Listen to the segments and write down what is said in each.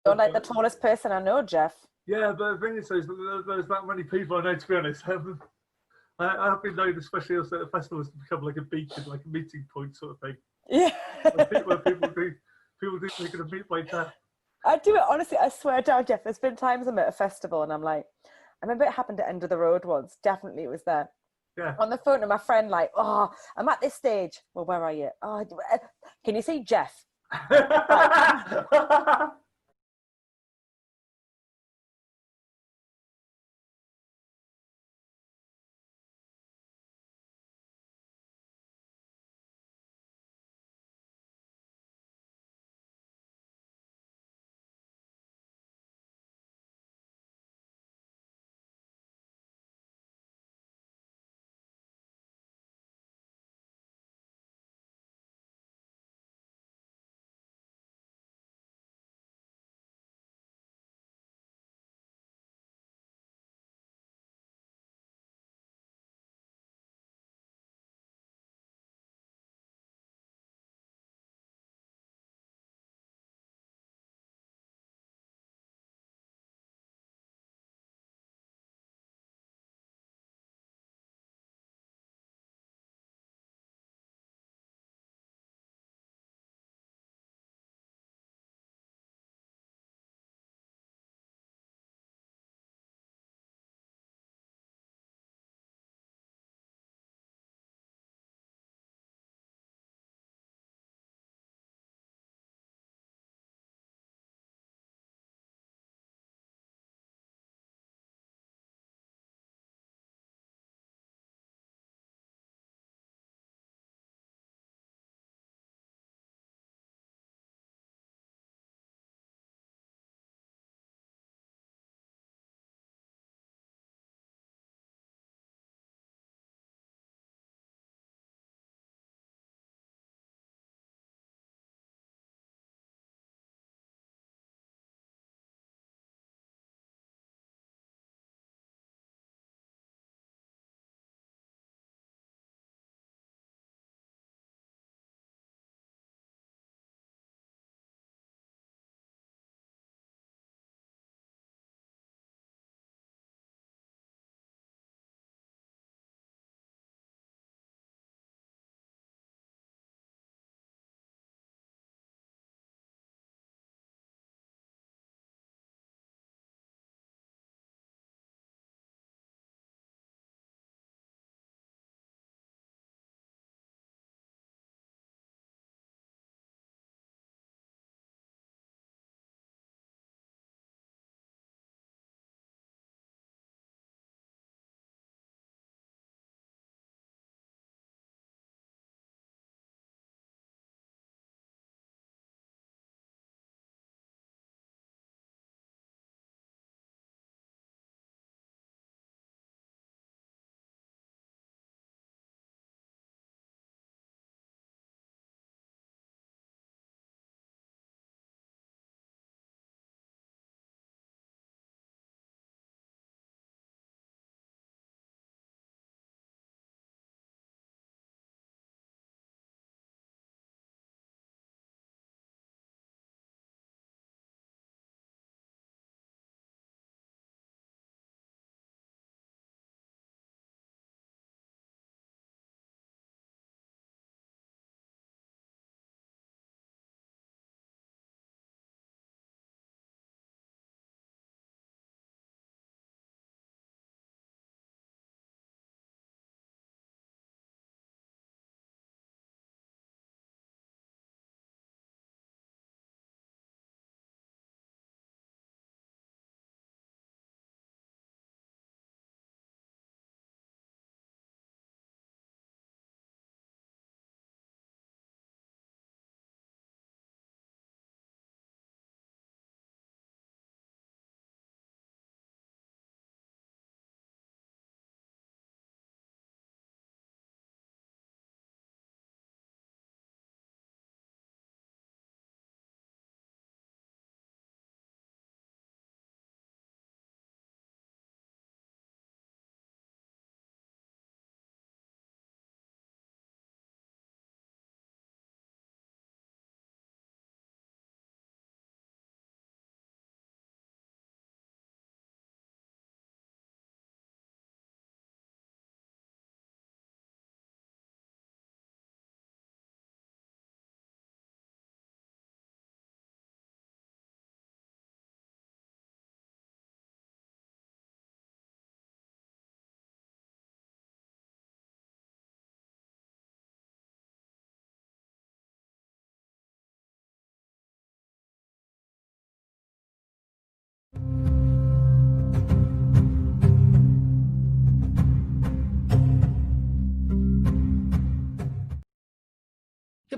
You're like the tallest person I know, Jeff. yeah, but the thing is, there's that many people I know. To be honest, I've been known, especially also at festivals, to become like a beacon, like a meeting point sort of thing. Yeah. Where people do they're going to meet my death. I do it honestly. I swear down, Jeff. There's been times I'm at a festival and I'm like, I remember it happened at End of the Road once. Definitely, it was there. Yeah. On the phone to my friend, like, oh, I'm at this stage. Well, where are you? Oh, can you see Jeff? Right.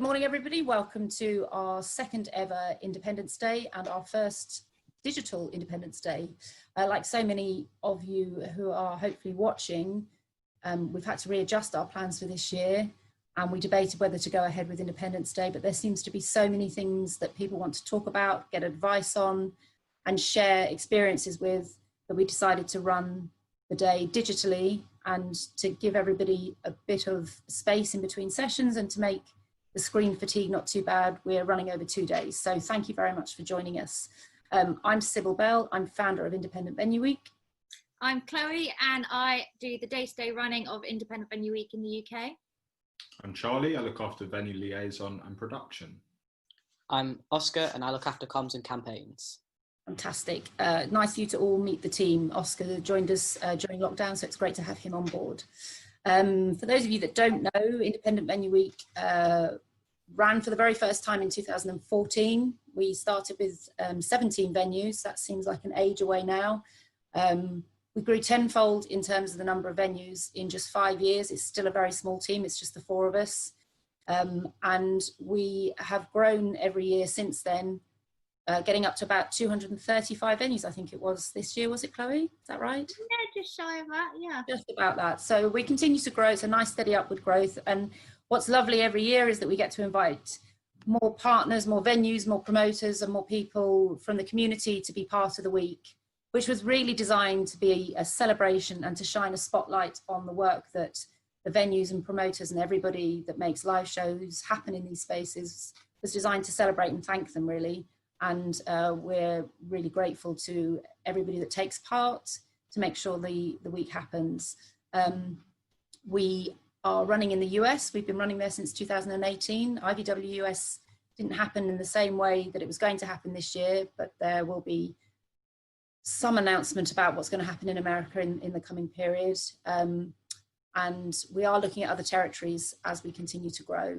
Good morning, everybody. Welcome to our second ever Independence Day and our first digital Independence Day. Like so many of you who are hopefully watching, we've had to readjust our plans for this year, and we debated whether to go ahead with Independence Day, but there seems to be so many things that people want to talk about, get advice on, and share experiences with, that we decided to run the day digitally and to give everybody a bit of space in between sessions and to make the screen fatigue not too bad. We're running over 2 days. So thank you very much for joining us. I'm Sybil Bell. I'm founder of Independent Venue Week. I'm Chloe, and I do the day-to-day running of Independent Venue Week in the UK. I'm Charlie. I look after venue liaison and production. I'm Oscar, and I look after comms and campaigns. Fantastic. Nice for you to all meet the team. Oscar joined us during lockdown, so it's great to have him on board. For those of you that don't know, Independent Venue Week ran for the very first time in 2014. We started with 17 venues. That seems like an age away now. We grew tenfold in terms of the number of venues in just 5 years. It's still a very small team. It's just the 4 of us. And we have grown every year since then, getting up to about 235 venues, I think it was this year. Was it, Chloe? Is that right? Yeah, just shy of that, yeah. Just about that. So we continue to grow. It's a nice steady upward growth. And what's lovely every year is that we get to invite more partners, more venues, more promoters, and more people from the community to be part of the week, which was really designed to be a celebration and to shine a spotlight on the work that the venues and promoters and everybody that makes live shows happen in these spaces was designed to celebrate and thank them, really. And we're really grateful to everybody that takes part to make sure the week happens. We are running in the US. We've been running there since 2018. IVW US didn't happen in the same way that it was going to happen this year, but there will be some announcement about what's going to happen in America in the coming period. And we are looking at other territories as we continue to grow.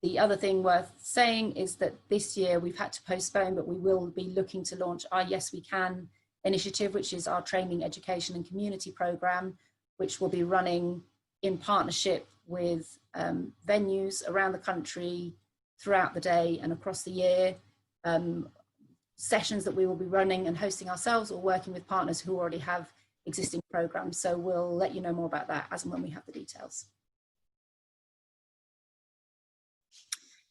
The other thing worth saying is that this year we've had to postpone, but we will be looking to launch our Yes We Can initiative, which is our training, education and community program, which will be running in partnership with venues around the country throughout the day and across the year. Sessions that we will be running and hosting ourselves or working with partners who already have existing programs. So we'll let you know more about that as and when we have the details.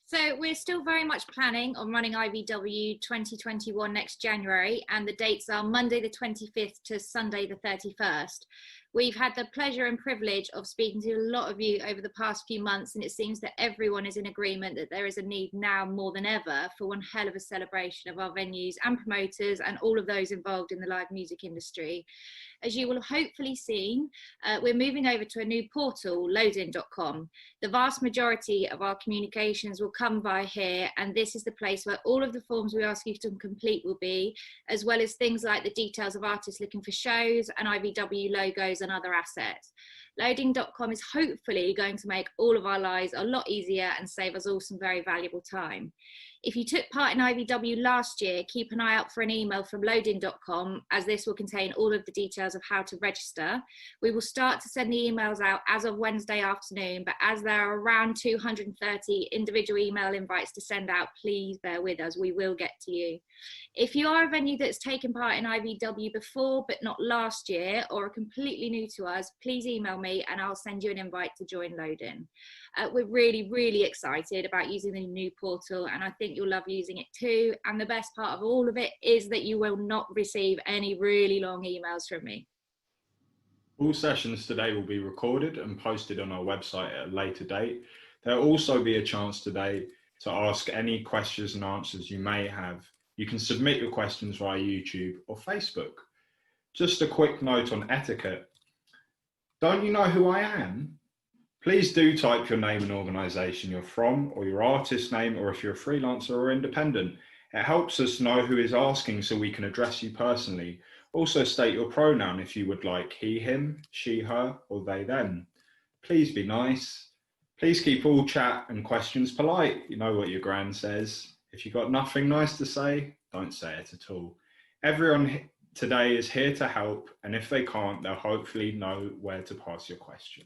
So we're still very much planning on running IVW 2021 next January, and the dates are Monday the 25th to Sunday the 31st. We've had the pleasure and privilege of speaking to a lot of you over the past few months, and it seems that everyone is in agreement that there is a need now more than ever for one hell of a celebration of our venues and promoters and all of those involved in the live music industry. As you will have hopefully seen, we're moving over to a new portal, loadin.com. The vast majority of our communications will come via here, and this is the place where all of the forms we ask you to complete will be, as well as things like the details of artists looking for shows and IVW logos and other assets. Loading.com is hopefully going to make all of our lives a lot easier and save us all some very valuable time. If you took part in IVW last year, keep an eye out for an email from loading.com, as this will contain all of the details of how to register. We will start to send the emails out as of Wednesday afternoon, but as there are around 230 individual email invites to send out, please bear with us, we will get to you. If you are a venue that's taken part in IVW before but not last year, or are completely new to us, please email me and I'll send you an invite to join Loadin. We're really, really excited about using the new portal, and I think you'll love using it too. And the best part of all of it is that you will not receive any really long emails from me. All sessions today will be recorded and posted on our website at a later date. There'll also be a chance today to ask any questions and answers you may have. You can submit your questions via YouTube or Facebook. Just a quick note on etiquette. Don't you know who I am? Please do type your name and organisation you're from, or your artist name, or if you're a freelancer or independent. It helps us know who is asking so we can address you personally. Also state your pronoun if you would like he, him, she, her, or they, them. Please be nice. Please keep all chat and questions polite. You know what your gran says. If you've got nothing nice to say, don't say it at all. Everyone today is here to help, and if they can't, they'll hopefully know where to pass your question.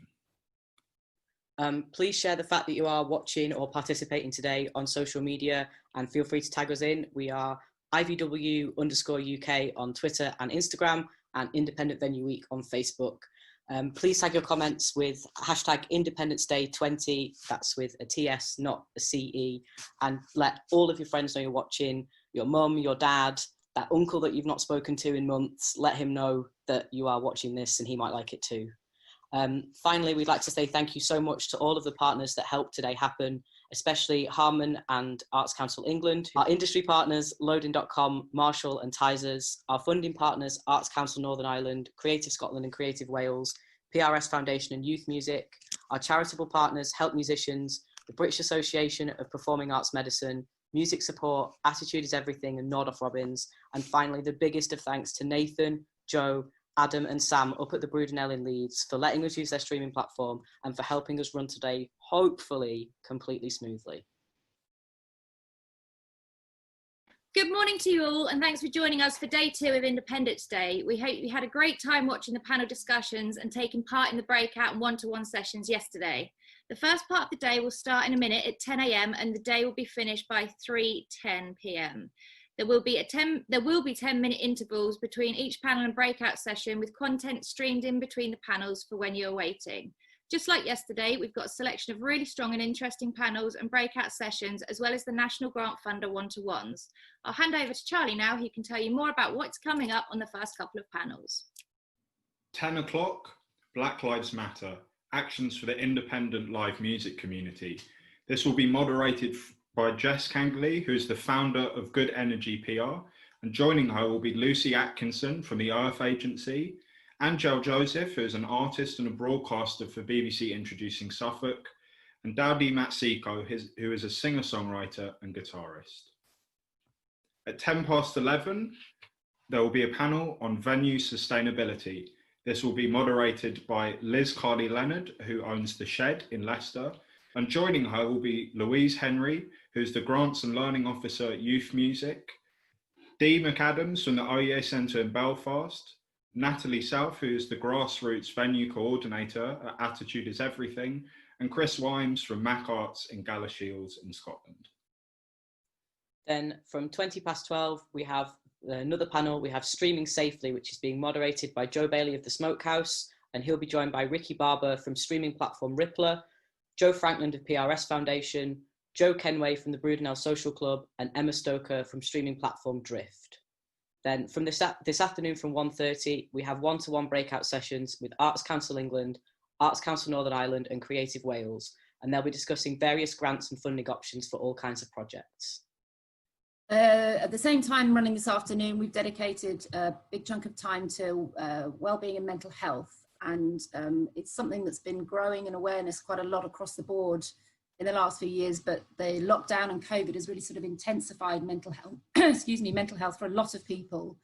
Please share the fact that you are watching or participating today on social media and feel free to tag us in. We are IVW_UK on Twitter and Instagram and Independent Venue Week on Facebook. Please tag your comments with hashtag Independence Day 20. That's with a TS, not a CE. And let all of your friends know you're watching, your mum, your dad, that uncle that you've not spoken to in months. Let him know that you are watching this and he might like it too. Finally, we'd like to say thank you so much to all of the partners that helped today happen, especially Harman and Arts Council England, our industry partners, Loading.com, Marshall and Tysers, our funding partners, Arts Council Northern Ireland, Creative Scotland and Creative Wales, PRS Foundation and Youth Music, our charitable partners, Help Musicians, the British Association of Performing Arts Medicine, Music Support, Attitude is Everything and Nordoff Robbins, and finally the biggest of thanks to Nathan, Joe, Adam and Sam up at the Brudenell in Leeds for letting us use their streaming platform and for helping us run today, hopefully, completely smoothly. Good morning to you all, and thanks for joining us for day 2 of Independence Day. We hope you had a great time watching the panel discussions and taking part in the breakout and one-to-one sessions yesterday. The first part of the day will start in a minute at 10 a.m. and the day will be finished by 3:10 p.m. There will be 10-minute intervals between each panel and breakout session with content streamed in between the panels for when you're waiting. Just like yesterday, we've got a selection of really strong and interesting panels and breakout sessions, as well as the National Grant Funder one-to-ones. I'll hand over to Charlie now, who can tell you more about what's coming up on the first couple of panels. 10 o'clock, Black Lives Matter, Actions for the Independent Live Music Community. This will be moderated by Jess Kangley, who is the founder of Good Energy PR, and joining her will be Lucy Atkinson from the Earth Agency, Angel Joseph, who is an artist and a broadcaster for BBC Introducing Suffolk, and Dowdy Matsiko, who is a singer-songwriter and guitarist. At 11:10, there will be a panel on venue sustainability. This will be moderated by Liz Carley-Leonard, who owns The Shed in Leicester, and joining her will be Louise Henry, who's the Grants and Learning Officer at Youth Music, Dee McAdams from the OEA Centre in Belfast, Natalie South, who is the Grassroots Venue Coordinator at Attitude is Everything, and Chris Wimes from Mac Arts in Galashiels in Scotland. Then from 12:20, we have another panel. We have Streaming Safely, which is being moderated by Joe Bailey of the Smokehouse, and he'll be joined by Ricky Barber from streaming platform Rippler, Joe Frankland of PRS Foundation, Joe Kenway from the Brudenell Social Club, and Emma Stoker from streaming platform Drift. Then from this afternoon from 1:30, we have one-to-one breakout sessions with Arts Council England, Arts Council Northern Ireland and Creative Wales, and they'll be discussing various grants and funding options for all kinds of projects. At the same time running this afternoon, we've dedicated a big chunk of time to wellbeing and mental health. And it's something that's been growing in awareness quite a lot across the board in the last few years, but the lockdown and COVID has really sort of intensified mental health, mental health for a lot of people.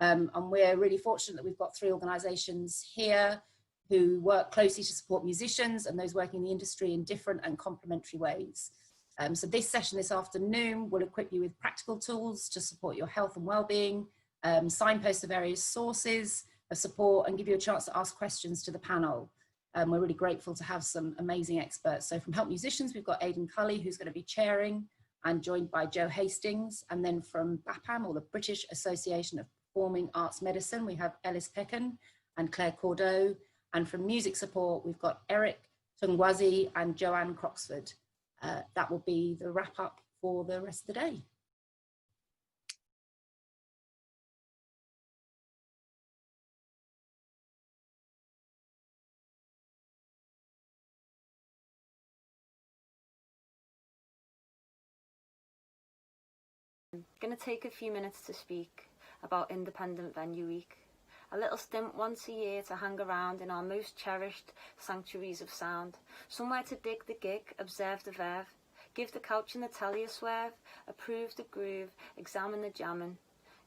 And we're really fortunate that we've got 3 organisations here who work closely to support musicians and those working in the industry in different and complementary ways. So this session this afternoon will equip you with practical tools to support your health and well-being, signposts to various sources of support, and give you a chance to ask questions to the panel. We're really grateful to have some amazing experts. So from Help Musicians, we've got Aidan Cully, who's going to be chairing, and joined by Joe Hastings. And then from BAPAM, or the British Association of Performing Arts Medicine, we have Ellis Peckham and Claire Cordeau. And from Music Support, we've got Eric Tungwazi and Joanne Croxford. That will be the wrap up for the rest of the day. I'm going to take a few minutes to speak about Independent Venue Week. A little stint once a year to hang around in our most cherished sanctuaries of sound. Somewhere to dig the gig, observe the verve, give the couch and the telly a swerve, approve the groove, examine the jamming,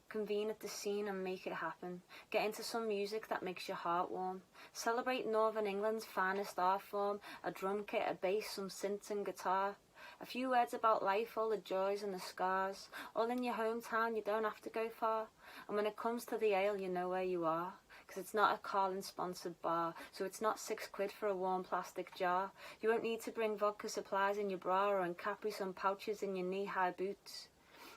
convene at the scene and make it happen. Get into some music that makes your heart warm. Celebrate Northern England's finest art form, a drum kit, a bass, some synths and guitar. A few words about life, all the joys and the scars. All in your hometown, you don't have to go far. And when it comes to the ale, you know where you are. because it's not a Carlin sponsored bar, so it's not £6 for a warm plastic jar. You won't need to bring vodka supplies in your bra or in Capri Sun pouches in your knee-high boots,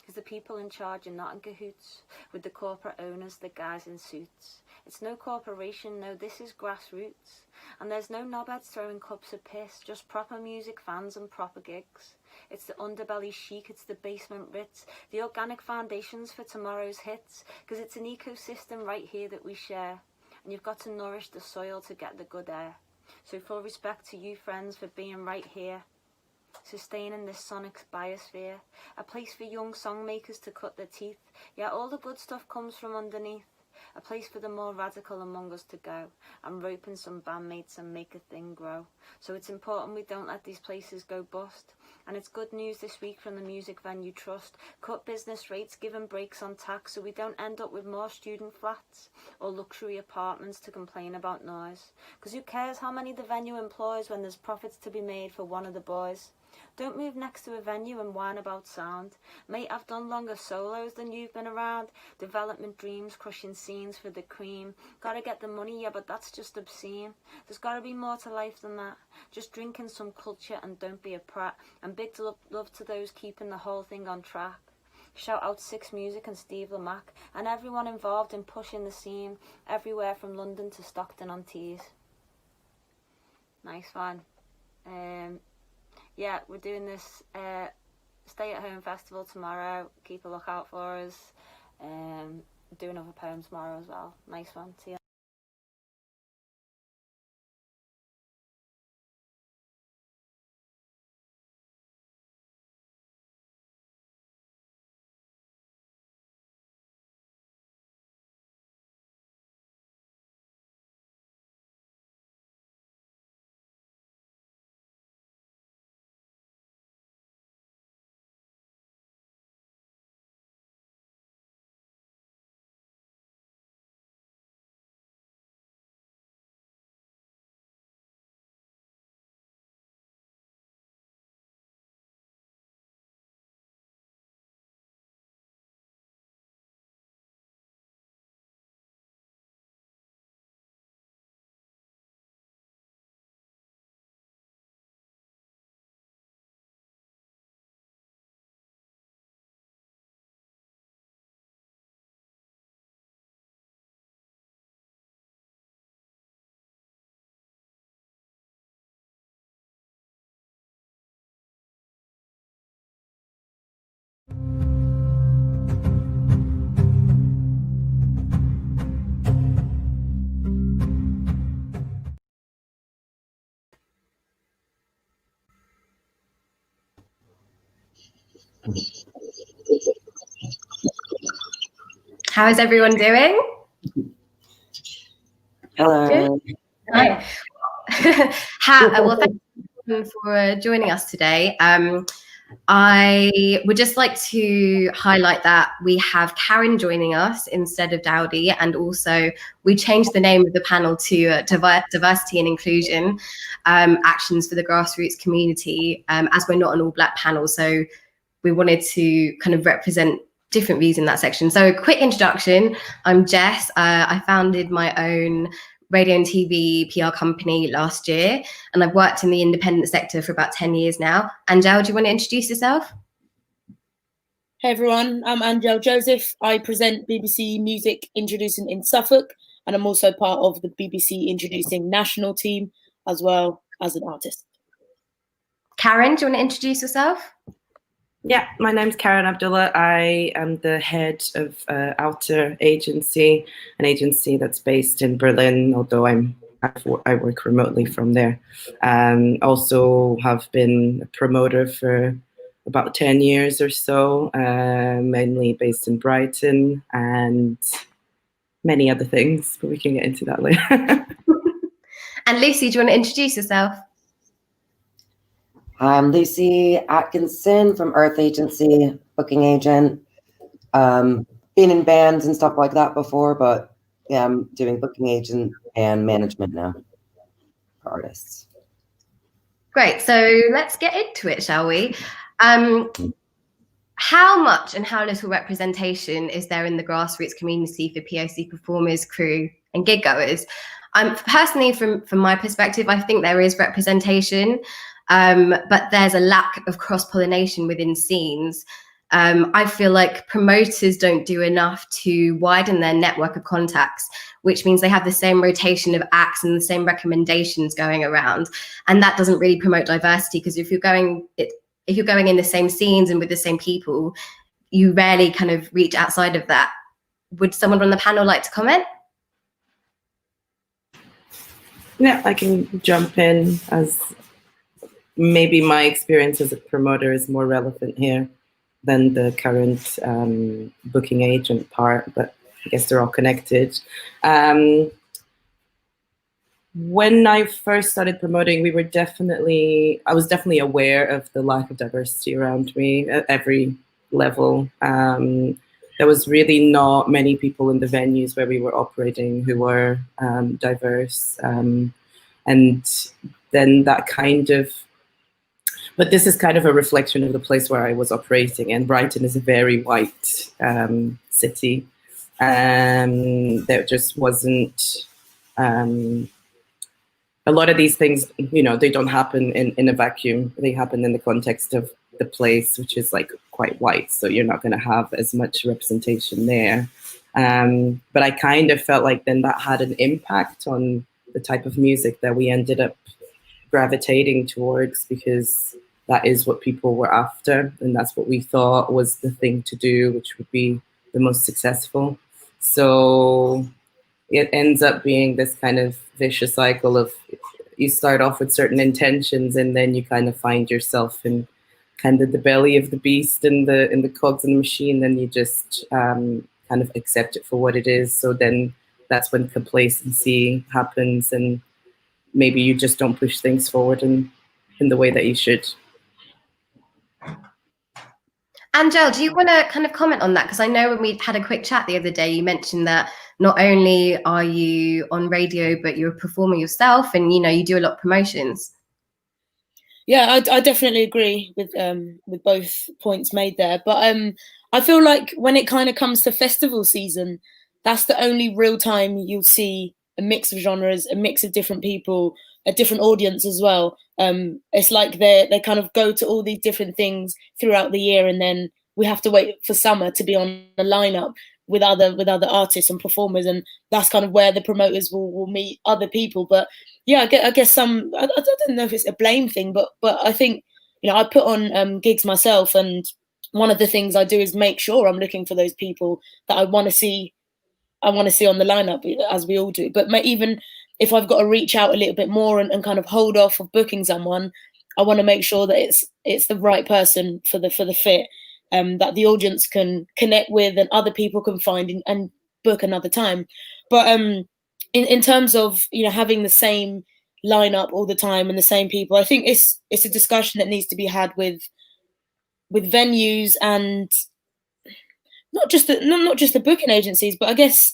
because the people in charge are not in cahoots with the corporate owners, the guys in suits. It's no corporation, no, this is grassroots. And there's no knobheads throwing cups of piss, just proper music fans and proper gigs. It's the underbelly chic, it's the basement Ritz, the organic foundations for tomorrow's hits, because it's an ecosystem right here that we share. And you've got to nourish the soil to get the good air. So full respect to you friends for being right here, sustaining this sonic biosphere, a place for young songmakers to cut their teeth. Yeah, all the good stuff comes from underneath. A place for the more radical among us to go and rope in some bandmates and make a thing grow. So it's important we don't let these places go bust. And it's good news this week from the Music Venue Trust. Cut business rates, give them breaks on tax so we don't end up with more student flats or luxury apartments to complain about noise. Because who cares how many the venue employs when there's profits to be made for one of the boys? Don't move next to a venue and whine about sound. Mate, I've done longer solos than you've been around. Development dreams, crushing scenes for the cream. Gotta get the money, yeah, but that's just obscene. There's gotta be more to life than that. Just drink in some culture and don't be a prat. And big love to those keeping the whole thing on track. Shout out Six Music and Steve Lamack and everyone involved in pushing the scene everywhere from London to Stockton-on-Tees. Nice one. Yeah, we're doing this Stay at Home Festival tomorrow. Keep a lookout for us. Do another poem tomorrow as well. Nice one. See you. How is everyone doing? Hello. Hi. Well, thank you for joining us today. I would just like to highlight that we have Karen joining us instead of Dowdy, and also we changed the name of the panel to Diversity and Inclusion, Actions for the Grassroots Community, as we're not an all-Black panel, so we wanted to kind of represent different views in that section. So a quick introduction, I'm Jess. I founded my own radio and TV PR company last year, and I've worked in the independent sector for about 10 years now. Angel, do you want to introduce yourself? Hey everyone, I'm Angel Joseph. I present BBC Music Introducing in Suffolk, and I'm also part of the BBC Introducing National team, as well as an artist. Karen, do you want to introduce yourself? Yeah, my name's Karen Abdullah. I am the head of Outer Agency, an agency that's based in Berlin, although I work remotely from there. Also have been a promoter for about 10 years or so, mainly based in Brighton and many other things, but we can get into that later. And Lucy, do you want to introduce yourself? I'm Lucy Atkinson from Earth Agency, booking agent. Been in bands and stuff like that before, but yeah, I'm doing booking agent and management now for artists. Great, so let's get into it, shall we? How much and how little representation is there in the grassroots community for POC performers, crew, and gig goers. Personally, from my perspective, I think there is representation, but there's a lack of cross-pollination within scenes. I feel like promoters don't do enough to widen their network of contacts, which means they have the same rotation of acts and the same recommendations going around, and that doesn't really promote diversity, because if you're going in the same scenes and with the same people, you rarely kind of reach outside of that. Would someone on the panel like to comment? Yeah, I can jump in, as maybe my experience as a promoter is more relevant here than the current booking agent part, but I guess they're all connected. When I first started promoting, I was definitely aware of the lack of diversity around me at every level. There was really not many people in the venues where we were operating who were diverse. And then that kind of, but this is kind of a reflection of the place where I was operating, and Brighton is a very white city. There just wasn't, a lot of these things, they don't happen in a vacuum. They happen in the context of the place, which is like quite white. So you're not going to have as much representation there. But I kind of felt like then that had an impact on the type of music that we ended up gravitating towards, because that is what people were after. And that's what we thought was the thing to do, which would be the most successful. So it ends up being this kind of vicious cycle of, you start off with certain intentions and then you kind of find yourself in kind of the belly of the beast and the cogs in the machine, then you just kind of accept it for what it is. So then that's when complacency happens, and maybe you just don't push things forward in the way that you should. Angel, do you want to kind of comment on that? Because I know when we had a quick chat the other day, you mentioned that not only are you on radio, but you're a performer yourself, and you do a lot of promotions. Yeah, I definitely agree with both points made there. But I feel like when it kind of comes to festival season, that's the only real time you'll see a mix of genres, a mix of different people, a different audience as well. It's like they kind of go to all these different things throughout the year, and then we have to wait for summer to be on the lineup with other artists and performers, and that's kind of where the promoters will meet other people. But yeah, I guess I don't know if it's a blame thing, but I think I put on gigs myself, and one of the things I do is make sure I'm looking for those people that I want to see on the lineup, as we all do. But even if I've got to reach out a little bit more and kind of hold off of booking someone, I want to make sure that it's the right person for the fit, that the audience can connect with and other people can find and book another time. But in terms of having the same lineup all the time and the same people, I think it's a discussion that needs to be had with venues, and not just the booking agencies, but I guess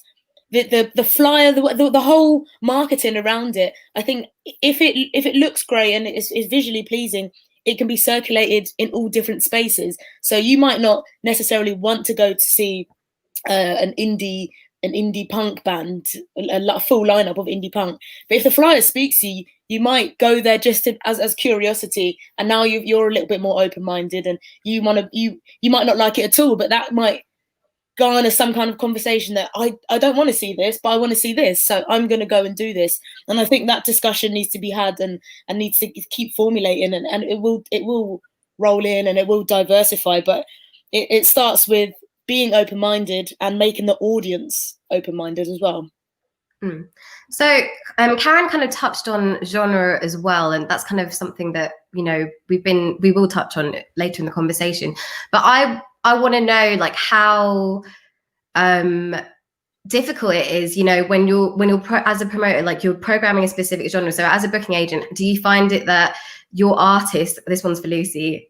the flyer, the whole marketing around it. I think if it looks great and is visually pleasing, it can be circulated in all different spaces. So you might not necessarily want to go to see an indie punk band, a full lineup of indie punk. But if the flyer speaks to you, you might go there just as curiosity, and now you're a little bit more open-minded, and you might not like it at all, but that might garner some kind of conversation that I don't want to see this, but I want to see this, so I'm going to go and do this. And I think that discussion needs to be had and needs to keep formulating, and it will roll in and it will diversify, but it starts with being open-minded and making the audience open-minded as well. So Karen kind of touched on genre as well, and that's kind of something that we will touch on later in the conversation. But I want to know how difficult it is, when you're as a promoter, like you're programming a specific genre. So as a booking agent, do you find it that your artist, this one's for Lucy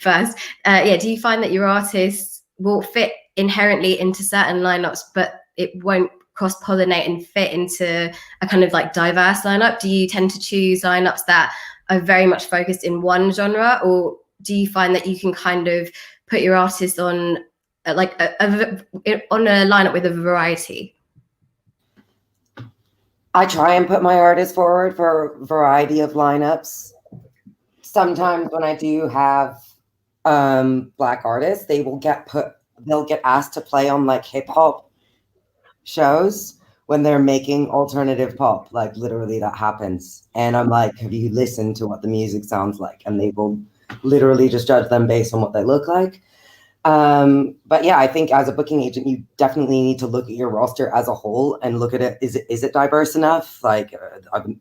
first, do you find that your artists will fit inherently into certain lineups, but it won't cross-pollinate and fit into a kind of diverse lineup? Do you tend to choose lineups that are very much focused in one genre, or do you find that you can kind of put your artists on on a lineup with a variety? I try and put my artists forward for a variety of lineups. Sometimes when I do have Black artists, they'll get asked to play on like hip hop shows when they're making alternative pop. Like literally that happens. And I'm like, have you listened to what the music sounds like? And they will literally just judge them based on what they look like. But yeah, I think as a booking agent, you definitely need to look at your roster as a whole and look at it. Is it diverse enough? Like,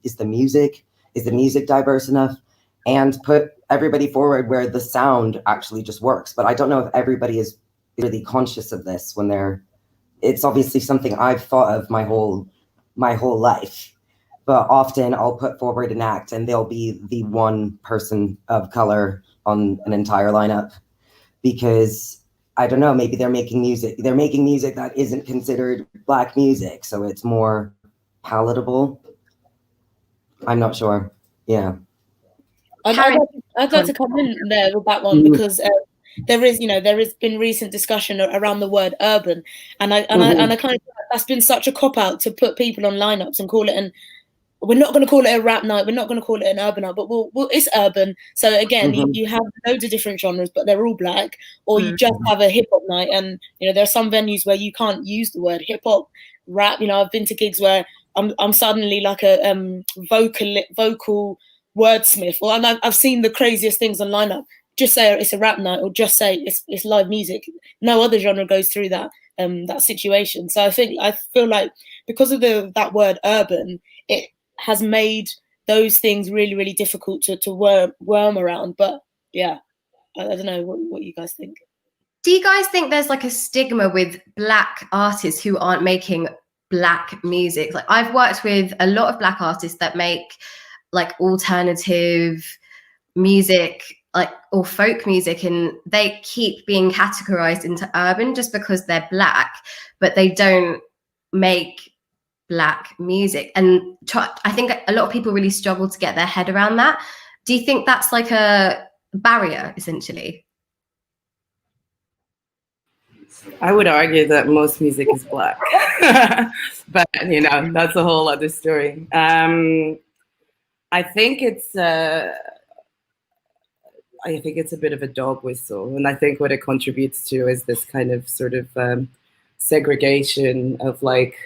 is the music diverse enough? And put everybody forward where the sound actually just works. But I don't know if everybody is really conscious of this when it's obviously something I've thought of my whole life. But often I'll put forward an act and they'll be the one person of color on an entire lineup. Because I don't know, maybe they're making music that isn't considered Black music, so it's more palatable. I'm not sure. Yeah. I'd like to come in there with that one because there has been recent discussion around the word urban, and I kind of feel like that's been such a cop out to put people on lineups and call it we're not going to call it a rap night. We're not going to call it an urban night, but it's urban. So again, you have loads of different genres, but they're all Black. Or you just have a hip hop night, and there are some venues where you can't use the word hip hop, rap. I've been to gigs where I'm suddenly like a vocal wordsmith, or I've seen the craziest things on lineup. Just say it's a rap night, or just say it's live music. No other genre goes through that situation. So I feel like because of that word urban, it has made those things really, really difficult to worm around. But yeah, I don't know what you guys think. Do you guys think there's like a stigma with Black artists who aren't making Black music? Like I've worked with a lot of Black artists that make like alternative music, like or folk music, and they keep being categorized into urban just because they're Black, but they don't make Black music. And I think a lot of people really struggle to get their head around that. Do you think that's like a barrier essentially? I would argue that most music is Black, but that's a whole other story. I think it's a bit of a dog whistle, and I think what it contributes to is this kind of sort of segregation of like,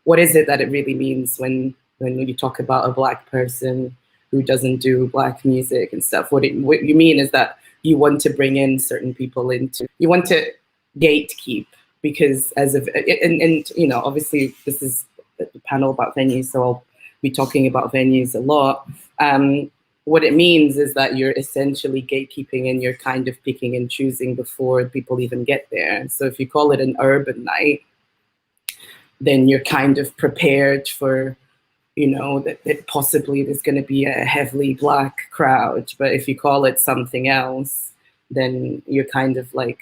what is it that it really means when you talk about a Black person who doesn't do Black music and stuff? What you mean is that you want to bring in certain people you want to gatekeep, because obviously this is a panel about venues, so I'll be talking about venues a lot. What it means is that you're essentially gatekeeping and you're kind of picking and choosing before people even get there. So if you call it an urban night, then you're kind of prepared for, that possibly there's going to be a heavily Black crowd. But if you call it something else, then you're kind of like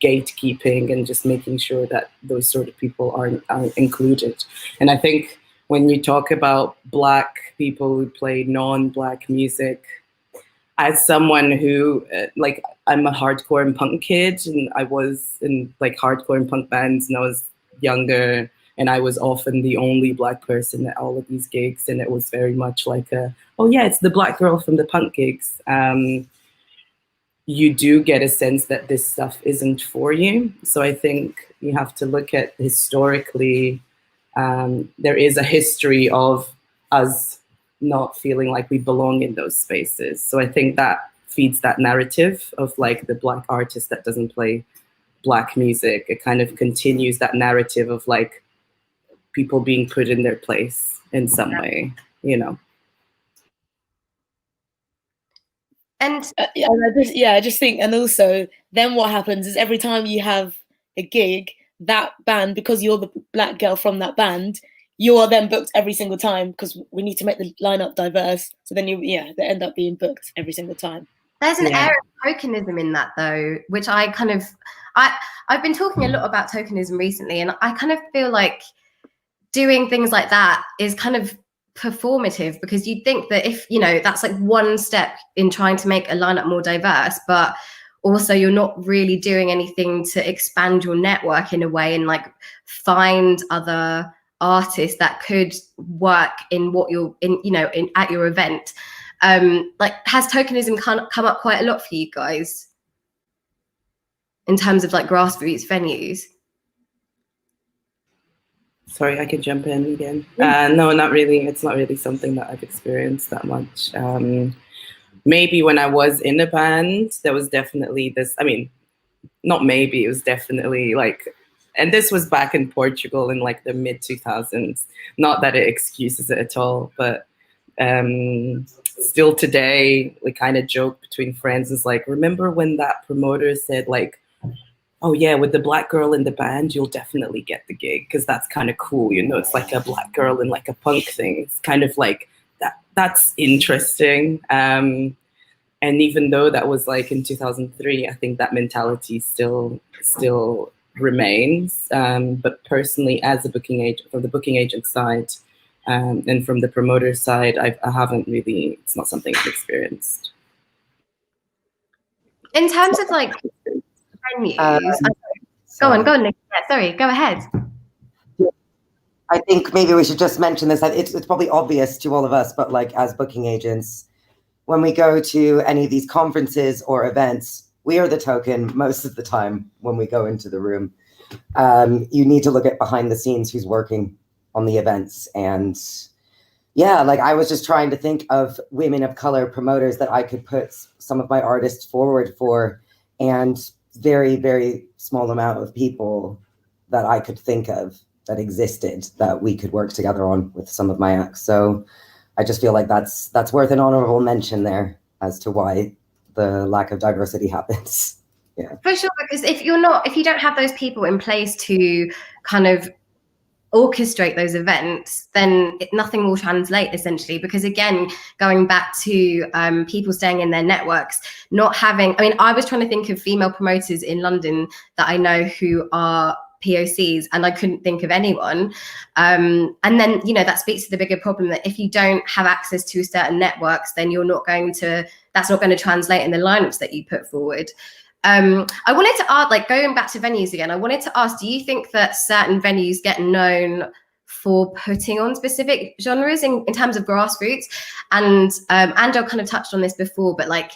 gatekeeping and just making sure that those sort of people aren't included. And I think when you talk about Black people who play non-Black music, as someone who, I'm a hardcore and punk kid, and I was in like hardcore and punk bands when I was younger, and I was often the only Black person at all of these gigs, and it was very much like it's the Black girl from the punk gigs. You do get a sense that this stuff isn't for you. So I think you have to look at historically, there is a history of us not feeling like we belong in those spaces. So I think that feeds that narrative of like the Black artist that doesn't play Black music. It kind of continues that narrative of like people being put in their place in some way, And I just think, and also then what happens is every time you have a gig, that band, because you're the Black girl from that band, you are then booked every single time because we need to make the lineup diverse. So then they end up being booked every single time. There's an air of tokenism in that though, which I've been talking a lot about tokenism recently, and I kind of feel like doing things like that is kind of performative, because you'd think that if that's like one step in trying to make a lineup more diverse, but also you're not really doing anything to expand your network in a way and like find other artist that could work in what you're in, you know, in at your event. Like, has tokenism come up quite a lot for you guys in terms of like grassroots venues? Sorry, I can jump in again. No, not really. It's not really something that I've experienced that much. Maybe when I was in a band, there was definitely this, I mean, not maybe, it was definitely like, and this was back in Portugal in like the mid 2000s. Not that it excuses it at all, but still today, we kind of joke between friends. It's like, remember when that promoter said like, oh yeah, with the black girl in the band, you'll definitely get the gig because that's kind of cool, you know, it's like a black girl in like a punk thing. It's kind of like that. That's interesting. And even though that was like in 2003, I think that mentality still remains. But personally, as a booking agent, from the booking agent side and from the promoter side, I haven't really, it's not something I've experienced. In terms of like venues, go on, Nick. Yeah, sorry, go ahead. I think maybe we should just mention this. It's probably obvious to all of us, but like as booking agents, when we go to any of these conferences or events, we are the token most of the time when we go into the room. You need to look at behind the scenes who's working on the events. And yeah, like I was just trying to think of women of color promoters that I could put some of my artists forward for, and very, very small amount of people that I could think of that existed that we could work together on with some of my acts. So I just feel like that's worth an honorable mention there as to why the lack of diversity happens. Yeah, for sure. Because if you don't have those people in place to kind of orchestrate those events, then nothing will translate essentially. Because again, going back to people staying in their networks, not having, I mean, I was trying to think of female promoters in London that I know who are POCs, and I couldn't think of anyone. And then, you know, that speaks to the bigger problem that if you don't have access to certain networks, then that's not going to translate in the lineups that you put forward. I wanted to ask, like, going back to venues again, I wanted to ask, do you think that certain venues get known for putting on specific genres in terms of grassroots? And Angel kind of touched on this before, but like,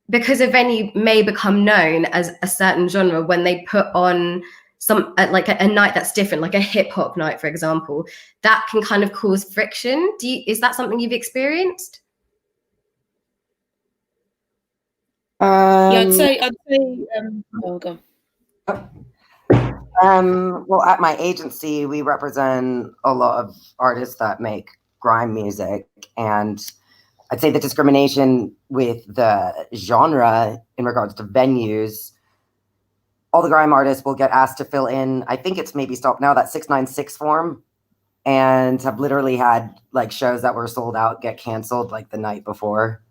because a venue may become known as a certain genre when they put on some like a night that's different, like a hip hop night, for example, that can kind of cause friction. Is that something you've experienced? Yeah, I'd say go on. Well, at my agency, we represent a lot of artists that make grime music, and I'd say the discrimination with the genre in regards to venues, all the grime artists will get asked to fill in, I think it's maybe stopped now, that 696 form, and have literally had like shows that were sold out get canceled like the night before.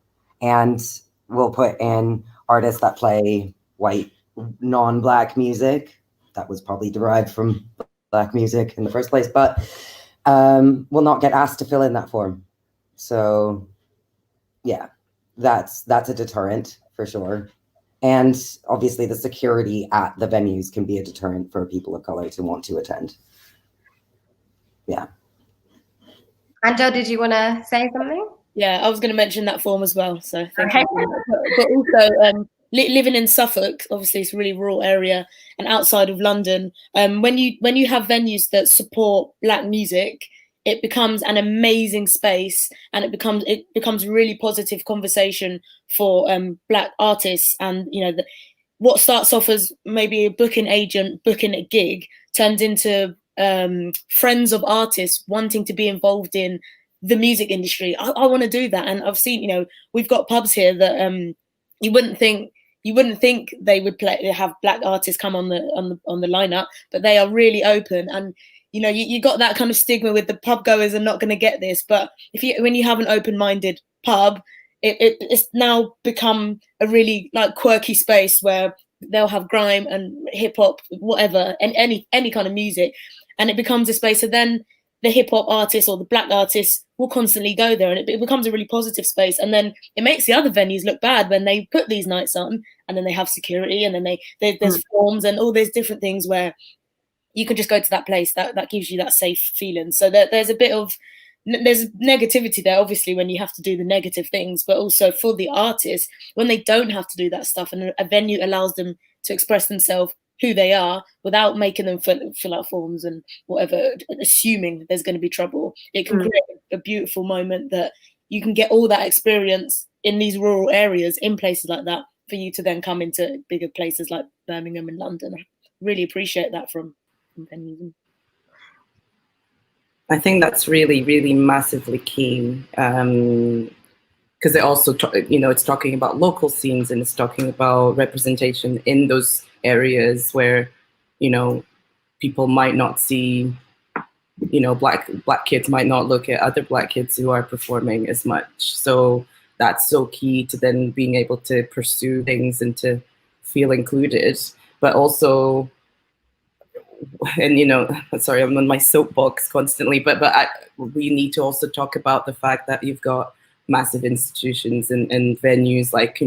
And we'll put in artists that play white, non-black music that was probably derived from black music in the first place, but will not get asked to fill in that form. So yeah, that's a deterrent for sure. And obviously the security at the venues can be a deterrent for people of color to want to attend. Yeah. Angel, did you want to say something? Yeah, I was going to mention that form as well. So thank you. But also, living in Suffolk, obviously it's a really rural area, and outside of London, when you have venues that support black music, it becomes an amazing space, and it becomes a really positive conversation for black artists. And you know, what starts off as maybe a booking agent booking a gig turns into friends of artists wanting to be involved in the music industry. I want to do that, and I've seen, you know, we've got pubs here that you wouldn't think they would have black artists come on the lineup, but they are really open. And you know, you got that kind of stigma with the pub goers are not going to get this, but when you have an open-minded pub, it's now become a really like quirky space where they'll have grime and hip hop, whatever, and any kind of music, and it becomes a space. So then the hip hop artists or the black artists will constantly go there, and it becomes a really positive space. And then it makes the other venues look bad when they put these nights on, and then they have security, and then there's forms and all these different things where you can just go to that place that gives you that safe feeling. So there's a bit of there's negativity there, obviously, when you have to do the negative things, but also for the artists, when they don't have to do that stuff and a venue allows them to express themselves who they are without making them fill out forms and whatever, assuming there's going to be trouble. It can create a beautiful moment that you can get all that experience in these rural areas, in places like that, for you to then come into bigger places like Birmingham and London. I really appreciate that from venues. I think that's really, really massively key, because it also, it's talking about local scenes, and it's talking about representation in those areas where, people might not see, black kids might not look at other Black kids who are performing as much. So that's so key to then being able to pursue things and to feel included, but also. And sorry, I'm on my soapbox constantly, but we need to also talk about the fact that you've got massive institutions and venues like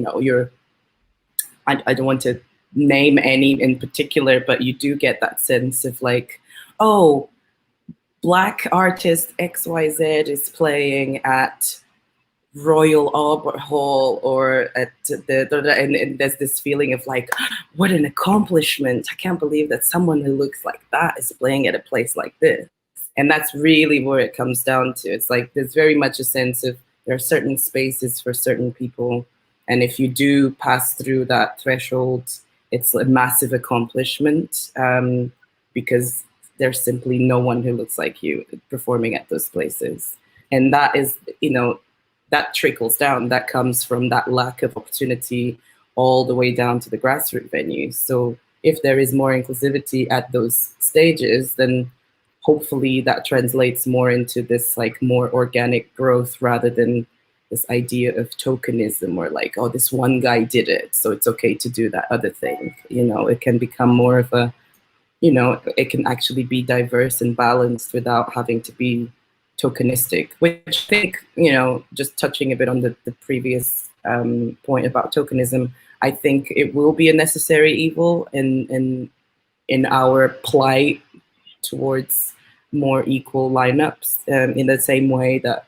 I don't want to name any in particular, but you do get that sense of like, oh, Black artist XYZ is playing at Royal Albert Hall or at and there's this feeling of like, what an accomplishment. I can't believe that someone who looks like that is playing at a place like this. And that's really where it comes down to. It's like there's very much a sense of there are certain spaces for certain people. And if you do pass through that threshold, it's a massive accomplishment because there's simply no one who looks like you performing at those places. And that is, that trickles down, that comes from that lack of opportunity all the way down to the grassroots venues. So if there is more inclusivity at those stages, then hopefully that translates more into this like more organic growth rather than this idea of tokenism or like, oh, this one guy did it, so it's okay to do that other thing. It can become more of a, it can actually be diverse and balanced without having to be tokenistic, which I think, just touching a bit on the previous point about tokenism, I think it will be a necessary evil in our plight towards more equal lineups, in the same way that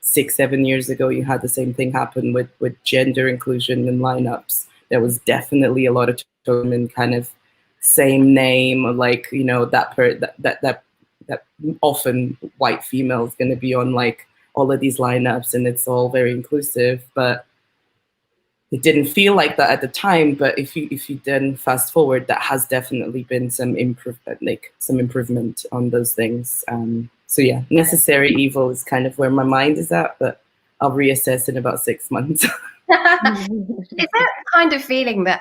6-7 years ago you had the same thing happen with gender inclusion in lineups. There was definitely a lot of token kind of same name, or like, that often white female is going to be on like all of these lineups, and it's all very inclusive, but it didn't feel like that at the time. But if you then fast forward, that has definitely been some improvement on those things. So yeah, necessary evil is kind of where my mind is at, but I'll reassess in about 6 months. Is that kind of feeling that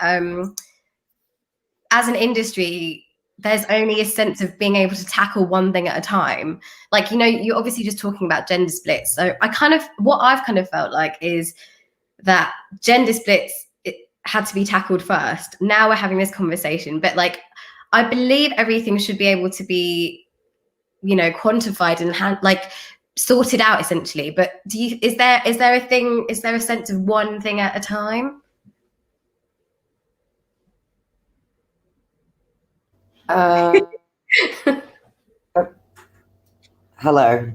as an industry, there's only a sense of being able to tackle one thing at a time? Like, you're obviously just talking about gender splits. So what I've kind of felt like is that gender splits had to be tackled first. Now we're having this conversation, but like, I believe everything should be able to be, quantified and sorted out essentially. But is there a sense of one thing at a time? Hello.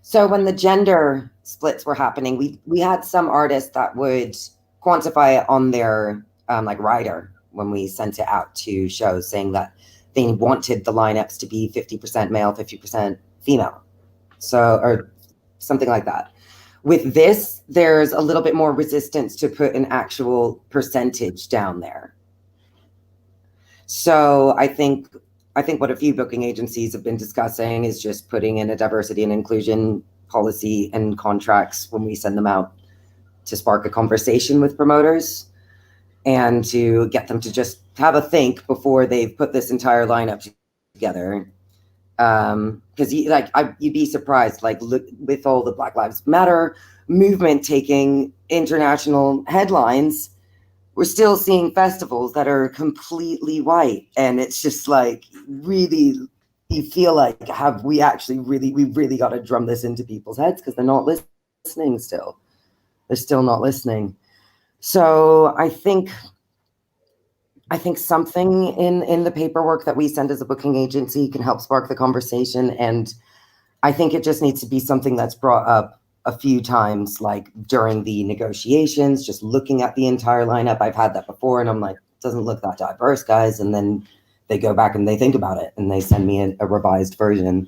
So when the gender splits were happening, we had some artists that would quantify it on their rider when we sent it out to shows, saying that they wanted the lineups to be 50% male, 50% female, or something like that. With this, there's a little bit more resistance to put an actual percentage down there. So I think what a few booking agencies have been discussing is just putting in a diversity and inclusion policy and contracts when we send them out, to spark a conversation with promoters and to get them to just have a think before they've put this entire lineup together. Because you'd be surprised, look, with all the Black Lives Matter movement taking international headlines, we're still seeing festivals that are completely white, and it's just like, really, you feel like, we really got to drum this into people's heads, because they're not listening still. They're still not listening. So I think I think something in the paperwork that we send as a booking agency can help spark the conversation. And I think it just needs to be something that's brought up a few times, like during the negotiations, just looking at the entire lineup. I've had that before and I'm like, it doesn't look that diverse, guys. And then they go back and they think about it and they send me a revised version.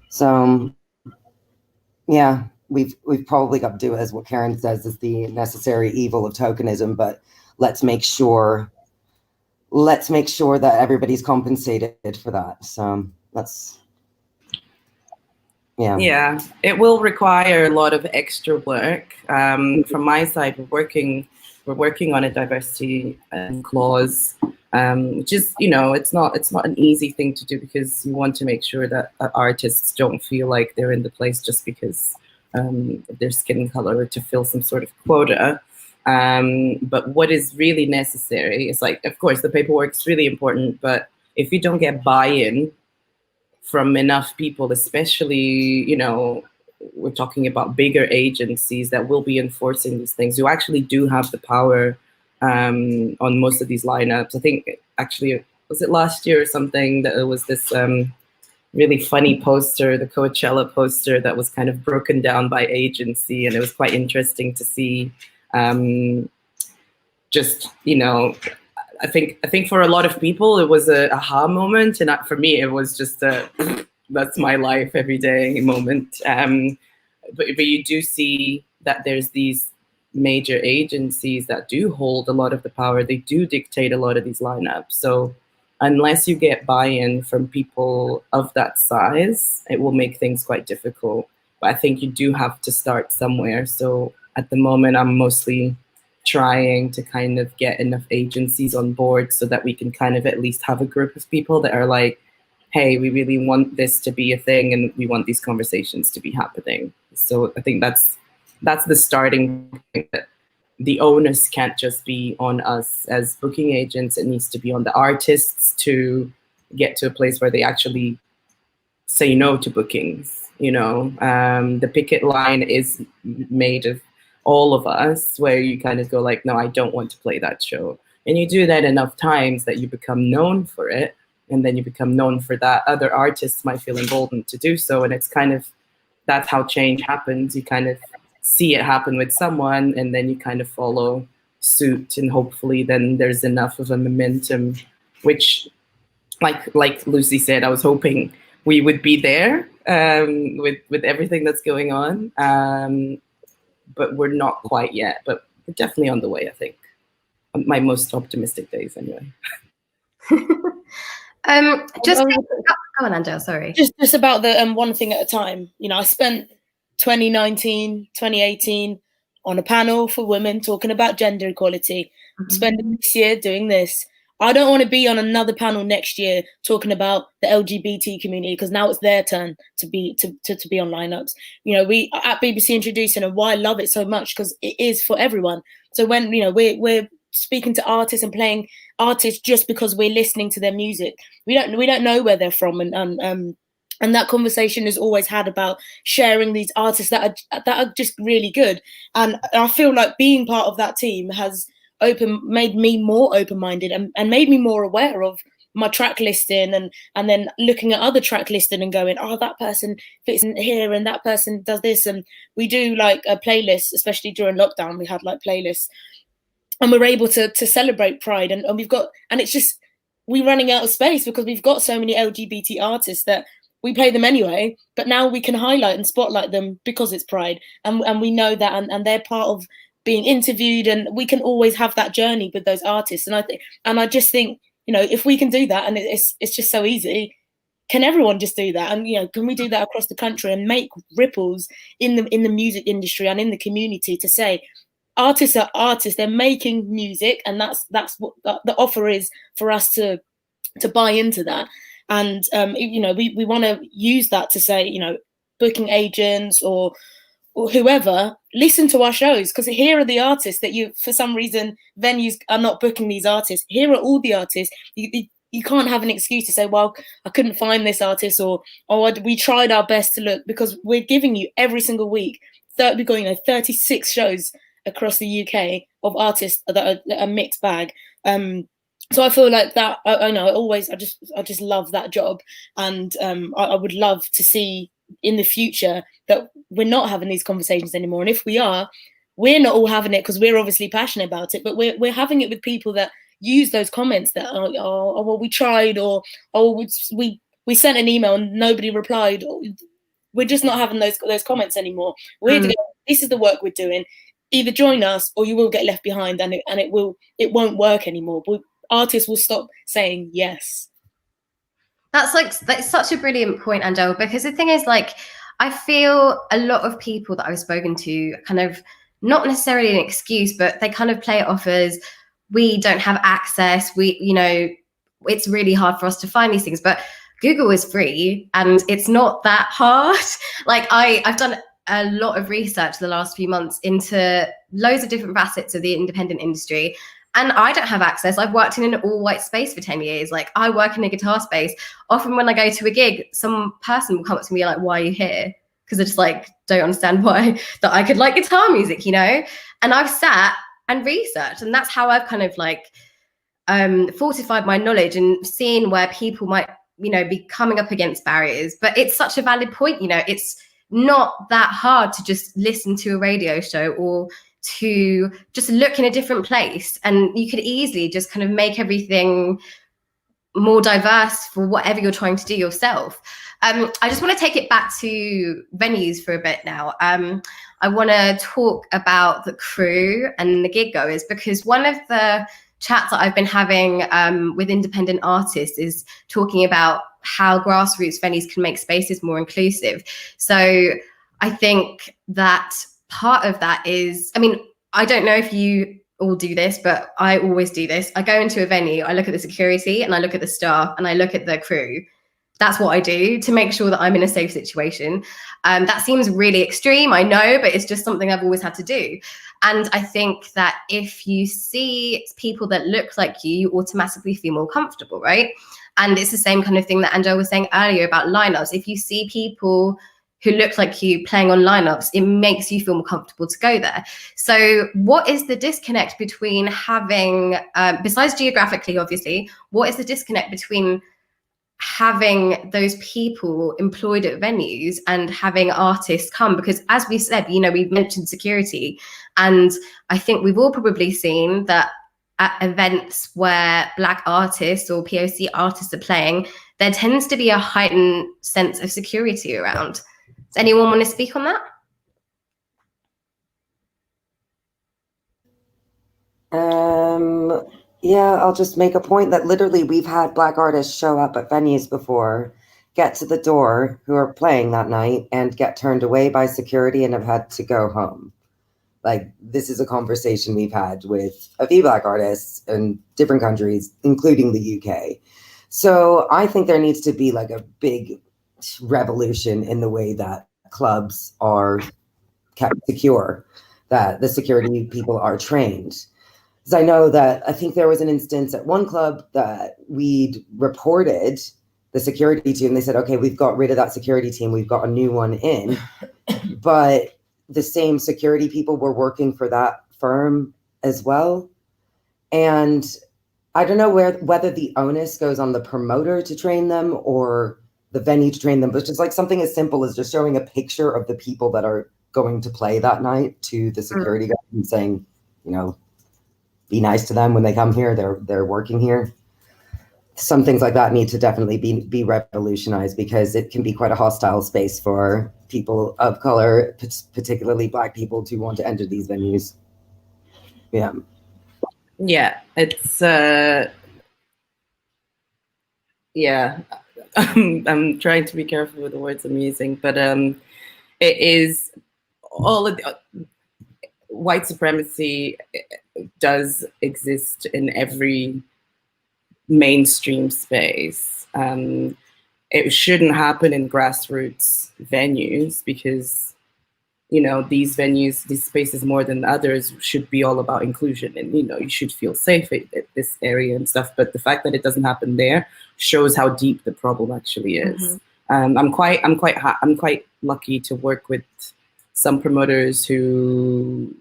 So yeah, we've probably got to do it, as what Karen says, is the necessary evil of tokenism, but let's make sure that everybody's compensated for that. So yeah, it will require a lot of extra work. From my side, we're working on a diversity clause, which is, it's not an easy thing to do, because you want to make sure that artists don't feel like they're in the place just because of their skin color, to fill some sort of quota. But what is really necessary is, like, of course, the paperwork's really important, but if you don't get buy-in from enough people, especially, we're talking about bigger agencies that will be enforcing these things, who actually do have the power on most of these lineups. I think, actually, was it last year or something, that it was this really funny poster, the Coachella poster, that was kind of broken down by agency, and it was quite interesting to see. I think for a lot of people it was a aha moment, and for me it was just a that's my life every day moment. But you do see that there's these major agencies that do hold a lot of the power. They do dictate a lot of these lineups. So unless you get buy-in from people of that size, it will make things quite difficult. But I think you do have to start somewhere. So at the moment, I'm mostly trying to kind of get enough agencies on board so that we can kind of at least have a group of people that are like, hey, we really want this to be a thing and we want these conversations to be happening. So I think that's the starting point. That the onus can't just be on us as booking agents. It needs to be on the artists to get to a place where they actually say no to bookings. The picket line is made of all of us, where you kind of go like, no, I don't want to play that show. And you do that enough times that you become known for it. And then you become known for that. Other artists might feel emboldened to do so. And it's kind of, that's how change happens. You kind of see it happen with someone, and then you kind of follow suit. And hopefully then there's enough of a momentum, which like Lucy said, I was hoping we would be there with everything that's going on. But we're not quite yet, but we're definitely on the way, I think. My most optimistic days anyway. Go on, Angel, sorry. Just about the one thing at a time. I spent 2019, 2018 on a panel for women talking about gender equality. Spending this year doing this. I don't want to be on another panel next year talking about the LGBT community, because now it's their turn to be on lineups. We at BBC Introducing, and why I love it so much, because it is for everyone. So when we're speaking to artists and playing artists just because we're listening to their music, we don't know where they're from, and that conversation is always had about sharing these artists that are just really good. And I feel like being part of that team has made me more open-minded and made me more aware of my track listing, and then looking at other track listing and going, oh, that person fits in here and that person does this. And we do like a playlist, especially during lockdown, we had like playlists, and we're able to celebrate Pride, and it's just, we're running out of space because we've got so many LGBT artists that we play them anyway, but now we can highlight and spotlight them because it's Pride, and we know that, and they're part of being interviewed, and we can always have that journey with those artists. And I just think, if we can do that, and it's just so easy, can everyone just do that? And can we do that across the country and make ripples in the music industry and in the community to say, artists are artists, they're making music, and that's what the offer is for us to buy into that. And we want to use that to say, booking agents or whoever, listen to our shows, because here are the artists that for some reason venues are not booking these artists. Here are all the artists. You can't have an excuse to say, well, I couldn't find this artist, or we tried our best to look, because we're giving you every single week. We're going 36 shows across the UK of artists that are a mixed bag. So I feel like that. I know. I just love that job, and I would love to see in the future that we're not having these conversations anymore. And if we are, we're not all having it because we're obviously passionate about it, but we're having it with people that use those comments that oh well, we tried, or oh we sent an email and nobody replied. We're just not having those comments anymore. We're to go, this is the work we're doing. Either join us or you will get left behind, and it won't work anymore. But artists will stop saying yes. That's such a brilliant point, Angel, because the thing is, like, I feel a lot of people that I've spoken to kind of, not necessarily an excuse, but they kind of play it off as, we don't have access, it's really hard for us to find these things. But Google is free and it's not that hard. Like I've done a lot of research the last few months into loads of different facets of the independent industry. And I don't have access. I've worked in an all-white space for 10 years. Like, I work in a guitar space. Often when I go to a gig, some person will come up to me like, why are you here? Because I just like don't understand why that I could like guitar music, And I've sat and researched, and that's how I've kind of like fortified my knowledge and seen where people might, be coming up against barriers. But it's such a valid point, it's not that hard to just listen to a radio show or to just look in a different place, and you could easily just kind of make everything more diverse for whatever you're trying to do yourself. I just want to take it back to venues for a bit now. I want to talk about the crew and the gig goers, because one of the chats that I've been having with independent artists is talking about how grassroots venues can make spaces more inclusive. So I think that part of that is, I don't know if you all do this, but I always do this. I go into a venue, I look at the security and I look at the staff and I look at the crew. That's what I do to make sure that I'm in a safe situation. That seems really extreme, I know, but it's just something I've always had to do. And I think that if you see people that look like you automatically feel more comfortable, right? And it's the same kind of thing that Angel was saying earlier about lineups. If you see people who look like you playing on lineups, it makes you feel more comfortable to go there. So what is the disconnect between having, besides geographically, obviously, what is the disconnect between having those people employed at venues and having artists come? Because as we said, we've mentioned security, and I think we've all probably seen that at events where Black artists or POC artists are playing, there tends to be a heightened sense of security around. Does anyone want to speak on that? Yeah, I'll just make a point that literally we've had Black artists show up at venues before, get to the door who are playing that night and get turned away by security and have had to go home. Like, this is a conversation we've had with a few Black artists in different countries, including the UK. So I think there needs to be like a big revolution in the way that clubs are kept secure, that the security people are trained. Because I know that I think there was an instance at one club that we'd reported the security team. They said, okay, we've got rid of that security team. We've got a new one in. But the same security people were working for that firm as well. And I don't know whether the onus goes on the promoter to train them or the venue to train them, but just like something as simple as just showing a picture of the people that are going to play that night to the security guard and saying, be nice to them when they come here. They're working here. Some things like that need to definitely be revolutionized, because it can be quite a hostile space for people of color, particularly Black people, to want to enter these venues. Yeah. Yeah, it's yeah. I'm trying to be careful with the words I'm using, but it is all of the, white supremacy does exist in every mainstream space. It shouldn't happen in grassroots venues, because these venues, these spaces more than others should be all about inclusion, and you should feel safe at this area and stuff. But the fact that it doesn't happen there shows how deep the problem actually is. I'm quite lucky to work with some promoters who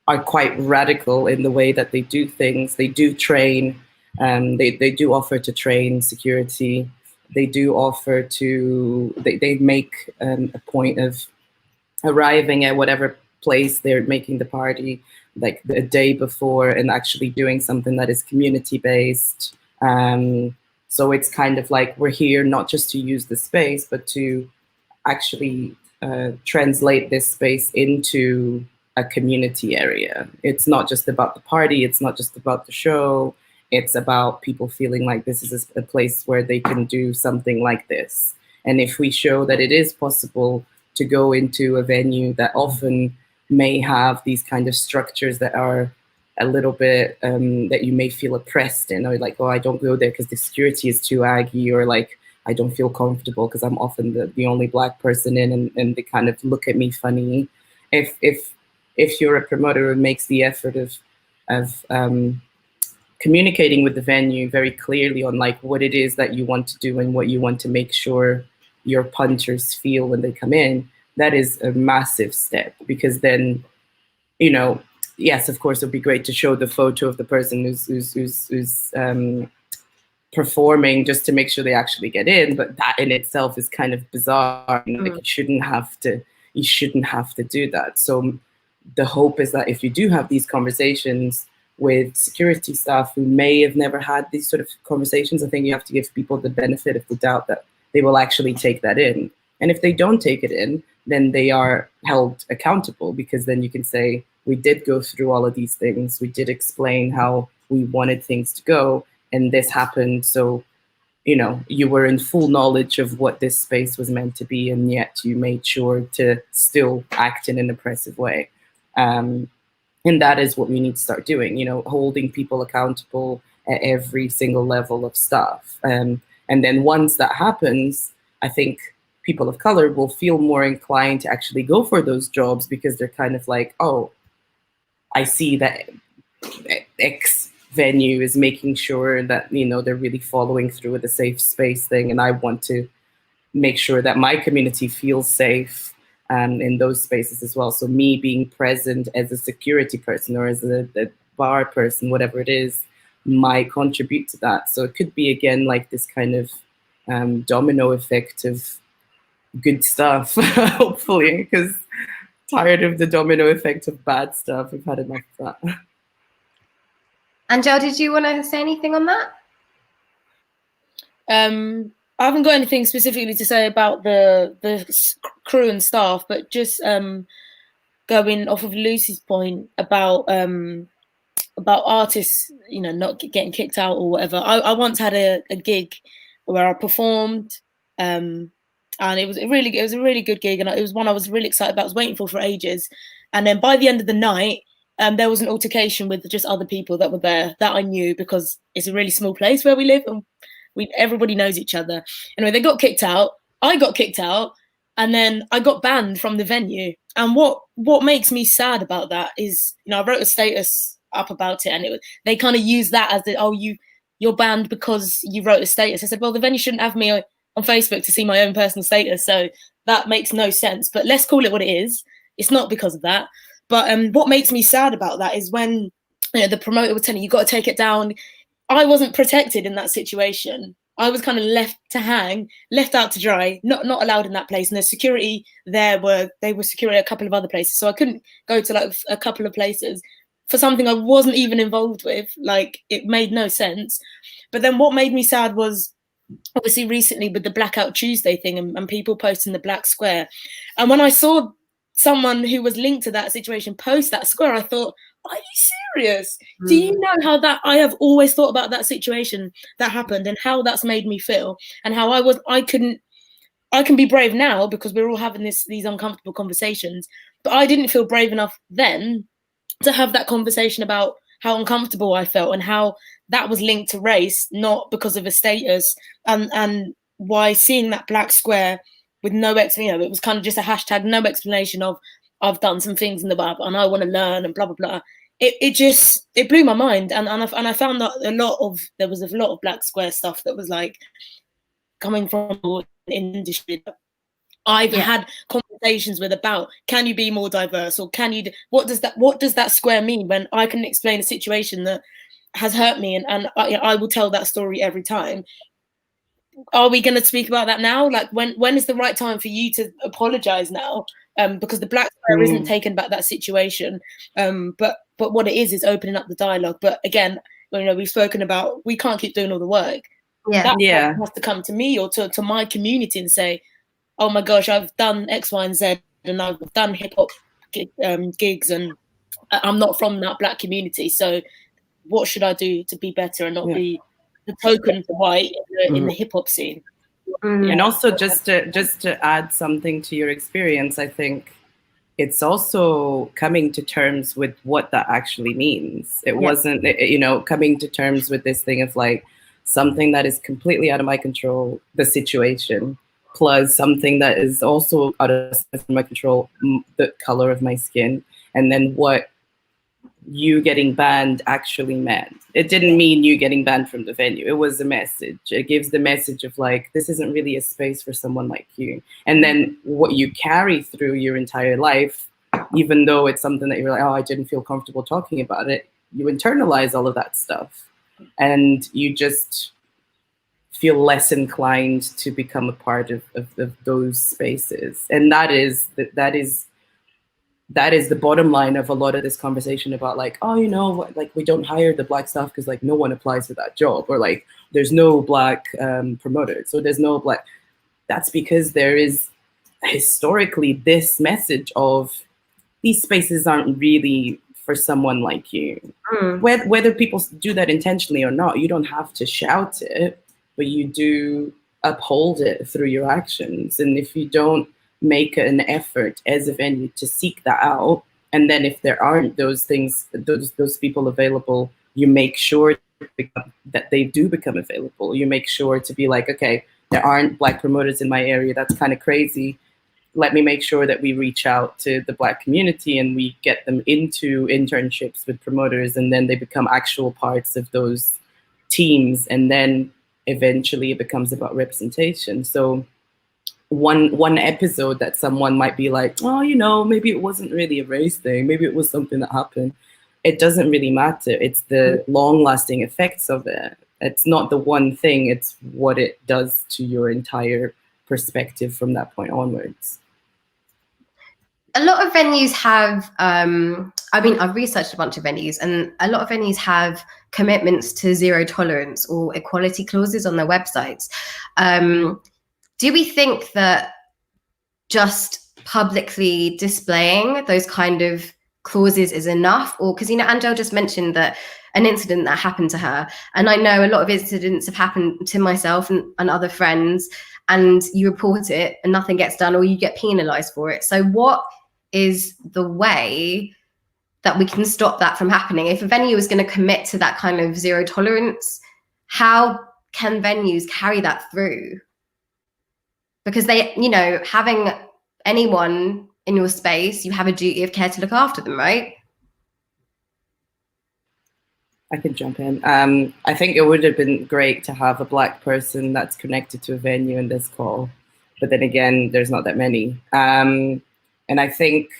are quite radical in the way that they do things. They do train, they do offer to train security. They do offer to, they make a point of arriving at whatever place they're making the party like the day before and actually doing something that is community based. So it's kind of like we're here not just to use the space, but to actually translate this space into a community area. It's not just about the party, it's not just about the show, it's about people feeling like this is a place where they can do something like this. And if we show that it is possible to go into a venue that often may have these kind of structures that are a little bit, that you may feel oppressed in, or like, oh, I don't go there because the security is too aggy, or like, I don't feel comfortable because I'm often the only Black person in, and they kind of look at me funny. If you're a promoter who makes the effort of communicating with the venue very clearly on like what it is that you want to do and what you want to make sure your punchers feel when they come in, that is a massive step, because then, you know, yes, of course, it'd be great to show the photo of the person who's performing just to make sure they actually get in, but that in itself is kind of bizarre. Like, you shouldn't have to do that. So the hope is that if you do have these conversations with security staff who may have never had these sort of conversations, I think you have to give people the benefit of the doubt that they will actually take that in. And if they don't take it in, then they are held accountable, because then you can say, we did go through all of these things. We did explain how we wanted things to go, and this happened. So, you know, you were in full knowledge of what this space was meant to be, and yet you made sure to still act in an oppressive way. And that is what we need to start doing, you know, holding people accountable at every single level of staff. And then once that happens, I think people of color will feel more inclined to actually go for those jobs, because they're kind of like, oh, I see that X venue is making sure that, you know, they're really following through with the safe space thing, and I want to make sure that my community feels safe in those spaces as well. So me being present as a security person or as a bar person, whatever it is, might contribute to that. So it could be, again, like this kind of domino effect of good stuff, hopefully, because tired of the domino effect of bad stuff. We've had enough of that. Angel, did you want to say anything on that? I haven't got anything specifically to say about the crew and staff, but just going off of Lucy's point about artists, you know, not getting kicked out or whatever. I once had a gig where I performed, and it was a really good gig, and it was one I was really excited about. I was waiting for ages, and then by the end of the night, there was an altercation with just other people that were there that I knew, because it's a really small place where we live, and everybody knows each other. Anyway, they got kicked out. I got kicked out, and then I got banned from the venue. And what makes me sad about that is, you know, I wrote a status up about it, and they kind of use that as you're banned because you wrote a status. I said, well, the venue shouldn't have me on Facebook to see my own personal status, so that makes no sense. But let's call it what it is. It's not because of that. But what makes me sad about that is when, you know, the promoter would tell you, you got to take it down. I wasn't protected in that situation. I was kind of left to hang, left out to dry, not allowed in that place. And the security there were security a couple of other places, so I couldn't go to like a couple of places for something I wasn't even involved with. Like, it made no sense. But then what made me sad was, obviously recently with the Blackout Tuesday thing and people posting the black square. And when I saw someone who was linked to that situation post that square, I thought, are you serious? Do you know how that I have always thought about that situation that happened and how that's made me feel, and how I can be brave now because we're all having these uncomfortable conversations, but I didn't feel brave enough then to have that conversation about how uncomfortable I felt and how that was linked to race, not because of a status, and why seeing that black square with no explanation, you know, it was kind of just a hashtag, no explanation of I've done some things in the web and I want to learn and blah blah blah. It blew my mind, and I found that there was a lot of black square stuff that was like coming from the industry. I've had conversations with about, can you be more diverse, or can you, what does that square mean, when I can explain a situation that has hurt me, and I will tell that story every time. Are we going to speak about that now? Like, when is the right time for you to apologize now? Because the black square isn't taken back that situation. But what it is opening up the dialogue. But again, we've spoken about, we can't keep doing all the work. That has to come to me or to my community and say, oh my gosh, I've done X, Y, and Z, and I've done hip hop gigs, and I'm not from that black community. So what should I do to be better and not be the token white in the hip hop scene? And also, just to add something to your experience, I think it's also coming to terms with what that actually means. It wasn't, coming to terms with this thing of like something that is completely out of my control, the situation, plus something that is also out of my control, the color of my skin, and then what you getting banned actually meant. It didn't mean you getting banned from the venue. It was a message. It gives the message of like, this isn't really a space for someone like you. And then what you carry through your entire life, even though it's something that you're like, oh, I didn't feel comfortable talking about it, you internalize all of that stuff. And you just feel less inclined to become a part of those spaces. And that is the bottom line of a lot of this conversation about like, oh, like we don't hire the black staff because like no one applies for that job, or like there's no black promoters, so there's no black. That's because there is historically this message of these spaces aren't really for someone like you. Whether people do that intentionally or not, you don't have to shout it, but you do uphold it through your actions. And if you don't make an effort as a venue to seek that out, and then if there aren't those things, those people available, you make sure that they do become available. You make sure to be like, okay, there aren't black promoters in my area. That's kind of crazy. Let me make sure that we reach out to the black community and we get them into internships with promoters, and then they become actual parts of those teams. And then eventually it becomes about representation. So one episode that someone might be like, oh, maybe it wasn't really a race thing. Maybe it was something that happened. It doesn't really matter. It's the long-lasting effects of it. It's not the one thing. It's what it does to your entire perspective from that point onwards. A lot of venues have, I've researched a bunch of venues, and a lot of venues have commitments to zero tolerance or equality clauses on their websites. Do we think that just publicly displaying those kind of clauses is enough? Or because, Angel just mentioned that an incident that happened to her, and I know a lot of incidents have happened to myself and other friends, and you report it and nothing gets done, or you get penalized for it. So what is the way that we can stop that from happening? If a venue is going to commit to that kind of zero tolerance, how can venues carry that through? Because they, having anyone in your space, you have a duty of care to look after them, right? I can jump in. I think it would have been great to have a black person that's connected to a venue in this call. But then again, there's not that many. And I think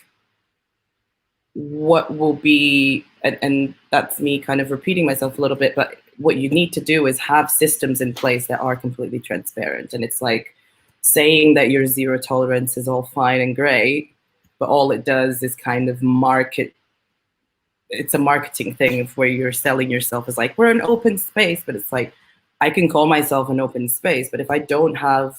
what will be, and that's me kind of repeating myself a little bit, but what you need to do is have systems in place that are completely transparent. And it's like saying that your zero tolerance is all fine and great, but all it does is kind of market. It's a marketing thing of where you're selling yourself as like, we're an open space, but it's like, I can call myself an open space, but if I don't have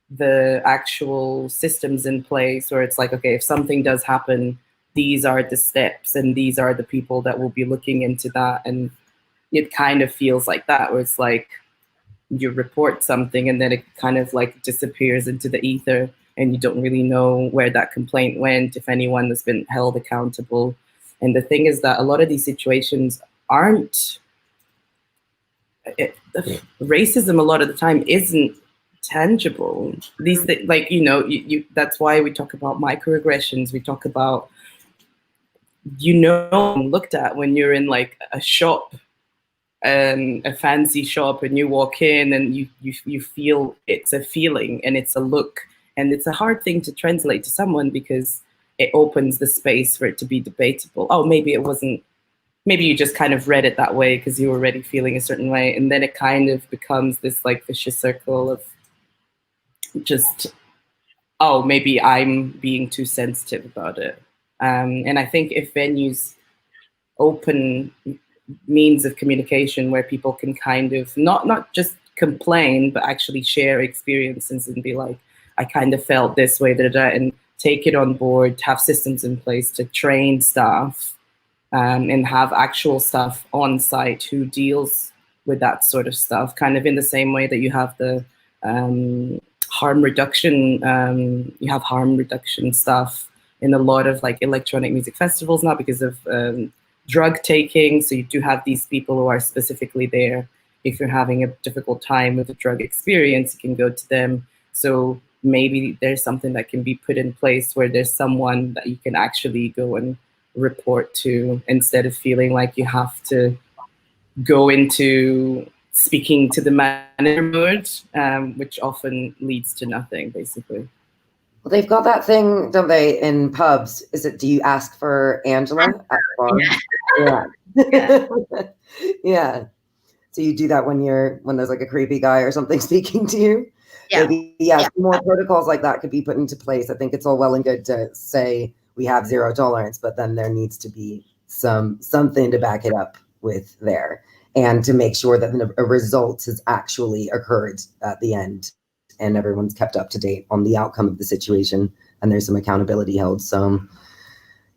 the actual systems in place, or it's like, okay, if something does happen, these are the steps and these are the people that will be looking into that. And it kind of feels like that, where it's like you report something and then it kind of like disappears into the ether and you don't really know where that complaint went, if anyone has been held accountable. And the thing is that a lot of these situations aren't, racism a lot of the time isn't tangible. These like, that's why we talk about microaggressions. We talk about, looked at when you're in like a shop, a fancy shop, and you walk in and you feel it's a feeling and it's a look And it's a hard thing to translate to someone because it opens the space for it to be debatable. Oh, maybe it wasn't, maybe you just kind of read it that way because you were already feeling a certain way. And then it kind of becomes this like vicious circle of just, oh, maybe I'm being too sensitive about it. And I think if venues open means of communication where people can kind of not just complain, but actually share experiences and be like, I kind of felt this way, and take it on board, have systems in place to train staff and have actual staff on site who deals with that sort of stuff, kind of in the same way that you have the harm reduction, you have harm reduction stuff in a lot of like electronic music festivals now because of drug taking. So you do have these people who are specifically there. If you're having a difficult time with a drug experience, you can go to them. So maybe there's something that can be put in place where there's someone that you can actually go and report to instead of feeling like you have to go into speaking to the manager mode, which often leads to nothing, basically. Well, they've got that thing, don't they, in pubs? Is it, do you ask for Angela at the bar? Yeah. Yeah. So you do that when there's like a creepy guy or something speaking to you? Yeah. Maybe, yeah. More protocols like that could be put into place. I think it's all well and good to say we have zero tolerance, but then there needs to be something to back it up with there, and to make sure that a result has actually occurred at the end and everyone's kept up to date on the outcome of the situation and there's some accountability held. So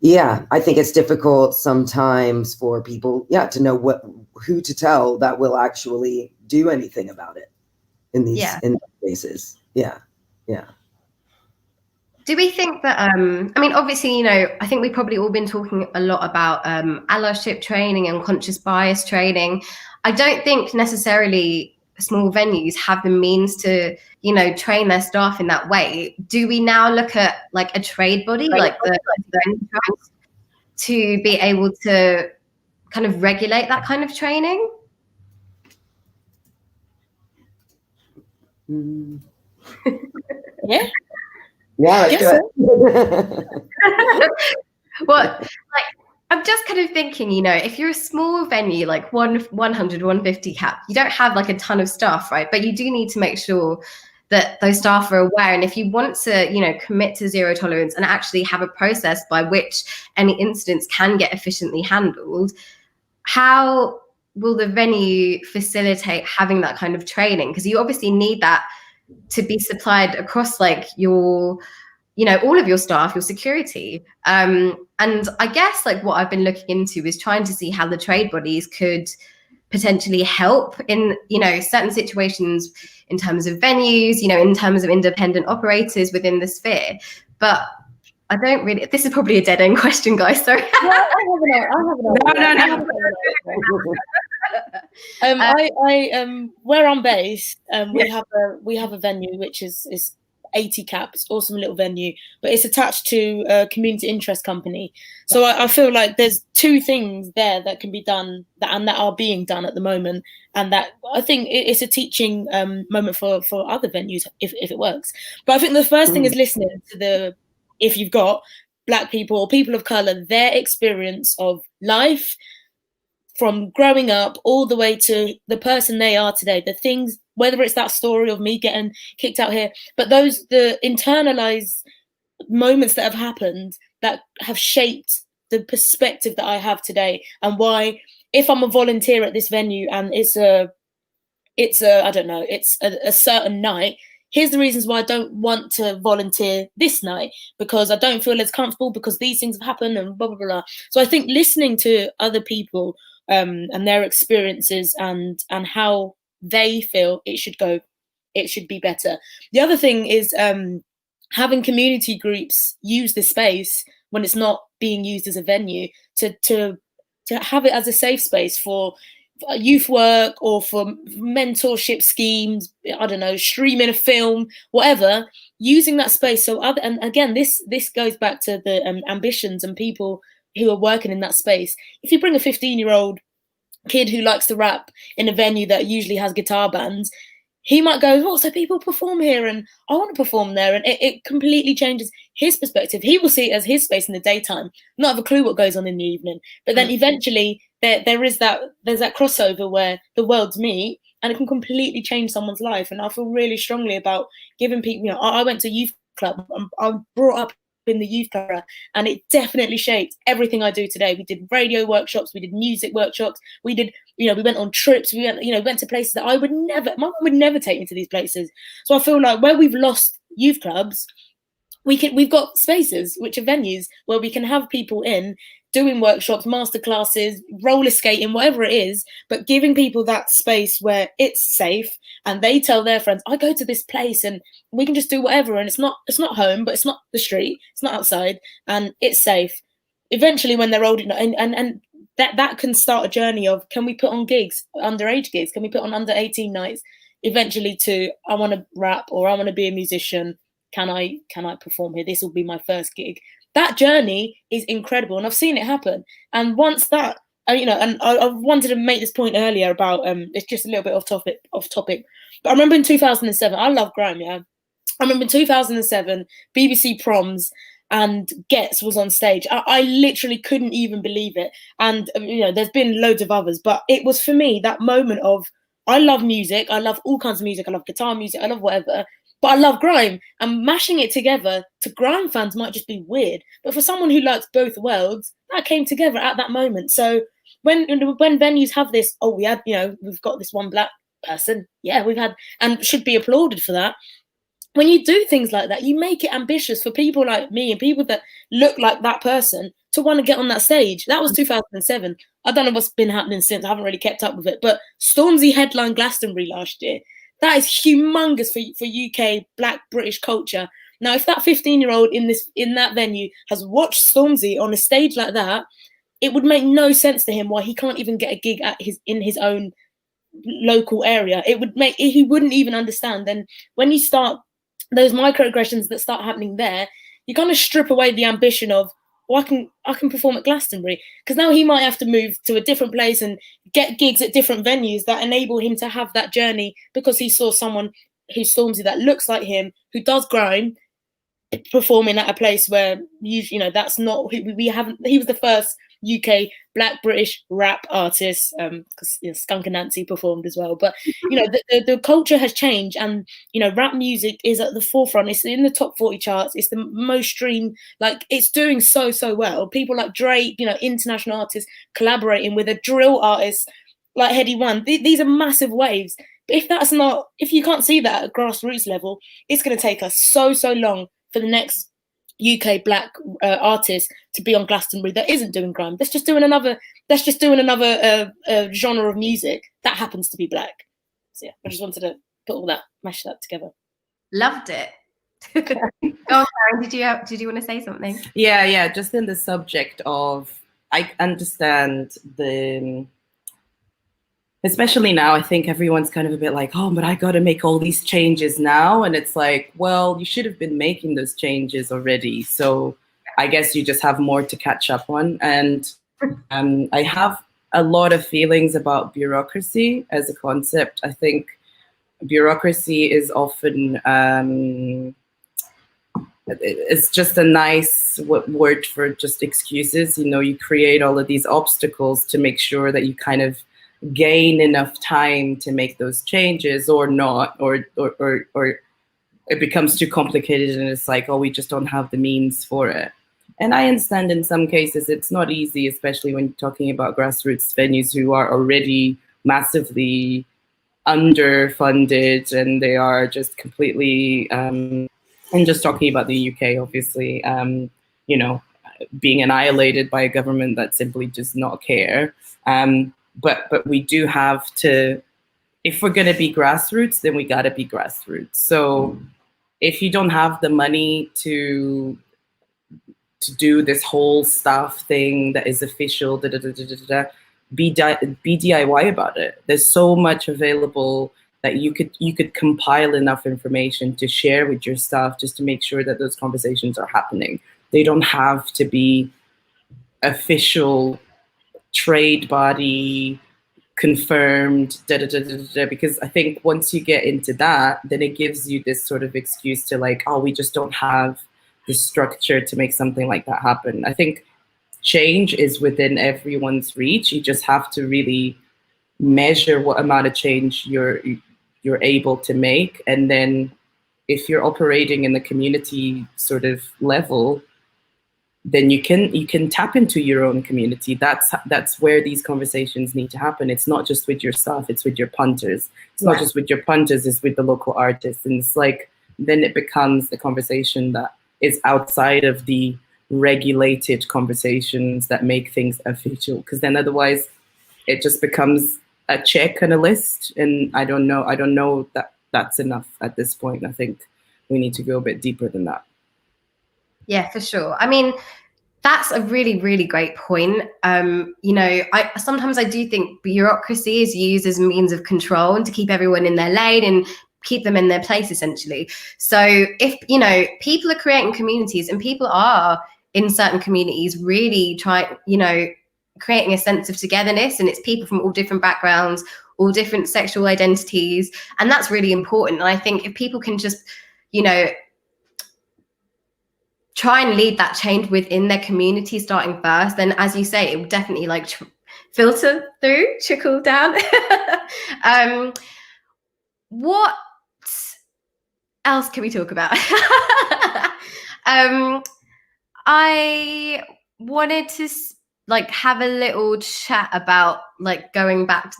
yeah, I think it's difficult sometimes for people, to know who to tell that will actually do anything about it in these cases. Yeah. Do we think that, I mean, obviously, I think we've probably all been talking a lot about allyship training and conscious bias training. I don't think necessarily small venues have the means to, train their staff in that way. Do we now look at like a trade body, like the trust, to be able to kind of regulate that kind of training? Yeah. Yeah, let's do it. Well, I'm just kind of thinking, if you're a small venue, like 100, 150 cap, you don't have like a ton of staff, right? But you do need to make sure that those staff are aware. And if you want to, commit to zero tolerance and actually have a process by which any incidents can get efficiently handled, how will the venue facilitate having that kind of training? Because you obviously need that to be supplied across like your, all of your staff, your security. And I guess like what I've been looking into is trying to see how the trade bodies could potentially help in, certain situations in terms of venues, in terms of independent operators within the sphere. But I don't really, this is probably a dead end question, guys. Sorry. No. Where I'm based, we have a venue which is 80 cap. It's awesome little venue, but it's attached to a community interest company. So I feel like there's two things there that can be done that are being done at the moment, and that I think it's a teaching moment for other venues if it works. But I think the first thing is listening to if you've got Black people or people of color, their experience of life from growing up all the way to the person they are today, the things, whether it's that story of me getting kicked out here, but the internalized moments that have happened that have shaped the perspective that I have today, and why, if I'm a volunteer at this venue and it's a certain night, here's the reasons why I don't want to volunteer this night, because I don't feel as comfortable because these things have happened and blah, blah, blah. So I think listening to other people and their experiences and how they feel it should be better. The other thing is having community groups use the space when it's not being used as a venue to have it as a safe space for youth work or for mentorship schemes, I don't know, streaming a film, whatever, using that space. So and again, this goes back to the ambitions and people who are working in that space. If you bring a 15-year-old kid who likes to rap in a venue that usually has guitar bands, he might go, oh, so people perform here and I want to perform there. And it completely changes his perspective. He will see it as his space in the daytime, not have a clue what goes on in the evening. But then eventually there's that crossover where the worlds meet, and it can completely change someone's life. And I feel really strongly about giving people, I went to youth club. I'm brought up in the youth club, and it definitely shaped everything I do today. We did radio workshops, we did music workshops, we did, we went on trips, we went to places that my mum would never take me to these places. So I feel like where we've lost youth clubs, we've got spaces which are venues where we can have people in doing workshops, masterclasses, roller skating, whatever it is, but giving people that space where it's safe and they tell their friends, I go to this place and we can just do whatever, and it's not home, but it's not the street, it's not outside, and it's safe. Eventually when they're old enough, and that can start a journey of, can we put on gigs, underage gigs, can we put on under 18 nights, eventually to, I want to rap or I want to be a musician, can I perform here, this will be my first gig. That journey is incredible, and I've seen it happen. And once that, and I wanted to make this point earlier about, it's just a little bit off topic, but I remember in 2007, I love grime, yeah. I remember in 2007, BBC Proms, and Gets was on stage. I literally couldn't even believe it. And there's been loads of others, but it was for me that moment of, I love music, I love all kinds of music, I love guitar music, I love whatever, but I love grime, and mashing it together to grime fans might just be weird. But for someone who likes both worlds, that came together at that moment. So when venues have this, we've got this one black person, yeah, we've had, and should be applauded for that. When you do things like that, you make it ambitious for people like me and people that look like that person to want to get on that stage. That was 2007. I don't know what's been happening since. I haven't really kept up with it. But Stormzy headlined Glastonbury last year. That is humongous for UK Black British culture. Now, if that 15-year-old in that venue has watched Stormzy on a stage like that, it would make no sense to him why he can't even get a gig in his own local area. He wouldn't even understand. And when you start those microaggressions that start happening there, you kind of strip away the ambition of, I can perform at Glastonbury, because now he might have to move to a different place and get gigs at different venues that enable him to have that journey, because he saw someone who's Stormzy that looks like him, who does grime, performing at a place where that's not who we haven't. He was the first UK Black British rap artist, because Skunk Anansi performed as well. But the culture has changed, and rap music is at the forefront. It's in the top 40 charts. It's the most streamed. Like, it's doing so well. People like Drake, international artists collaborating with a drill artist like Headie One. These are massive waves. But if you can't see that at a grassroots level, it's going to take us so long for the next UK Black artist to be on Glastonbury that isn't doing grime. That's just doing another genre of music that happens to be black. So yeah, I just wanted to mash that together. Loved it. Go on, Karen, did you want to say something? Yeah. Just in the subject of, I understand especially now, I think everyone's kind of a bit like, oh, but I got to make all these changes now. And it's like, well, you should have been making those changes already. So I guess you just have more to catch up on. And I have a lot of feelings about bureaucracy as a concept. I think bureaucracy is often, it's just a nice word for just excuses. You create all of these obstacles to make sure that you kind of gain enough time to make those changes, or not, or it becomes too complicated and it's like, oh, we just don't have the means for it. And I understand in some cases it's not easy, especially when you're talking about grassroots venues who are already massively underfunded, and they are just completely and just talking about the UK, obviously, being annihilated by a government that simply does not care. But we do have to, if we're going to be grassroots, then we got to be grassroots. So if you don't have the money to do this whole staff thing that is official, be DIY about it. There's so much available that you could compile enough information to share with your staff just to make sure that those conversations are happening. They don't have to be official trade body confirmed, because I think once you get into that, then it gives you this sort of excuse to like, oh, we just don't have the structure to make something like that happen. I think change is within everyone's reach. You just have to really measure what amount of change you're able to make, and then if you're operating in the community sort of level, then you can tap into your own community. That's where these conversations need to happen. It's not just with your staff, it's with your punters. It's not just with your punters, it's with the local artists. And it's like, then it becomes the conversation that is outside of the regulated conversations that make things official. Because then otherwise it just becomes a check on a list. And I don't know that that's enough at this point. I think we need to go a bit deeper than that. Yeah, for sure. I mean, that's a really, really great point. You know, sometimes I do think bureaucracy is used as a means of control and to keep everyone in their lane and keep them in their place, essentially. So if, you know, people are creating communities and people are in certain communities really creating a sense of togetherness, and it's people from all different backgrounds, all different sexual identities, and that's really important. And I think if people can just, you know, try and lead that change within their community starting first, then as you say, it will definitely like filter through, trickle down. What else can we talk about? I wanted to like have a little chat about like going back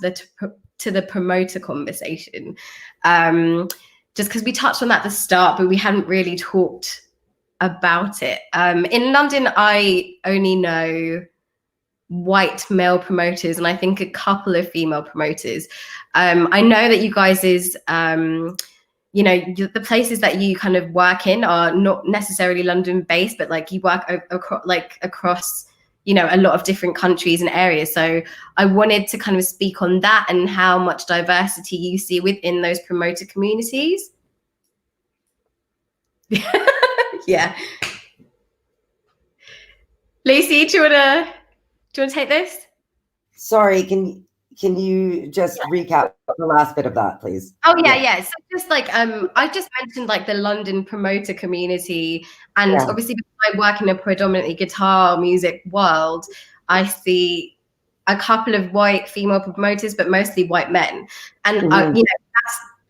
to the promoter conversation, just because we touched on that at the start, but we hadn't really talked about it. In London, I only know white male promoters and I think a couple of female promoters. I know that you guys you know, the places that you kind of work in are not necessarily London based, but like you work across, you know, a lot of different countries and areas. So I wanted to kind of speak on that and how much diversity you see within those promoter communities. Yeah. Lucy, do you wanna take this? Sorry, can you just recap the last bit of that, please? Oh yeah. So just like I just mentioned like the London promoter community, and obviously because I work in a predominantly guitar music world, I see a couple of white female promoters, but mostly white men. And you know,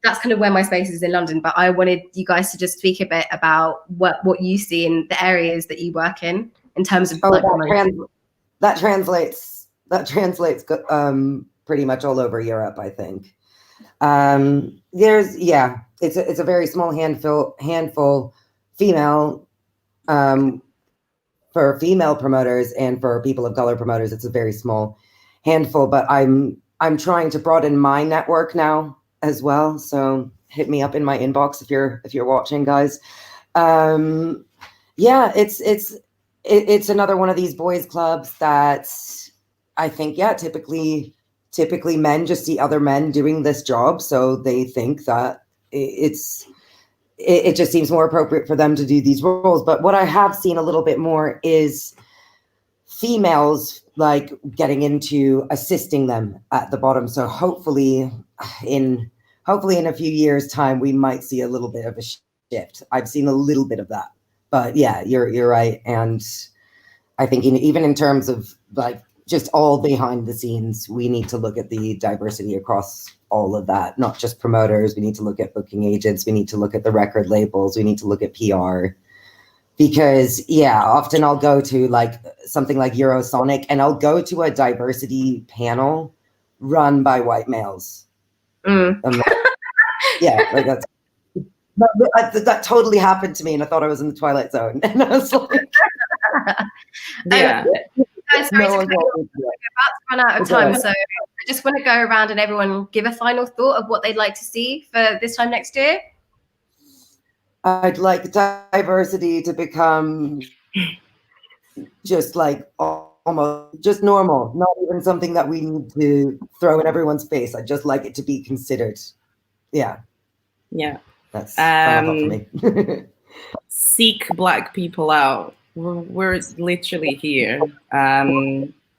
that's kind of where my space is in London. But I wanted you guys to just speak a bit about what you see in the areas that you work in terms of that translates pretty much all over Europe, I think. It's a very small handful female for female promoters, and for people of color promoters, it's a very small handful. But I'm trying to broaden my network now as well. So hit me up in my inbox if you're watching, guys. It's another one of these boys clubs that I think, typically men just see other men doing this job, so they think that it just seems more appropriate for them to do these roles. But what I have seen a little bit more is females like getting into assisting them at the bottom. So hopefully in a few years' time, we might see a little bit of a shift. I've seen a little bit of that, but yeah, you're right. And I think even in terms of like just all behind the scenes, we need to look at the diversity across all of that, not just promoters. We need to look at booking agents. We need to look at the record labels. We need to look at PR. Because often I'll go to like something like Eurosonic and I'll go to a diversity panel run by white males. That totally happened to me, and I thought I was in the Twilight Zone. And I was like, We're about to run out of time, so I just want to go around and everyone give a final thought of what they'd like to see for this time next year. I'd like diversity to become just like almost just normal, not even something that we need to throw in everyone's face. I'd just like it to be considered. Yeah. That's final thought for me. Seek Black people out. We're literally here.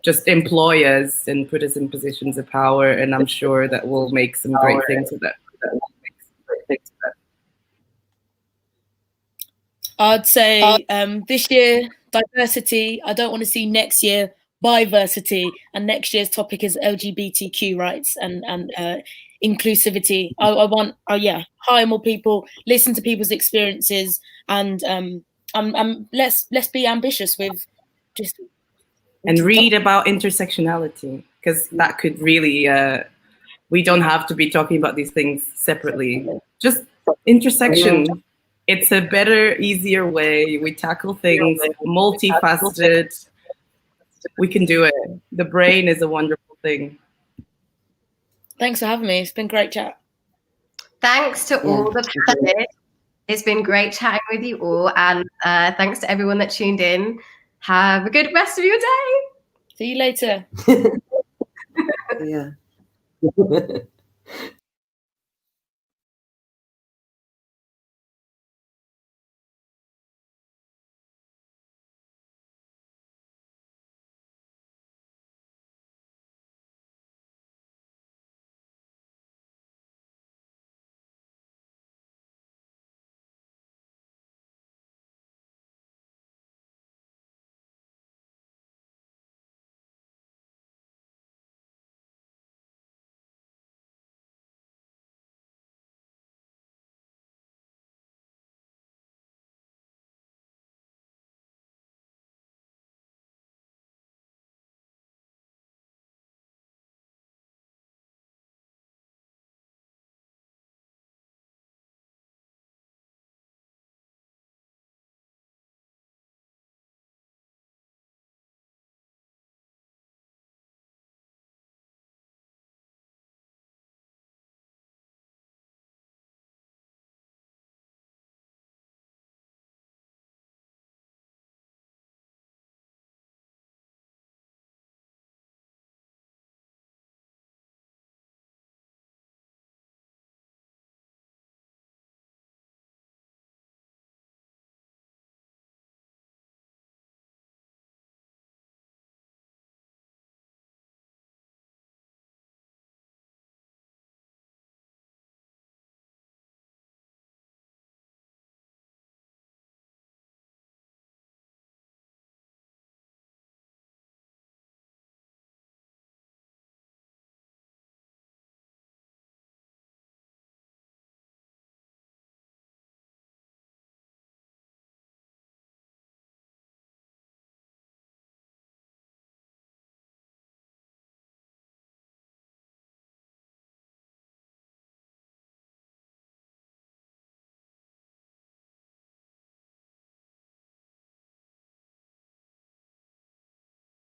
just employ us and put us in positions of power, and I'm sure that we'll make some great things with that. I'd say this year, diversity. I don't want to see next year biversity, and next year's topic is LGBTQ rights and inclusivity. I want, hire more people, listen to people's experiences, and let's be ambitious with just and read about intersectionality, because that could really we don't have to be talking about these things separately. Just intersection. It's a better, easier way. We tackle things multifaceted. We can do it. The brain is a wonderful thing. Thanks for having me. It's been great chat. Thanks to all the panelists. It's been great chatting with you all. And thanks to everyone that tuned in. Have a good rest of your day. See you later. Yeah.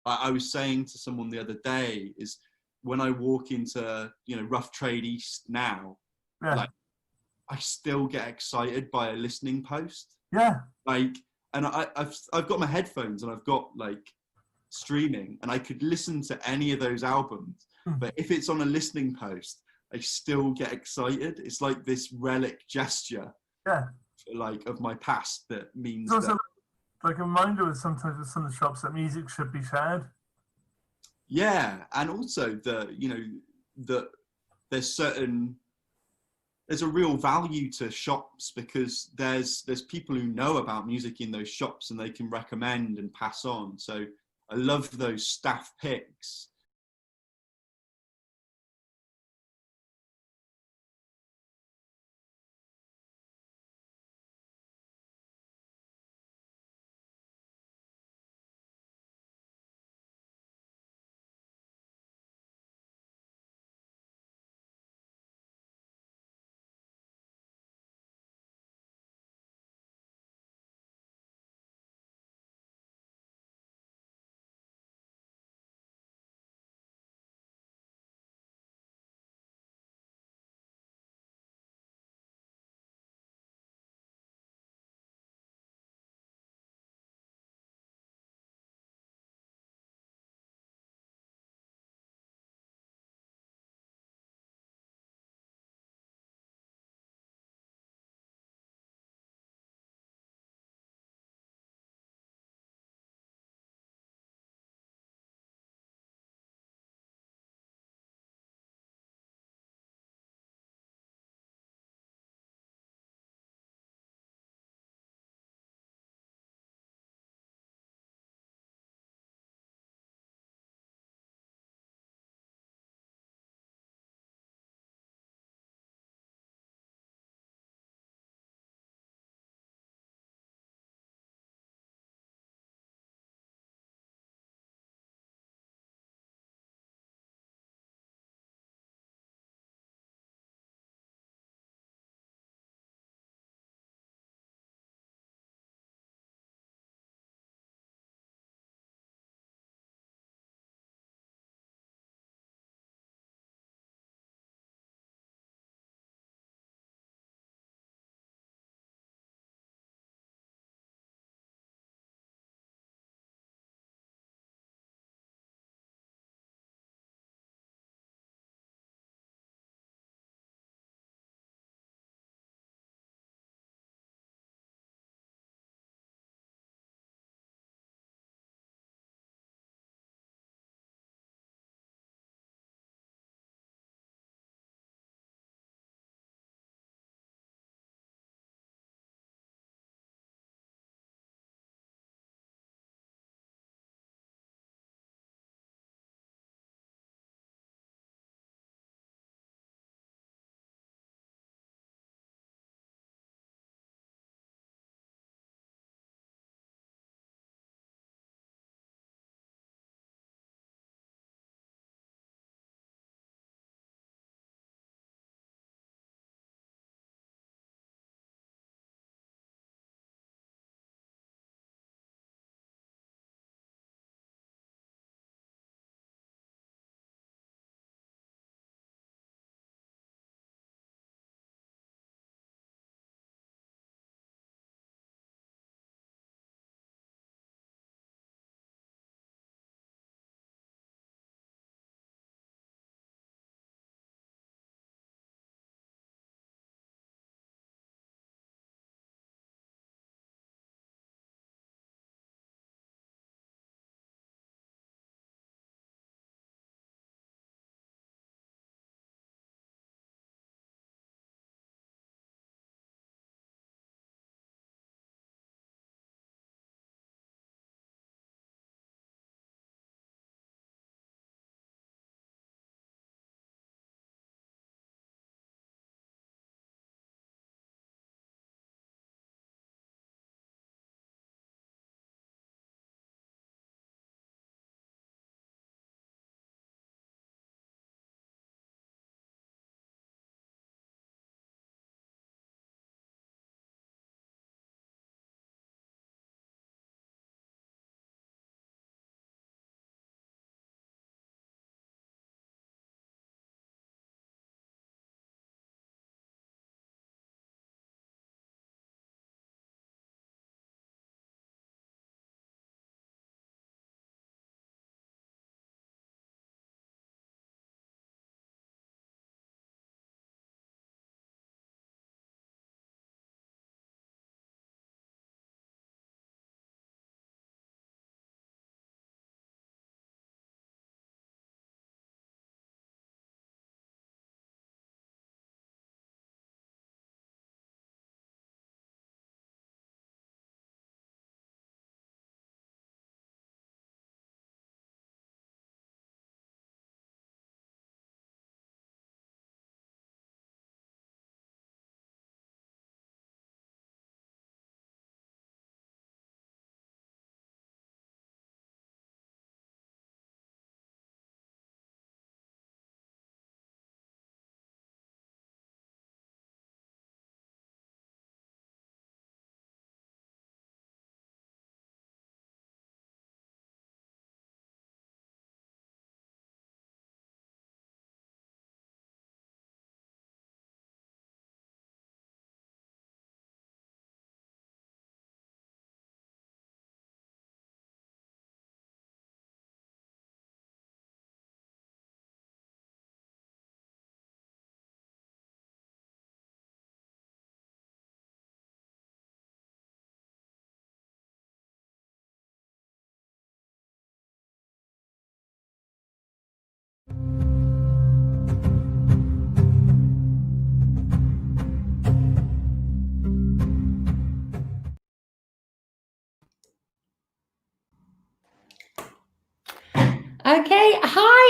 I was saying to someone the other day is when I walk into, Rough Trade East now, like I still get excited by a listening post. Yeah. Like, and I've got my headphones and I've got like streaming and I could listen to any of those albums, but if it's on a listening post, I still get excited. It's like this relic gesture, like of my past that means it's also that. Like a reminder with sometimes with some of the shops that music should be shared. Yeah, and also that there's a real value to shops because there's people who know about music in those shops and they can recommend and pass on. So I love those staff picks.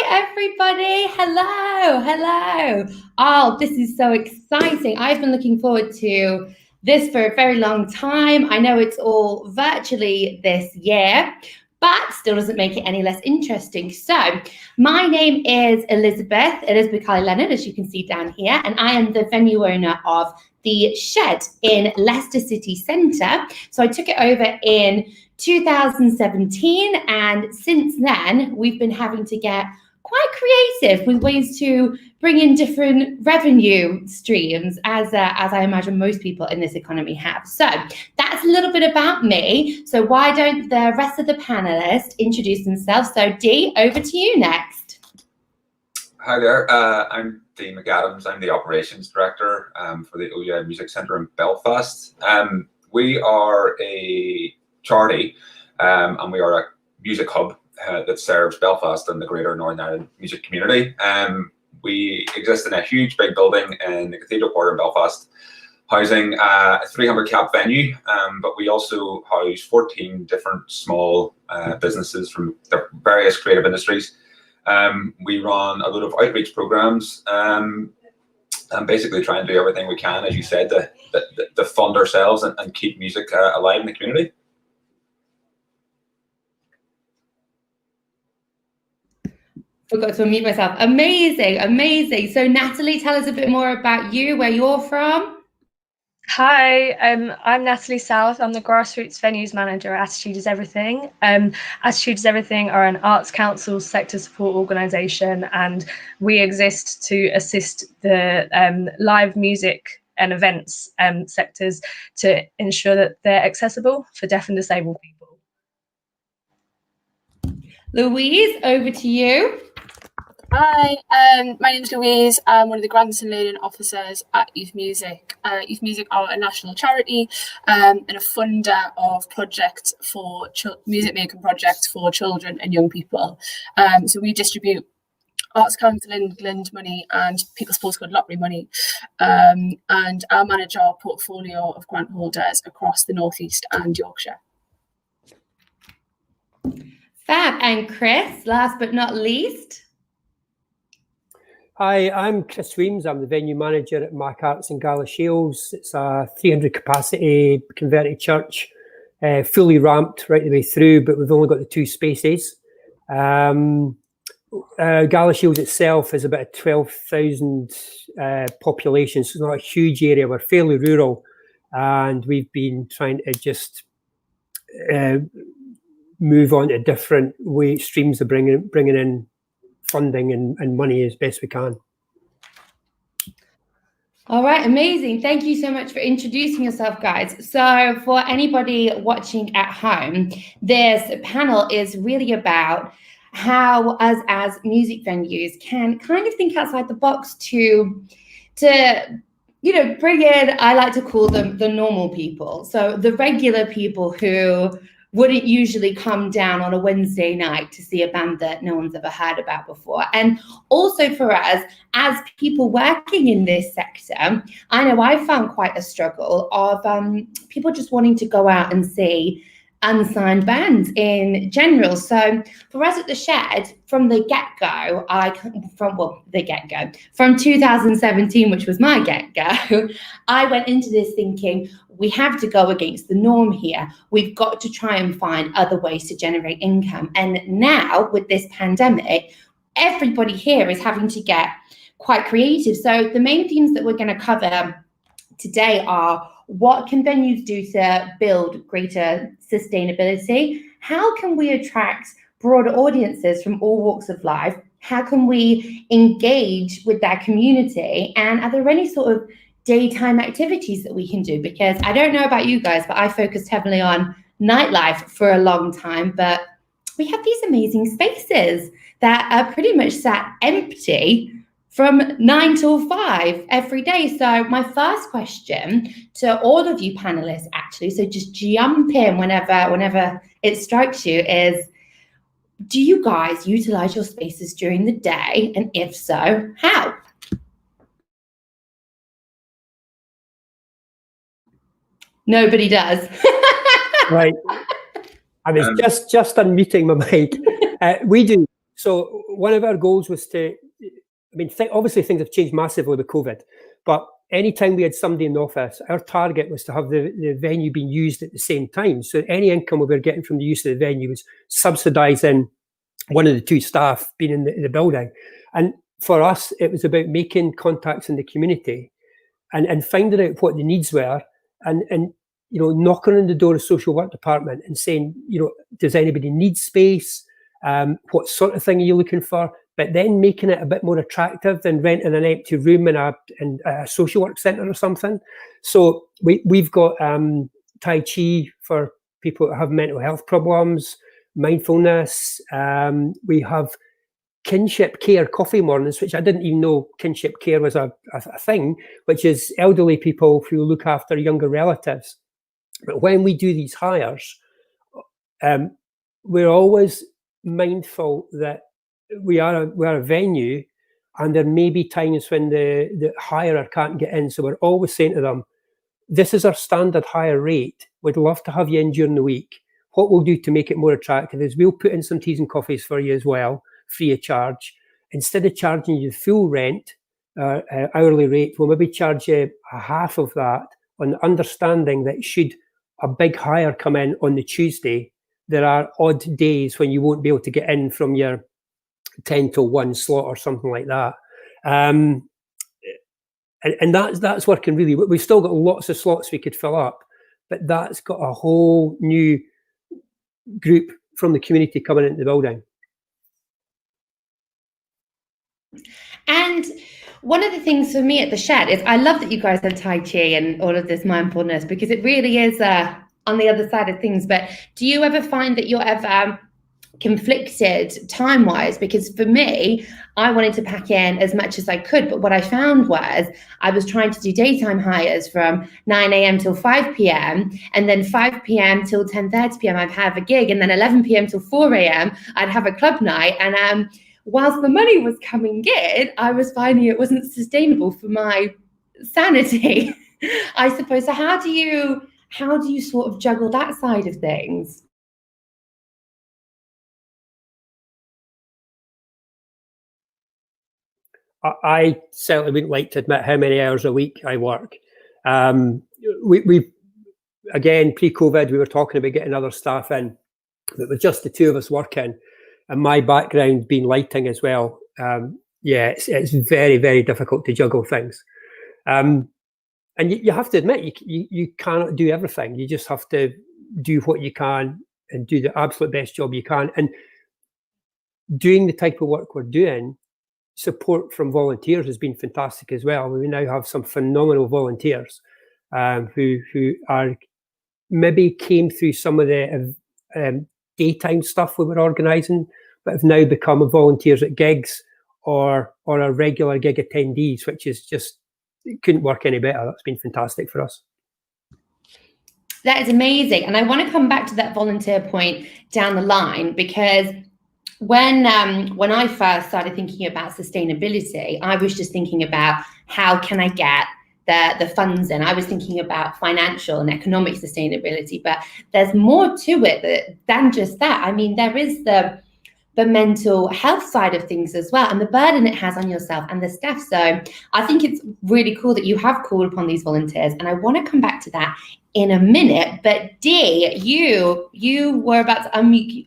everybody. Hello. Oh, this is so exciting. I've been looking forward to this for a very long time. I know it's all virtually this year, but still doesn't make it any less interesting. So my name is Elizabeth Kylie-Leonard, as you can see down here, and I am the venue owner of The Shed in Leicester City Centre. So I took it over in 2017, and since then we've been having to get quite creative with ways to bring in different revenue streams, as I imagine most people in this economy have. So that's a little bit about me. So why don't the rest of the panelists introduce themselves? So Dee, over to you next. Hi there, I'm Dee McAdams. I'm the operations director for the OUI Music Centre in Belfast. We are a charity and we are a music hub that serves Belfast and the greater Northern Ireland music community. We exist in a huge big building in the Cathedral Quarter in Belfast, housing a 300 cap venue, but we also house 14 different small businesses from the various creative industries. We run a lot of outreach programs and basically try and do everything we can, as you said, to fund ourselves and keep music alive in the community. Forgot to unmute myself. Amazing. So Natalie, tell us a bit more about you, where you're from. Hi, I'm Natalie South. I'm the Grassroots Venues Manager at Attitude is Everything. Attitude is Everything are an arts council sector support organisation, and we exist to assist the live music and events sectors to ensure that they're accessible for deaf and disabled people. Louise, over to you. Hi, my name's Louise. I'm one of the grants and learning officers at Youth Music. Youth Music are a national charity and a funder of projects for music making projects for children and young people. So we distribute Arts Council England money and People's Postcode Lottery money, and I manage our portfolio of grant holders across the North East and Yorkshire. Fab. And Chris, last but not least. Hi, I'm Chris Weems. I'm the venue manager at Mac Arts in Galashiels. It's a 300 capacity converted church, fully ramped right the way through, but we've only got the 2 spaces. Galashiels itself is about a 12,000 population, so it's not a huge area. We're fairly rural, and we've been trying to just move on to different streams of bringing in funding and money as best we can. All right, amazing. Thank you so much for introducing yourself, guys. So for anybody watching at home, this panel is really about how us as music venues can kind of think outside the box to bring in, I like to call them the normal people. So the regular people who wouldn't usually come down on a Wednesday night to see a band that no one's ever heard about before. And also for us, as people working in this sector, I know I found quite a struggle of people just wanting to go out and see unsigned bands in general. So for us at The Shed, from the get-go, from 2017, which was my get-go, I went into this thinking, we have to go against the norm here. We've got to try and find other ways to generate income. And now with this pandemic, everybody here is having to get quite creative. So the main themes that we're going to cover today are: what can venues do to build greater sustainability? How can we attract broader audiences from all walks of life? How can we engage with that community? And are there any sort of daytime activities that we can do? Because I don't know about you guys, but I focused heavily on nightlife for a long time, but we have these amazing spaces that are pretty much sat empty from 9 till 5 every day. So my first question to all of you panelists, actually, so just jump in whenever it strikes you, is: do you guys utilize your spaces during the day? And if so, how? Nobody does. Right. I was just unmuting my mic. We do. So one of our goals was to, I mean, obviously things have changed massively with COVID, but anytime we had somebody in the office, our target was to have the venue being used at the same time. So any income we were getting from the use of the venue was subsidising one of the two staff being in the building. And for us, it was about making contacts in the community and finding out what the needs were and you know, knocking on the door of the social work department and saying, you know, does anybody need space? What sort of thing are you looking for? But then making it a bit more attractive than renting an empty room in a social work centre or something. So we've got Tai Chi for people that have mental health problems, mindfulness. We have kinship care coffee mornings, which I didn't even know kinship care was a thing, which is elderly people who look after younger relatives. But when we do these hires, we're always mindful that we are a venue, and there may be times when the hirer can't get in. So we're always saying to them, this is our standard hire rate. We'd love to have you in during the week. What we'll do to make it more attractive is we'll put in some teas and coffees for you as well, free of charge. Instead of charging you the full rent, hourly rate, we'll maybe charge you a half of that, on the understanding that should a big hire come in on the Tuesday, there are odd days when you won't be able to get in from your 10 to 1 slot or something like that. And that's working really. We've still got lots of slots we could fill up, but that's got a whole new group from the community coming into the building. And one of the things for me at the Shed is I love that you guys have Tai Chi and all of this mindfulness, because it really is on the other side of things. But do you ever find that you're ever conflicted time-wise? Because for me, I wanted to pack in as much as I could, but what I found was I was trying to do daytime hires from 9 a.m. till 5 p.m. and then 5 p.m. till 10:30 p.m. I'd have a gig, and then 11 p.m. till 4 a.m. I'd have a club night. And whilst the money was coming in, I was finding it wasn't sustainable for my sanity, I suppose. So how do you sort of juggle that side of things? I certainly wouldn't like to admit how many hours a week I work. We again, pre-COVID, we were talking about getting other staff in, but with just the two of us working, and my background being lighting as well, yeah, it's very, very difficult to juggle things. And you have to admit, you cannot do everything. You just have to do what you can and do the absolute best job you can. And doing the type of work we're doing, support from volunteers has been fantastic as well. We now have some phenomenal volunteers who are maybe came through some of the daytime stuff we were organising, but have now become volunteers at gigs or are regular gig attendees, which is just, it couldn't work any better. That's been fantastic for us. That is amazing. And I want to come back to that volunteer point down the line, because when I first started thinking about sustainability, I was just thinking about how can I get the funds in. I was thinking about financial and economic sustainability, but there's more to it than just that. I mean, there is the mental health side of things as well, and the burden it has on yourself and the staff. So I think it's really cool that you have called upon these volunteers, and I want to come back to that in a minute. But Dee, you were about to unmute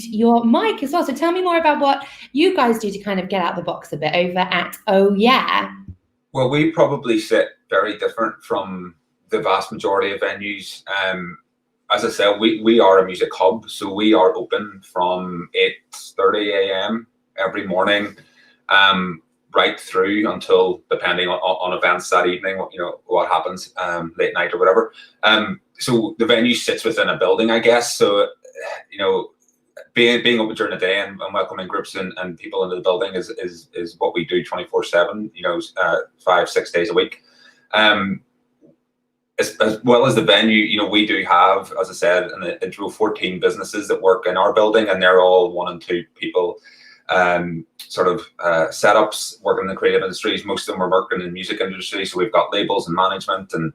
your mic as well. So tell me more about what you guys do to kind of get out the box a bit over at Oh Yeah. Well, we probably sit very different from the vast majority of venues. As I said, we are a music hub, so we are open from 8:30 a.m. every morning, right through until, depending on events that evening, what happens late night or whatever. So the venue sits within a building, I guess. So being open during the day and welcoming groups and people into the building is what we do 24/7. 5-6 days a week. As well as the venue, we do have, as I said, an intro 14 businesses that work in our building, and they're all 1 and 2 people setups working in the creative industries. Most of them are working in the music industry, so we've got labels and management and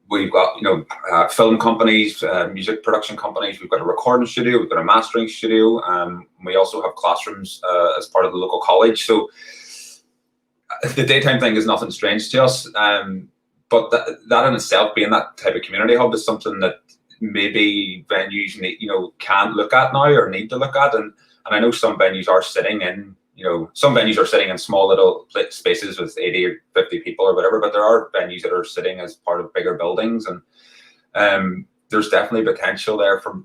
we've got, film companies, music production companies. We've got a recording studio. We've got a mastering studio. We also have classrooms as part of the local college. So the daytime thing is nothing strange to us. But that in itself, being that type of community hub, is something that maybe venues can't look at now or need to look at. And I know some venues are sitting in, some venues are sitting in small little spaces with 80 or 50 people or whatever, but there are venues that are sitting as part of bigger buildings. And there's definitely potential there for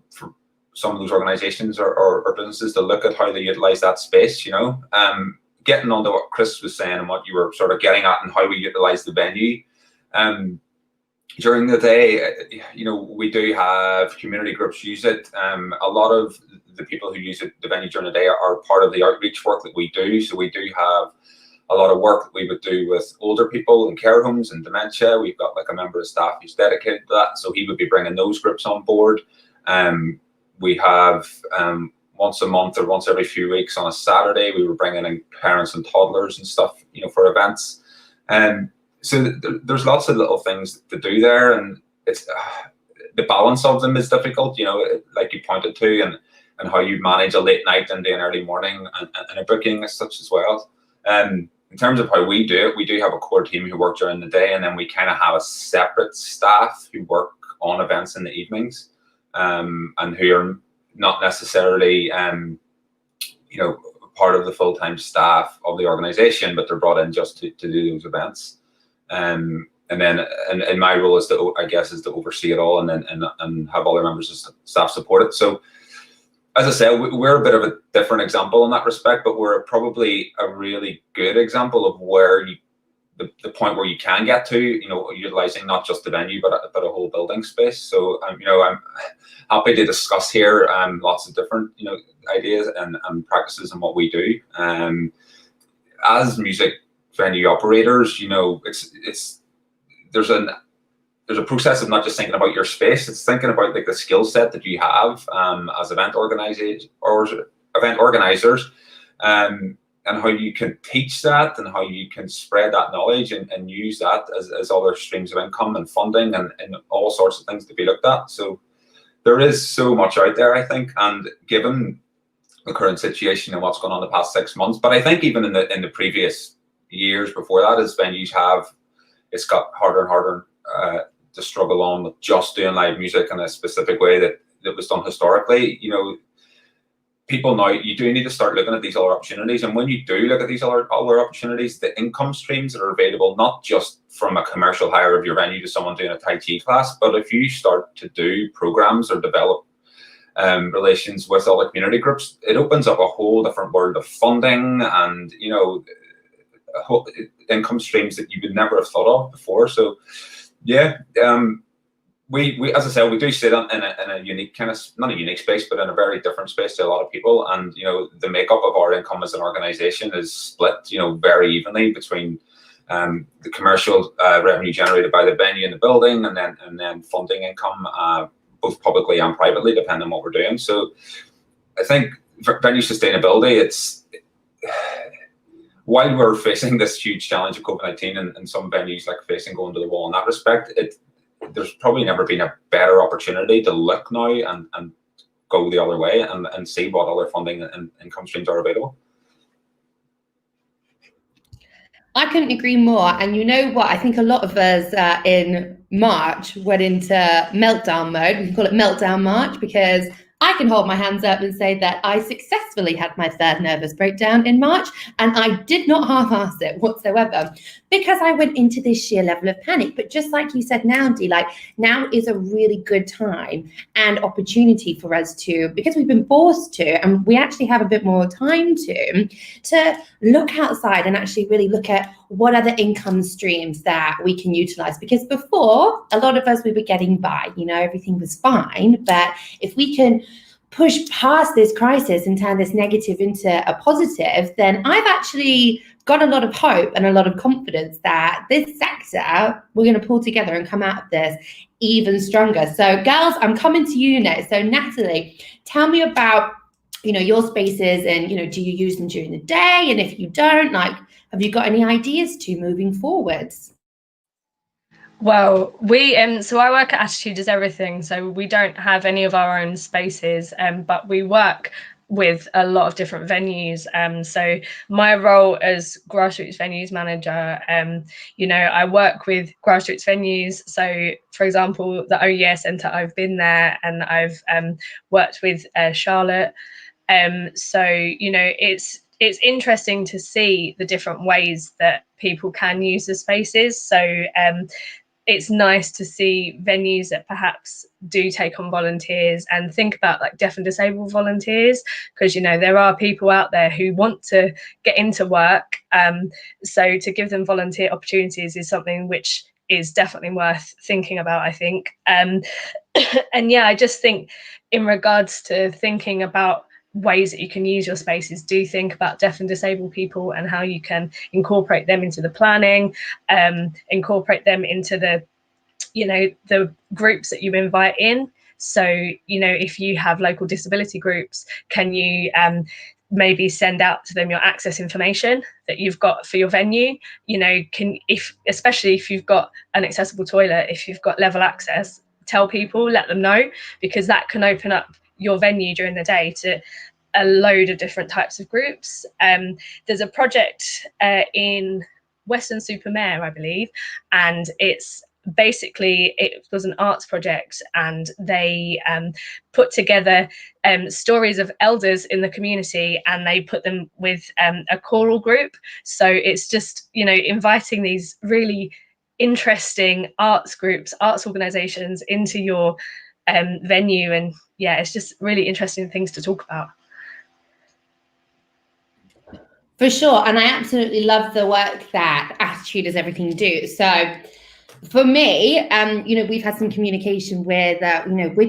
some of those organizations or businesses to look at how they utilize that space, getting onto what Chris was saying and what you were sort of getting at and how we utilize the venue. During the day, we do have community groups use it. A lot of the people who use the venue during the day are part of the outreach work that we do. So we do have a lot of work that we would do with older people in care homes and dementia. We've got like a member of staff who's dedicated to that. So he would be bringing those groups on board. We have once a month or once every few weeks on a Saturday, we were bringing in parents and toddlers and stuff, for events. So there's lots of little things to do there, and it's the balance of them is difficult, like you pointed to, and how you manage a late night and an early morning and a booking as such as well. In terms of how we do it, we do have a core team who work during the day, and then we kind of have a separate staff who work on events in the evenings, and who are not necessarily, part of the full-time staff of the organization, but they're brought in just to do those events. And then my role is to oversee it all and have other members of staff support it. So, as I said, we're a bit of a different example in that respect, but we're probably a really good example of where the point where you can get to, utilizing not just the venue, but a whole building space. So, I'm happy to discuss here lots of different, ideas and practices and what we do. As music venue operators, there's a process of not just thinking about your space, it's thinking about like the skill set that you have as event organizers, and how you can teach that and how you can spread that knowledge and use that as other streams of income and funding and all sorts of things to be looked at. So there is so much out there, I think, and given the current situation and what's gone on the past 6 months, but I think even in the previous years before that, as venues it's got harder and harder to struggle on with just doing live music in a specific way that was done historically. People now, you do need to start looking at these other opportunities. And when you do look at these other opportunities, the income streams that are available, not just from a commercial hire of your venue to someone doing a Tai Chi class, but if you start to do programs or develop relations with other community groups, it opens up a whole different world of funding and, whole income streams that you would never have thought of before. So, yeah, we as I said, we do sit in a unique kind of, not a unique space, but in a very different space to a lot of people. And the makeup of our income as an organization is split, very evenly between the commercial revenue generated by the venue and the building, and then funding income, both publicly and privately, depending on what we're doing. So, I think for venue sustainability, while we're facing this huge challenge of COVID-19 and some venues like facing going to the wall in that respect, there's probably never been a better opportunity to look now and go the other way and see what other funding and income streams are available. I couldn't agree more. And you know what? I think a lot of us in March went into meltdown mode. We can call it meltdown March, because I can hold my hands up and say that I successfully had my third nervous breakdown in March, and I did not half-ass it whatsoever, because I went into this sheer level of panic. But just like you said now, Dee, now is a really good time and opportunity for us to, because we've been forced to, and we actually have a bit more time to look outside and actually really look at what other income streams that we can utilize. Because before, a lot of us, we were getting by, everything was fine. But if we can push past this crisis and turn this negative into a positive, then I've actually got a lot of hope and a lot of confidence that this sector, we're going to pull together and come out of this even stronger. So girls, I'm coming to you next. So Natalie, tell me about, your spaces and, do you use them during the day? And if you don't, have you got any ideas to moving forwards? Well, so I work at Attitude is Everything, so we don't have any of our own spaces, but we work with a lot of different venues. So my role as grassroots venues manager, I work with grassroots venues. So for example, the OES Centre, I've been there and I've worked with Charlotte. It's interesting to see the different ways that people can use the spaces. So it's nice to see venues that perhaps do take on volunteers and think about like deaf and disabled volunteers, because there are people out there who want to get into work. So to give them volunteer opportunities is something which is definitely worth thinking about, I think. And yeah, I just think in regards to thinking about ways that you can use your spaces, do think about deaf and disabled people and how you can incorporate them into the planning, incorporate them into the groups that you invite in. So if you have local disability groups, can you maybe send out to them your access information that you've got for your venue? Especially if you've got an accessible toilet, if you've got level access, tell people, let them know, because that can open up your venue during the day to a load of different types of groups. There's a project in Weston-super-Mare, I believe, and it was an arts project, and they put together stories of elders in the community, and they put them with a choral group. So it's just inviting these really interesting arts groups, arts organizations into your venue, and yeah, it's just really interesting things to talk about. For sure, and I absolutely love the work that Attitude is Everything do. So for me, we've had some communication with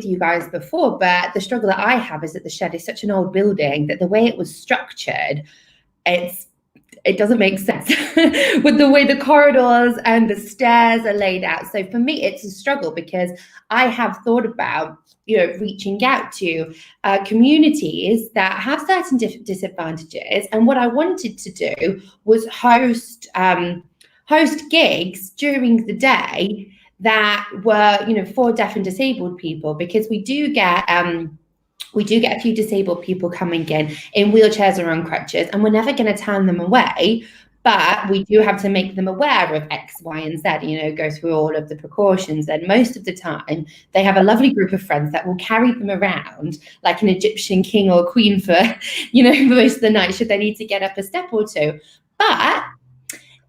you guys before, but the struggle that I have is that the shed is such an old building that the way it was structured, it doesn't make sense with the way the corridors and the stairs are laid out. So for me, it's a struggle, because I have thought about reaching out to communities that have certain disadvantages, and what I wanted to do was host gigs during the day that were for deaf and disabled people, because we do get a few disabled people coming in wheelchairs or on crutches, and we're never going to turn them away. But we do have to make them aware of X, Y, and Z, go through all of the precautions. And most of the time, they have a lovely group of friends that will carry them around like an Egyptian king or queen for, most of the night, should they need to get up a step or two. But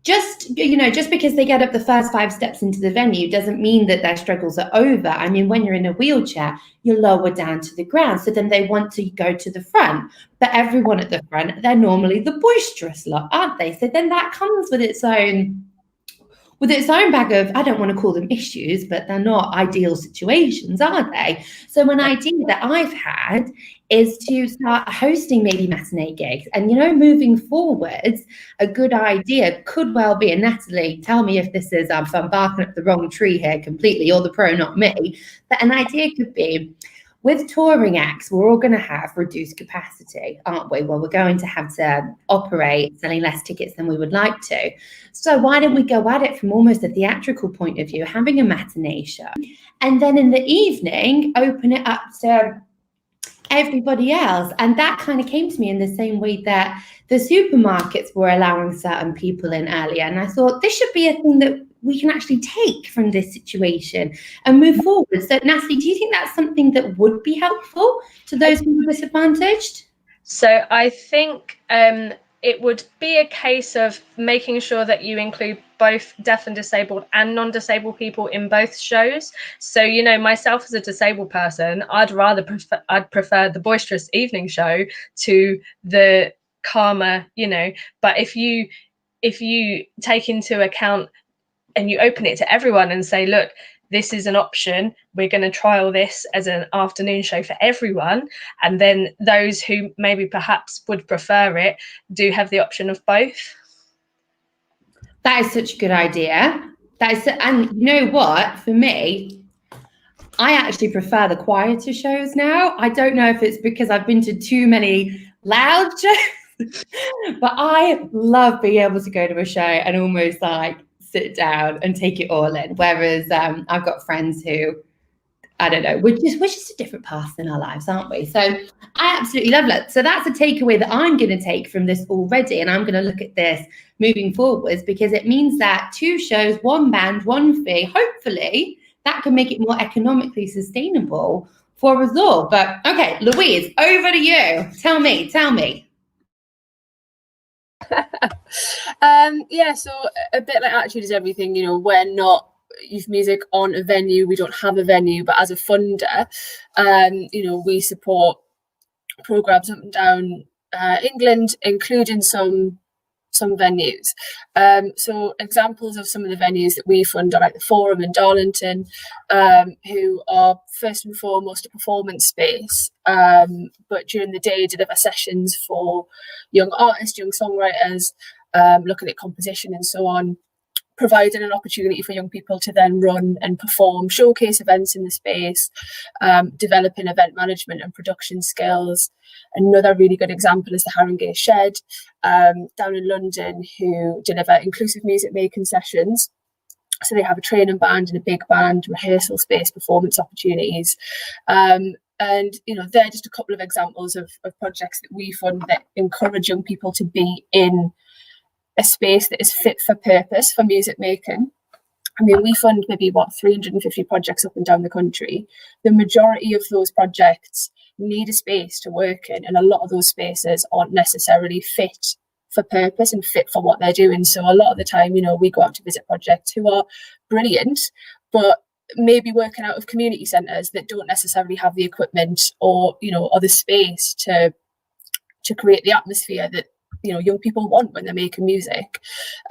just because they get up the first 5 steps into the venue doesn't mean that their struggles are over. I mean, when you're in a wheelchair, you're lower down to the ground. So then they want to go to the front. But everyone at the front, they're normally the boisterous lot, aren't they? So then that comes with its own bag of, I don't want to call them issues, but they're not ideal situations, are they? So an idea that I've had is to start hosting maybe matinee gigs. And, moving forwards, a good idea could well be, and Natalie, tell me if this is, if I'm barking up the wrong tree here completely, you're the pro, not me, but an idea could be, with touring acts, we're all going to have reduced capacity, aren't we? Well, we're going to have to operate selling less tickets than we would like to. So why don't we go at it from almost a theatrical point of view, having a matinee show, and then in the evening, open it up to everybody else? And that kind of came to me in the same way that the supermarkets were allowing certain people in earlier. And I thought this should be a thing that we can actually take from this situation and move forward. So Natalie, do you think that's something that would be helpful to those who are disadvantaged? So I think it would be a case of making sure that you include both deaf and disabled and non-disabled people in both shows. So, myself as a disabled person, I'd prefer the boisterous evening show to the calmer, but if you take into account and you open it to everyone and say, look, this is an option, we're going to trial this as an afternoon show for everyone, and then those who maybe perhaps would prefer it do have the option of both. That is such a good idea. And you know what, for me, I actually prefer the quieter shows now. I don't know if it's because I've been to too many loud shows, but I love being able to go to a show and almost like sit down and take it all in. Whereas I've got friends who, I don't know, we're just a different path in our lives, aren't we? So I absolutely love that. So that's a takeaway that I'm going to take from this already. And I'm going to look at this moving forwards, because it means that 2 shows, 1 band, 1 fee, hopefully that can make it more economically sustainable for us all. But okay, Louise, over to you. Tell me. Yeah, so a bit like Attitude is Everything, you know, we're not youth music on a venue, we don't have a venue, but as a funder, you know, we support programs up and down England, including some venues. So examples of some of the venues that we fund are like the Forum in Darlington, who are first and foremost a performance space, but during the day deliver sessions for young artists, young songwriters, looking at composition and so on, providing an opportunity for young people to then run and perform showcase events in the space, developing event management and production skills. Another really good example is the Haringey Shed down in London, who deliver inclusive music making sessions. So they have a training band and a big band, rehearsal space, performance opportunities. And, you know, they're just a couple of examples of projects that we fund that encourage young people to be in a space that is fit for purpose for music making. I mean, we fund maybe 350 projects up and down the country. The majority of those projects need a space to work in, and a lot of those spaces aren't necessarily fit for purpose and fit for what they're doing. So a lot of the time, you know, we go out to visit projects who are brilliant, but maybe working out of community centres that don't necessarily have the equipment or, you know, or the space to create the atmosphere that, you know, young people want when they're making music.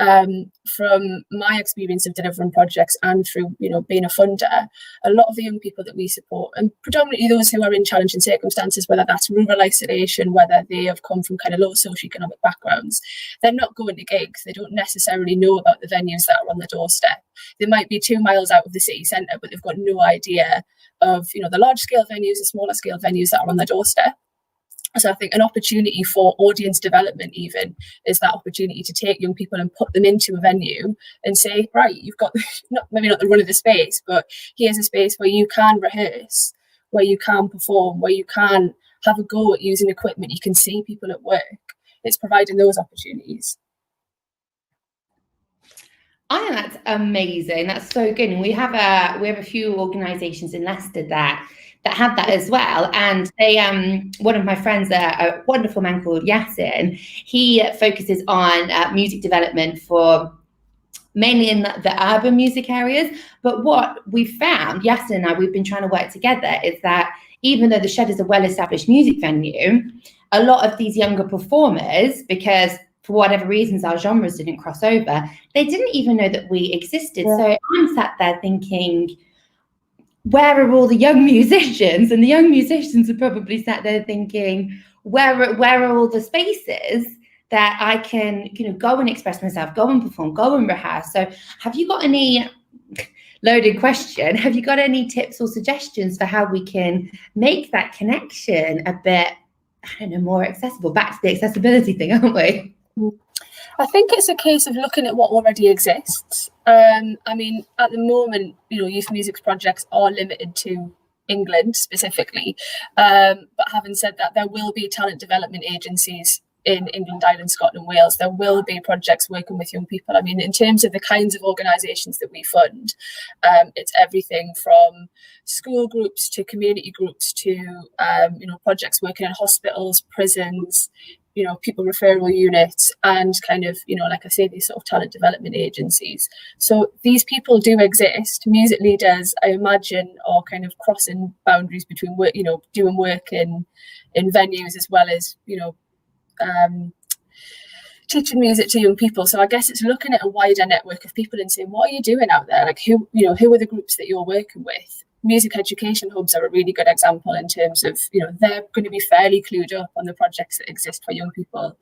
From my experience of delivering projects and through, you know, being a funder, a lot of the young people that we support, and predominantly those who are in challenging circumstances, whether that's rural isolation, whether they have come from kind of low socioeconomic backgrounds, they're not going to gigs. They don't necessarily know about the venues that are on the doorstep. They might be 2 miles out of the city centre, but they've got no idea of, you know, the large scale venues, the smaller scale venues that are on their doorstep. So I think an opportunity for audience development even is that opportunity to take young people and put them into a venue and say, right, you've got maybe not the run of the space, but here's a space where you can rehearse, where you can perform, where you can have a go at using equipment. You can see people at work. It's providing those opportunities. I think that's amazing. That's so good. And we have a few organisations in Leicester that have that as well. And they, one of my friends, a wonderful man called Yasin, he focuses on music development for mainly in the urban music areas. But what we found, Yasin and I, we've been trying to work together, is that even though the Shed is a well-established music venue, a lot of these younger performers, because for whatever reasons our genres didn't cross over, they didn't even know that we existed. Yeah. So I'm sat there thinking, where are all the young musicians? And the young musicians are probably sat there thinking, where are all the spaces that I can, you know, go and express myself, go and perform, go and rehearse? So have you got any, loaded question, have you got any tips or suggestions for how we can make that connection a bit, I don't know, more accessible? Back to the accessibility thing, aren't we? I think it's a case of looking at what already exists. I mean, at the moment, you know, youth music projects are limited to England specifically. But having said that, there will be talent development agencies in England, Ireland, Scotland, Wales. There will be projects working with young people. I mean, in terms of the kinds of organisations that we fund, it's everything from school groups to community groups to, you know, projects working in hospitals, prisons, you know, people referral units, and kind of, you know, like I say, these sort of talent development agencies. So these people do exist. Music leaders, I imagine, are kind of crossing boundaries between work, you know, doing work in venues as well as, you know, teaching music to young people. So I guess it's looking at a wider network of people and saying, what are you doing out there? Like, who are the groups that you're working with? music education hubs are a really good example in terms of, they're going to be fairly clued up on the projects that exist for young people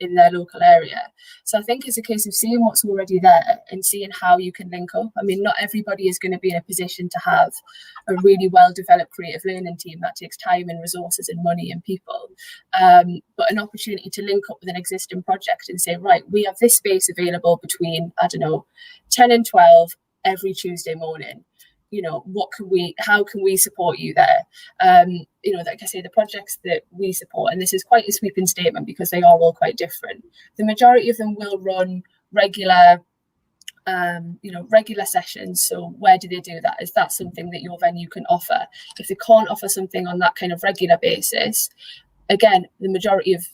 in their local area. So I think it's a case of seeing what's already there and seeing how you can link up. I mean, not everybody is going to be in a position to have a really well-developed creative learning team. That takes time and resources and money and people. But an opportunity to link up with an existing project and say, right, we have this space available between, 10 and 12 every Tuesday morning. How can we support you there? Like I say, the projects that we support, and this is quite a sweeping statement because they are all quite different. The majority of them will run regular sessions. So where do they do that? Is that something that your venue can offer? If they can't offer something on that kind of regular basis, again, the majority of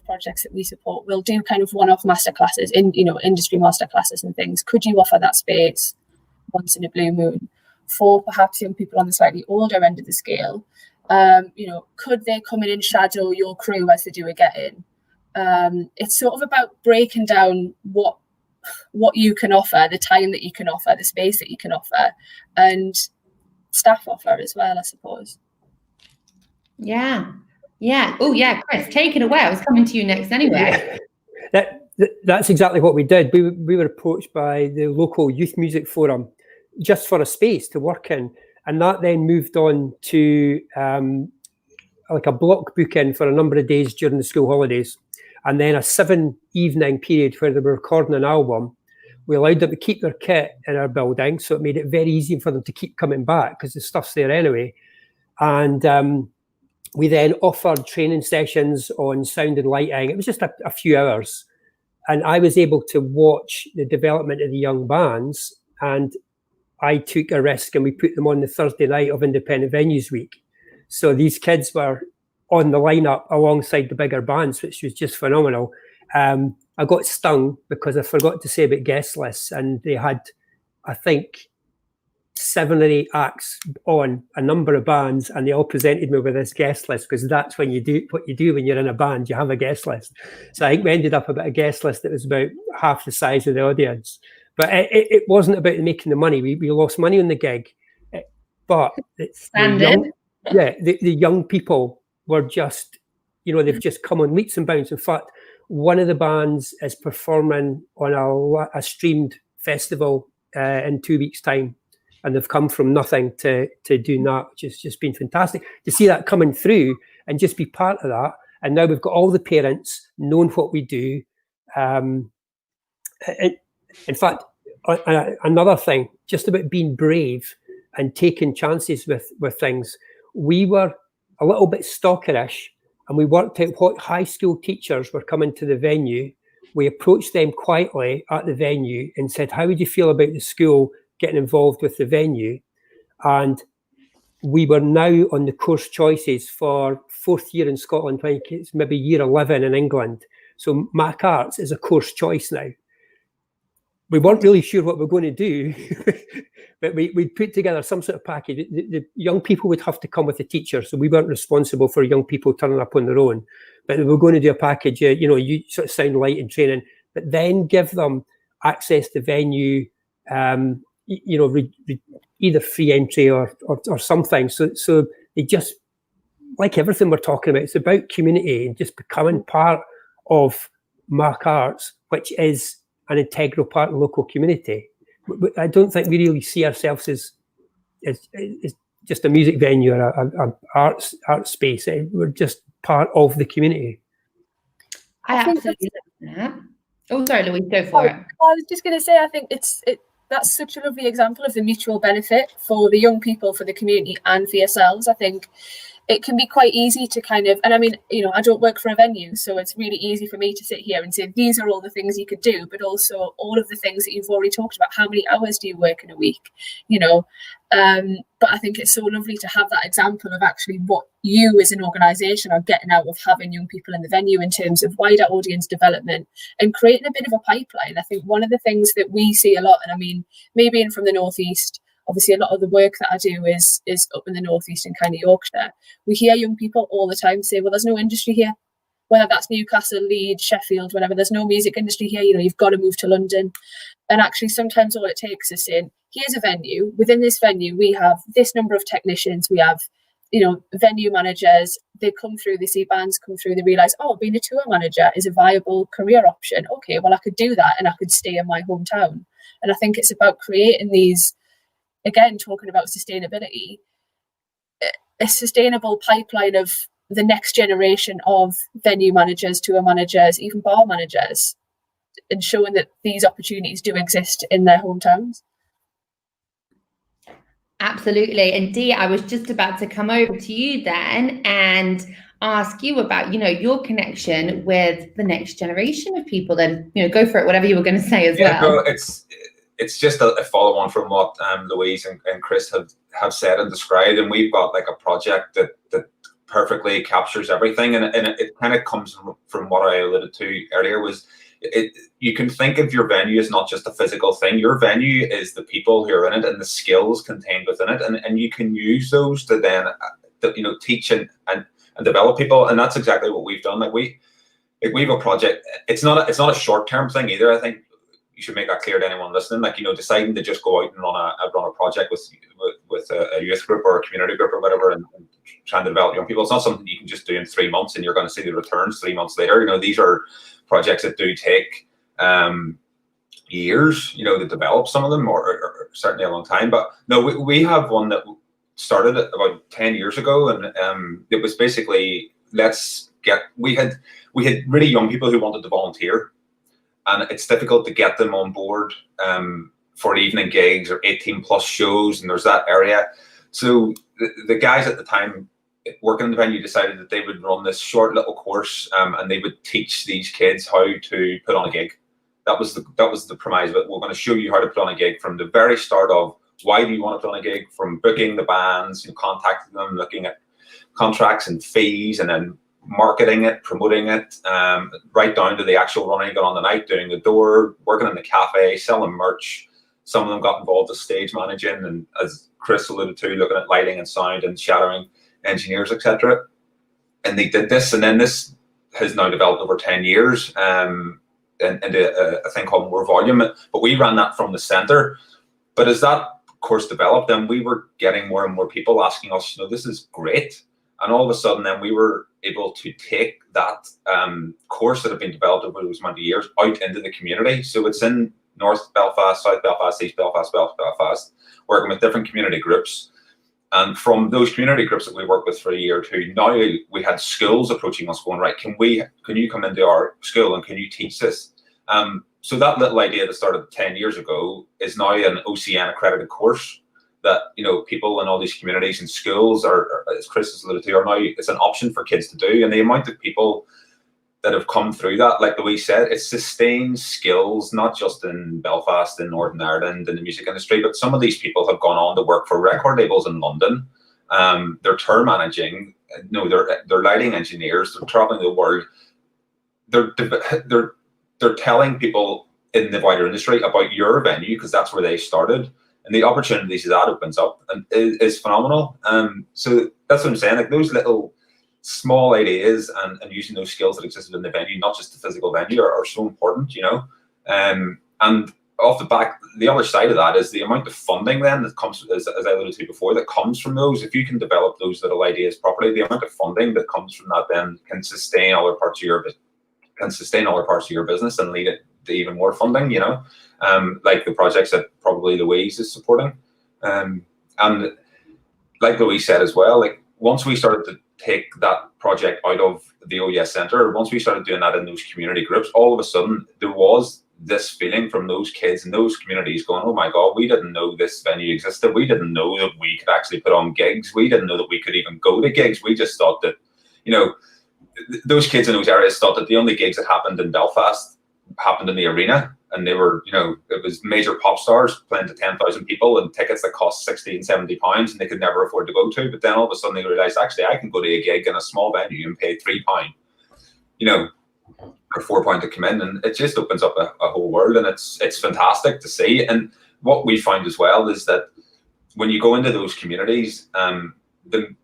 projects that we support will do kind of one-off masterclasses in, industry masterclasses and things. Could you offer that space once in a blue moon for perhaps young people on the slightly older end of the scale? Could they come in and shadow your crew as they do a get-in? It's sort of about breaking down what you can offer, the time that you can offer, the space that you can offer, and staff offer as well, I suppose. Yeah. Oh yeah, Chris, take it away. I was coming to you next anyway. That's exactly what we did. We were approached by the local youth music forum just for a space to work in, and that then moved on to like a block booking for a number of days during the school holidays, and then a 7-evening period where they were recording an album. We allowed them to keep their kit in our building, so it made it very easy for them to keep coming back because the stuff's there anyway. And we then offered training sessions on sound and lighting. It was just a few hours. And I was able to watch the development of the young bands, and I took a risk and we put them on the Thursday night of Independent Venues Week. So these kids were on the lineup alongside the bigger bands, which was just phenomenal. I got stung because I forgot to say about guest lists, and they had, I think, 7 or 8 acts on a number of bands, and they all presented me with this guest list because that's when you do what you do when you're in a band, you have a guest list. So I think we ended up about a guest list that was about half the size of the audience. But it wasn't about making the money. We lost money on the gig, but it's the young people were just, they've just come on leaps and bounds. In fact, one of the bands is performing on a streamed festival in 2 weeks' time. And they've come from nothing to doing that, which has just been fantastic to see that coming through and just be part of that. And now we've got all the parents knowing what we do. In fact, another thing, just about being brave and taking chances with things. We were a little bit stalkerish, and we worked out what high school teachers were coming to the venue. We approached them quietly at the venue and said, how would you feel about the school getting involved with the venue? And we were now on the course choices for 4th year in Scotland. I think it's maybe year 11 in England. So Mac Arts is a course choice now. We weren't really sure what we were going to do, but we put together some sort of package. The young people would have to come with a teacher, so we weren't responsible for young people turning up on their own. But we were going to do a package, you sort of sound, light and training, but then give them access to venue, either free entry or something. So they just, like everything we're talking about, it's about community and just becoming part of Mac Arts, which is an integral part of the local community. I don't think we really see ourselves as just a music venue or an art space. We're just part of the community. I absolutely love that. Oh, sorry, Louise, go for it. I was just going to say, I think that's such a lovely example of the mutual benefit for the young people, for the community, and for yourselves. I think it can be quite easy to kind of, and I mean, I don't work for a venue, so it's really easy for me to sit here and say, these are all the things you could do, but also all of the things that you've already talked about. How many hours do you work in a week? But I think it's so lovely to have that example of actually what you as an organisation are getting out of having young people in the venue in terms of wider audience development and creating a bit of a pipeline. I think one of the things that we see a lot, and I mean, maybe being from the Northeast, obviously a lot of the work that I do is up in the Northeast and kind of Yorkshire. We hear young people all the time say, well, there's no industry here. whether that's Newcastle, Leeds, Sheffield, whatever. There's no music industry here, you know, you've got to move to London. And actually sometimes all it takes is saying, here's a venue, within this venue we have this number of technicians, we have, you know, venue managers, they come through, they see bands come through, they realise, oh, being a tour manager is a viable career option. Okay, well, I could do that and I could stay in my hometown. And I think it's about creating these, again, talking about sustainability, a sustainable pipeline of the next generation of venue managers, tour managers, even bar managers, and showing that these opportunities do exist in their hometowns. Absolutely. And Dee, I was just about to come over to you then and ask you about, you know, your connection with the next generation of people. Then, you know, go for it, whatever you were going to say as well. No, it's just a follow on from what Louise and Chris have said and described, and we've got like a project that perfectly captures everything, and it kind of comes from what I alluded to earlier. Was you can think of your venue as not just a physical thing. Your venue is the people who are in it and the skills contained within it, and you can use those to then you know, teach and develop people, and that's exactly what we've done. Like we have a project. It's not a short term thing either. I think you should make that clear to anyone listening. Like, you know, deciding to just go out and run a project with a youth group or a community group or whatever, and trying to develop young people. It's not something you can just do in 3 months and you're going to see the returns 3 months later. You know, these are projects that do take years, you know, to develop some of them, or certainly a long time. But no, we have one that started about 10 years ago, and it was basically, we had really young people who wanted to volunteer, and it's difficult to get them on board for evening gigs or 18+ shows, and there's that area. So the guys at the time working in the venue decided that they would run this short little course, and they would teach these kids how to put on a gig. That was the premise of it. We're going to show you how to put on a gig from the very start of why do you want to put on a gig, from booking the bands, you know, contacting them, looking at contracts and fees, and then marketing it, promoting it, right down to the actual running it on the night, doing the door, working in the cafe, selling merch. Some of them got involved with stage managing, and as Chris alluded to, looking at lighting and sound and shadowing engineers, etc. And they did this, and then this has now developed over 10 years into a thing called More Volume. But we ran that from the centre. But as that course developed, then we were getting more and more people asking us, you know, this is great. And all of a sudden, then we were able to take that course that had been developed over those amount of years out into the community. So it's in North Belfast, South Belfast, East Belfast, West Belfast, working with different community groups. And from those community groups that we worked with for a year or two, now we had schools approaching us going, right, can you come into our school and can you teach this? So that little idea that started 10 years ago is now an OCN accredited course that, you know, people in all these communities and schools are, as Chris has alluded to, are now, it's an option for kids to do. And the amount of people that have come through that, like Louise said, it sustains skills, not just in Belfast, in Northern Ireland, in the music industry, but some of these people have gone on to work for record labels in London. They're tour managing, no, they're lighting engineers, they're traveling the world. They're telling people in the wider industry about your venue, because that's where they started. And the opportunities that opens up and is phenomenal. So that's what I'm saying, like those little small ideas and using those skills that existed in the venue, not just the physical venue, are so important, you know. And off the back, the other side of that is the amount of funding then that comes, as I alluded to before, that comes from those. If you can develop those little ideas properly, the amount of funding that comes from that then can sustain other parts of your business and lead it to even more funding, you know, like the projects that probably Louise is supporting. And like Louise said as well, like once we started to take that project out of the OES Centre, once we started doing that in those community groups, all of a sudden there was this feeling from those kids in those communities going, oh my God, we didn't know this venue existed. We didn't know that we could actually put on gigs. We didn't know that we could even go to gigs. We just thought that, you know, those kids in those areas thought that the only gigs that happened in Belfast happened in the arena, and they were, you know, it was major pop stars playing to 10,000 people and tickets that cost 60 and 70 pounds and they could never afford to go to. But then all of a sudden they realized, actually, I can go to a gig in a small venue and pay £3, you know, or £4 to come in, and it just opens up a whole world, and it's fantastic to see. And what we find as well is that when you go into those communities, the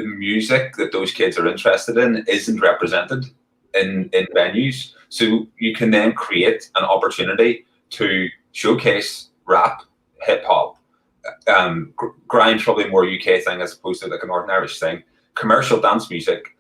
music that those kids are interested in isn't represented. in venues. So you can then create an opportunity to showcase rap, hip hop, grime, probably more UK thing as opposed to like a Northern Irish thing, commercial dance music,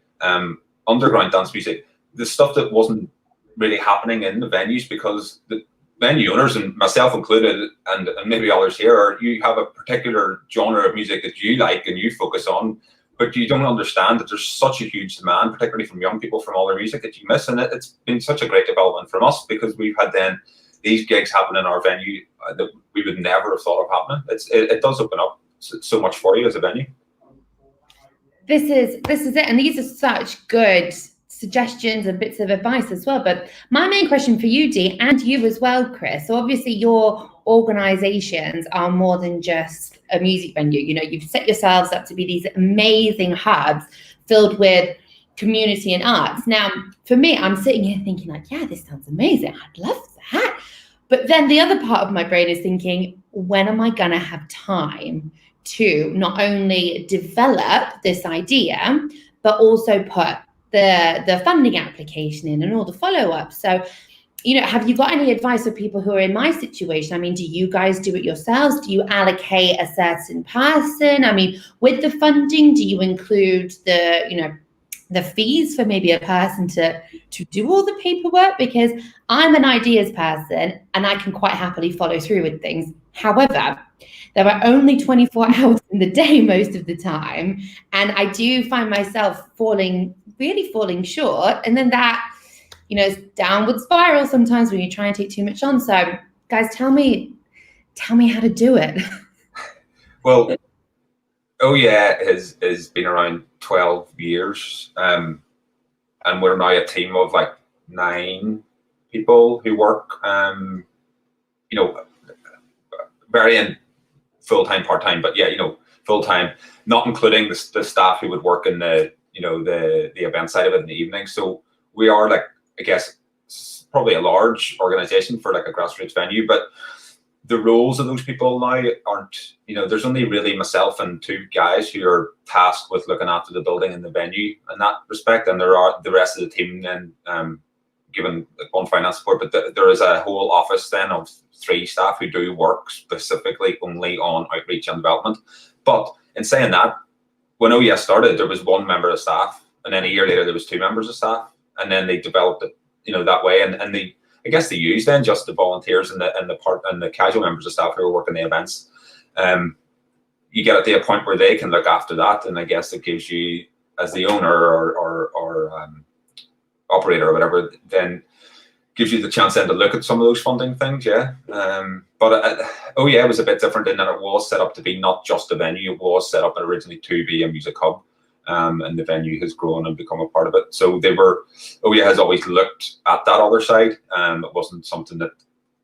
underground dance music, the stuff that wasn't really happening in the venues because the venue owners, and myself included, and maybe others here, you have a particular genre of music that you like and you focus on, but you don't understand that there's such a huge demand, particularly from young people, from all their music that you miss. And it's been such a great development from us because we've had then these gigs happen in our venue that we would never have thought of happening. It does open up so much for you as a venue. This is it, and these are such good suggestions and bits of advice as well. But my main question for you, Dee, and you as well, Chris. So obviously your organizations are more than just a music venue. You know, you've set yourselves up to be these amazing hubs filled with community and arts. Now, for me, I'm sitting here thinking like, yeah, this sounds amazing. I'd love that. But then the other part of my brain is thinking, when am I going to have time to not only develop this idea, but also put the funding application in and all the follow-up? So, you know, have you got any advice for people who are in my situation? I mean, do you guys do it yourselves? Do you allocate a certain person? I mean, with the funding, do you include the, you know, the fees for maybe a person to do all the paperwork? Because I'm an ideas person and I can quite happily follow through with things. However, there are only 24 hours in the day most of the time. And I do find myself really falling short. And then that, you know, downward spiral sometimes when you try and take too much on. So guys, tell me how to do it. Well, Oh Yeah has been around 12 years. And we're now a team of like 9 people who work, you know, varying full-time, part-time, but yeah, you know, full-time, not including the staff who would work in the, you know, the event side of it in the evening. So we are like, I guess, probably a large organization for like a grassroots venue, but the roles of those people now aren't, you know, there's only really myself and 2 guys who are tasked with looking after the building and the venue in that respect. And there are the rest of the team then given on finance support, but there is a whole office then of 3 staff who do work specifically only on outreach and development. But in saying that, when Oh Yeah started, there was 1 member of staff, and then a year later there was 2 members of staff, and then they developed it, you know, that way. And they, I guess they use then just the volunteers and the casual members of staff who are working the events. You get to a point where they can look after that, and I guess it gives you, as the owner or operator or whatever, then gives you the chance then to look at some of those funding things. Yeah. But Oh Yeah was a bit different in that it was set up to be not just a venue. It was set up originally to be a music hub. And the venue has grown and become a part of it. So Oh Yeah has always looked at that other side. It wasn't something that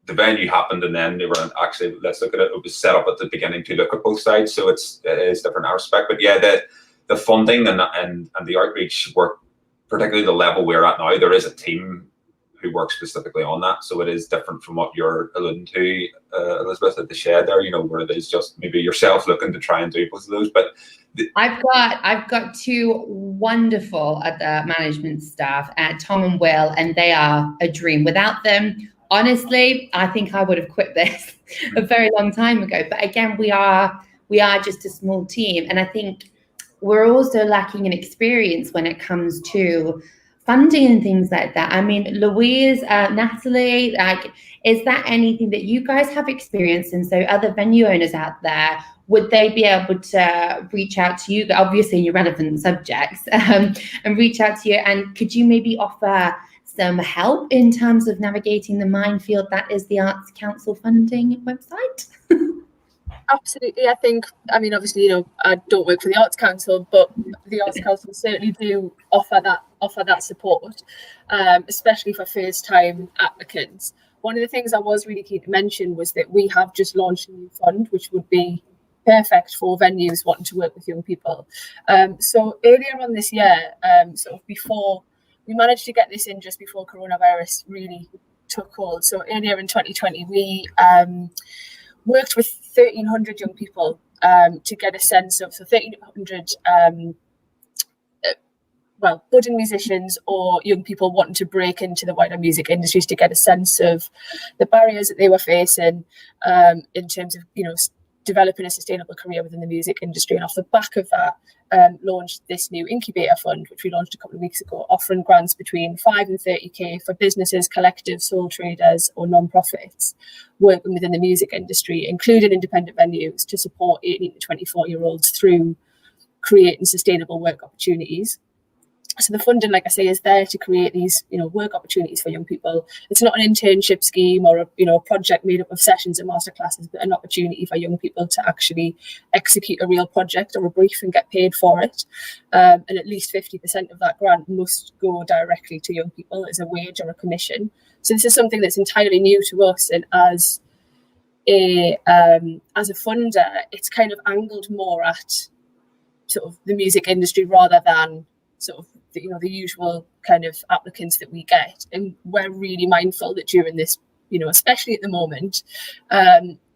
the venue happened and then they were actually, let's look at it. It was set up at the beginning to look at both sides. So it is different in our respect. But yeah, the funding and the outreach work, particularly the level we're at now, there is a team who works specifically on that. So it is different from what you're alluding to, Elizabeth, at the Shed there, you know, where it is just maybe yourself looking to try and do both of those. But I've got 2 wonderful other management staff, Tom and Will, and they are a dream. Without them, honestly, I think I would have quit this a very long time ago. But again, we are just a small team, and I think we're also lacking in experience when it comes to funding and things like that. I mean, Louise, Natalie, like, is that anything that you guys have experienced? And so other venue owners out there, would they be able to reach out to you, obviously your relevant subjects, and reach out to you? And could you maybe offer some help in terms of navigating the minefield that is the Arts Council funding website? Absolutely. I mean, obviously, you know, I don't work for the Arts Council, but the Arts Council certainly do offer that support, especially for first-time applicants. One of the things I was really keen to mention was that we have just launched a new fund, which would be perfect for venues wanting to work with young people. So earlier on this year, sort of before, we managed to get this in just before coronavirus really took hold. So earlier in 2020, we worked with 1,300 young people to get a sense of, so 1,300 budding musicians or young people wanting to break into the wider music industries to get a sense of the barriers that they were facing in terms of, developing a sustainable career within the music industry. And off the back of that, launched this new incubator fund, which we launched a couple of weeks ago, offering grants between 5 and 30k for businesses, collectives, sole traders or non-profits working within the music industry, including independent venues, to support 18 to 24-year-olds through creating sustainable work opportunities. So the funding, like I say, is there to create these, work opportunities for young people. It's not an internship scheme or a project made up of sessions and masterclasses, but an opportunity for young people to actually execute a real project or a brief and get paid for it. And at least 50% of that grant must go directly to young people as a wage or a commission. So this is something that's entirely new to us, and as a funder, it's kind of angled more at sort of the music industry rather than sort of the usual kind of applicants that we get. And we're really mindful that during this, especially at the moment,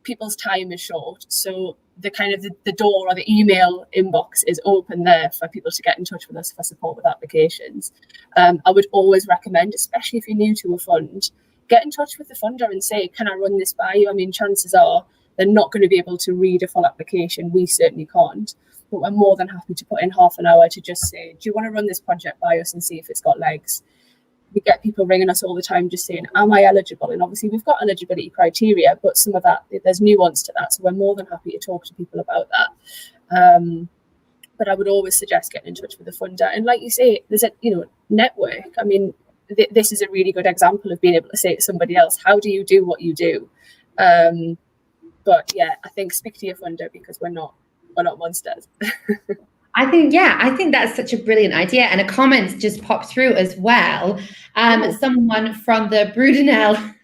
people's time is short. So the kind of the door or the email inbox is open there for people to get in touch with us for support with applications. I would always recommend, especially if you're new to a fund, get in touch with the funder and say, can I run this by you? I mean, chances are they're not going to be able to read a full application. We certainly can't. But we're more than happy to put in half an hour to just say, do you want to run this project by us and see if it's got legs? We get people ringing us all the time just saying, am I eligible? And obviously we've got eligibility criteria, but some of that, there's nuance to that. So we're more than happy to talk to people about that. But I would always suggest getting in touch with the funder. And like you say, there's a network. I mean, this is a really good example of being able to say to somebody else, how do you do what you do? But yeah, I think speak to your funder, because we're not monsters. I think that's such a brilliant idea. And a comment just popped through as well. Someone from the Brudenell,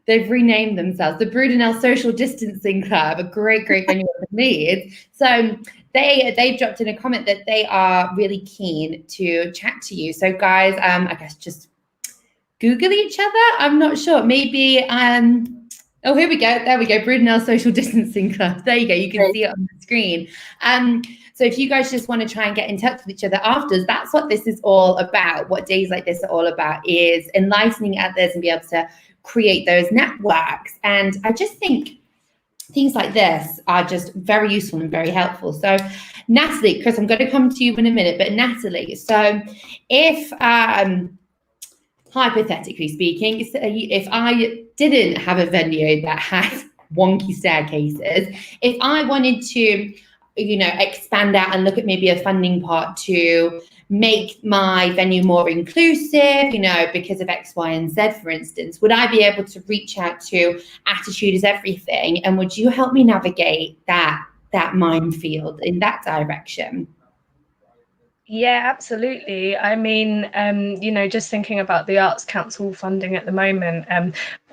they've renamed themselves, the Brudenell Social Distancing Club, a great venue of Leeds. So they dropped in a comment that they are really keen to chat to you. So guys, I guess just Google each other. I'm not sure. Maybe oh, here we go. There we go. Brudenell Social Distancing Club. There you go. You can see it on the screen. So if you guys just want to try and get in touch with each other afterwards, that's what this is all about. What days like this are all about is enlightening others and be able to create those networks. And I just think things like this are just very useful and very helpful. So Natalie, Chris, I'm going to come to you in a minute, but Natalie, so if hypothetically speaking, if I didn't have a venue that has wonky staircases, if I wanted to, expand out and look at maybe a funding part to make my venue more inclusive, because of X, Y, and Z, for instance, would I be able to reach out to Attitude is Everything? And would you help me navigate that minefield in that direction? Yeah, absolutely. I mean, just thinking about the Arts Council funding at the moment,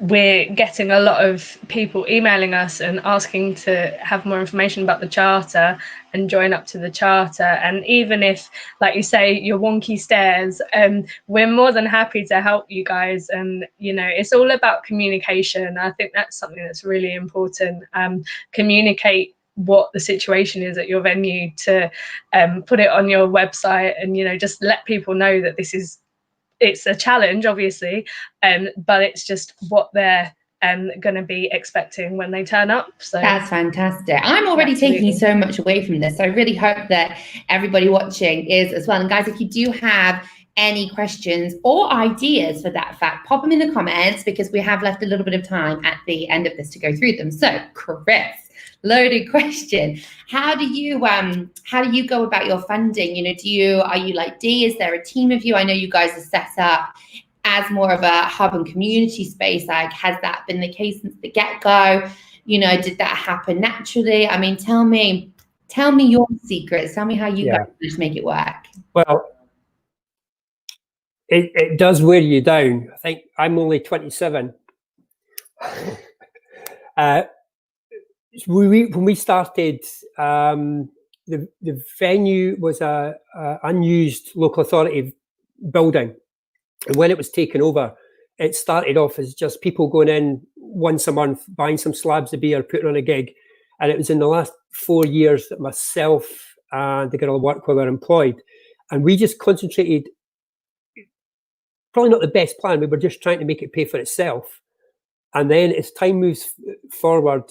we're getting a lot of people emailing us and asking to have more information about the charter and join up to the charter. And even if, like you say, you're wonky stairs, we're more than happy to help you guys. And, it's all about communication. I think that's something that's really important. Communicate what the situation is at your venue, to put it on your website, and just let people know that it's a challenge, obviously, but it's just what they're going to be expecting when they turn up. So that's fantastic. I'm already taking so much away from this. I really hope that everybody watching is as well. And guys, if you do have any questions or ideas for that fact, pop them in the comments, because we have left a little bit of time at the end of this to go through them. So Chris, loaded question. How do you go about your funding? Are you like Dee? Is there a team of you? I know you guys are set up as more of a hub and community space. Like, has that been the case since the get-go? Did that happen naturally? I mean, tell me your secrets. Tell me how you guys managed to make it work. Well, it does wear you down. I think I'm only 27. When we started, the venue was a unused local authority building, and when it was taken over, it started off as just people going in once a month, buying some slabs of beer, putting on a gig, and it was in the last 4 years that myself and the girl I work with were employed, And we just concentrated, probably not the best plan, we were just trying to make it pay for itself. And then as time moves forward,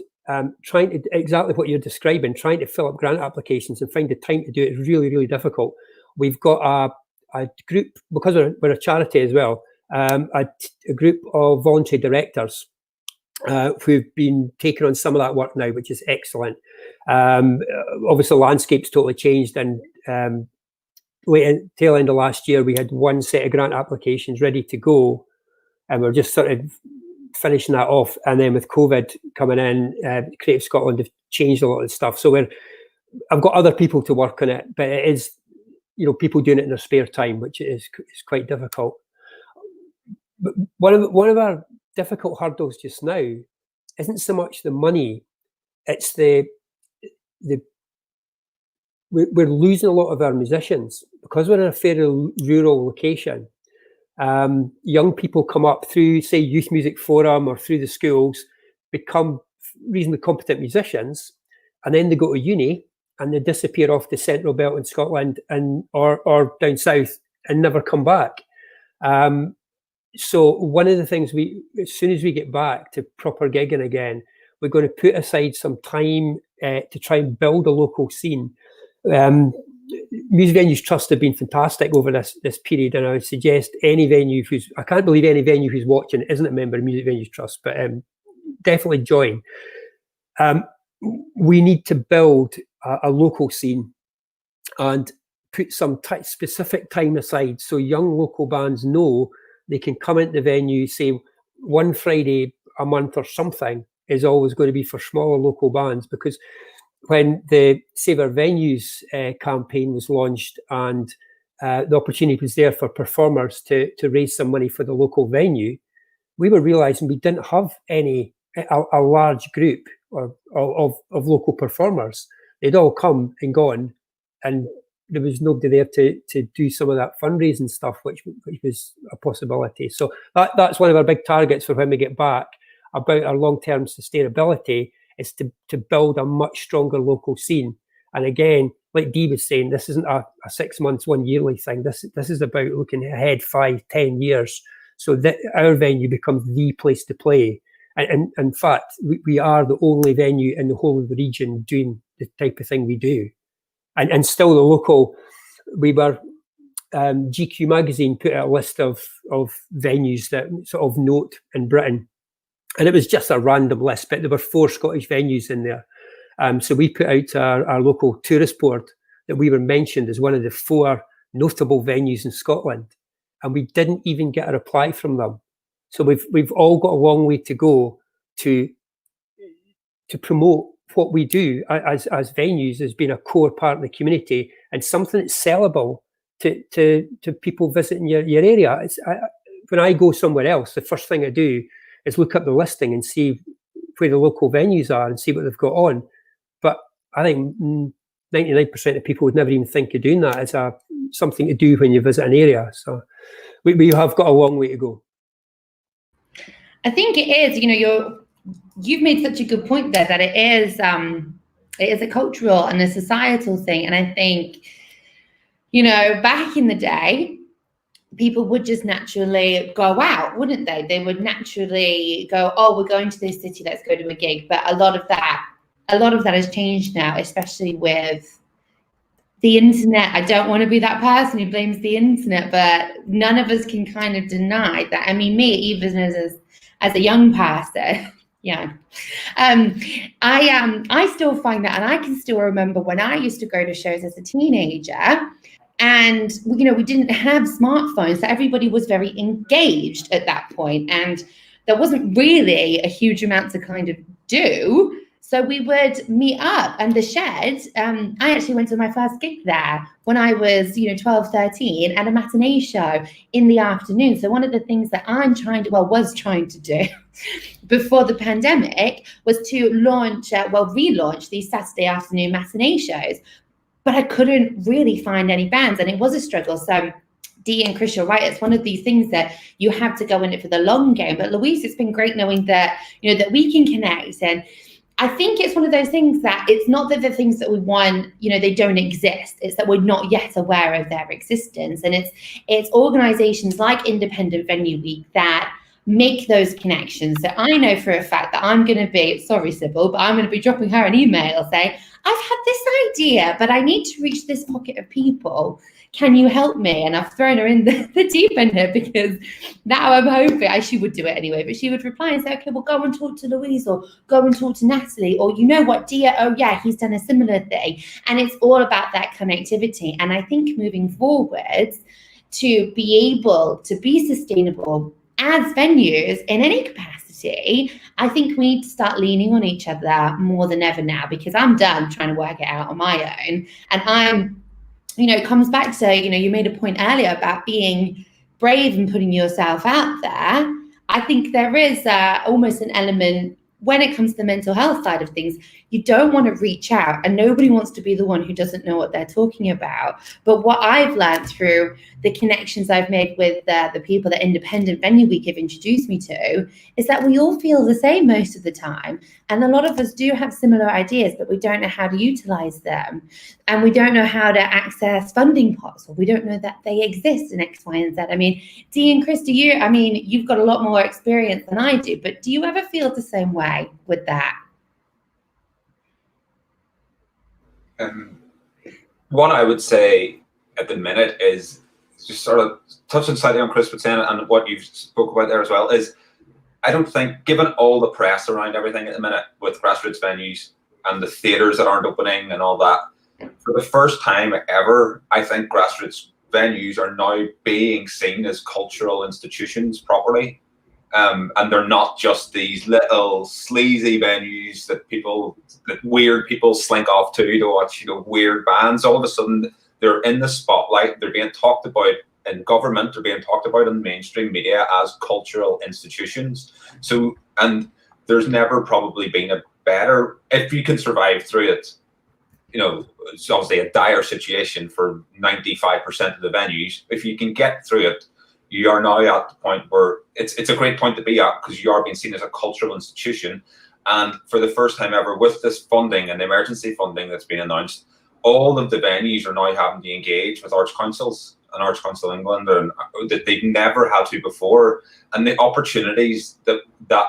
trying to, exactly what you're describing, trying to fill up grant applications and find the time to do it is really, really difficult. We've got a group, because we're a charity as well, a group of voluntary directors who've been taking on some of that work now, which is excellent. Obviously, the landscape's totally changed, and tail end of last year, we had one set of grant applications ready to go, and we're just sort of finishing that off. And then with COVID coming in, Creative Scotland have changed a lot of stuff. So I've got other people to work on it, but it is, people doing it in their spare time, which is quite difficult. But one of our difficult hurdles just now isn't so much the money, it's we're losing a lot of our musicians because we're in a fairly rural location. Young people come up through, say, Youth Music Forum or through the schools, become reasonably competent musicians, and then they go to uni and they disappear off the Central Belt in Scotland or down south and never come back. So one of the things as soon as we get back to proper gigging again, we're going to put aside some time to try and build a local scene. Music Venues Trust have been fantastic over this period, and I would suggest any venue I can't believe any venue who's watching isn't a member of Music Venues Trust, but definitely join. We need to build a local scene and put some specific time aside so young local bands know they can come into the venue, say one Friday a month or something is always going to be for smaller local bands, because when the Save Our Venues campaign was launched and the opportunity was there for performers to raise some money for the local venue, we were realising we didn't have a large group of local performers. They'd all come and gone, and there was nobody there to do some of that fundraising stuff, which was a possibility. So that's one of our big targets for when we get back about our long-term sustainability, is to build a much stronger local scene. And again, like Dee was saying, this isn't a 6 months, 1 yearly thing. This is about looking ahead 5-10 years, so that our venue becomes the place to play. And in fact, we are the only venue in the whole of the region doing the type of thing we do. And still the local, GQ magazine put out a list of venues that sort of note in Britain. And it was just a random list, but there were 4 Scottish venues in there. So we put out our local tourist board that we were mentioned as one of the 4 notable venues in Scotland. And we didn't even get a reply from them. So we've all got a long way to go to promote what we do as venues as being a core part of the community and something that's sellable to people visiting your area. When I go somewhere else, the first thing I do is look up the listing and see where the local venues are and see what they've got on. But I think 99% of people would never even think of doing that as something to do when you visit an area. So we have got a long way to go. I think it is, you've made such a good point there that it is a cultural and a societal thing. And I think, back in the day, people would just naturally go out, wouldn't they? They would naturally go, oh, we're going to this city, let's go to a gig. But a lot of that has changed now, especially with the internet. I don't want to be that person who blames the internet, but none of us can kind of deny that. I mean, me, even as a young person, yeah. I still find that, and I can still remember when I used to go to shows as a teenager, and we didn't have smartphones, so everybody was very engaged at that point, and there wasn't really a huge amount to kind of do. So we would meet up, and the Shed, I actually went to my first gig there when I was 12, 13 at a matinee show in the afternoon. So one of the things that was trying to do before the pandemic was to relaunch these Saturday afternoon matinee shows. But I couldn't really find any bands, and it was a struggle. So Dee and Chris, you're right. It's one of these things that you have to go in it for the long game. But Louise, it's been great knowing that, that we can connect. I think it's one of those things that it's not that the things that we want, you know, they don't exist. It's that we're not yet aware of their existence. And it's organizations like Independent Venue Week that make those connections. So I know for a fact that I'm going to be, sorry, Sybil, but I'm going to be dropping her an email saying, I've had this idea, but I need to reach this pocket of people. Can you help me? And I've thrown her in the deep end here because now I'm hoping, she would do it anyway, but she would reply and say, okay, well, go and talk to Louise, or go and talk to Natalie, or you know what, Dia, oh yeah, he's done a similar thing. And it's all about that connectivity. And I think moving forward, to be able to be sustainable as venues in any capacity, I think we need to start leaning on each other more than ever now, because I'm done trying to work it out on my own. And I'm, you know, it comes back to, you know, you made a point earlier about being brave and putting yourself out there. I think there is almost an element when it comes to the mental health side of things, you don't want to reach out, and nobody wants to be the one who doesn't know what they're talking about. But what I've learned through the connections I've made with the people that Independent Venue Week have introduced me to is that we all feel the same most of the time. And a lot of us do have similar ideas, but we don't know how to utilize them. And we don't know how to access funding pots, or we don't know that they exist in X, Y, and Z. I mean, Dee and Christy, you've got a lot more experience than I do, but do you ever feel the same way with that? What I would say at the minute is just sort of touching slightly on Chris was saying and what you've spoke about there as well, is I don't think, given all the press around everything at the minute with grassroots venues and the theatres that aren't opening and all that, for the first time ever, I think grassroots venues are now being seen as cultural institutions properly. And they're not just these little sleazy venues that weird people slink off to watch, weird bands. All of a sudden, they're in the spotlight. They're being talked about in government. They're being talked about in mainstream media as cultural institutions. So, and there's never probably been a better, if you can survive through it, it's obviously a dire situation for 95% of the venues. If you can get through it, you are now at the point where it's a great point to be at, because you are being seen as a cultural institution. And for the first time ever, with this funding and the emergency funding that's been announced, all of the venues are now having to engage with Arts Councils and Arts Council England, and that they've never had to before. And the opportunities that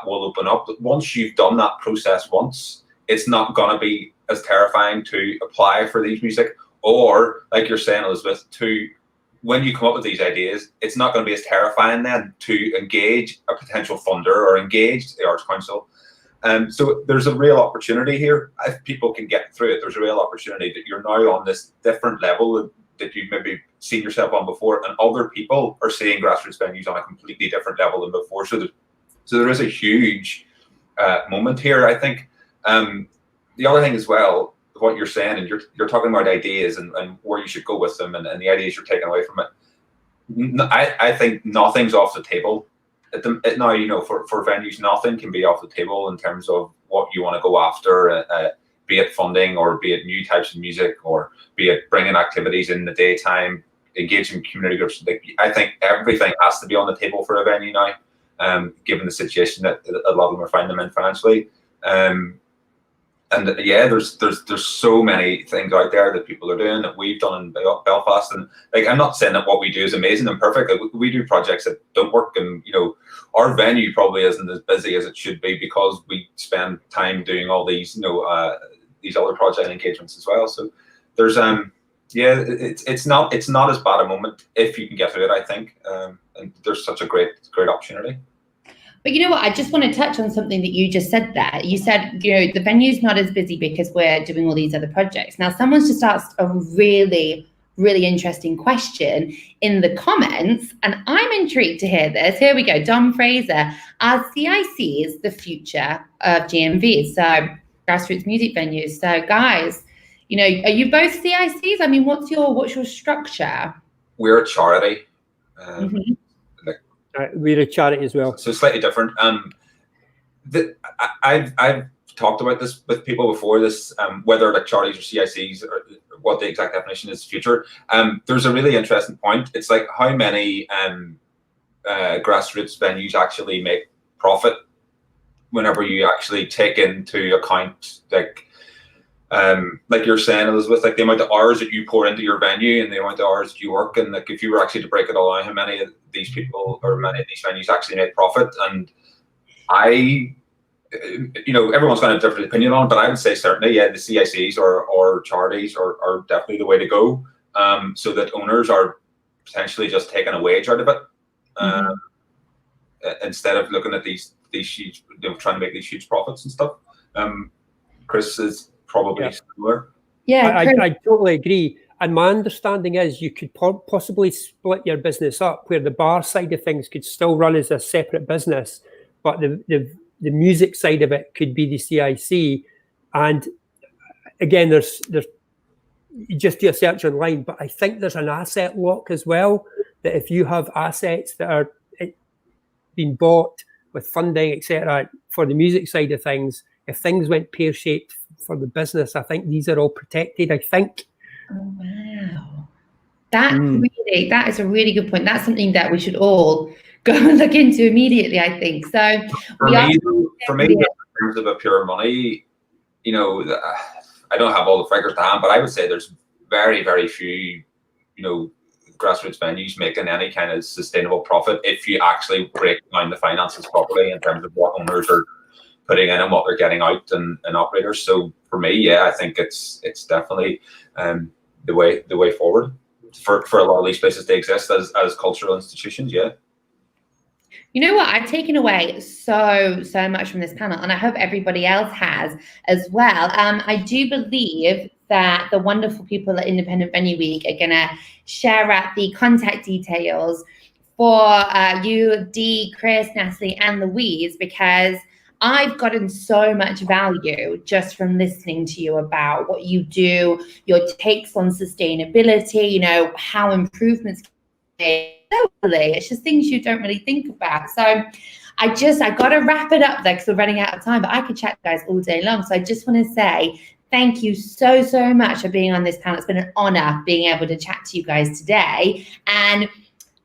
will open up, once you've done that process once, it's not going to be as terrifying to apply for these music, or, like you're saying, Elizabeth, when you come up with these ideas, it's not going to be as terrifying then to engage a potential funder or engage the Arts Council. So there's a real opportunity here. If people can get through it, there's a real opportunity that you're now on this different level that you've maybe seen yourself on before, and other people are seeing grassroots venues on a completely different level than before. So there is a huge moment here, I think. The other thing as well, what you're saying, and you're talking about ideas and where you should go with them, and the ideas you're taking away from it. I think nothing's off the table. Now, for venues, nothing can be off the table in terms of what you want to go after, be it funding, or be it new types of music, or be it bringing activities in the daytime, engaging community groups. I think everything has to be on the table for a venue now, given the situation that a lot of them are finding them in financially. And yeah, there's so many things out there that people are doing, that we've done in Belfast. And I'm not saying that what we do is amazing and perfect. We do projects that don't work, and our venue probably isn't as busy as it should be because we spend time doing all these these other project engagements as well. So there's it's not as bad a moment if you can get through it, I think. And there's such a great opportunity. But you know what, I just want to touch on something that you just said there. You said, the venue's not as busy because we're doing all these other projects. Now, someone's just asked a really, really interesting question in the comments, and I'm intrigued to hear this. Here we go. Dom Fraser, are CICs the future of GMVs, so grassroots music venues? So guys, are you both CICs? I mean, what's your structure? We're a charity. We're a charity as well. So slightly different. I've talked about this with people before, whether like charities or CICs, or what the exact definition is future. There's a really interesting point. It's like how many grassroots venues actually make profit whenever you actually take into account like you're saying, Elizabeth, like the amount of hours that you pour into your venue and the amount of hours that you work, and like if you were actually to break it all down, how many of these people or many of these venues actually made profit. And I, you know, everyone's got a different opinion on it, but I would say certainly, yeah, the CICs or charities are definitely the way to go, so that owners are potentially just taking a wage out of it, instead of looking at these huge, you know, trying to make these huge profits and stuff. Chris is probably similar. Yeah, I totally agree. And my understanding is you could possibly split your business up where the bar side of things could still run as a separate business, but the music side of it could be the CIC. And again, there's you just do a search online, but I think there's an asset lock as well, that if you have assets that are being bought with funding, etc., for the music side of things, if things went pear-shaped for the business, I think these are all protected, I think. Oh, wow. That is a really good point. That's something that we should all go and look into immediately, I think. So for me, in terms of a pure money, you know, I don't have all the figures to hand, but I would say there's very, very few, you know, grassroots venues making any kind of sustainable profit if you actually break down the finances properly in terms of what owners are putting in and what they're getting out, and operators. So for me, yeah, I think it's definitely the way forward for a lot of these places to exist as cultural institutions. Yeah. You know what? I've taken away so much from this panel, and I hope everybody else has as well. I do believe that the wonderful people at Independent Venue Week are going to share out the contact details for you, Dee, Chris, Natalie, and Louise, because I've gotten so much value just from listening to you about what you do, your takes on sustainability, you know, how improvements can be made. It's just things you don't really think about. So I got to wrap it up there because we're running out of time, but I could chat to you guys all day long. So I just want to say thank you so much for being on this panel. It's been an honor being able to chat to you guys today. And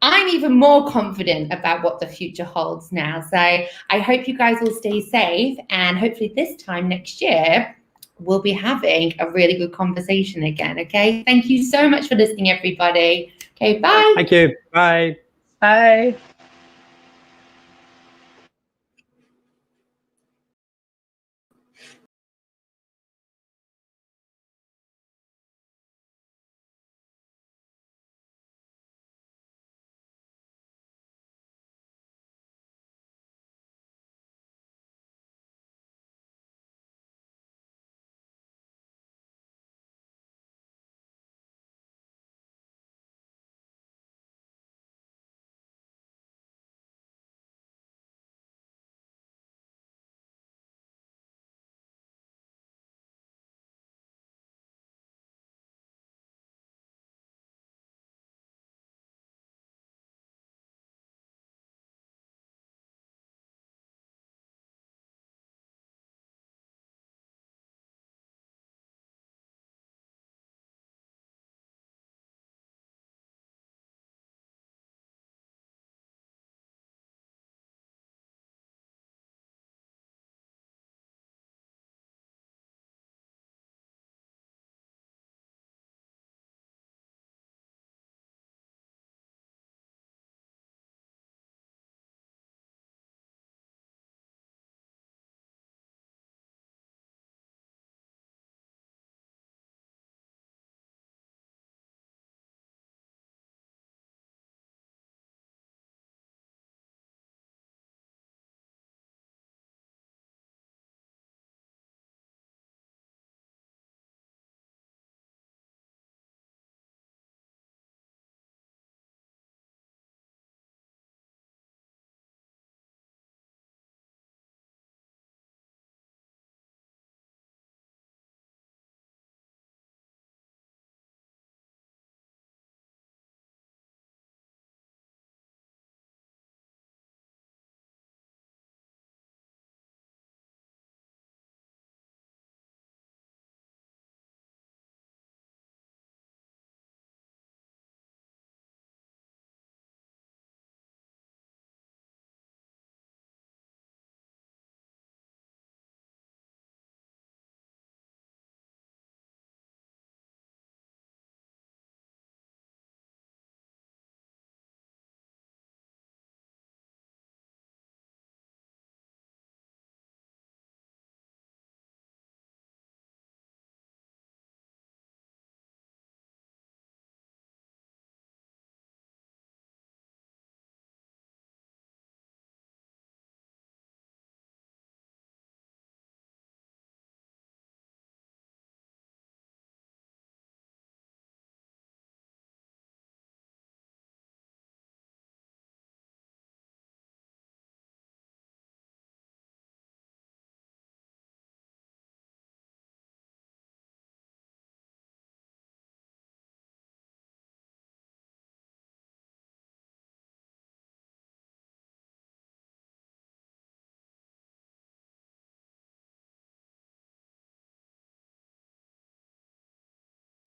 I'm even more confident about what the future holds now. So I hope you guys all stay safe, and hopefully this time next year, we'll be having a really good conversation again, okay? Thank you so much for listening, everybody. Okay, bye. Thank you. Bye. Bye.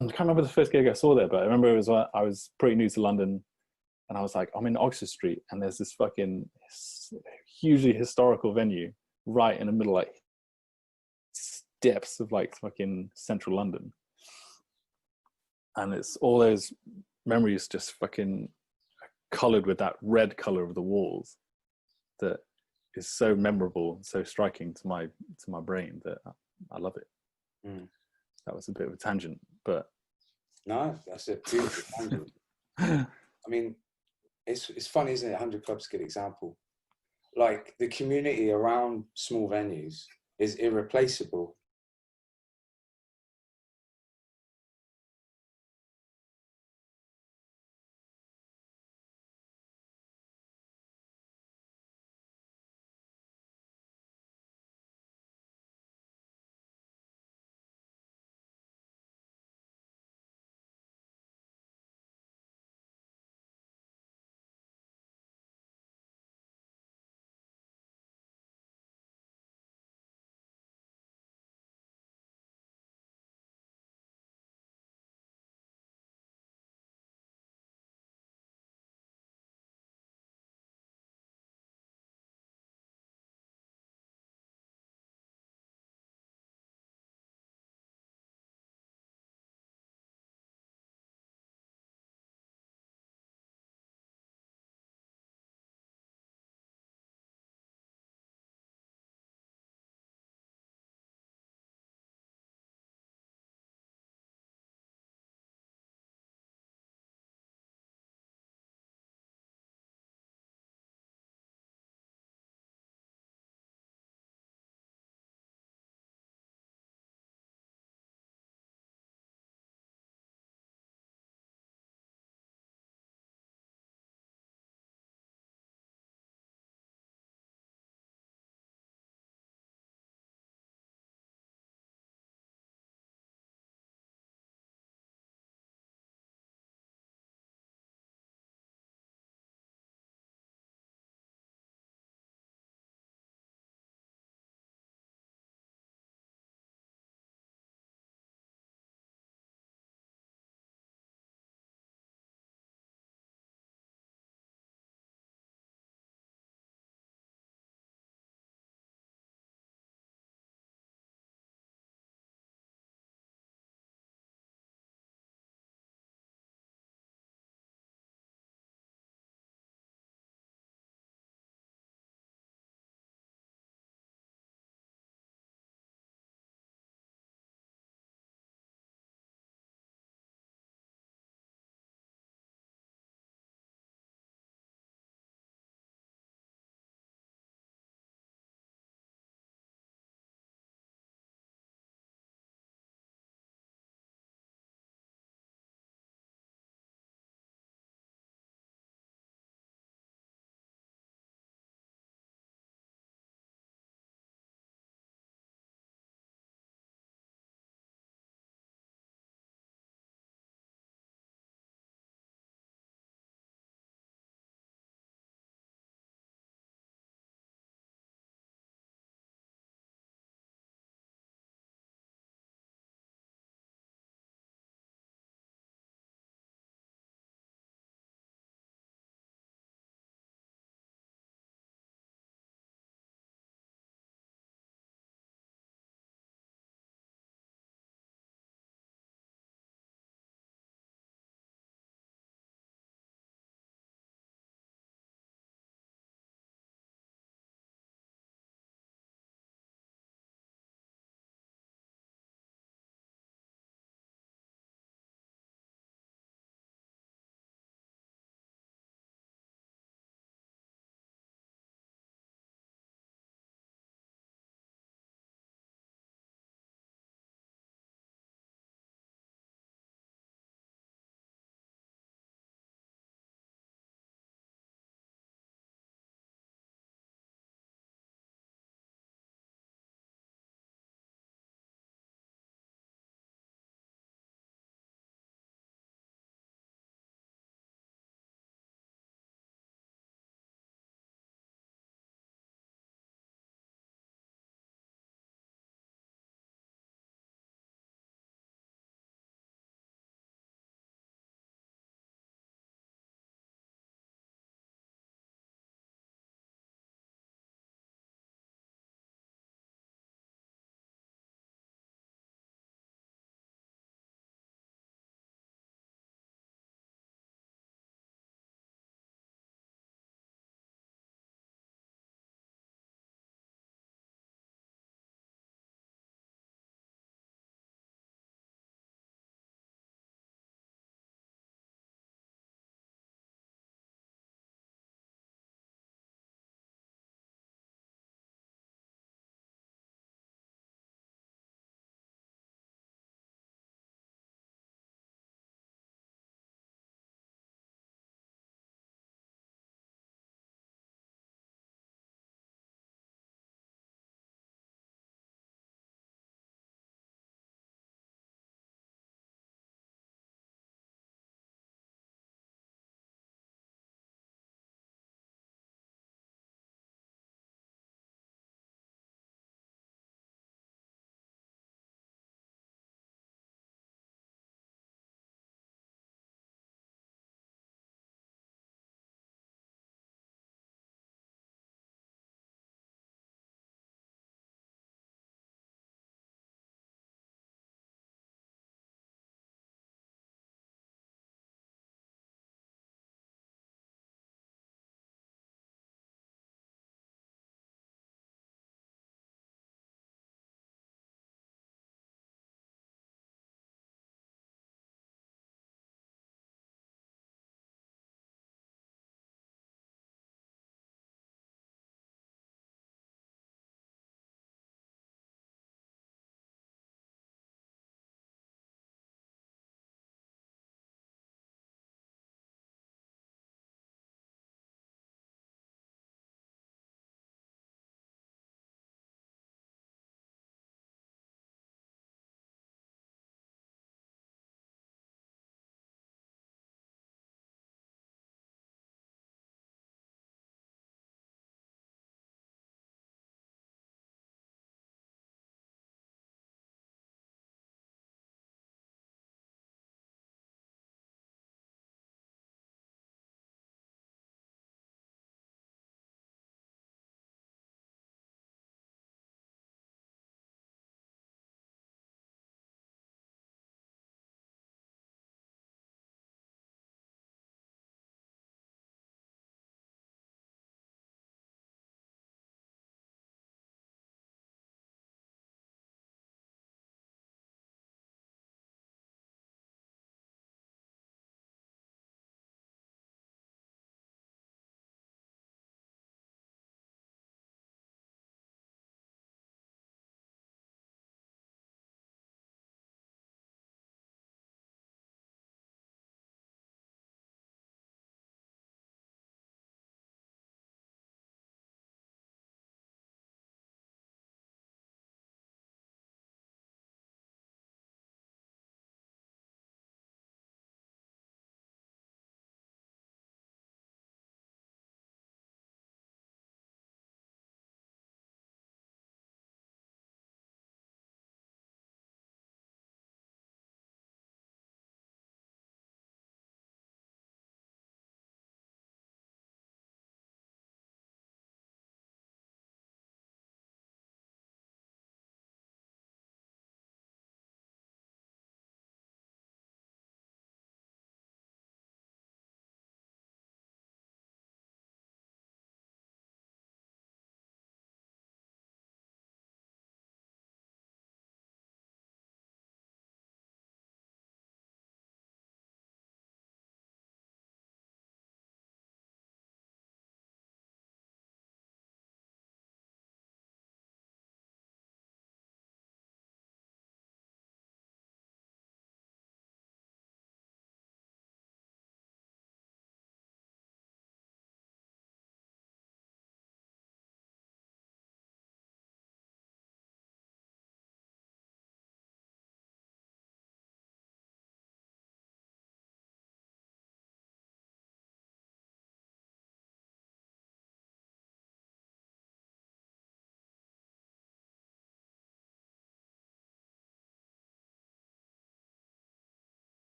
I can't remember the first gig I saw there, but I remember it was when I was pretty new to London, and I was like, I'm in Oxford Street, and there's this fucking hugely historical venue right in the middle, like depths of like fucking central London, and it's all those memories just fucking colored with that red color of the walls that is so memorable and so striking to my brain that I love it. That was a bit of a tangent, but no, that's a beautiful tangent. I mean, it's funny, isn't it? 100 Club's a good example. Like, the community around small venues is irreplaceable.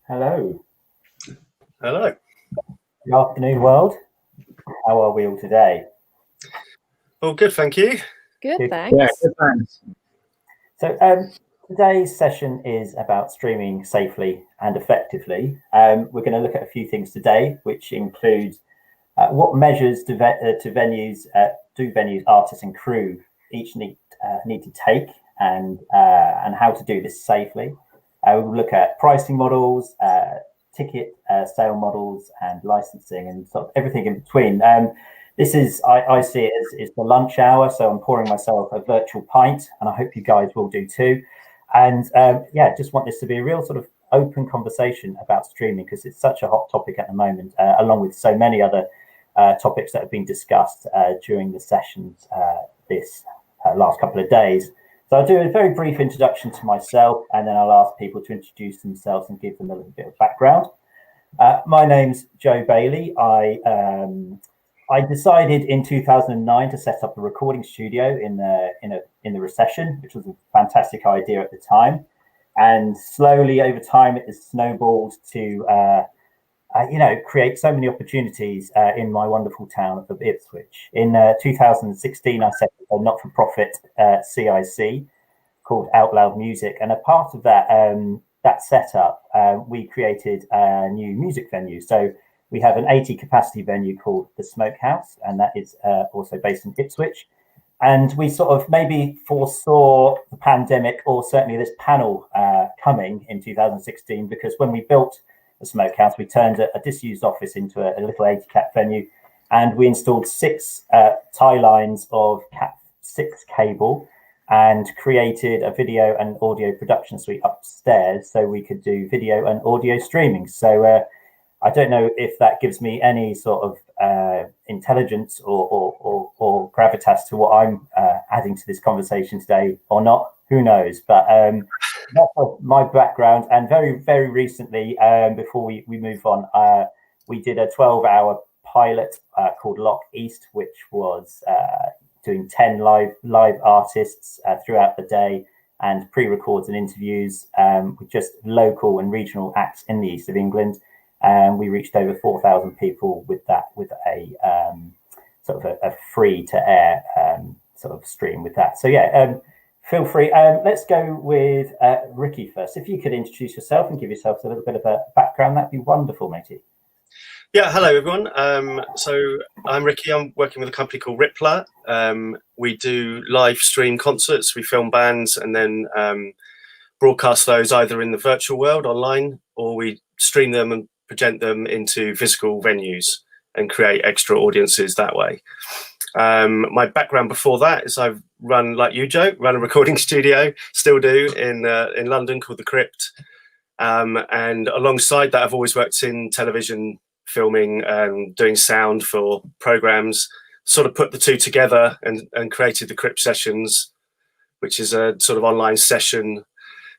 Hello. Hello. Good afternoon, world. How are we all today? All good, thank you. Good, Good. thanks. Yeah, good, thanks. So today's session is about streaming safely and effectively. We're going to look at a few things today, which include what measures do venues, artists and crew each need to take, and how to do this safely. We'll look at pricing models, ticket sale models, and licensing, and sort of everything in between. This is, I see it as the lunch hour, so I'm pouring myself a virtual pint, and I hope you guys will do too. And yeah, just want this to be a real sort of open conversation about streaming, because it's such a hot topic at the moment, along with so many other topics that have been discussed during the sessions this last couple of days. So I'll do a very brief introduction to myself, and then I'll ask people to introduce themselves and give them a little bit of background. My name's Joe Bailey. I decided in 2009 to set up a recording studio in the recession, which was a fantastic idea at the time. And slowly over time, it has snowballed to create so many opportunities in my wonderful town of Ipswich. In 2016, I set up a not-for-profit CIC called Out Loud Music, and a part of that that setup, we created a new music venue. So we have an 80-capacity venue called the Smokehouse, and that is also based in Ipswich. And we sort of maybe foresaw the pandemic, or certainly this panel coming in 2016, because when we built the Smokehouse, we turned a disused office into a little 80-cap venue, and we installed 6 tie lines of Cat6 cable and created a video and audio production suite upstairs so we could do video and audio streaming. So I don't know if that gives me any sort of intelligence or gravitas to what I'm adding to this conversation today or not. Who knows? But that's my background. And very, very recently, before we move on, we did a 12-hour pilot called Lock East, which was doing 10 live artists throughout the day, and pre-records and interviews with just local and regional acts in the east of England. And we reached over 4,000 people with that, with a sort of a free to air sort of stream with that. So yeah, feel free. Let's go with Ricky first. If you could introduce yourself and give yourself a little bit of a background, that'd be wonderful, matey. Yeah, hello everyone. So I'm Ricky. I'm working with a company called Rippler. We do live stream concerts. We film bands and then broadcast those either in the virtual world online, or we stream them and project them into physical venues and create extra audiences that way. My background before that is I've run, like you, Joe, run a recording studio, still do, in London called The Crypt. And alongside that, I've always worked in television, filming and doing sound for programs, sort of put the two together and created The Crypt Sessions, which is a sort of online session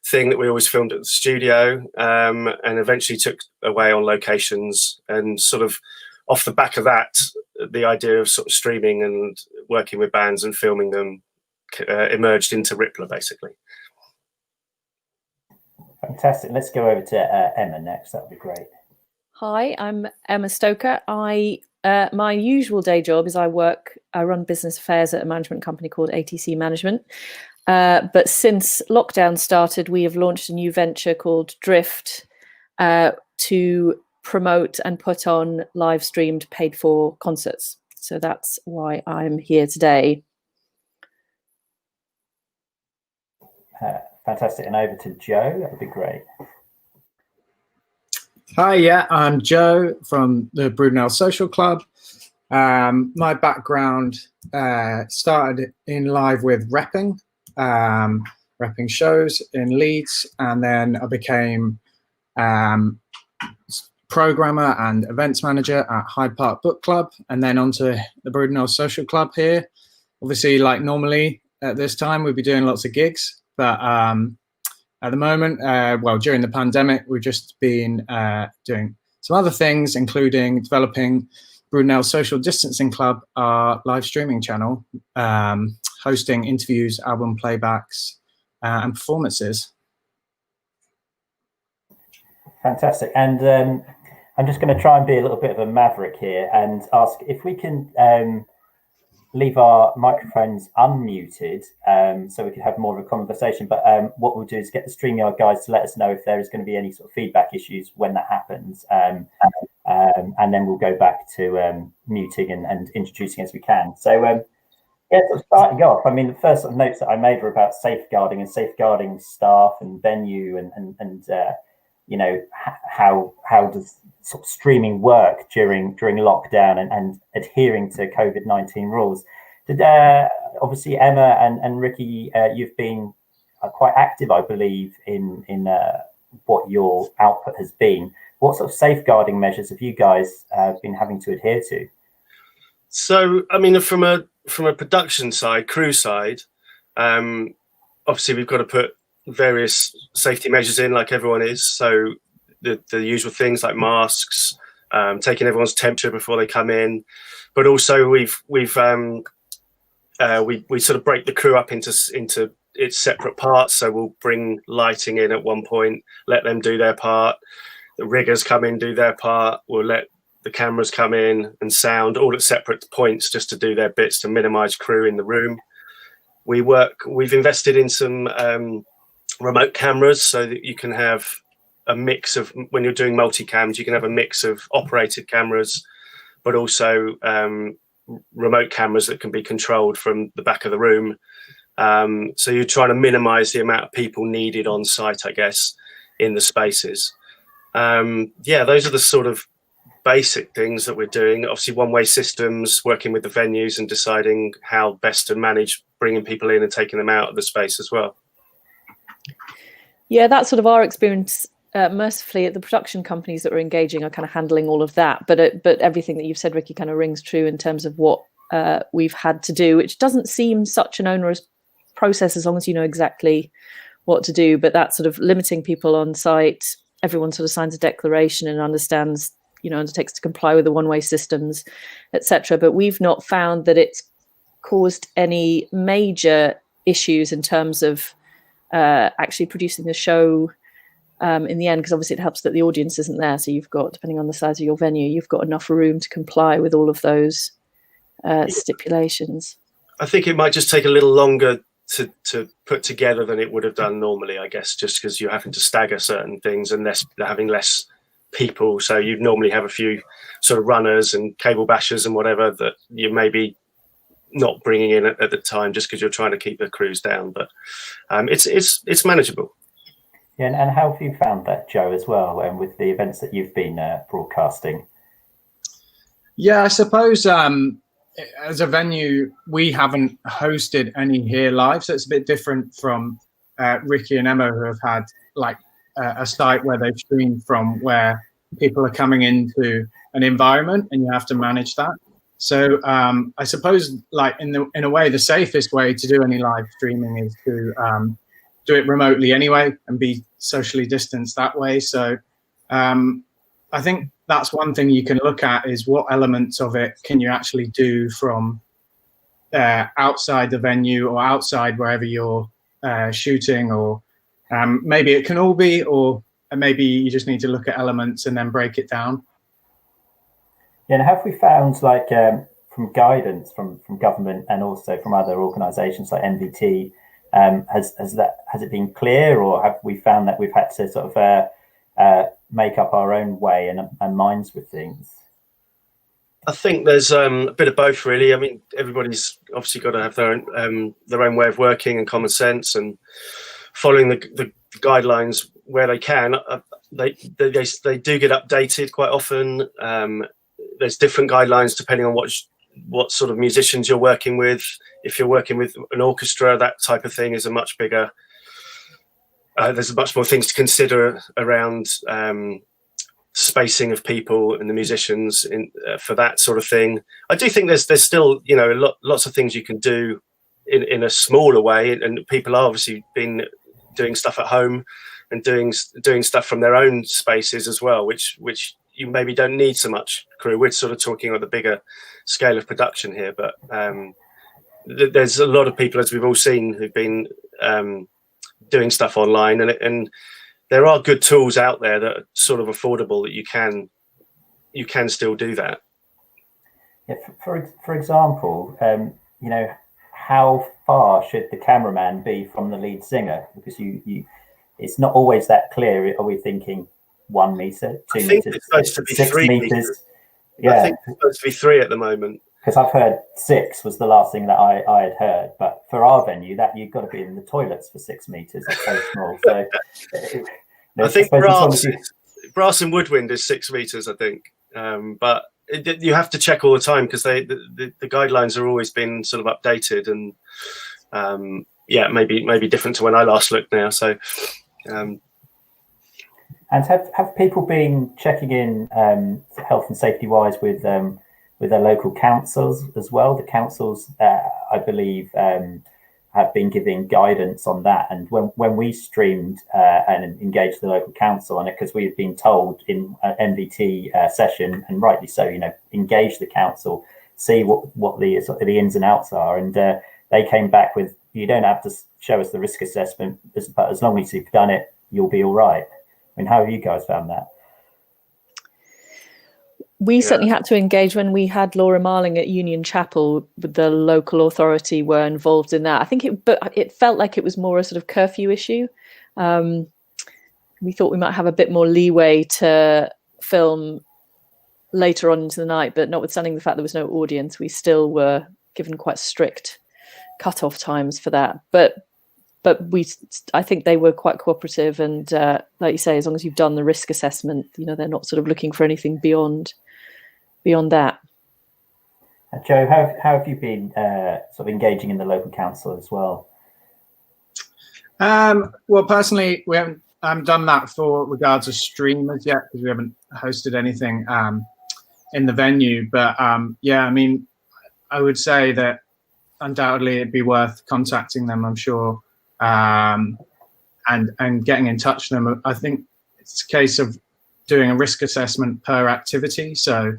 thing that we always filmed at the studio, and eventually took away on locations. And sort of off the back of that, the idea of sort of streaming and working with bands and filming them emerged into Rippler, basically. Fantastic. Let's go over to Emma next. That would be great. Hi, I'm Emma Stoker. My usual day job is I run business affairs at a management company called ATC Management. But since lockdown started, we have launched a new venture called Drift to promote and put on live streamed paid for concerts. So that's why I'm here today. Fantastic. And over to Joe. That would be great. Hi, yeah, I'm Joe from the Brudenell Social Club. My background started in live with repping shows in Leeds, and then I became programmer and events manager at Hyde Park Book Club, and then onto the Brudenell Social Club here. Obviously, like normally at this time, we'd be doing lots of gigs, but at the moment, well, during the pandemic, we've just been doing some other things, including developing Brudenell Social Distancing Club, our live streaming channel, hosting interviews, album playbacks, and performances. Fantastic. And I'm just going to try and be a little bit of a maverick here and ask if we can leave our microphones unmuted so we can have more of a conversation. But what we'll do is get the StreamYard guys to let us know if there is going to be any sort of feedback issues when that happens. And then we'll go back to muting and introducing as we can. So yeah, so starting off, I mean, the first sort of notes that I made were about safeguarding and safeguarding staff and venue and you know, how does sort of streaming work during lockdown and adhering to COVID-19 rules. Did obviously Emma and Ricky, you've been quite active, I believe, in what your output has been. What sort of safeguarding measures have you guys been having to adhere to? So, I mean, from a production side, crew side, obviously we've got to put various safety measures in, like everyone is. So the usual things like masks, taking everyone's temperature before they come in, but also we sort of break the crew up into its separate parts. So we'll bring lighting in at one point, let them do their part. The riggers come in, do their part. We'll let the cameras come in and sound all at separate points just to do their bits to minimize crew in the room. We've invested in some remote cameras so that you can have a mix of, when you're doing multi-cams, you can have a mix of operated cameras, but also remote cameras that can be controlled from the back of the room. So you're trying to minimize the amount of people needed on site, I guess, in the spaces. Yeah, those are the sort of basic things that we're doing. Obviously, one-way systems, working with the venues and deciding how best to manage bringing people in and taking them out of the space as well. Yeah, that's sort of our experience. Mercifully, at the production companies that we're engaging are kind of handling all of that. But everything that you've said, Ricky, kind of rings true in terms of what we've had to do, which doesn't seem such an onerous process as long as you know exactly what to do. But that sort of limiting people on site, everyone sort of signs a declaration and understands, you know, undertakes to comply with the one-way systems, etc. But we've not found that it's caused any major issues in terms of actually producing the show in the end, because obviously it helps that the audience isn't there. So you've got, depending on the size of your venue, you've got enough room to comply with all of those stipulations. I think it might just take a little longer to put together than it would have done normally, I guess, just because you're having to stagger certain things and having less people. So you'd normally have a few sort of runners and cable bashers and whatever that you maybe not bringing in at the time just because you're trying to keep the crews down. But it's manageable. Yeah, and how have you found that, Joe, as well, with the events that you've been broadcasting? Yeah, I suppose as a venue, we haven't hosted any here live, so it's a bit different from Ricky and Emma, who have had like a site where they've streamed from, where people are coming into an environment and you have to manage that. So I suppose, like in a way, the safest way to do any live streaming is to do it remotely anyway and be socially distanced that way. So I think that's one thing you can look at, is what elements of it can you actually do from outside the venue or outside wherever you're shooting, or maybe it can all be, or maybe you just need to look at elements and then break it down. Yeah, and have we found, like, from guidance from government and also from other organisations like NVT, has it been clear, or have we found that we've had to sort of make up our own way and minds with things? I think there's a bit of both, really. I mean, everybody's obviously got to have their own way of working and common sense and following the guidelines where they can. They do get updated quite often. There's different guidelines depending on what sort of musicians you're working with. If you're working with an orchestra, that type of thing is a much bigger. There's much more things to consider around spacing of people and the musicians for that sort of thing. I do think there's still, you know, lots of things you can do in a smaller way, and people are obviously been doing stuff at home and doing stuff from their own spaces as well, which you maybe don't need so much crew. We're sort of talking on the bigger scale of production here, but there's a lot of people, as we've all seen, who've been doing stuff online, and there are good tools out there that are sort of affordable that you can still do that. Yeah, for example, you know, how far should the cameraman be from the lead singer? Because it's not always that clear. Are we thinking 1 meter, 2 meters, it's supposed to be 6 3 meters? Yeah, I think it's supposed to be 3 at the moment. Because I've heard 6 was the last thing that I had heard. But for our venue, that you've got to be in the toilets for 6 meters. It's so small. So I think brass and woodwind is 6 meters, I think. But you have to check all the time because the guidelines are always been sort of updated, and yeah, maybe different to when I last looked now. So, and have people been checking in health and safety wise with their local councils as well? The councils, I believe, have been giving guidance on that. And when we streamed and engaged the local council on it, because we had been told in an MVT session, and rightly so, you know, engage the council, see what the ins and outs are. And they came back with, you don't have to show us the risk assessment, but as long as you've done it, you'll be all right. I mean, how have you guys found that? We certainly had to engage when we had Laura Marling at Union Chapel. The local authority were involved in that. I think it felt like it was more a sort of curfew issue. We thought we might have a bit more leeway to film later on into the night, but notwithstanding the fact there was no audience, we still were given quite strict cut-off times for that. But I think they were quite cooperative, and like you say, as long as you've done the risk assessment, you know, they're not sort of looking for anything beyond that. Joe, how have you been sort of engaging in the local council as well? Well, personally, we haven't done that for regards to streamers yet, because we haven't hosted anything in the venue. But yeah, I mean, I would say that undoubtedly it'd be worth contacting them, I'm sure, and getting in touch with them. I think it's a case of doing a risk assessment per activity. So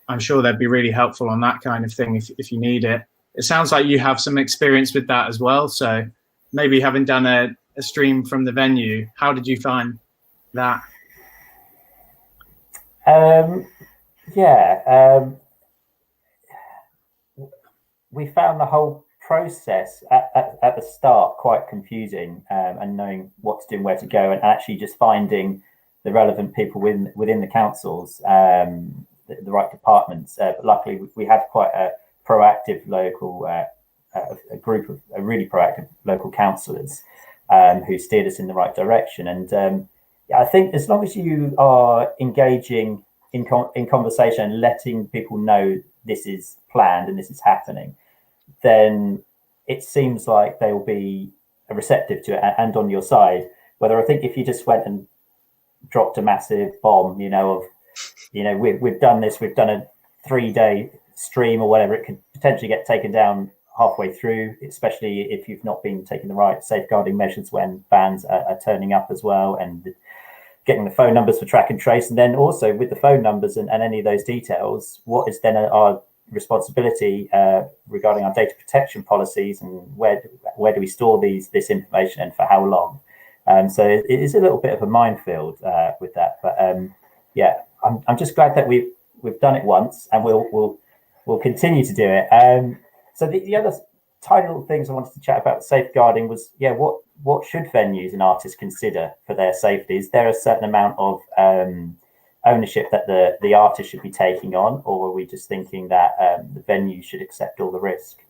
I'm sure they'd be really helpful on that kind of thing if you need it. It sounds like you have some experience with that as well. So maybe having done a stream from the venue, how did you find that? We found the whole process at the start quite confusing, and knowing what to do and where to go, and actually just finding the relevant people within the councils, the right departments. But luckily, we had quite a proactive local, a really proactive local councillors who steered us in the right direction. And I think as long as you are engaging in conversation and letting people know this is planned and this is happening, then it seems like they will be receptive to it and on your side. Whether I think if you just went and dropped a massive bomb, you know, of, you know, we've done this, we've done a 3-day stream or whatever, it could potentially get taken down halfway through, especially if you've not been taking the right safeguarding measures when bands are turning up as well, and getting the phone numbers for track and trace. And then also with the phone numbers and any of those details, what is then our responsibility regarding our data protection policies, and where do we store this information and for how long? So it is a little bit of a minefield with that, but yeah, I'm just glad that we've done it once, and we'll continue to do it. So the other tiny little things I wanted to chat about safeguarding was, yeah, what should venues and artists consider for their safety? Is there a certain amount of ownership that the artist should be taking on, or are we just thinking that the venue should accept all the risk?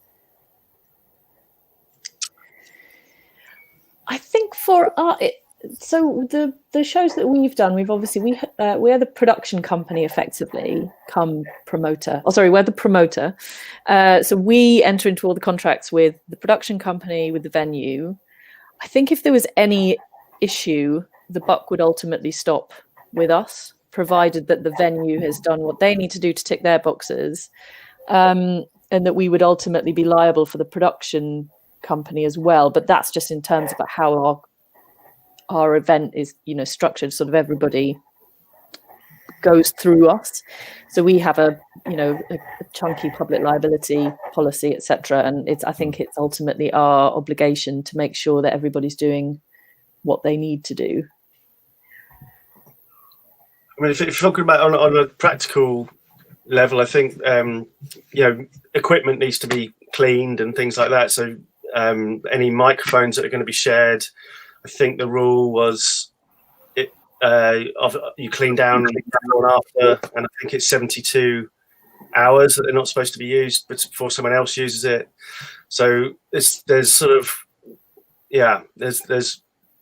I think for art, so the shows that we've done, we're the production company effectively, come promoter. Oh, sorry, we're the promoter. So we enter into all the contracts with the production company, with the venue. I think if there was any issue, the buck would ultimately stop with us, provided that the venue has done what they need to do to tick their boxes, and that we would ultimately be liable for the production company as well. But that's just in terms of how our event is, you know, structured. Sort of everybody goes through us, so we have a chunky public liability policy, etc. And I think it's ultimately our obligation to make sure that everybody's doing what they need to do. I mean, if you're talking about on a practical level, I think equipment needs to be cleaned and things like that. So any microphones that are going to be shared, I think the rule was you clean down after, and I think it's 72 hours that they're not supposed to be used, but before someone else uses it. So there's sort of there's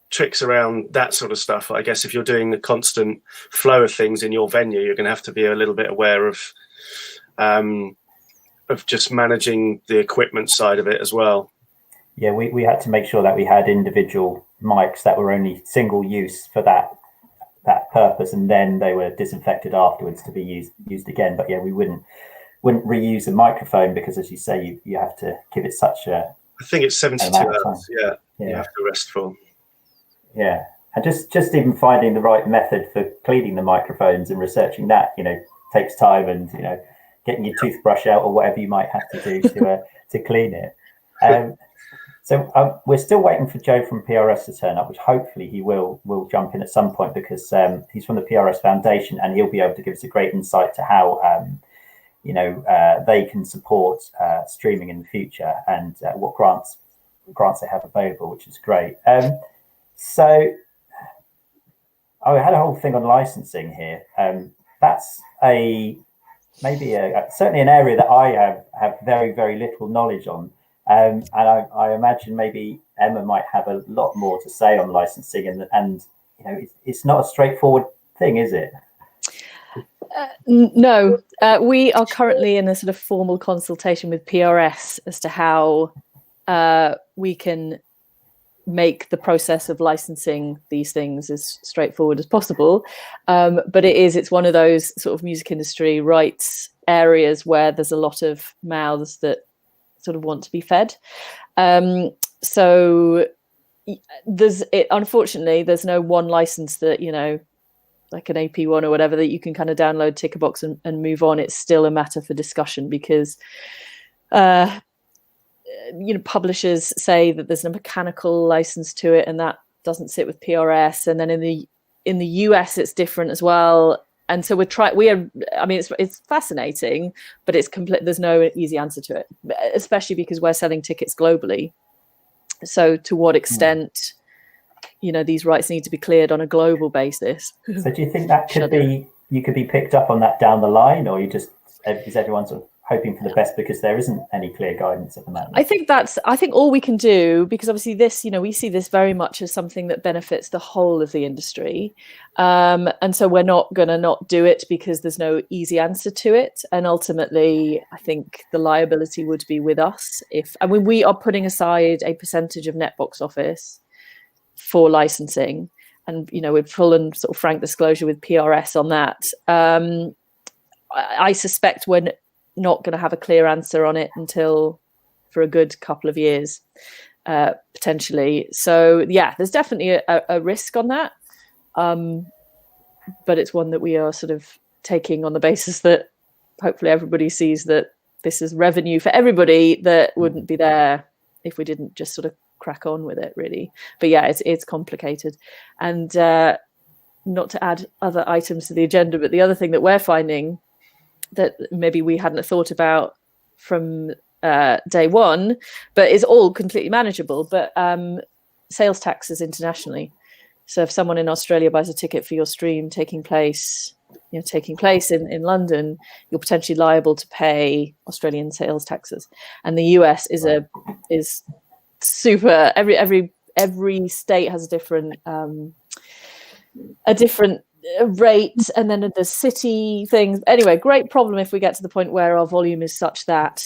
tricks around that sort of stuff. I guess if you're doing the constant flow of things in your venue, you're going to have to be a little bit aware of just managing the equipment side of it as well. Yeah, we had to make sure that we had individual mics that were only single use for that purpose, and then they were disinfected afterwards to be used again. But yeah, we wouldn't reuse a microphone because, as you say, you have to give it such a. I think it's 72 hours. Yeah, you have to rest for. Yeah, and just even finding the right method for cleaning the microphones and researching that, takes time, and getting your toothbrush out or whatever you might have to do to clean it. So we're still waiting for Joe from PRS to turn up, which hopefully he will jump in at some point, because he's from the PRS Foundation and he'll be able to give us a great insight to how they can support streaming in the future and what grants they have available, which is great. So I had a whole thing on licensing here. That's certainly an area that I have very, very little knowledge on. And I imagine maybe Emma might have a lot more to say on licensing, and it's not a straightforward thing, is it? No, we are currently in a sort of formal consultation with PRS as to how we can make the process of licensing these things as straightforward as possible. But it's one of those sort of music industry rights areas where there's a lot of mouths that sort of want to be fed. So unfortunately, there's no one license that, like an AP1 or whatever, that you can kind of download, tick a box and move on. It's still a matter for discussion because publishers say that there's a mechanical license to it, and that doesn't sit with PRS. And then in the US, it's different as well. And so it's fascinating, but it's complete. There's no easy answer to it, especially because we're selling tickets globally. So to what extent, these rights need to be cleared on a global basis? So do you think that you could be picked up on that down the line, or is everyone sort of hoping for the best because there isn't any clear guidance at the moment? I think all we can do, because obviously this, we see this very much as something that benefits the whole of the industry. And so we're not going to not do it because there's no easy answer to it. And ultimately, I think the liability would be with us we are putting aside a percentage of net box office for licensing, and, with full and sort of frank disclosure with PRS on that. I suspect we're not going to have a clear answer on it until for a good couple of years, potentially. So yeah, there's definitely a risk on that, but it's one that we are sort of taking on the basis that hopefully everybody sees that this is revenue for everybody that wouldn't be there if we didn't just sort of crack on with it, really. But yeah, it's complicated. And not to add other items to the agenda, but the other thing that we're finding that maybe we hadn't thought about from day one, but is all completely manageable, but sales taxes internationally. So if someone in Australia buys a ticket for your stream taking place in London, you're potentially liable to pay Australian sales taxes. And the US is super, every state has a different rate, and then the city things. Anyway, great problem if we get to the point where our volume is such that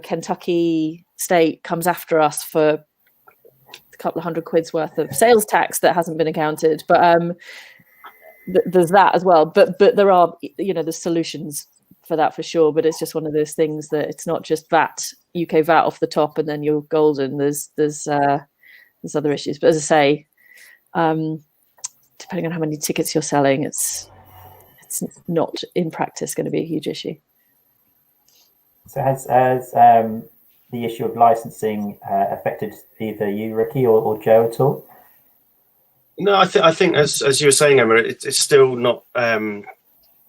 Kentucky state comes after us for a couple of £100 worth of sales tax that hasn't been accounted. But there's that as well. But there are there's solutions for that for sure. But it's just one of those things that it's not just UK VAT off the top and then you're golden. There's other issues. But as I say, depending on how many tickets you're selling, it's not in practice going to be a huge issue. So has the issue of licensing affected either you, Ricky, or Joe at all? No, I think as you were saying, Emma, it's still not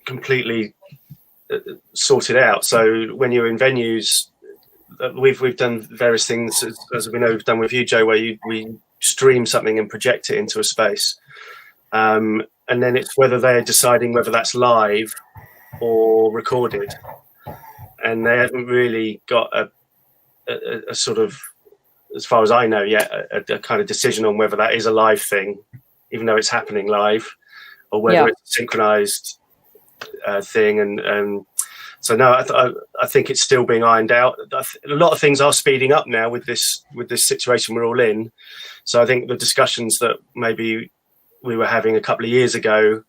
completely sorted out. So when you're in venues, we've done various things, as we know we've done with you, Joe, where we stream something and project it into a space, and then it's whether they're deciding whether that's live or recorded, and they haven't really got a sort of, as far as I know yet, a kind of decision on whether that is a live thing, even though it's happening live, or whether it's a synchronized thing. And so no, I think it's still being ironed out. A lot of things are speeding up now with this situation we're all in. So I think the discussions that maybe we were having a couple of years ago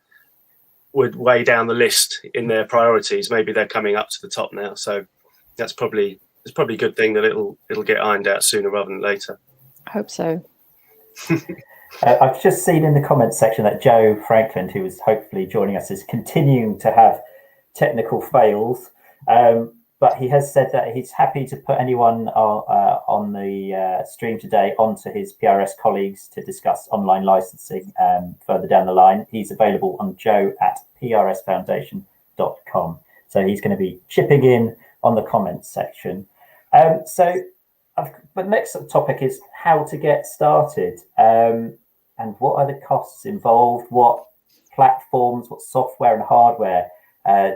would way down the list in their priorities. Maybe they're coming up to the top now. So it's probably a good thing that it'll get ironed out sooner rather than later. I hope so. I've just seen in the comments section that Joe Franklin, who is hopefully joining us, is continuing to have technical fails, but he has said that he's happy to put anyone on the stream today onto his PRS colleagues to discuss online licensing further down the line. He's available on joe@prsfoundation.com. So he's going to be chipping in on the comments section. But next topic is how to get started, and what are the costs involved? What platforms, what software and hardware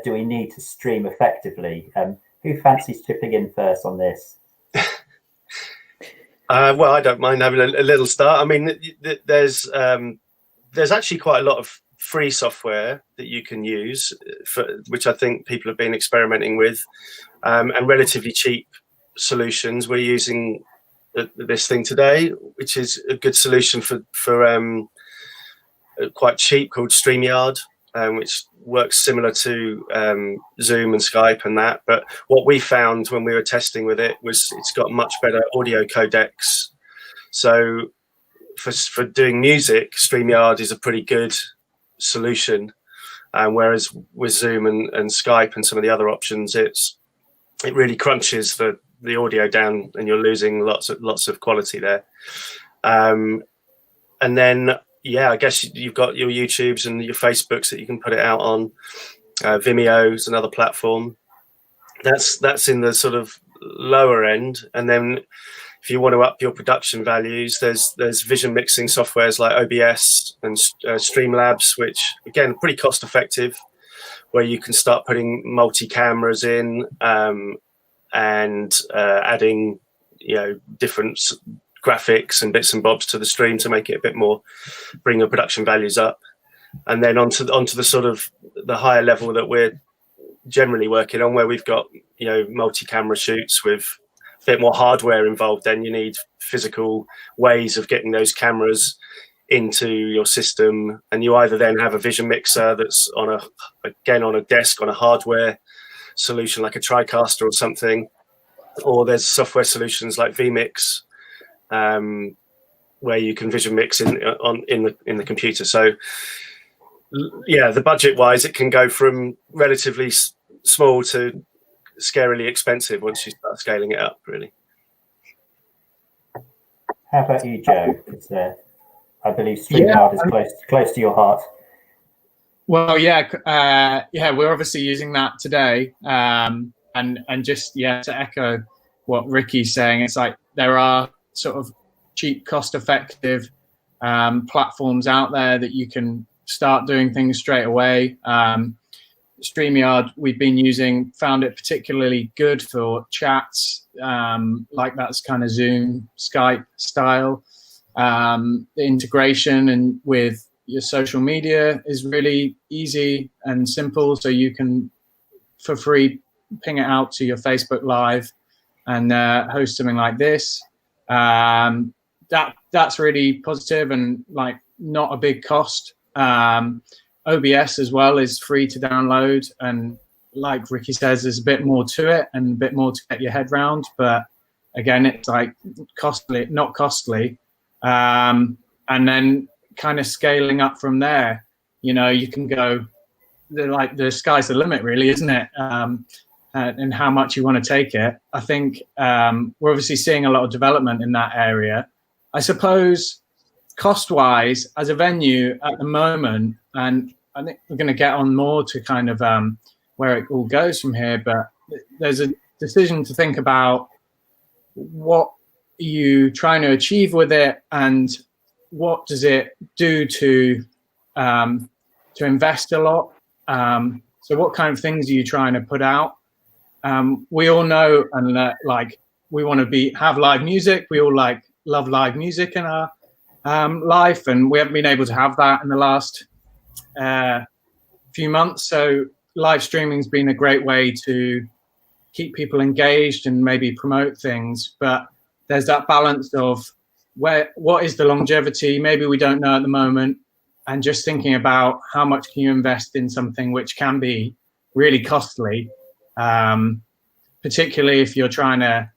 do we need to stream effectively? Who fancies chipping in first on this? Well, I don't mind having a little start. I mean, there's actually quite a lot of free software that you can use, which I think people have been experimenting with, and relatively cheap solutions. We're using this thing today, which is a good solution for quite cheap, called StreamYard, which works similar to Zoom and Skype and that. But what we found when we were testing with it was it's got much better audio codecs. So for doing music, StreamYard is a pretty good solution. Whereas with Zoom and Skype and some of the other options, it really crunches the audio down, and you're losing lots of quality there. And then, yeah, I guess you've got your YouTubes and your Facebooks that you can put it out on. Vimeo is another platform. That's in the sort of lower end. And then if you want to up your production values, there's vision mixing softwares like OBS and Streamlabs, which again are pretty cost effective, where you can start putting multi-cameras in and adding, different graphics and bits and bobs to the stream to make it a bit more, bring your production values up. And then onto the sort of the higher level that we're generally working on, where we've got multi-camera shoots with a bit more hardware involved. Then you need physical ways of getting those cameras into your system, and you either then have a vision mixer that's on a desk on a hardware solution like a TriCaster or something, or there's software solutions like vMix, where you can vision mix in the computer. So yeah, the budget wise, it can go from relatively small to scarily expensive once you start scaling it up, really. How about you, Joe? Because I believe StreamYard is close to your heart. Well, we're obviously using that today, and just to echo what Ricky's saying, it's like there are sort of cheap, cost-effective platforms out there that you can start doing things straight away. StreamYard we've been using, found it particularly good for chats, like that's kind of Zoom, Skype style. The integration and with your social media is really easy and simple, so you can for free ping it out to your Facebook Live and host something like this. That's really positive and like not a big cost. OBS as well is free to download, and like Ricky says, there's a bit more to it and a bit more to get your head round, but again, it's like not costly. And then kind of scaling up from there, you can go, the sky's the limit, really, isn't it? And how much you want to take it. I think we're obviously seeing a lot of development in that area. I suppose cost-wise, as a venue at the moment, and I think we're going to get on more to kind of where it all goes from here, but there's a decision to think about what are you trying to achieve with it, and what does it do to invest a lot. So what kind of things are you trying to put out? We all know, and like, we want to have live music. We all love live music in our life, and we haven't been able to have that in the last few months. So live streaming's been a great way to keep people engaged and maybe promote things. But there's that balance of what is the longevity? Maybe we don't know at the moment, and just thinking about how much can you invest in something which can be really costly, particularly if you're trying to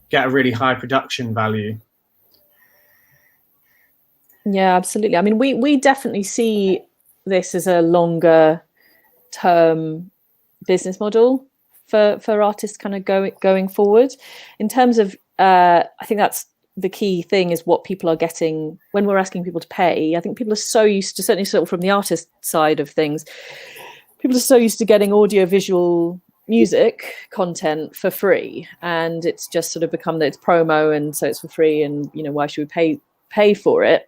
get a really high production value. Yeah, absolutely. I mean, we definitely see this as a longer term business model for artists kind of going forward. In terms of, I think that's the key thing, is what people are getting when we're asking people to pay. I think people are so used to, certainly sort of from the artist side of things, people are so used to getting audio-visual music content for free, and it's just sort of become that it's promo, and so it's for free, and why should we pay for it?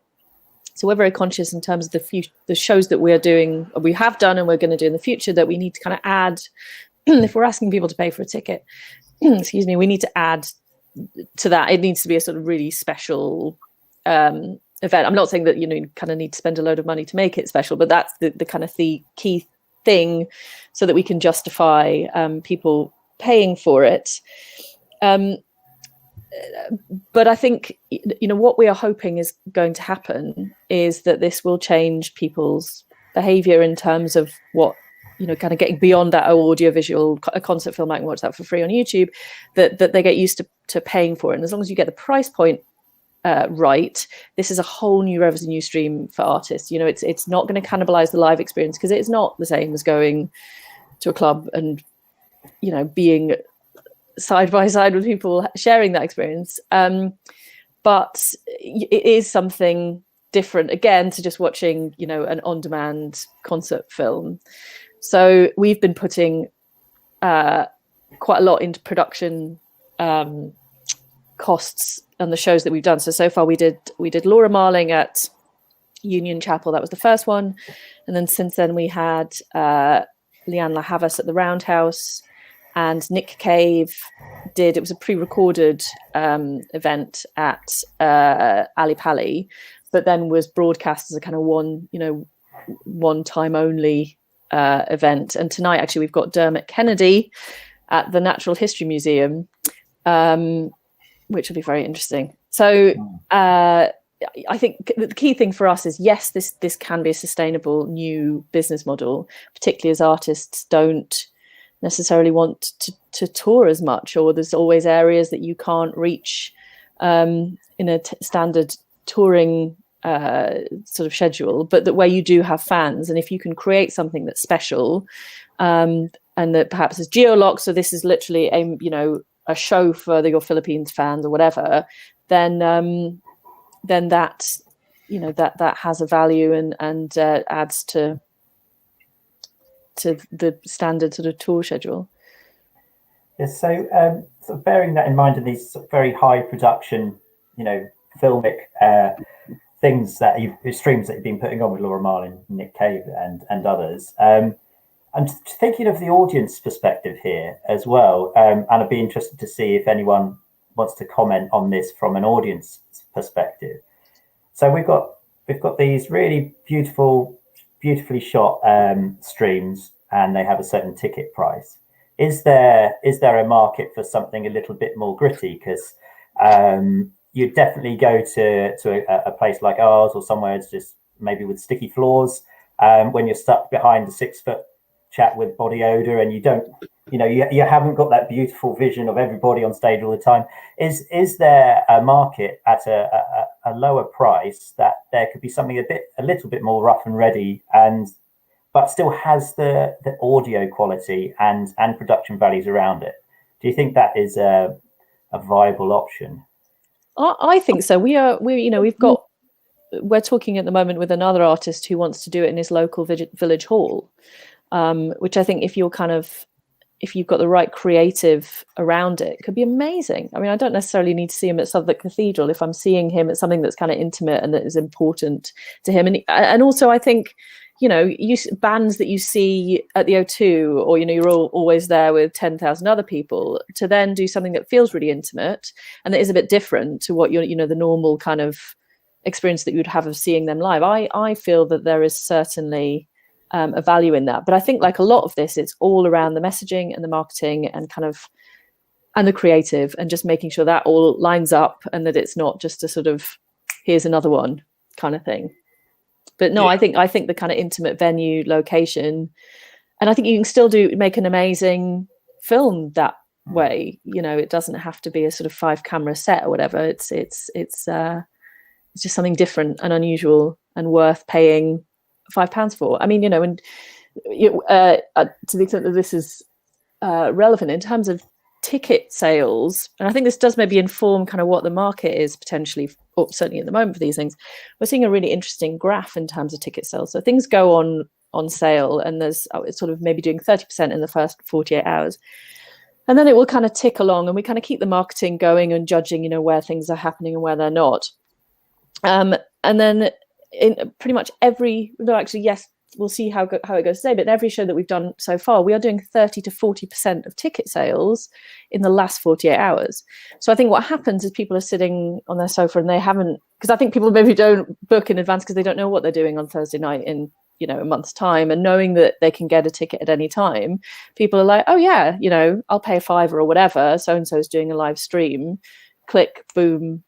So we're very conscious in terms of the shows that we have done and we're going to do in the future, that we need to kind of add, if we're asking people to pay for a ticket, excuse me, we need to add to that. It needs to be a sort of really special event. I'm not saying that you kind of need to spend a load of money to make it special, but that's the kind of the key thing, so that we can justify people paying for it. But I think what we are hoping is going to happen is that this will change people's behavior in terms of what kind of getting beyond that audio-visual. A concert film, I can watch that for free on YouTube, that they get used to paying for it. And as long as you get the price point right, this is a whole new revenue stream for artists. It's not going to cannibalize the live experience, because it's not the same as going to a club and being side by side with people sharing that experience. But it is something different, again, to just watching an on-demand concert film. So we've been putting quite a lot into production costs on the shows that we've done. So far we did Laura Marling at Union Chapel. That was the first one, and then since then we had Leanne La Havas at the Roundhouse, and Nick Cave it was a pre-recorded event at Ali Pali, but then was broadcast as a kind of one time only event. And tonight actually we've got Dermot Kennedy at the Natural History Museum, which will be very interesting. So I think the key thing for us is, yes, this can be a sustainable new business model, particularly as artists don't necessarily want to tour as much, or there's always areas that you can't reach in a standard touring sort of schedule, but that where you do have fans, and if you can create something that's special, and that perhaps is geo-locked, so this is literally a show for your Philippines fans or whatever, then that that has a value and adds to the standard sort of tour schedule. Yes, so sort of bearing that in mind, and these sort of very high production, filmic things streams that you've been putting on with Laura Marling, Nick Cave, and others. I'm thinking of the audience perspective here as well, and I'd be interested to see if anyone wants to comment on this from an audience perspective. So we've got these really beautifully shot streams, and they have a certain ticket price. Is there a market for something a little bit more gritty? Because you'd definitely go to a place like ours, or somewhere it's just maybe with sticky floors, when you're stuck behind a 6-foot chat with body odor, and you haven't got that beautiful vision of everybody on stage all the time. Is there a market at a lower price that there could be something a little bit more rough and ready, but still has the audio quality and production values around it? Do you think that is a viable option? I think so. We've got we're talking at the moment with another artist who wants to do it in his local village hall, which I think if you've got the right creative around it, could be amazing. I mean, I don't necessarily need to see him at Southwark Cathedral if I'm seeing him at something that's kind of intimate and that is important to him. And also, I think, bands that you see at the O2, or you're always there with 10,000 other people, to then do something that feels really intimate and that is a bit different to what the normal kind of experience that you would have of seeing them live. I feel that there is certainly a value in that, but I think like a lot of this, it's all around the messaging and the marketing and and the creative, and just making sure that all lines up and that it's not just a sort of here's another one kind of thing. But no, yeah. I think the kind of intimate venue location, and I think you can still make an amazing film that way. It doesn't have to be a sort of 5-camera set or whatever. It's just something different and unusual and worth paying £5 for. I mean, and to the extent that this is relevant in terms of ticket sales, and I think this does maybe inform kind of what the market is potentially, or certainly at the moment for these things, we're seeing a really interesting graph in terms of ticket sales. So things go on sale, and it's sort of maybe doing 30% in the first 48 hours. And then it will kind of tick along, and we kind of keep the marketing going and judging, where things are happening and where they're not. And then in pretty much we'll see how it goes today, but in every show that we've done so far, we are doing 30 to 40% of ticket sales in the last 48 hours. So I think what happens is people are sitting on their sofa and they haven't, because I think people maybe don't book in advance because they don't know what they're doing on Thursday night in a month's time, and knowing that they can get a ticket at any time, people are like, oh yeah, I'll pay $5 or whatever, so and so is doing a live stream, click, boom,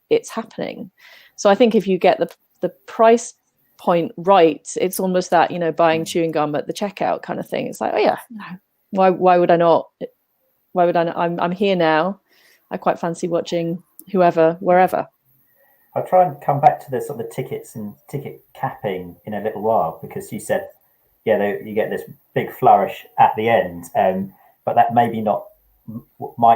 it's happening. So I think if you get the price point right, it's almost that buying chewing gum at the checkout kind of thing. It's like, oh yeah, why would I not? Why would I not? I'm here now. I quite fancy watching whoever, wherever. I'll try and come back to the sort of the tickets and ticket capping in a little while, because you said, you get this big flourish at the end, but that might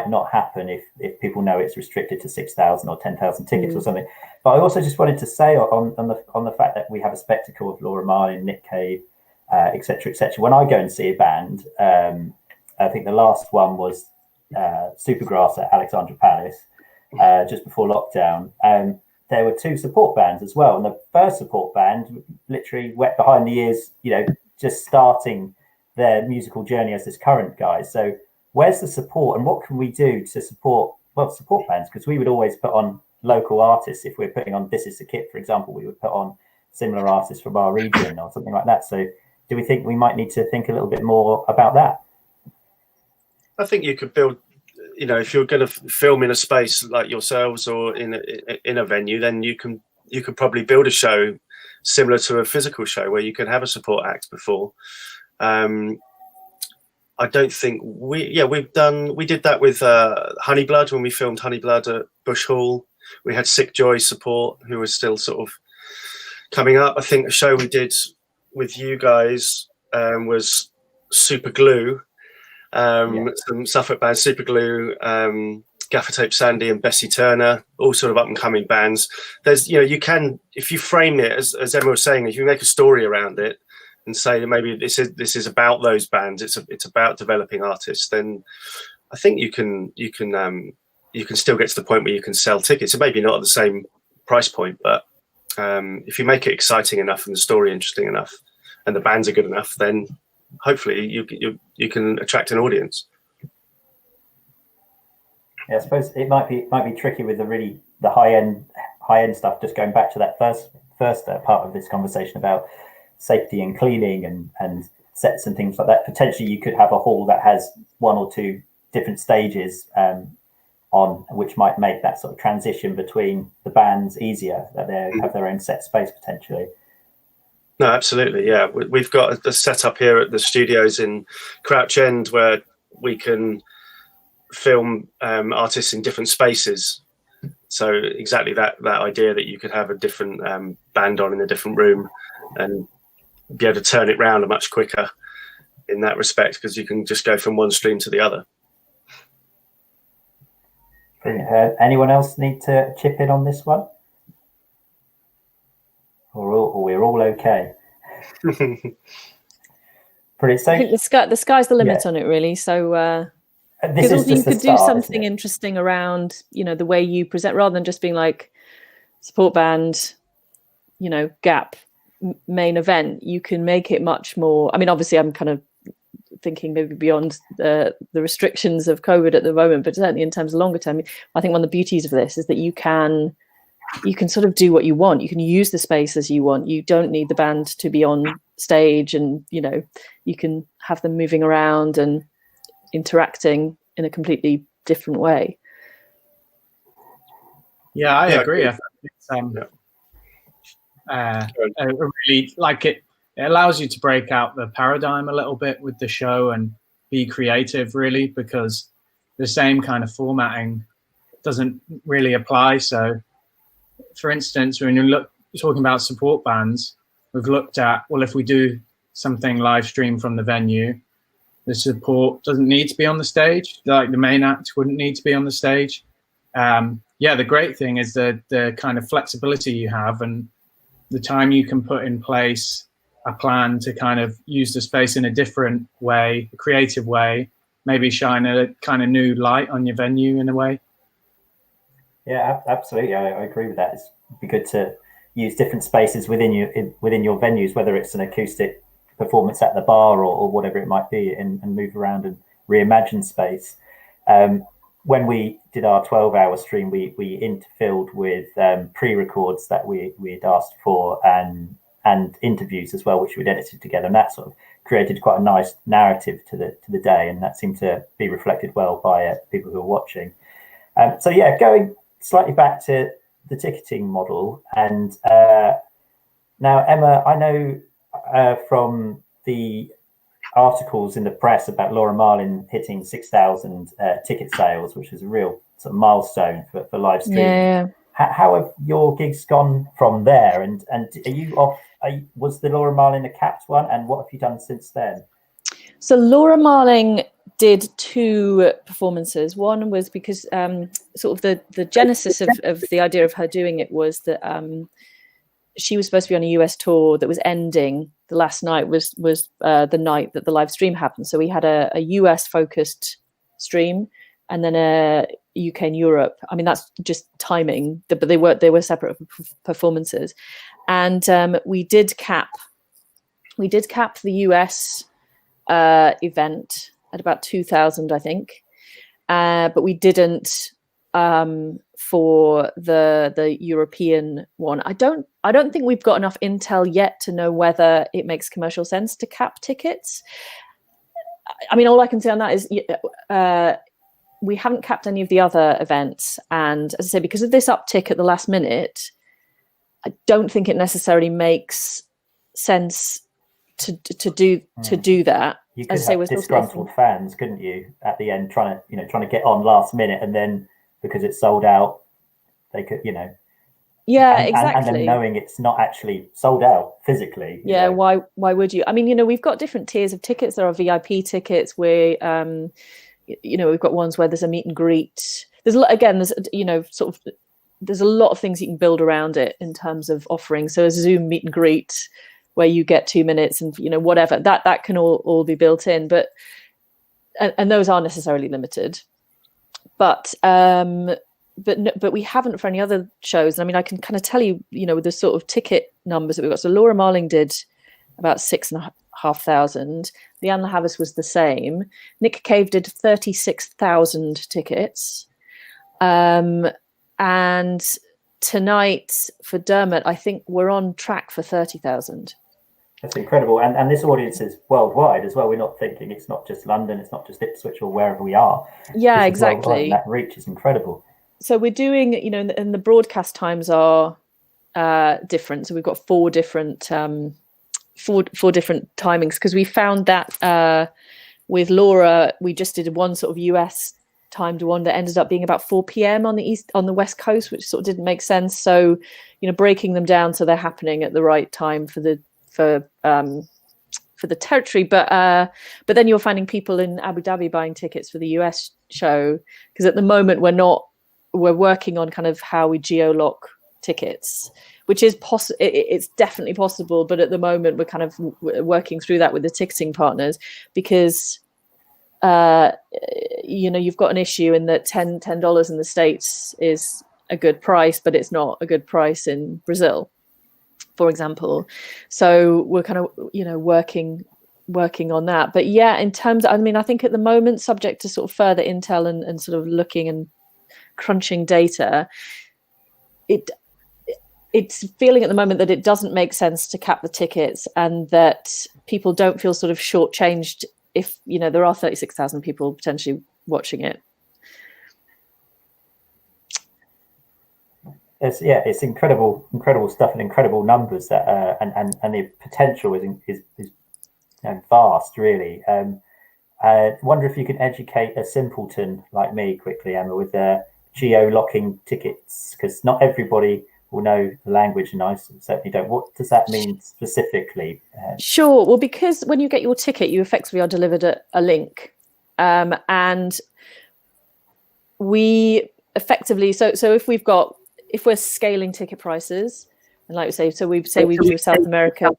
not happen if people know it's restricted to 6,000 or 10,000 tickets or something. But I also just wanted to say on the fact that we have a spectacle of Laura Marling, Nick Cave, etc. When I go and see a band, I think the last one was Supergrass at Alexandra Palace just before lockdown. There were 2 support bands as well, and the first support band literally wet behind the ears, just starting their musical journey as this current guys. So where's the support, and what can we do to support bands? Because we would always put on local artists. If we're putting on This Is the Kit, for example, we would put on similar artists from our region or something like that. So do we think we might need to think a little bit more about that? I think you could build, if you're going to film in a space like yourselves or in a venue, then you could probably build a show similar to a physical show where you can have a support act before. I don't think we did that with Honeyblood when we filmed Honeyblood at Bush Hall. We had Sick Joy support, who was still sort of coming up. I think the show we did with you guys was Super Glue, some Suffolk bands, Super Glue, Gaffer Tape Sandy and Bessie Turner, all sort of up and coming bands. There's, you can, if you frame it as Emma was saying, if you make a story around it and say that maybe this is about those bands, it's about developing artists, then I think you can still get to the point where you can sell tickets. It maybe not at the same price point, but if you make it exciting enough and the story interesting enough and the bands are good enough, then hopefully you can attract an audience. Yeah, I suppose it might be tricky with the high end stuff. Just going back to that first part of this conversation about safety and cleaning and sets and things like that. Potentially, you could have a hall that has 1 or 2 different stages on, which might make that sort of transition between the bands easier. That they have their own set space potentially. No, absolutely, yeah. We've got a setup here at the studios in Crouch End where we can film artists in different spaces. So exactly that idea that you could have a different band on in a different room and be able to turn it round much quicker in that respect, because you can just go from one stream to the other. Brilliant. Anyone else need to chip in on this one? we're all okay. Brilliant. So I think the sky's the limit on it, really. So this is you just the could start, do isn't something it? interesting around, the way you present, rather than just being like support band, Gap main event. You can make it much more. I mean, obviously, I'm kind of thinking maybe beyond the restrictions of COVID at the moment, but certainly in terms of longer term, I think one of the beauties of this is that you can sort of do what you want. You can use the space as you want. You don't need the band to be on stage, and you can have them moving around and interacting in a completely different way. Yeah, I agree. I think it's really like it allows you to break out the paradigm a little bit with the show and be creative, really, because the same kind of formatting doesn't really apply. So for instance, when you're talking about support bands, we've looked at, well, if we do something live stream from the venue, the support doesn't need to be on the stage, like the main act wouldn't need to be on the stage. The great thing is the kind of flexibility you have and the time you can put in place a plan to kind of use the space in a different way, a creative way, maybe shine a kind of new light on your venue in a way. Yeah, absolutely. I agree with that. It'd be good to use different spaces within your venues, whether it's an acoustic performance at the bar or whatever it might be, and move around and reimagine space. When we did our 12-hour stream, we interfilled with pre-records that we had asked for and interviews as well, which we'd edited together, and that sort of created quite a nice narrative to the day, and that seemed to be reflected well by people who were watching. Going slightly back to the ticketing model, and now Emma, I know from the articles in the press about Laura Marling hitting 6,000 ticket sales, which is a real sort of milestone for live streaming. Yeah. How have your gigs gone from there? And are you off? Was the Laura Marling a capped one? And what have you done since then? So Laura Marling did 2 performances. One was because sort of the genesis of the idea of her doing it was that she was supposed to be on a US tour that was ending. The last night was the night that the live stream happened. So we had a US focused stream and then a UK and Europe. I mean, that's just timing, but they were separate performances. And we did cap the US event at about 2,000, I think, but we didn't for the European one. I don't think we've got enough intel yet to know whether it makes commercial sense to cap tickets. I mean, all I can say on that is we haven't capped any of the other events, and as I say, because of this uptick at the last minute, I don't think it necessarily makes sense to do that. You could have disgruntled fans, couldn't you, at the end, trying to get on last minute, and then because it's sold out, they could, Yeah, exactly. And then knowing it's not actually sold out physically. Yeah, why would you? I mean, we've got different tiers of tickets. There are VIP tickets where, we've got ones where there's a meet and greet. There's a lot of things you can build around it in terms of offering. So a Zoom meet and greet where you get 2 minutes and, whatever, that can all be built in, but those are necessarily limited. But we haven't for any other shows. And I mean, I can kind of tell you, the sort of ticket numbers that we've got. So Laura Marling did about 6,500. Leanne La Havas was the same. Nick Cave did 36,000 tickets. And tonight for Dermot, I think we're on track for 30,000. That's incredible. And this audience is worldwide as well. We're not thinking it's not just London, it's not just Ipswich or wherever we are. Yeah, exactly. That reach is incredible. So we're doing, and the broadcast times are different. So we've got 4 different timings, because we found that with Laura, we just did one sort of US timed one that ended up being about 4 p.m. on the West Coast, which sort of didn't make sense. So, breaking them down so they're happening at the right time for the territory, but then you're finding people in Abu Dhabi buying tickets for the US show, because at the moment we're working on kind of how we geo-lock tickets. which is it's definitely possible. But at the moment, we're kind of working through that with the ticketing partners, because you've got an issue in that $10 in the States is a good price, but it's not a good price in Brazil, for example. So we're kind of working on that. But yeah, in terms of, I think at the moment, subject to sort of further intel and sort of looking and crunching data, it's feeling at the moment that it doesn't make sense to cap the tickets, and that people don't feel sort of shortchanged if there are 36,000 people potentially watching it. It's incredible stuff and incredible numbers that and the potential is vast, really. I wonder if you can educate a simpleton like me quickly, Emma, with geo-locking tickets, because not everybody will know the language, and I certainly don't. What does that mean specifically? Sure. Well, because when you get your ticket, you effectively are delivered a link, and we effectively so if we're scaling ticket prices, and like we say, we do a South America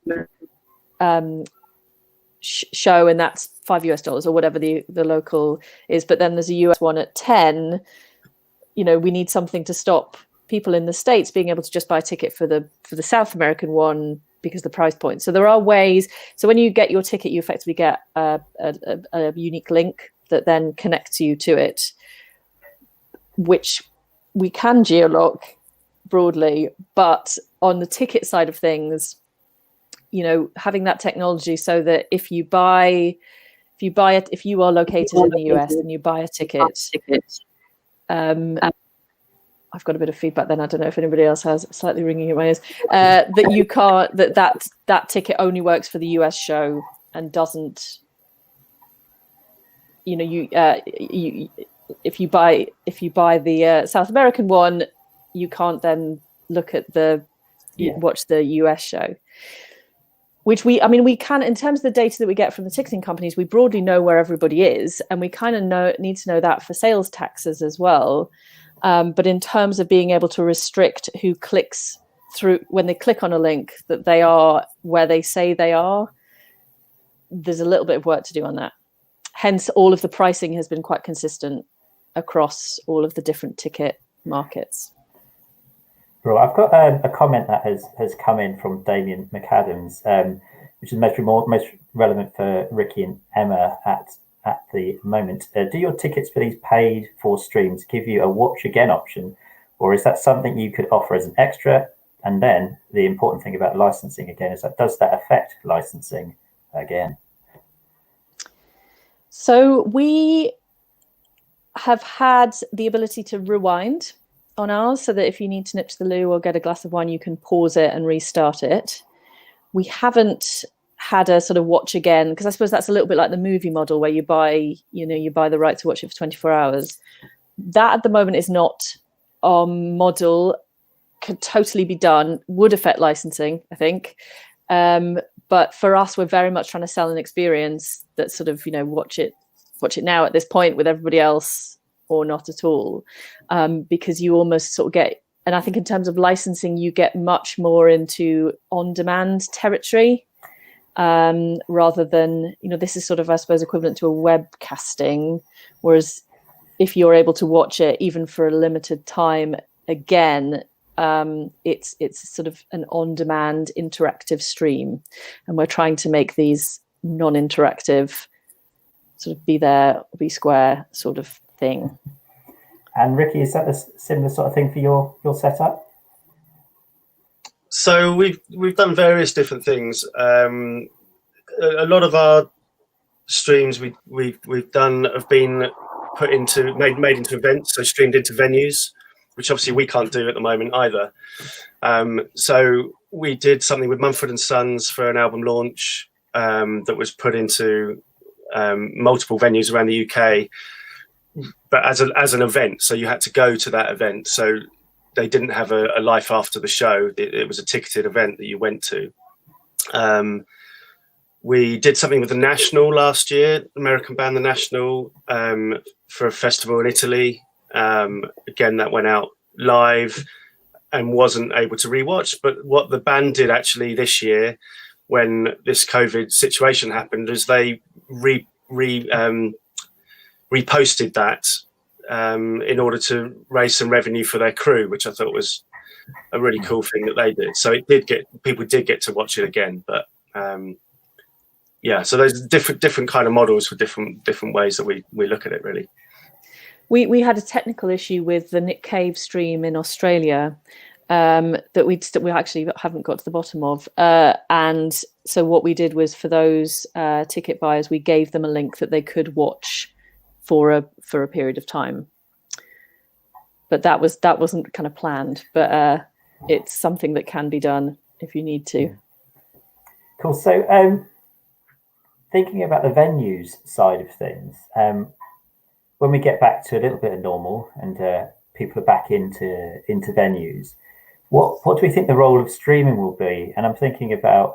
show, and that's $5 or whatever the local is, but then there's a US one at 10. We need something to stop people in the States being able to just buy a ticket for the South American one because the price point. So there are ways. So when you get your ticket, you effectively get a unique link that then connects you to it, which we can geolock broadly. But on the ticket side of things, having that technology so that if you are located in the US and you buy a ticket, I've got a bit of feedback then. I don't know if anybody else has, slightly ringing in my ears, that you can't, that ticket only works for the US show and doesn't, if you buy the South American one, you can't then look at watch the US show. Which we can, in terms of the data that we get from the ticketing companies, we broadly know where everybody is, and we kind of need to know that for sales taxes as well. But in terms of being able to restrict who clicks through when they click on a link, that they are where they say they are, there's a little bit of work to do on that. Hence, all of the pricing has been quite consistent across all of the different ticket markets. Well, I've got a comment that has come in from Damien McAdams, which is most relevant for Ricky and Emma at the moment. Do your tickets for these paid for streams give you a watch again option, or is that something you could offer as an extra? And then the important thing about licensing again is that does that affect licensing again? So we have had the ability to rewind on ours, so that if you need to nip to the loo or get a glass of wine, you can pause it and restart it. We haven't had a sort of watch again, because I suppose that's a little bit like the movie model where you buy the right to watch it for 24 hours. That at the moment is not our model. Could totally be done, would affect licensing, I think. But for us, we're very much trying to sell an experience that sort of, watch it now at this point with everybody else, or not at all, because you almost sort of get, and I think in terms of licensing, you get much more into on-demand territory, rather than, this is sort of, I suppose, equivalent to a webcasting, whereas if you're able to watch it even for a limited time again, it's sort of an on-demand interactive stream, and we're trying to make these non-interactive, sort of be there or be square sort of thing. And Ricky, is that a similar sort of thing for your setup? So we've done various different things. A lot of our streams we've done have been put into made into events, so streamed into venues, which obviously we can't do at the moment either. So we did something with Mumford & Sons for an album launch that was put into multiple venues around the UK, but as an event. So you had to go to that event. So they didn't have a life after the show. It was a ticketed event that you went to. We did something with The National last year, American band The National, for a festival in Italy. Again, that went out live. and wasn't able to rewatch. But what the band did actually this year, when this COVID situation happened, is they reposted that in order to raise some revenue for their crew, which I thought was a really cool thing that they did. So people did get to watch it again. But yeah, so there's different kind of models for different ways that we look at it, really. We had a technical issue with the Nick Cave stream in Australia that we actually haven't got to the bottom of. And so what we did was, for those ticket buyers, we gave them a link that they could watch for a period of time. But that wasn't kind of planned, but it's something that can be done if you need to. Cool. So thinking about the venues side of things, when we get back to a little bit of normal and people are back into venues, what do we think the role of streaming will be? And I'm thinking about,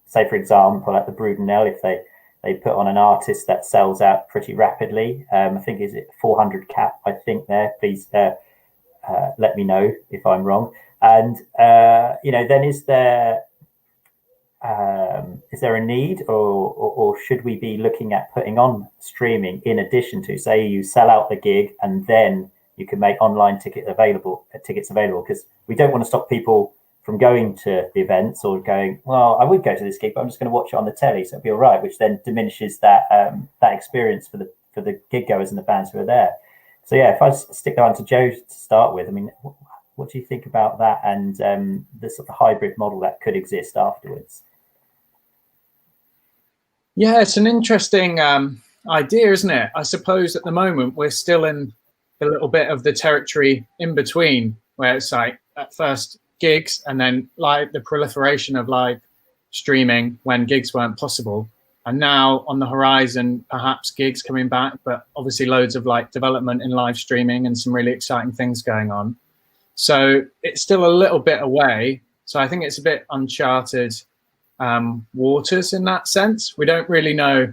say for example, at the Brudenell, if they put on an artist that sells out pretty rapidly, I think is it 400 cap, I think there, please let me know if I'm wrong. And, then is there a need or should we be looking at putting on streaming in addition to, say you sell out the gig and then you can make online tickets available? Because we don't want to stop people from going to the events or going, well, I would go to this gig, but I'm just going to watch it on the telly, so it'll be all right, which then diminishes that experience for the gig goers and the bands who are there. So yeah, if I stick that on to Joe to start with, I mean, what do you think about that and the sort of hybrid model that could exist afterwards? Yeah, it's an interesting idea, isn't it? I suppose at the moment we're still in a little bit of the territory in between, where it's like at first gigs and then like the proliferation of live streaming when gigs weren't possible, and now on the horizon perhaps gigs coming back, but obviously loads of like development in live streaming and some really exciting things going on. So it's still a little bit away, so I think it's a bit uncharted waters in that sense. We don't really know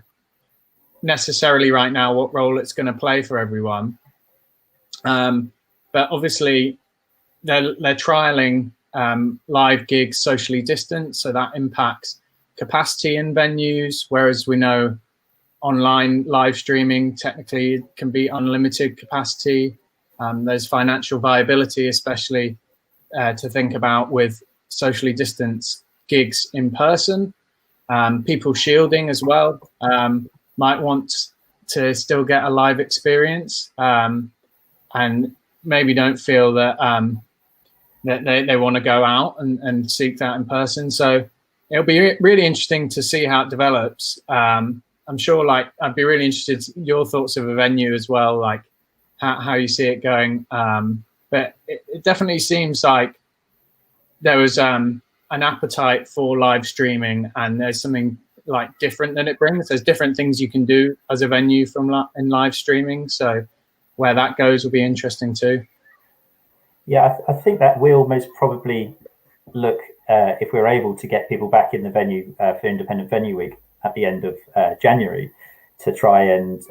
necessarily right now what role it's going to play for everyone, but obviously they're trialing live gigs socially distanced, so that impacts capacity in venues, whereas we know online live streaming technically can be unlimited capacity. There's financial viability, especially to think about with socially distanced gigs in person. People shielding as well might want to still get a live experience and maybe don't feel that that they want to go out and seek that in person. So it'll be really interesting to see how it develops. I'm sure, like, I'd be really interested in your thoughts of a venue as well, like how you see it going. But it definitely seems like there was an appetite for live streaming, and there's something like different that it brings. There's different things you can do as a venue in live streaming. So where that goes will be interesting too. Yeah, I think that we'll most probably look, if we're able to get people back in the venue for Independent Venue Week at the end of January, to try and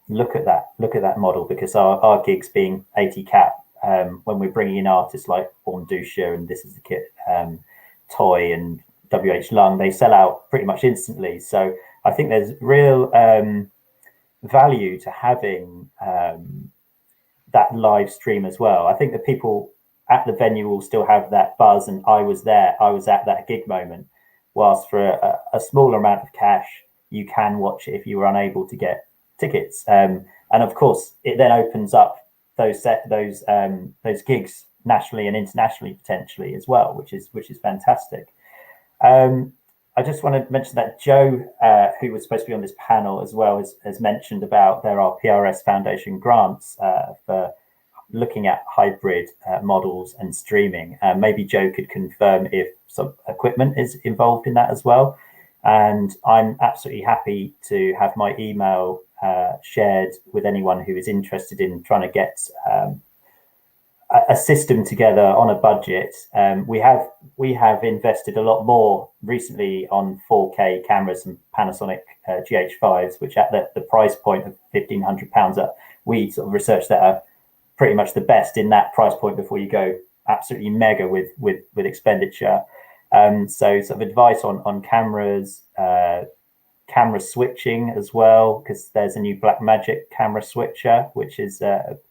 look at that model, because our gigs being 80 cap, when we're bringing in artists like Born Dusha and This Is the Kit, Toy and WH Lung, they sell out pretty much instantly. So I think there's real value to having that live stream as well. I think that people at the venue will still have that buzz and I was there, I was at that gig moment, whilst for a smaller amount of cash you can watch it if you were unable to get tickets. And of course it then opens up those gigs nationally and internationally potentially as well, which is fantastic. I just want to mention that Joe, who was supposed to be on this panel as well, has mentioned about there are PRS Foundation grants for looking at hybrid models and streaming. Maybe Joe could confirm if some equipment is involved in that as well. And I'm absolutely happy to have my email shared with anyone who is interested in trying to get a system together on a budget. We have invested a lot more recently on 4K cameras and Panasonic GH5s, which at the price point of £1,500, we sort of researched that are pretty much the best in that price point before you go absolutely mega with expenditure. So sort of advice on cameras, camera switching as well, because there's a new Blackmagic camera switcher, which is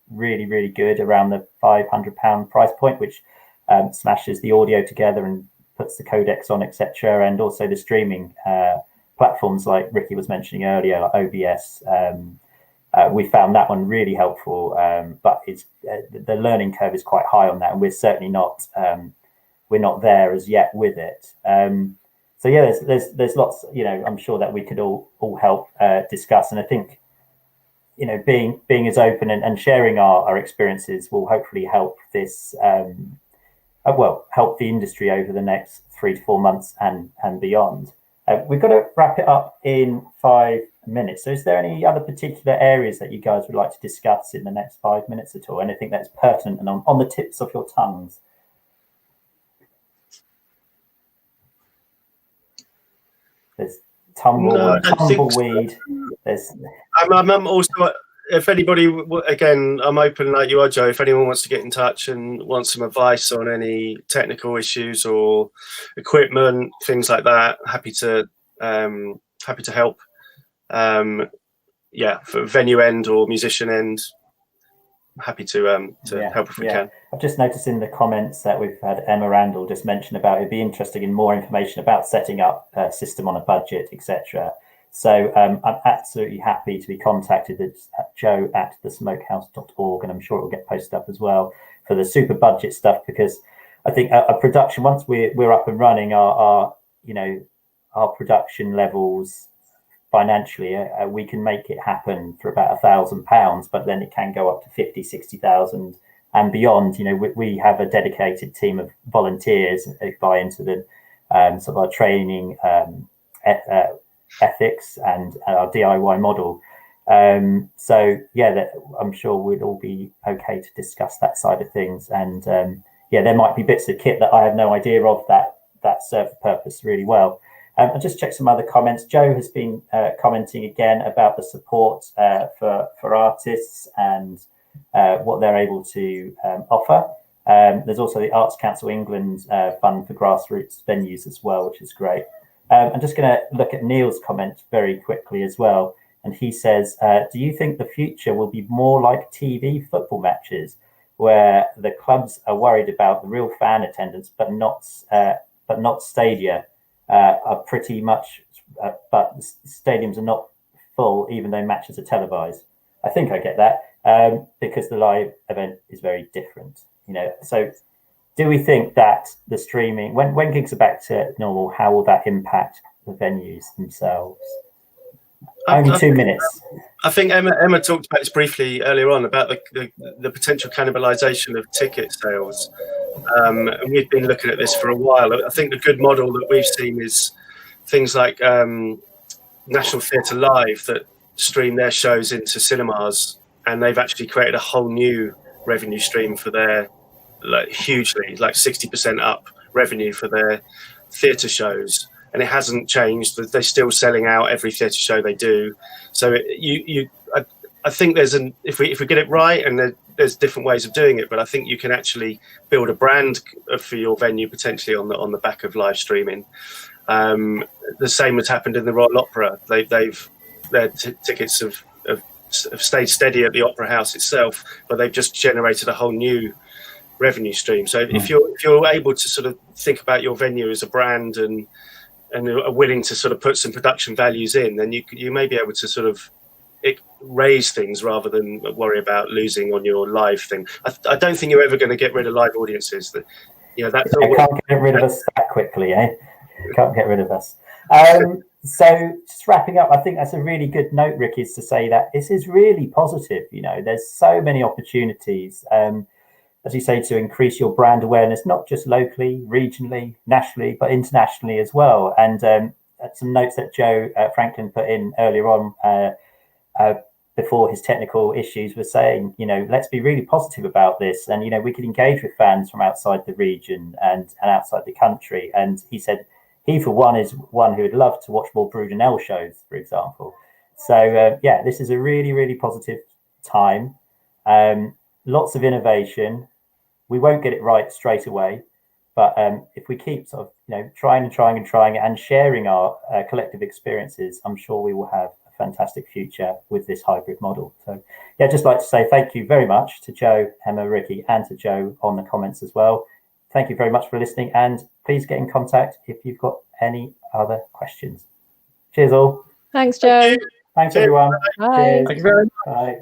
really, really good around the £500 price point, which smashes the audio together and puts the codecs on, etc. And also the streaming platforms like Ricky was mentioning earlier, like OBS. We found that one really helpful, but it's the learning curve is quite high on that, and we're certainly not we're not there as yet with it. So yeah, there's lots, you know, I'm sure that we could all help discuss, and I think, you know, being as open and sharing our experiences will hopefully help this help the industry over the next 3 to 4 months and beyond. We've got to wrap it up in 5 minutes. So is there any other particular areas that you guys would like to discuss in the next 5 minutes at all? Anything that's pertinent and on the tips of your tongues? There's tumbleweed. I'm also, if anybody, again, I'm open like you are, Joe. If anyone wants to get in touch and wants some advice on any technical issues or equipment, things like that, happy to help. Yeah, for venue end or musician end, happy to help if we can. I've just noticed in the comments that we've had Emma Randall just mention about it'd be interesting in more information about setting up a system on a budget, etc. So I'm absolutely happy to be contacted at joe@thesmokehouse.org, and I'm sure it will get posted up as well for the super budget stuff, because I think a production, once we're up and running, our production levels financially, we can make it happen for about £1,000, but then it can go up to 50, 60,000 and beyond. You know, we have a dedicated team of volunteers who buy into the sort of our training ethics and our DIY model. So yeah, I'm sure we'd all be okay to discuss that side of things. And yeah, there might be bits of kit that I have no idea of that serve the purpose really well. I'll just check some other comments. Joe has been commenting again about the support for artists and what they're able to offer. There's also the Arts Council England fund for grassroots venues as well, which is great. I'm just going to look at Neil's comment very quickly as well. And he says, do you think the future will be more like TV football matches, where the clubs are worried about the real fan attendance, but not stadia? Are pretty much, but stadiums are not full, even though matches are televised. I think I get that, because the live event is very different, you know. So do we think that the streaming, when gigs are back to normal, how will that impact the venues themselves? Only 2 minutes. I think Emma talked about this briefly earlier on about the potential cannibalization of ticket sales. And we've been looking at this for a while. I think the good model that we've seen is things like National Theatre Live that stream their shows into cinemas, and they've actually created a whole new revenue stream for their, like, hugely, like 60% up revenue for their theatre shows. And it hasn't changed. They're still selling out every theatre show they do. So I think there's if we get it right, and there's different ways of doing it, but I think you can actually build a brand for your venue potentially on the back of live streaming. The same has happened in the Royal Opera. Their tickets have stayed steady at the Opera House itself, but they've just generated a whole new revenue stream. So if you're able to sort of think about your venue as a brand and are willing to sort of put some production values in, then you may be able to sort of raise things rather than worry about losing on your live thing. I don't think you're ever going to get rid of live audiences. That, you know, that's you can't get rid of us that quickly, eh? You can't get rid of us. So just wrapping up, I think that's a really good note, Rick, is to say that this is really positive. You know, there's so many opportunities, as you say, to increase your brand awareness, not just locally, regionally, nationally, but internationally as well. And some notes that Joe Franklin put in earlier on before his technical issues was saying, you know, let's be really positive about this. And, you know, we could engage with fans from outside the region and outside the country. And he said he, for one, is one who would love to watch more Brudenell shows, for example. So, yeah, this is a really, really positive time. lots of innovation. We won't get it right straight away, but if we keep sort of, you know, trying and sharing our collective experiences, I'm sure we will have a fantastic future with this hybrid model. So yeah, I'd just like to say thank you very much to Joe, Emma, Ricky, and to Joe on the comments as well. Thank you very much for listening, and please get in contact if you've got any other questions. Cheers all. Thanks, Joe. Thanks everyone. Bye. Cheers. Thank you very much. Bye.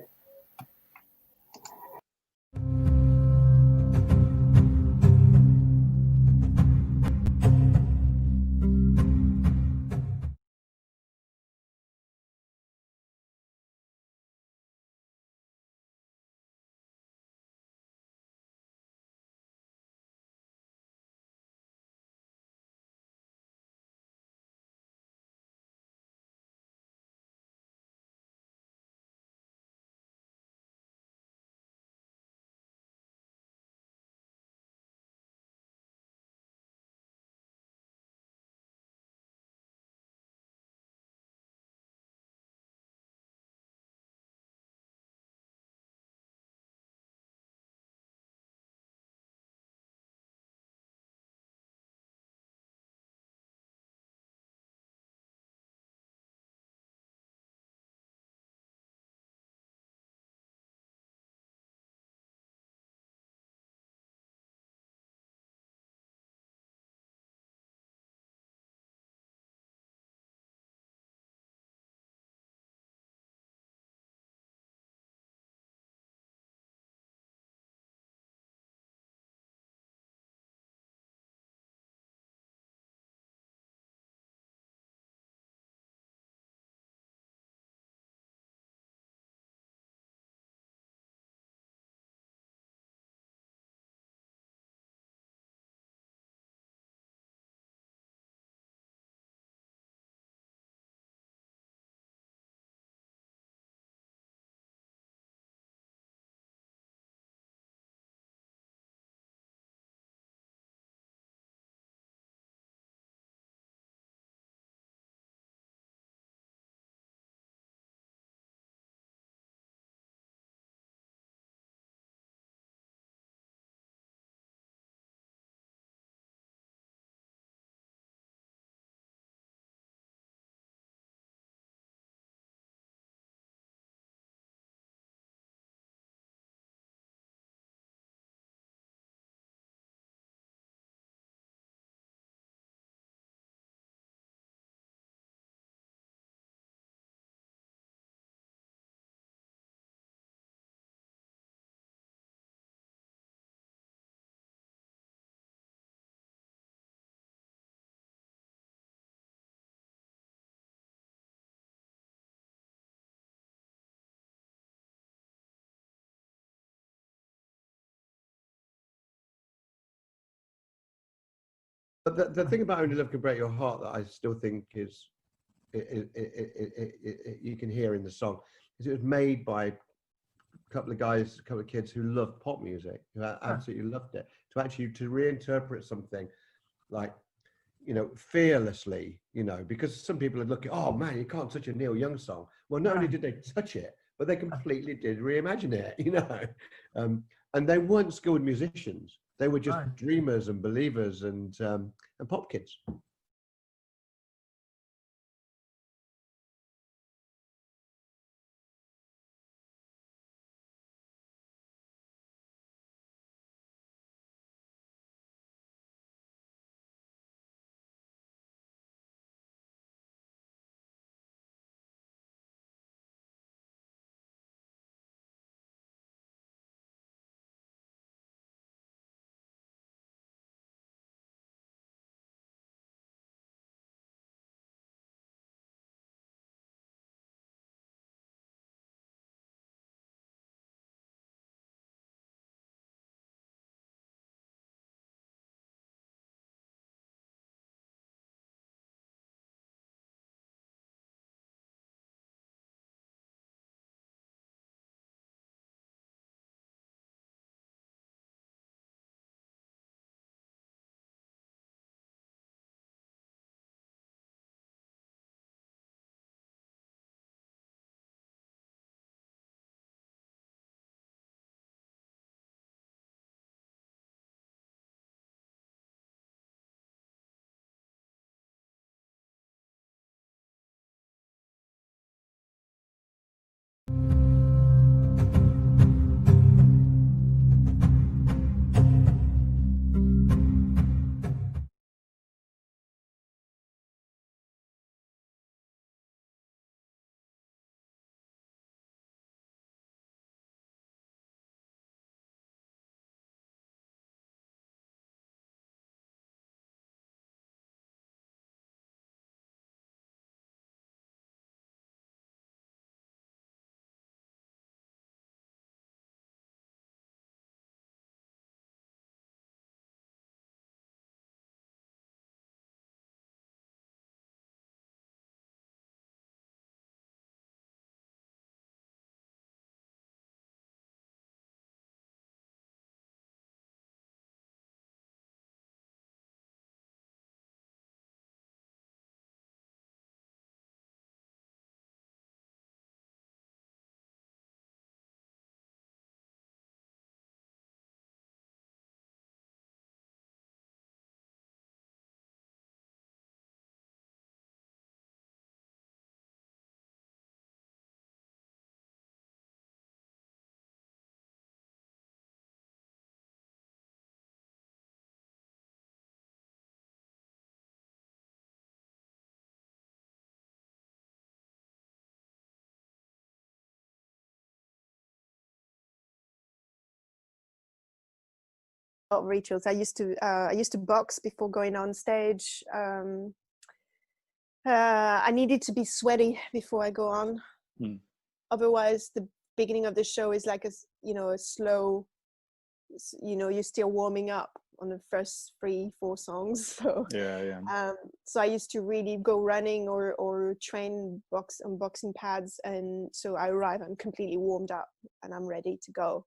But the thing about Only Love Can Break Your Heart that I still think is, you can hear in the song, is it was made by a couple of guys, a couple of kids who loved pop music, who absolutely loved it. To reinterpret something like, you know, fearlessly, you know, because some people are looking, oh man, you can't touch a Neil Young song. Well, not only did they touch it, but they completely did reimagine it, you know. And they weren't skilled musicians. They were just dreamers and believers and pop kids. of rituals. I used to box before going on stage. I needed to be sweaty before I go on. Otherwise, the beginning of the show is like a slow, you're still warming up on the first 3-4 songs. So so I used to really go running or train on boxing pads, and so I arrive, I'm completely warmed up and I'm ready to go.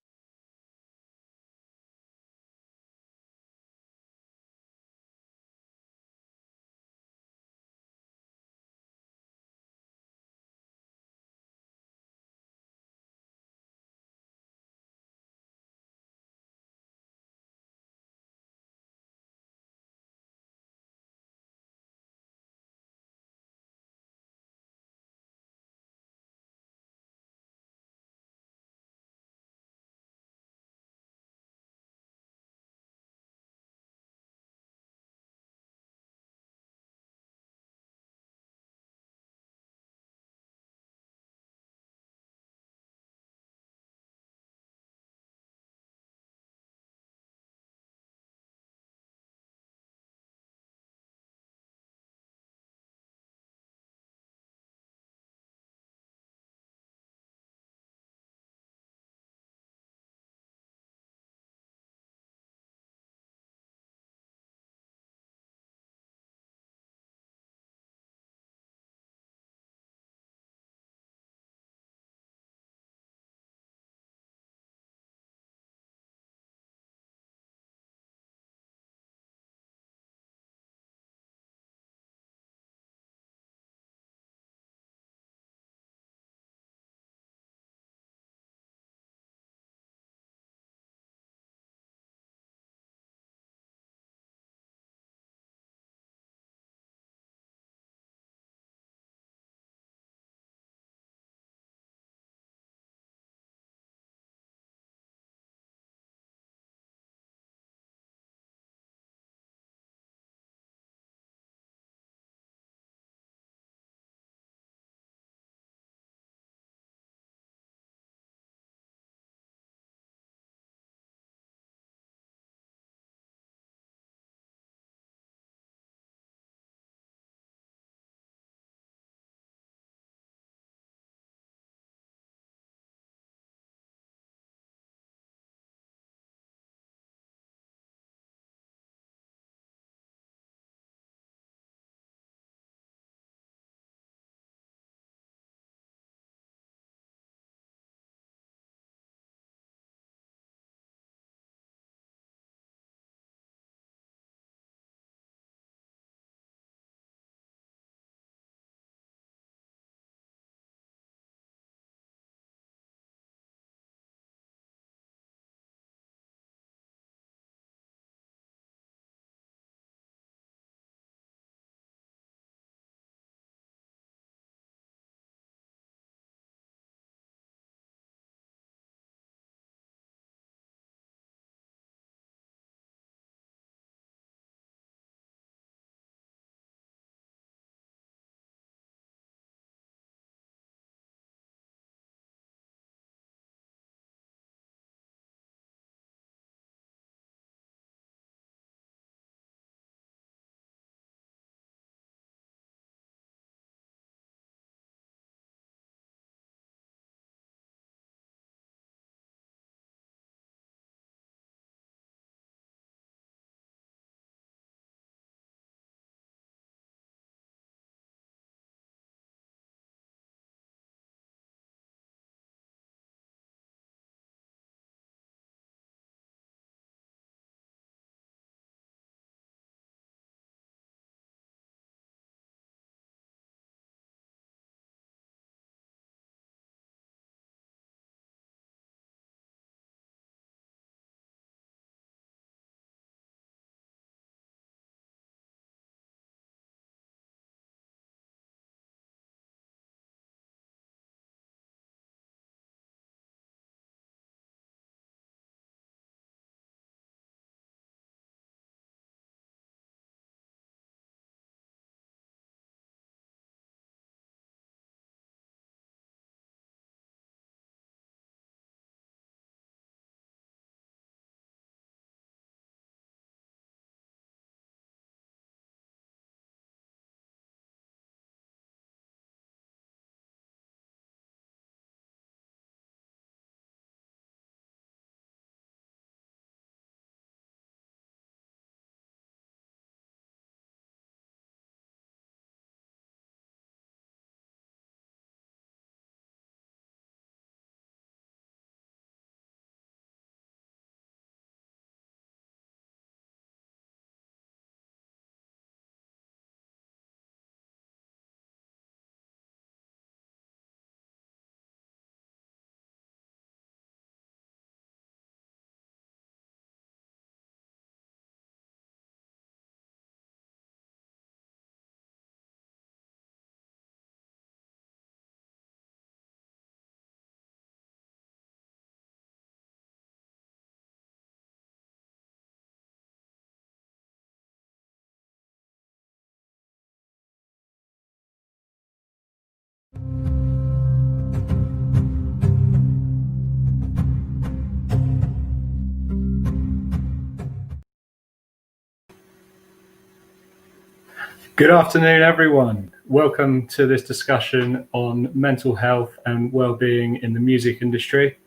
Good afternoon, everyone. Welcome to this discussion on mental health and well-being in the music industry.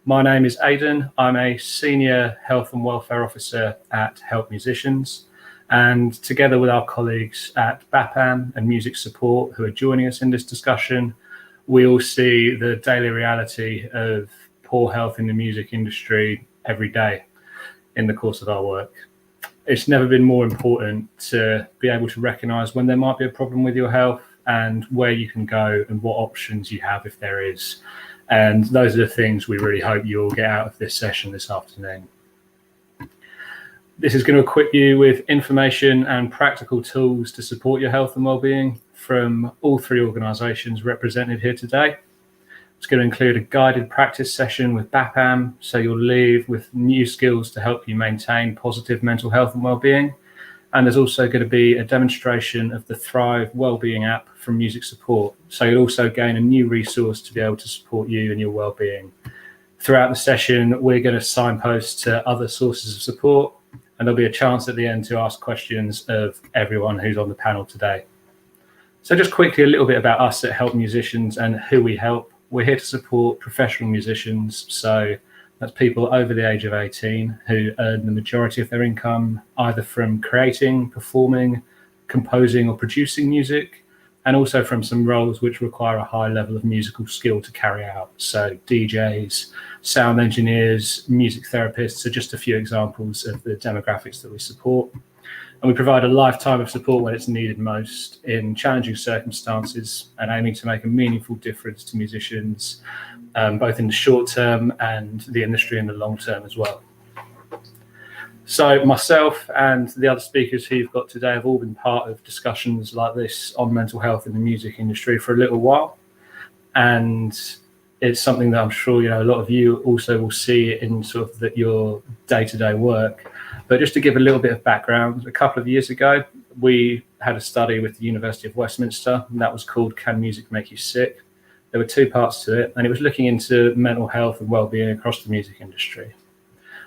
My name is Aidan. I'm a Senior Health and Welfare Officer at Help Musicians. And together with our colleagues at BAPAM and Music Support who are joining us in this discussion, we all see the daily reality of poor health in the music industry every day in the course of our work. It's never been more important to be able to recognise when there might be a problem with your health and where you can go and what options you have if there is. And those are the things we really hope you'll get out of this session this afternoon. This is going to equip you with information and practical tools to support your health and well-being from all three organisations represented here today. It's going to include a guided practice session with BAPAM, so you'll leave with new skills to help you maintain positive mental health and well-being. And there's also going to be a demonstration of the Thrive Wellbeing app from Music Support, so you'll also gain a new resource to be able to support you and your well-being. Throughout the session, we're going to signpost to other sources of support, and there'll be a chance at the end to ask questions of everyone who's on the panel today. So just quickly, a little bit about us at Help Musicians and who we help. We're here to support professional musicians, so that's people over the age of 18 who earn the majority of their income either from creating, performing, composing or producing music, and also from some roles which require a high level of musical skill to carry out. So DJs, sound engineers, music therapists are just a few examples of the demographics that we support. And we provide a lifetime of support when it's needed most in challenging circumstances and aiming to make a meaningful difference to musicians, both in the short term and the industry in the long term as well. So myself and the other speakers who you've got today have all been part of discussions like this on mental health in the music industry for a little while. And it's something that I'm sure, a lot of you also will see in sort of your day-to-day work. But just to give a little bit of background, a couple of years ago, we had a study with the University of Westminster, and that was called Can Music Make You Sick? There were two parts to it, and it was looking into mental health and well-being across the music industry.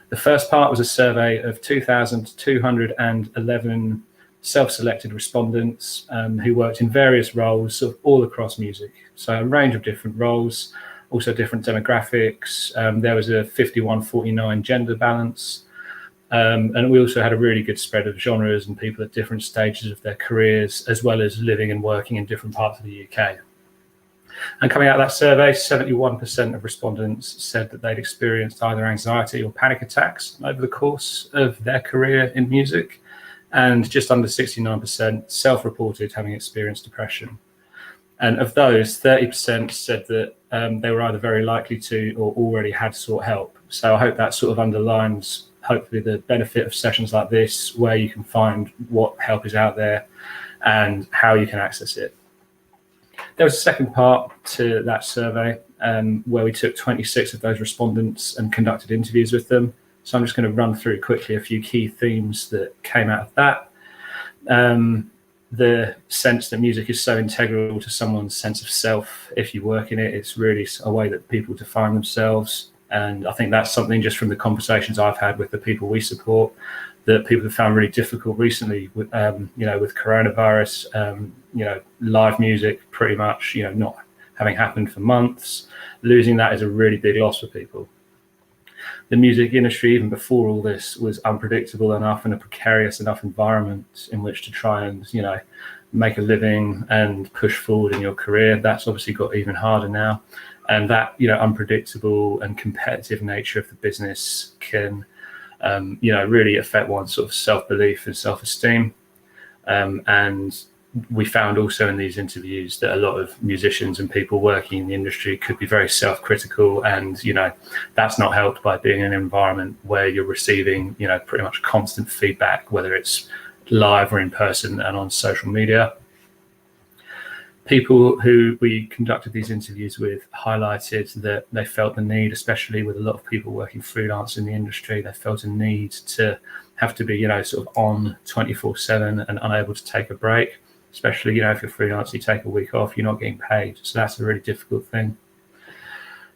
The first part was a survey of 2,211 self-selected respondents who worked in various roles sort of all across music. So a range of different roles, also different demographics. There was a 51-49 gender balance. And we also had a really good spread of genres and people at different stages of their careers, as well as living and working in different parts of the UK. And coming out of that survey, 71% of respondents said that they'd experienced either anxiety or panic attacks over the course of their career in music. And just under 69% self-reported having experienced depression. And of those, 30% said that they were either very likely to or already had sought help. So I hope that sort of underlines hopefully the benefit of sessions like this, where you can find what help is out there and how you can access it. There was a second part to that survey where we took 26 of those respondents and conducted interviews with them. So I'm just going to run through quickly a few key themes that came out of that. The sense that music is so integral to someone's sense of self. If you work in it, it's really a way that people define themselves. And I think that's something just from the conversations I've had with the people we support that people have found really difficult recently with, with coronavirus, live music pretty much, not having happened for months. Losing that is a really big loss for people. The music industry, even before all this, was unpredictable enough and a precarious enough environment in which to try and, make a living and push forward in your career. That's obviously got even harder now. And that, unpredictable and competitive nature of the business can, really affect one's sort of self-belief and self-esteem. And we found also in these interviews that a lot of musicians and people working in the industry could be very self-critical, and that's not helped by being in an environment where you're receiving pretty much constant feedback, whether it's live or in person and on social media. People who we conducted these interviews with highlighted that they felt the need, especially with a lot of people working freelance in the industry, they felt a need to have to be sort of on 24/7 and unable to take a break. Especially, if you're freelance, you take a week off, you're not getting paid. So that's a really difficult thing.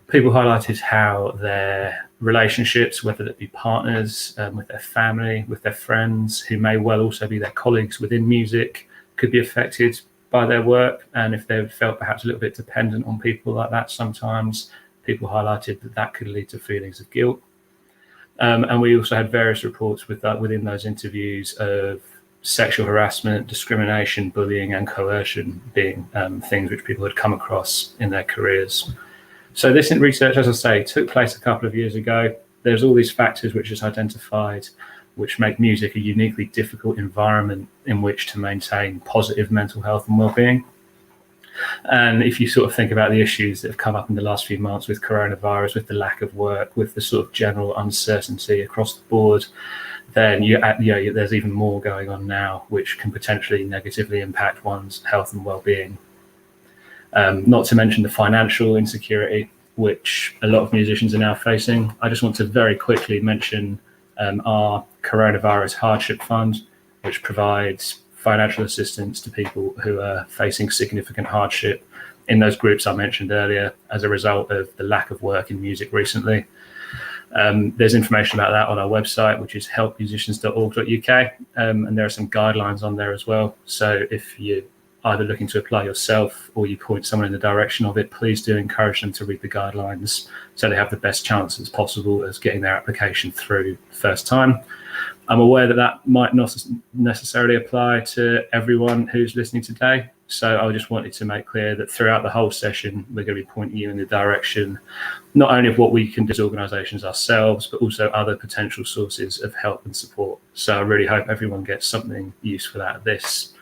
People highlighted how their relationships, whether it be partners, with their family, with their friends, who may well also be their colleagues within music, could be affected by their work, and if they've felt perhaps a little bit dependent on people like that, sometimes people highlighted that could lead to feelings of guilt. And we also had various reports within those interviews of sexual harassment, discrimination, bullying, and coercion being things which people had come across in their careers. So this research, as I say, took place a couple of years ago. There's all these factors which is identified, which make music a uniquely difficult environment in which to maintain positive mental health and well-being. And if you sort of think about the issues that have come up in the last few months with coronavirus, with the lack of work, with the sort of general uncertainty across the board, then there's even more going on now, which can potentially negatively impact one's health and well-being. Not to mention the financial insecurity, which a lot of musicians are now facing. I just want to very quickly mention our Coronavirus Hardship Fund, which provides financial assistance to people who are facing significant hardship in those groups I mentioned earlier as a result of the lack of work in music recently. There's information about that on our website, which is helpmusicians.org.uk, and there are some guidelines on there as well. So if you're either looking to apply yourself or you point someone in the direction of it, please do encourage them to read the guidelines so they have the best chances possible as getting their application through first time. I'm aware that might not necessarily apply to everyone who's listening today. So I just wanted to make clear that throughout the whole session, we're going to be pointing you in the direction, not only of what we can do as organisations ourselves, but also other potential sources of help and support. So I really hope everyone gets something useful out of this.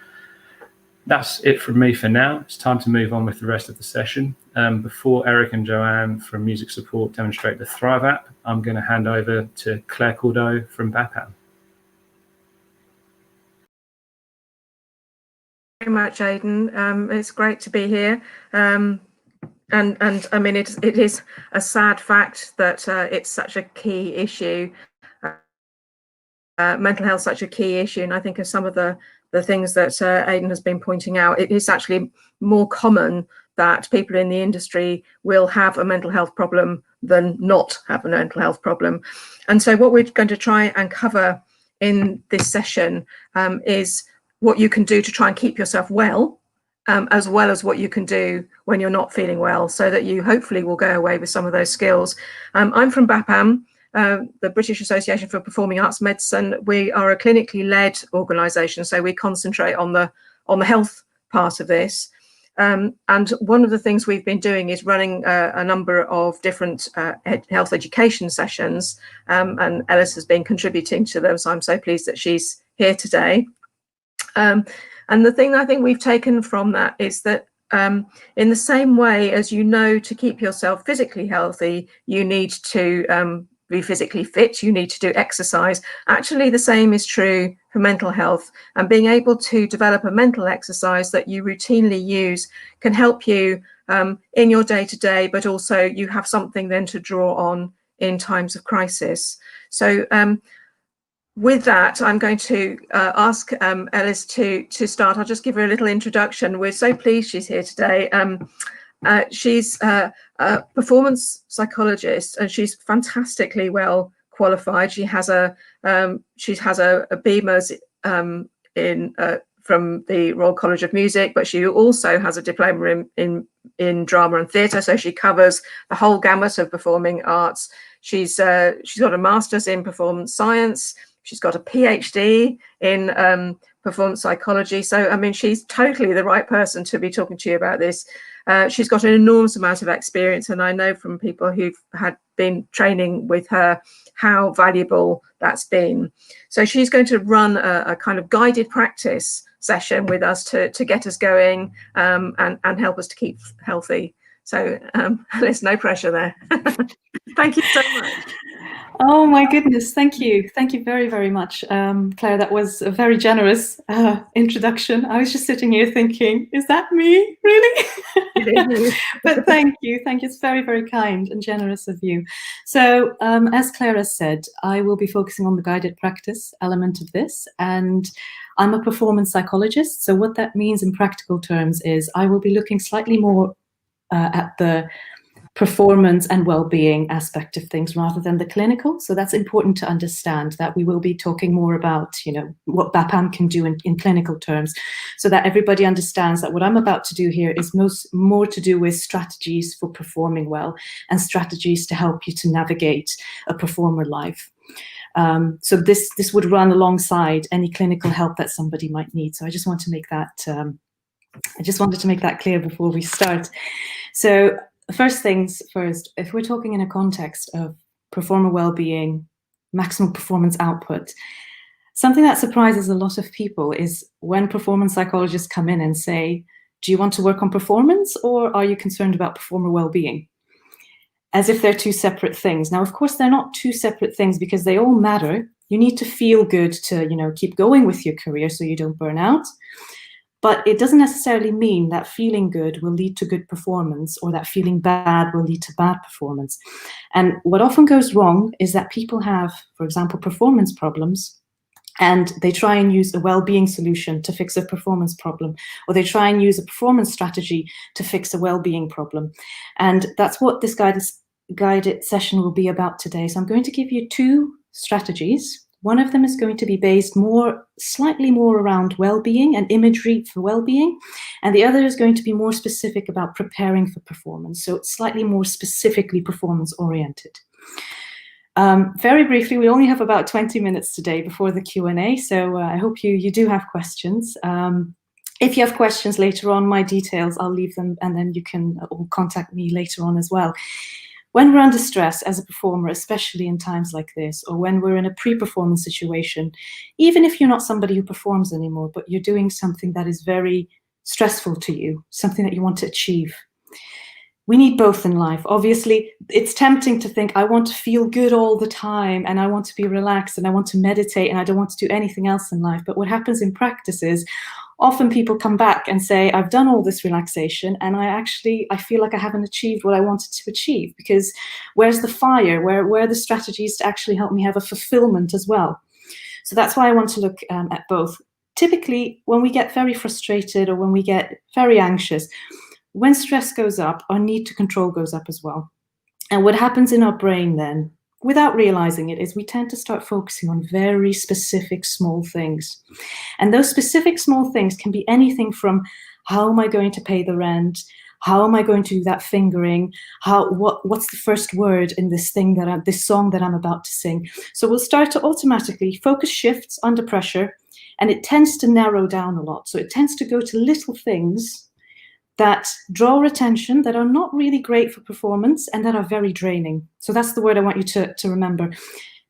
That's it from me for now. It's time to move on with the rest of the session. Before Eric and Joanne from Music Support demonstrate the Thrive app, I'm going to hand over to Claire Cordeau from BAPAM. Very much, Aidan. It's great to be here, and I mean it is a sad fact that it's such a key issue. Mental health is such a key issue, and I think of some of the things that Aidan has been pointing out. It is actually more common that people in the industry will have a mental health problem than not have a mental health problem. And so what we're going to try and cover in this session is what you can do to try and keep yourself well as what you can do when you're not feeling well, so that you hopefully will go away with some of those skills. I'm from BAPAM, the British Association for Performing Arts Medicine. We are a clinically led organisation, so we concentrate on the health part of this. And one of the things we've been doing is running a number of different health education sessions, and Ellis has been contributing to them, so I'm so pleased that she's here today. And the thing I think we've taken from that is that in the same way as to keep yourself physically healthy, you need to be physically fit, you need to do exercise. Actually, the same is true for mental health, and being able to develop a mental exercise that you routinely use can help you in your day-to-day, but also you have something then to draw on in times of crisis. So with that, I'm going to ask Ellis to start. I'll just give her a little introduction. We're so pleased she's here today. She's a performance psychologist, and she's fantastically well qualified. She has a BEMAS from the Royal College of Music, but she also has a diploma in drama and theatre, so she covers the whole gamut of performing arts. She's got a master's in performance science. She's got a PhD in performance psychology. So, I mean, she's totally the right person to be talking to you about this. She's got an enormous amount of experience, and I know from people who've been training with her how valuable that's been. So she's going to run a kind of guided practice session with us to get us going and help us to keep healthy. So there's no pressure there. Thank you so much. Oh my goodness, thank you. Thank you very, very much, Claire. That was a very generous introduction. I was just sitting here thinking, is that me, really? But thank you. It's very, very kind and generous of you. So as Claire has said, I will be focusing on the guided practice element of this, and I'm a performance psychologist. So what that means in practical terms is I will be looking slightly more at the performance and well-being aspect of things rather than the clinical. So that's important to understand, that we will be talking more about, what BAPAM can do in clinical terms, so that everybody understands that what I'm about to do here is more to do with strategies for performing well and strategies to help you to navigate a performer life. So this would run alongside any clinical help that somebody might need. So I just want to make that clear before we start. So first things first, if we're talking in a context of performer well-being, maximum performance output, something that surprises a lot of people is when performance psychologists come in and say, do you want to work on performance or are you concerned about performer well-being? As if they're two separate things. Now, of course, they're not two separate things because they all matter. You need to feel good to, keep going with your career so you don't burn out. But it doesn't necessarily mean that feeling good will lead to good performance or that feeling bad will lead to bad performance. And what often goes wrong is that people have, for example, performance problems, and they try and use a well-being solution to fix a performance problem, or they try and use a performance strategy to fix a well-being problem. And that's what this guided session will be about today. So I'm going to give you two strategies. One of them is going to be based slightly more around well-being and imagery for well-being, and the other is going to be more specific about preparing for performance, so slightly more specifically performance-oriented. Very briefly, we only have about 20 minutes today before the Q&A, so I hope you do have questions. If you have questions later on, my details, I'll leave them, and then you can all contact me later on as well. When we're under stress as a performer, especially in times like this, or when we're in a pre-performance situation, even if you're not somebody who performs anymore, but you're doing something that is very stressful to you, something that you want to achieve, we need both in life. Obviously, it's tempting to think, I want to feel good all the time, and I want to be relaxed, and I want to meditate, and I don't want to do anything else in life. But what happens in practice is, often people come back and say, I've done all this relaxation and I feel like I haven't achieved what I wanted to achieve, because where's the fire? Where are the strategies to actually help me have a fulfillment as well? So that's why I want to look at both. Typically, when we get very frustrated or when we get very anxious, when stress goes up, our need to control goes up as well. And what happens in our brain then, without realizing it, is we tend to start focusing on very specific small things. And those specific small things can be anything from, how am I going to pay the rent? How am I going to do that fingering? What's the first word in this song that I'm about to sing? So we'll start to automatically, focus shifts under pressure, and it tends to narrow down a lot. So it tends to go to little things that draw attention, that are not really great for performance, and that are very draining. So that's the word I want you to remember.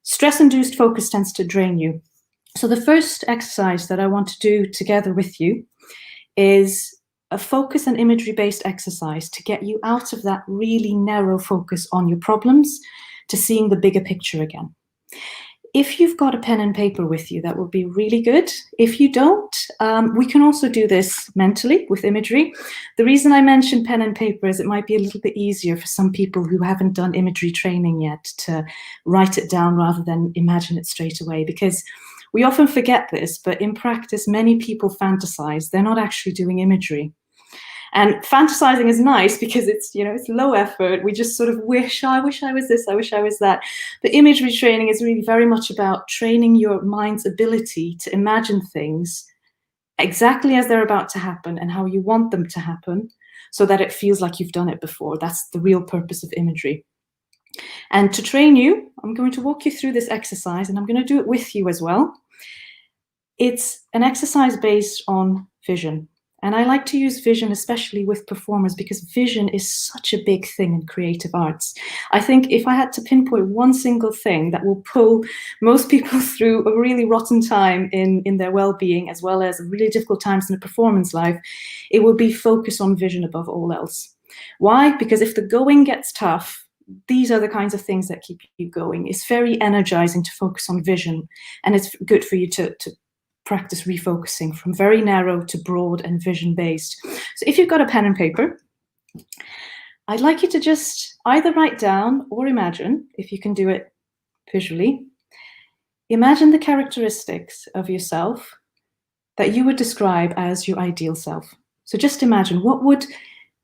Stress-induced focus tends to drain you. So the first exercise that I want to do together with you is a focus and imagery-based exercise to get you out of that really narrow focus on your problems to seeing the bigger picture again. If you've got a pen and paper with you, that would be really good. If you don't, we can also do this mentally with imagery. The reason I mentioned pen and paper is it might be a little bit easier for some people who haven't done imagery training yet to write it down rather than imagine it straight away, because we often forget this, but in practice, many people fantasize. They're not actually doing imagery. And fantasizing is nice because it's low effort. We just sort of I wish I was this, I wish I was that. But imagery training is really very much about training your mind's ability to imagine things exactly as they're about to happen and how you want them to happen, so that it feels like you've done it before. That's the real purpose of imagery. And to train you, I'm going to walk you through this exercise, and I'm going to do it with you as well. It's an exercise based on vision. And I like to use vision, especially with performers, because vision is such a big thing in creative arts. I think if I had to pinpoint one single thing that will pull most people through a really rotten time in their well-being, as well as really difficult times in a performance life, it would be focus on vision above all else. Why? Because if the going gets tough, these are the kinds of things that keep you going. It's very energizing to focus on vision, and it's good for you to practice refocusing from very narrow to broad and vision-based. So if you've got a pen and paper, I'd like you to just either write down or imagine, if you can do it visually, imagine the characteristics of yourself that you would describe as your ideal self. So just imagine, what would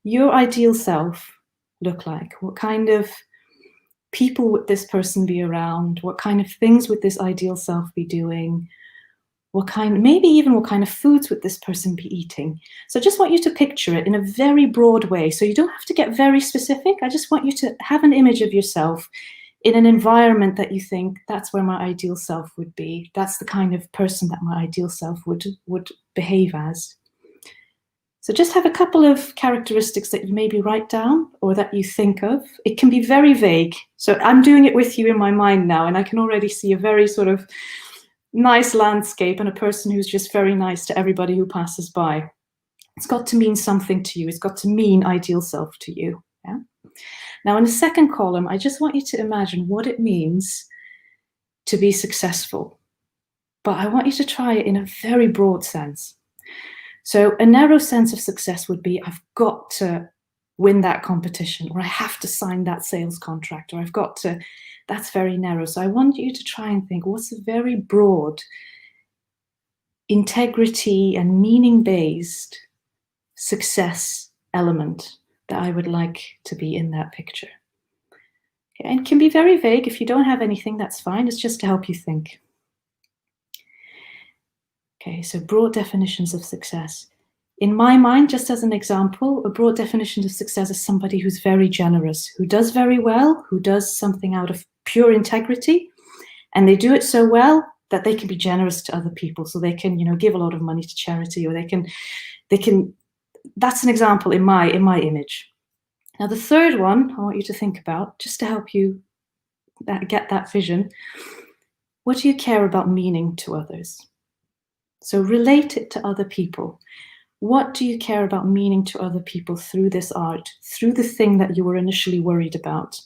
your ideal self look like? What kind of people would this person be around? What kind of things would this ideal self be doing? Maybe even what kind of foods would this person be eating? So I just want you to picture it in a very broad way. So you don't have to get very specific. I just want you to have an image of yourself in an environment that you think, that's where my ideal self would be. That's the kind of person that my ideal self would behave as. So just have a couple of characteristics that you maybe write down or that you think of. It can be very vague. So I'm doing it with you in my mind now, and I can already see a very sort of nice landscape and a person who's just very nice to everybody who passes by. It's got to mean something to you. It's got to mean ideal self to you. Yeah? Now, in the second column, I just want you to imagine what it means to be successful. But I want you to try it in a very broad sense. So a narrow sense of success would be, I've got to win that competition, or I have to sign that sales contract, or I've got to, that's very narrow. So I want you to try and think, what's a very broad, integrity and meaning-based success element that I would like to be in that picture? Okay, and it can be very vague. If you don't have anything, that's fine. It's just to help you think. Okay, so broad definitions of success. In my mind, just as an example, a broad definition of success is somebody who's very generous, who does very well, who does something out of pure integrity, and they do it so well that they can be generous to other people. So they can, give a lot of money to charity, or they can. That's an example in my image. Now, the third one I want you to think about, just to help you get that vision. What do you care about meaning to others? So relate it to other people. What do you care about meaning to other people through this art, through the thing that you were initially worried about?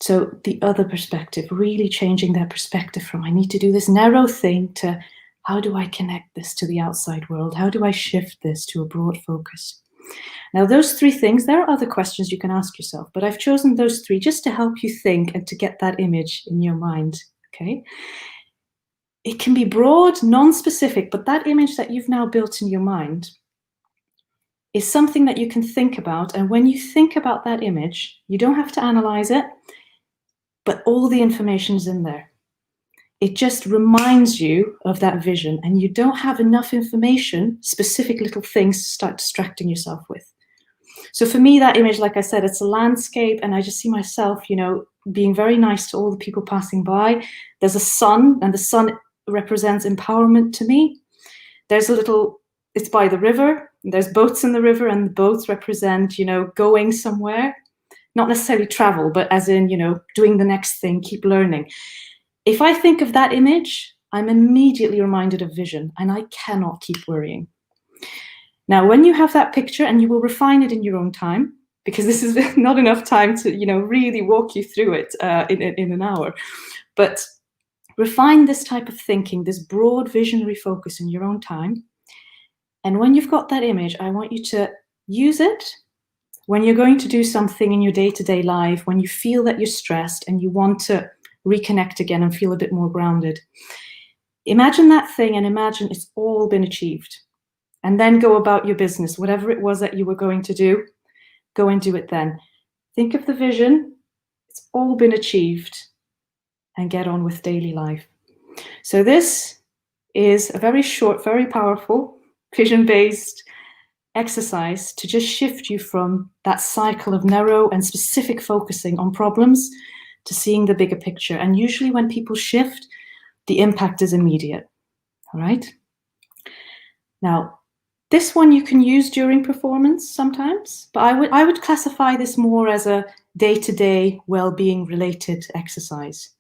So the other perspective, really changing that perspective from I need to do this narrow thing to how do I connect this to the outside world? How do I shift this to a broad focus? Now, those three things, there are other questions you can ask yourself, but I've chosen those three just to help you think and to get that image in your mind, okay? It can be broad, non-specific, but that image that you've now built in your mind is something that you can think about. And when you think about that image, you don't have to analyze it, but all the information is in there. It just reminds you of that vision, and you don't have enough information, specific little things to start distracting yourself with. So for me, that image, like I said, it's a landscape, and I just see myself, being very nice to all the people passing by. There's a sun, and the sun represents empowerment to me. There's it's by the river, there's boats in the river, and the boats represent, going somewhere, not necessarily travel, but as in, doing the next thing, keep learning. If I think of that image, I'm immediately reminded of vision, and I cannot keep worrying. Now, when you have that picture, and you will refine it in your own time, because this is not enough time to, really walk you through it in an hour, but refine this type of thinking, this broad visionary focus in your own time. And when you've got that image, I want you to use it when you're going to do something in your day-to-day life, when you feel that you're stressed and you want to reconnect again and feel a bit more grounded. Imagine that thing and imagine it's all been achieved. And then go about your business. Whatever it was that you were going to do, go and do it then. Think of the vision. It's all been achieved. And get on with daily life. So this is a very short, very powerful, vision-based exercise to just shift you from that cycle of narrow and specific focusing on problems to seeing the bigger picture. And usually when people shift, the impact is immediate. All right? Now, this one you can use during performance sometimes, but I would classify this more as a day-to-day well-being related exercise.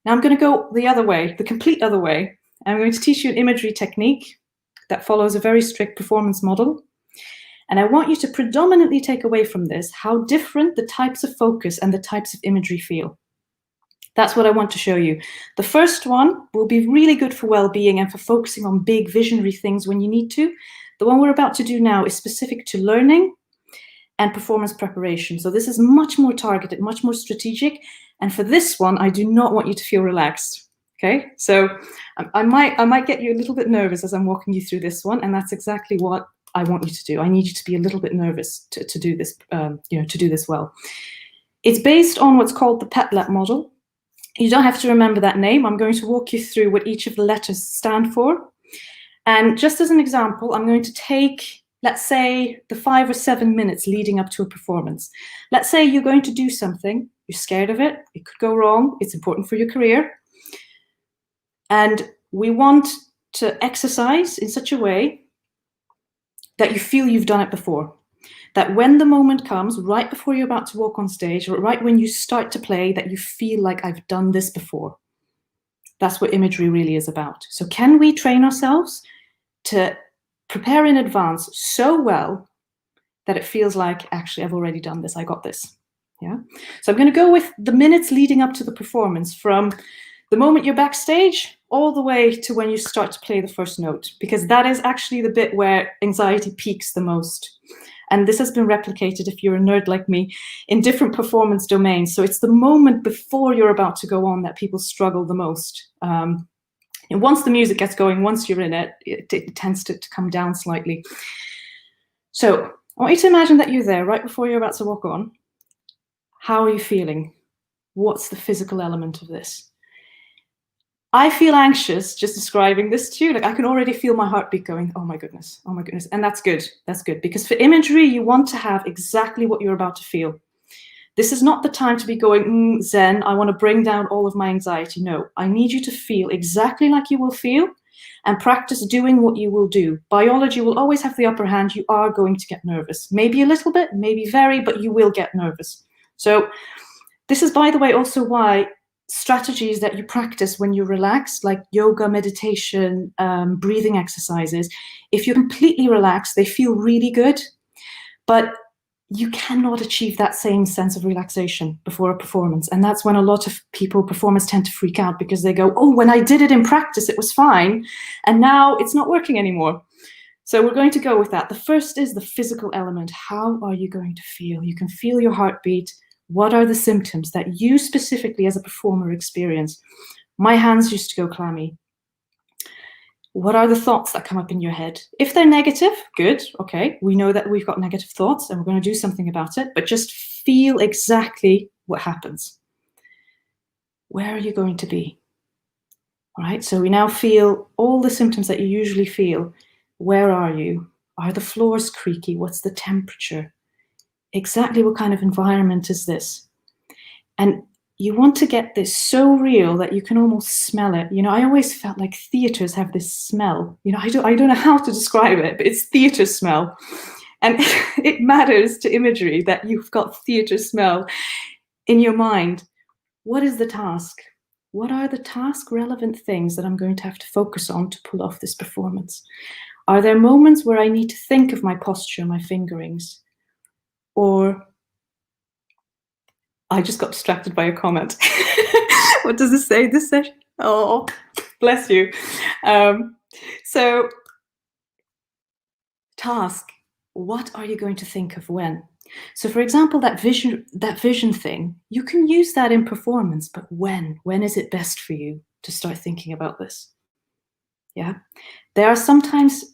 Now I'm going to go the other way, the complete other way. I'm going to teach you an imagery technique that follows a very strict performance model. And I want you to predominantly take away from this how different the types of focus and the types of imagery feel. That's what I want to show you. The first one will be really good for well-being and for focusing on big visionary things when you need to. The one we're about to do now is specific to learning and performance preparation. So this is much more targeted, much more strategic. And for this one, I do not want you to feel relaxed. Okay, so I might get you a little bit nervous as I'm walking you through this one, and that's exactly what I want you to do. I need you to be a little bit nervous to do this, to do this well. It's based on what's called the PETLAB model. You don't have to remember that name. I'm going to walk you through what each of the letters stand for. And just as an example, I'm going to take, let's say, the 5 or 7 minutes leading up to a performance. Let's say you're going to do something. You're scared of it. It could go wrong. It's important for your career. And we want to exercise in such a way that you feel you've done it before. That when the moment comes, right before you're about to walk on stage, or right when you start to play, that you feel like, I've done this before. That's what imagery really is about. So can we train ourselves to prepare in advance so well that it feels like, actually, I've already done this, I got this. Yeah. So I'm going to go with the minutes leading up to the performance, from the moment you're backstage all the way to when you start to play the first note, because that is actually the bit where anxiety peaks the most. And this has been replicated, if you're a nerd like me, in different performance domains. So it's the moment before you're about to go on that people struggle the most. And once the music gets going, once you're in it, it tends to come down slightly. So I want you to imagine that you're there right before you're about to walk on. How are you feeling? What's the physical element of this? I feel anxious just describing this to you. Like, I can already feel my heartbeat going, oh my goodness, oh my goodness. And that's good. That's good. Because for imagery, you want to have exactly what you're about to feel. This is not the time to be going, Zen, I want to bring down all of my anxiety. No, I need you to feel exactly like you will feel and practice doing what you will do. Biology will always have the upper hand. You are going to get nervous. Maybe a little bit, maybe very, but you will get nervous. So this is, by the way, also why strategies that you practice when you relax, like yoga, meditation, breathing exercises, if you're completely relaxed, they feel really good, but you cannot achieve that same sense of relaxation before a performance. And that's when a lot of people, performers, tend to freak out, because they go, oh, when I did it in practice, it was fine, and now it's not working anymore. So we're going to go with that. The first is the physical element. How are you going to feel? You can feel your heartbeat. What are the symptoms that you specifically as a performer experience? My hands used to go clammy. What are the thoughts that come up in your head? If they're negative, good, okay. We know that we've got negative thoughts and we're going to do something about it, but just feel exactly what happens. Where are you going to be? All right, so we now feel all the symptoms that you usually feel. Where are you? Are the floors creaky? What's the temperature? Exactly what kind of environment is this? And you want to get this so real that you can almost smell it. You know, I always felt like theaters have this smell. You know, I don't know how to describe it, but it's theater smell. And it matters to imagery that you've got theater smell in your mind. What is the task? What are the task relevant things that I'm going to have to focus on to pull off this performance? Are there moments where I need to think of my posture, my fingerings? Or I just got distracted by a comment. What does this say? This session? Oh, bless you. So, task. What are you going to think of when? So, for example, that vision thing, you can use that in performance, but when? When is it best for you to start thinking about this? Yeah. There are sometimes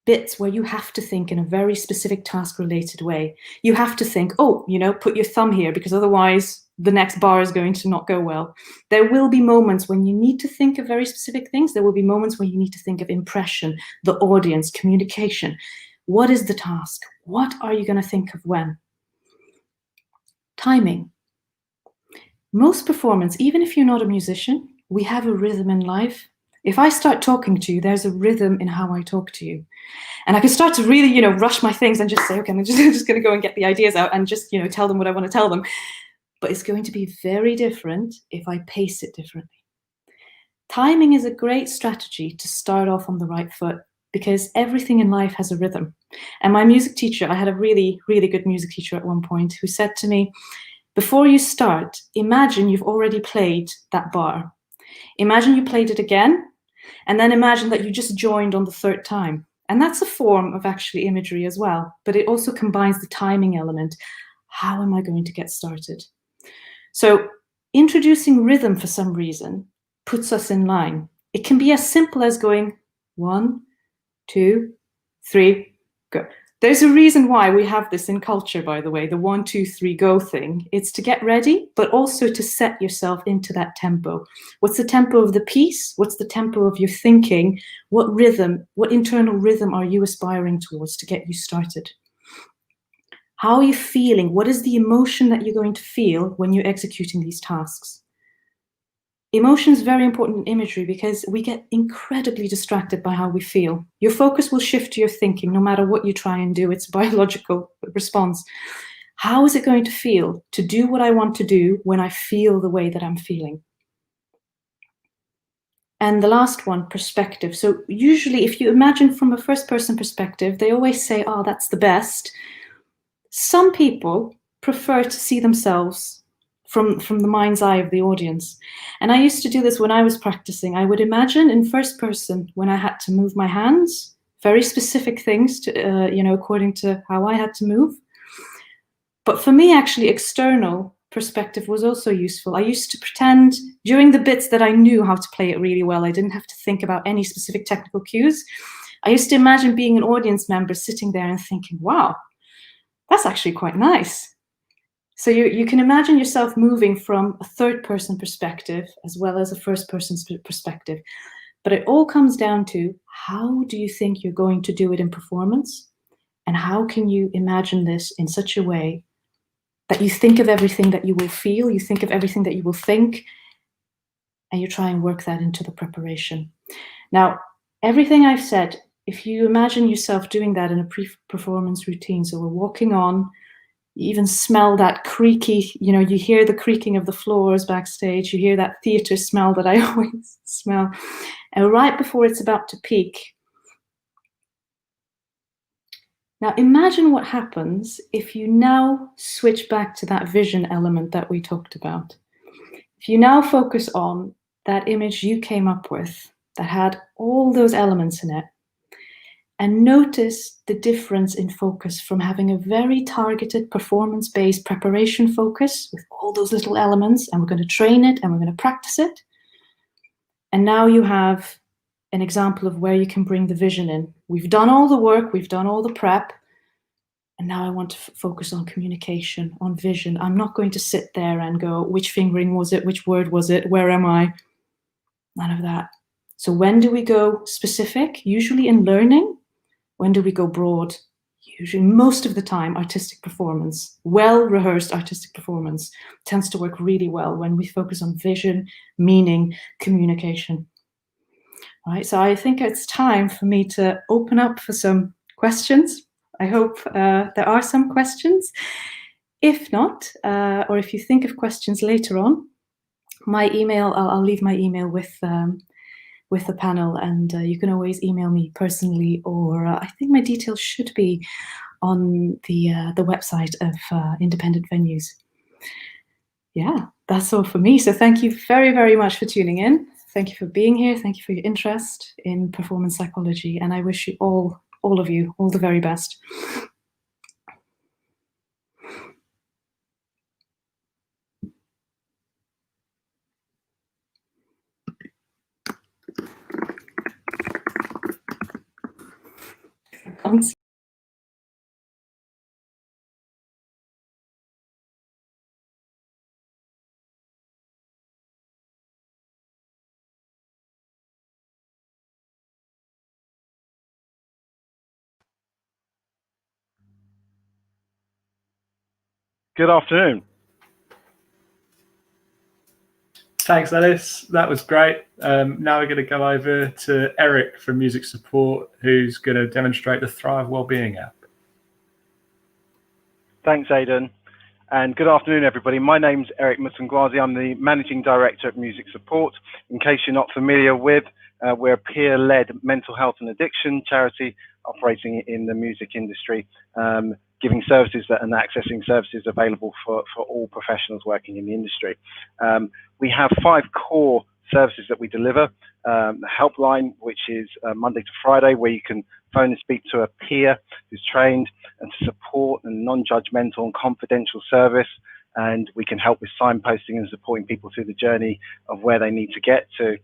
bits where you have to think in a very specific task-related way. You have to think, oh, you know, put your thumb here, because otherwise the next bar is going to not go well. There will be moments when you need to think of very specific things. There will be moments when you need to think of impression, the audience, communication. What is the task? What are you going to think of when? Timing. Most performance, even if you're not a musician, we have a rhythm in life. If I start talking to you, there's a rhythm in how I talk to you. And I can start to really, rush my things and just say, okay, I'm just going to go and get the ideas out and just, tell them what I want to tell them. But it's going to be very different if I pace it differently. Timing is a great strategy to start off on the right foot, because everything in life has a rhythm. And my music teacher, I had a really, really good music teacher at one point who said to me, before you start, imagine you've already played that bar. Imagine you played it again. And then imagine that you just joined on the third time. And that's a form of actually imagery as well, but it also combines the timing element. How am I going to get started? So introducing rhythm for some reason puts us in line. It can be as simple as going 1, 2, 3, Good. There's a reason why we have this in culture, by the way, the 1, 2, 3, go thing. It's to get ready, but also to set yourself into that tempo. What's the tempo of the piece? What's the tempo of your thinking? What rhythm, what internal rhythm are you aspiring towards to get you started? How are you feeling? What is the emotion that you're going to feel when you're executing these tasks? Emotion is very important in imagery because we get incredibly distracted by how we feel. Your focus will shift to your thinking no matter what you try and do. It's a biological response. How is it going to feel to do what I want to do when I feel the way that I'm feeling? And the last one, perspective. So usually if you imagine from a first person perspective, they always say, oh, that's the best. Some people prefer to see themselves from the mind's eye of the audience. And I used to do this when I was practicing. I would imagine in first person when I had to move my hands, very specific things to, according to how I had to move. But for me, actually, external perspective was also useful. I used to pretend during the bits that I knew how to play it really well. I didn't have to think about any specific technical cues. I used to imagine being an audience member sitting there and thinking, wow, that's actually quite nice. So you can imagine yourself moving from a third person perspective as well as a first person perspective. But it all comes down to how do you think you're going to do it in performance? And how can you imagine this in such a way that you think of everything that you will feel, you think of everything that you will think, and you try and work that into the preparation. Now, everything I've said, if you imagine yourself doing that in a pre-performance routine, so we're walking on, you even smell that creaky, you hear the creaking of the floors backstage, you hear that theater smell that I always smell. And right before it's about to peak, now imagine what happens if you now switch back to that vision element that we talked about. If you now focus on that image you came up with that had all those elements in it, and notice the difference in focus from having a very targeted performance-based preparation focus with all those little elements, and we're going to train it and we're going to practice it. And now you have an example of where you can bring the vision in. We've done all the work, we've done all the prep, and now I want to focus on communication, on vision. I'm not going to sit there and go, which fingering was it, which word was it, where am I? None of that. So when do we go specific? Usually in learning. When do we go broad? Usually, most of the time, artistic performance, well-rehearsed artistic performance tends to work really well when we focus on vision, meaning, communication. All right, so I think it's time for me to open up for some questions. I hope there are some questions. If not, or if you think of questions later on, my email, I'll leave my email with the panel, and you can always email me personally, or I think my details should be on the website of Independent Venues. Yeah, that's all for me. So thank you very, very much for tuning in. Thank you for being here. Thank you for your interest in performance psychology, and I wish you all of you, all the very best. Thanks. Good afternoon. Thanks, Ellis. That was great. Now we're going to go over to Eric from Music Support, who's going to demonstrate the Thrive Wellbeing app. Thanks, Aidan. And good afternoon, everybody. My name's Eric Mutungwazi. I'm the Managing Director at Music Support. In case you're not familiar with, we're a peer-led mental health and addiction charity operating in the music industry, giving services and accessing services available for all professionals working in the industry. We have 5 core services that we deliver. The helpline, which is Monday to Friday, where you can phone and speak to a peer who's trained, and to support and non-judgmental and confidential service. And we can help with signposting and supporting people through the journey of where they need to get to.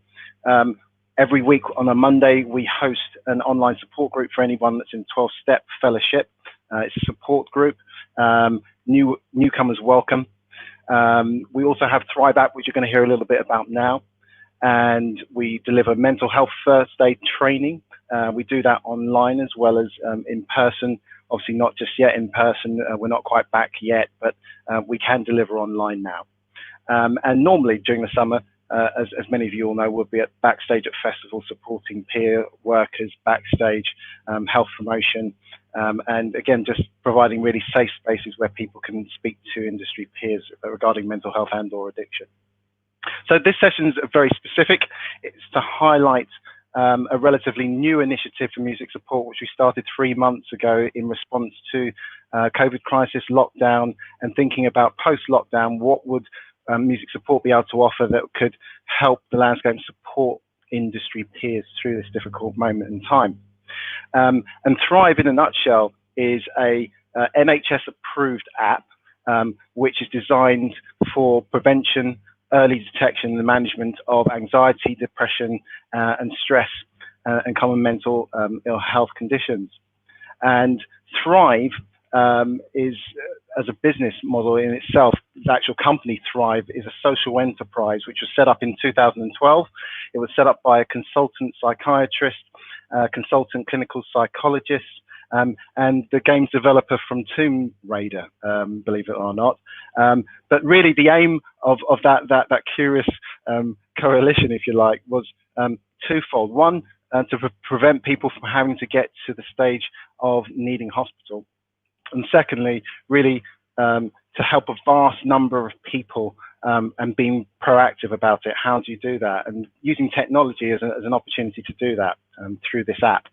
Every week on a Monday, we host an online support group for anyone that's in 12-step fellowship. It's a support group. Newcomers welcome. We also have Thrive app, which you're going to hear a little bit about now. And we deliver mental health first aid training. We do that online as well as in person. Obviously not just yet in person. We're not quite back yet, but we can deliver online now. And normally during the summer, as many of you all know, we'll be at backstage at festivals supporting peer workers backstage, health promotion, and again, just providing really safe spaces where people can speak to industry peers regarding mental health and or addiction. So this session is very specific. It's to highlight a relatively new initiative for music support, which we started 3 months ago in response to COVID crisis, lockdown, and thinking about post-lockdown, what would music support be able to offer that could help the landscape and support industry peers through this difficult moment in time. And Thrive, in a nutshell, is a NHS-approved app which is designed for prevention, early detection and management of anxiety, depression, and stress, and common mental ill health conditions. And Thrive is, as a business model in itself, the actual company Thrive is a social enterprise which was set up in 2012. It was set up by a consultant psychiatrist, consultant clinical psychologist, and the games developer from Tomb Raider, believe it or not. But really the aim of that curious coalition, if you like, was twofold. One, to prevent people from having to get to the stage of needing hospital. And secondly, really to help a vast number of people and being proactive about it. How do you do that? And using technology as an opportunity to do that through this app.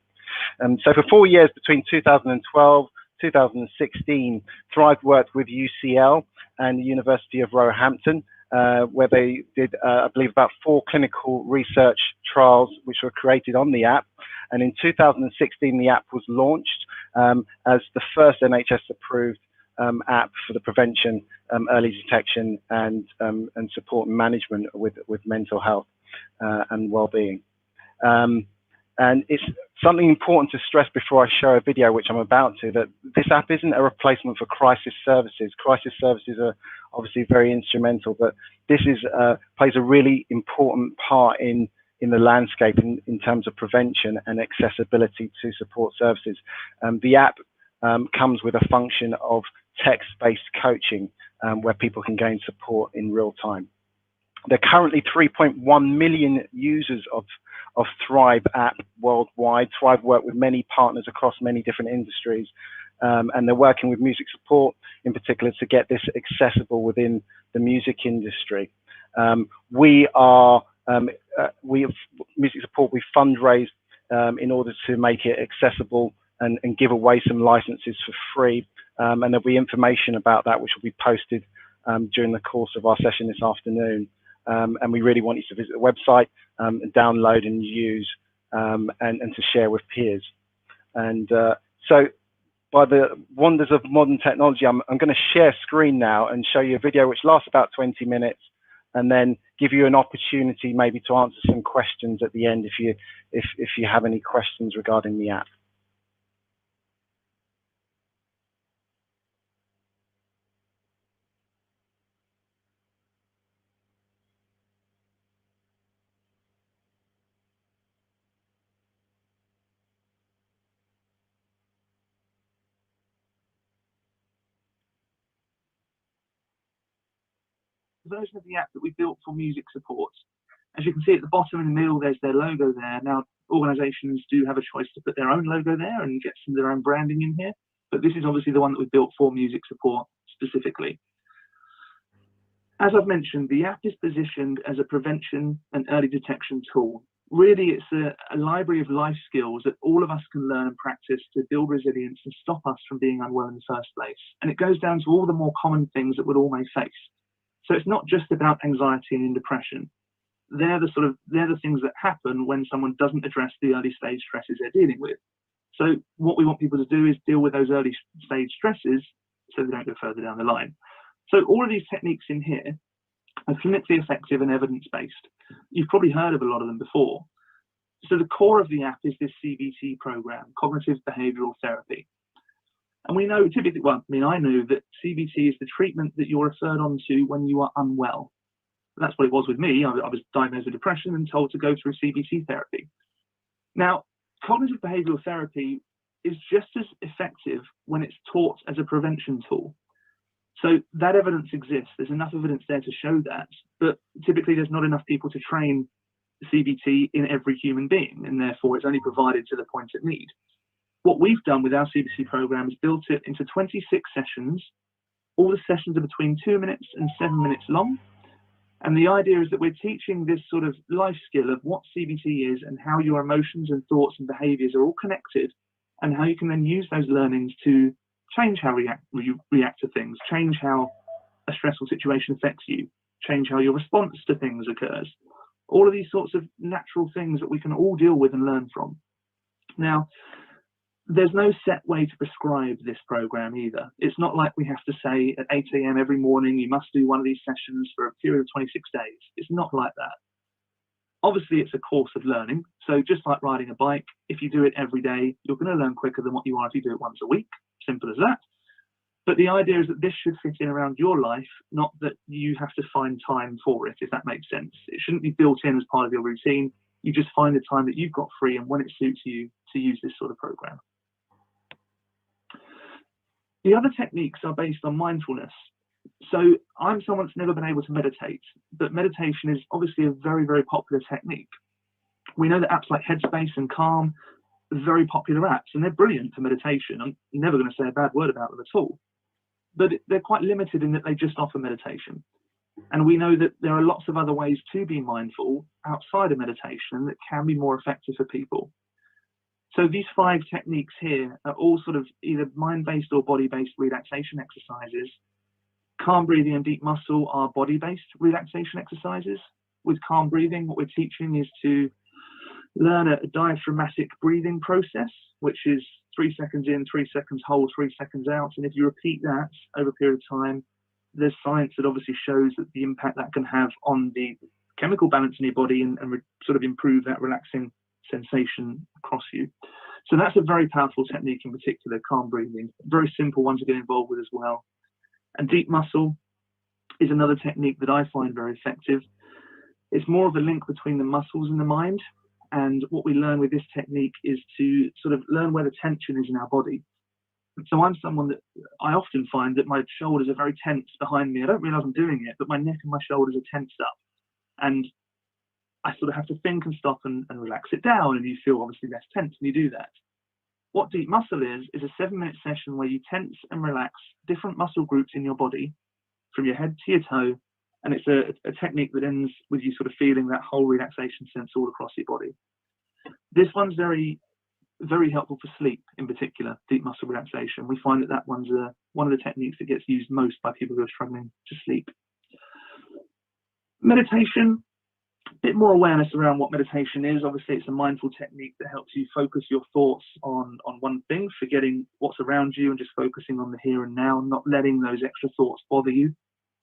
So for 4 years, between 2012, 2016, Thrive worked with UCL and the University of Roehampton, where they did, I believe, about 4 clinical research trials which were created on the app. And in 2016, the app was launched as the first NHS-approved app for the prevention, early detection, and support and management with mental health and well-being. And it's something important to stress before I show a video, which I'm about to, that this app isn't a replacement for crisis services. Crisis services are obviously very instrumental, but this is plays a really important part in the landscape in terms of prevention and accessibility to support services. The app comes with a function of text-based coaching where people can gain support in real time. There are currently 3.1 million users of Thrive app worldwide. Thrive work with many partners across many different industries, and they're working with music support in particular to get this accessible within the music industry. We have music support. We fundraise in order to make it accessible and give away some licenses for free, and there'll be information about that which will be posted during the course of our session this afternoon. And we really want you to visit the website and download and use and to share with peers. And so by the wonders of modern technology, I'm going to share screen now and show you a video which lasts about 20 minutes and then give you an opportunity maybe to answer some questions at the end if you have any questions regarding the app. Version of the app that we built for music support. As you can see at the bottom in the middle, there's their logo there. Now, organisations do have a choice to put their own logo there and get some of their own branding in here, but this is obviously the one that we built for music support specifically. As I've mentioned, the app is positioned as a prevention and early detection tool. Really, it's a library of life skills that all of us can learn and practice to build resilience and stop us from being unwell in the first place. And it goes down to all the more common things that we'll all may face. So it's not just about anxiety and depression. They're the things that happen when someone doesn't address the early stage stresses they're dealing with. So what we want people to do is deal with those early stage stresses so they don't go further down the line. So all of these techniques in here are clinically effective and evidence-based. You've probably heard of a lot of them before. So the core of the app is this CBT program, Cognitive Behavioral Therapy. And we know typically, well, I mean, I know that CBT is the treatment that you're referred on to when you are unwell. That's what it was with me. I was diagnosed with depression and told to go through CBT therapy. Now, cognitive behavioral therapy is just as effective when it's taught as a prevention tool. So that evidence exists. There's enough evidence there to show that, but typically there's not enough people to train CBT in every human being, and therefore it's only provided to the point of need. What we've done with our CBT program is built it into 26 sessions. All the sessions are between 2 minutes and 7 minutes long. And the idea is that we're teaching this sort of life skill of what CBT is and how your emotions and thoughts and behaviors are all connected, and how you can then use those learnings to change how you react to things, change how a stressful situation affects you, change how your response to things occurs. All of these sorts of natural things that we can all deal with and learn from. Now, there's no set way to prescribe this program either. It's not like we have to say at 8 a.m. every morning, you must do one of these sessions for a period of 26 days. It's not like that. Obviously, it's a course of learning. So just like riding a bike, if you do it every day, you're going to learn quicker than what you are if you do it once a week. Simple as that. But the idea is that this should fit in around your life, not that you have to find time for it, if that makes sense. It shouldn't be built in as part of your routine. You just find the time that you've got free and when it suits you to use this sort of program. The other techniques are based on mindfulness. So I'm someone that's never been able to meditate, but meditation is obviously a very, very popular technique. We know that apps like Headspace and Calm are very popular apps, and they're brilliant for meditation. I'm never going to say a bad word about them at all. But they're quite limited in that they just offer meditation. And we know that there are lots of other ways to be mindful outside of meditation that can be more effective for people. So these 5 techniques here are all sort of either mind-based or body-based relaxation exercises. Calm breathing and deep muscle are body-based relaxation exercises. With calm breathing, what we're teaching is to learn a diaphragmatic breathing process, which is 3 seconds in, 3 seconds hold, 3 seconds out. And if you repeat that over a period of time, there's science that obviously shows that the impact that can have on the chemical balance in your body and sort of improve that relaxing sensation across you. So that's a very powerful technique in particular, calm breathing. Very simple one to get involved with as well. And deep muscle is another technique that I find very effective. It's more of a link between the muscles and the mind. And what we learn with this technique is to sort of learn where the tension is in our body. So I'm someone that I often find that my shoulders are very tense behind me. I don't realize I'm doing it, but my neck and my shoulders are tensed up. And I sort of have to think and stop and relax it down, and you feel obviously less tense when you do that. What deep muscle is a 7-minute session where you tense and relax different muscle groups in your body from your head to your toe, and it's a technique that ends with you sort of feeling that whole relaxation sense all across your body. This one's very, very helpful for sleep in particular, deep muscle relaxation. We find that that one's one of the techniques that gets used most by people who are struggling to sleep. Meditation. Bit more awareness around what meditation is. Obviously, it's a mindful technique that helps you focus your thoughts on one thing, forgetting what's around you and just focusing on the here and now, not letting those extra thoughts bother you.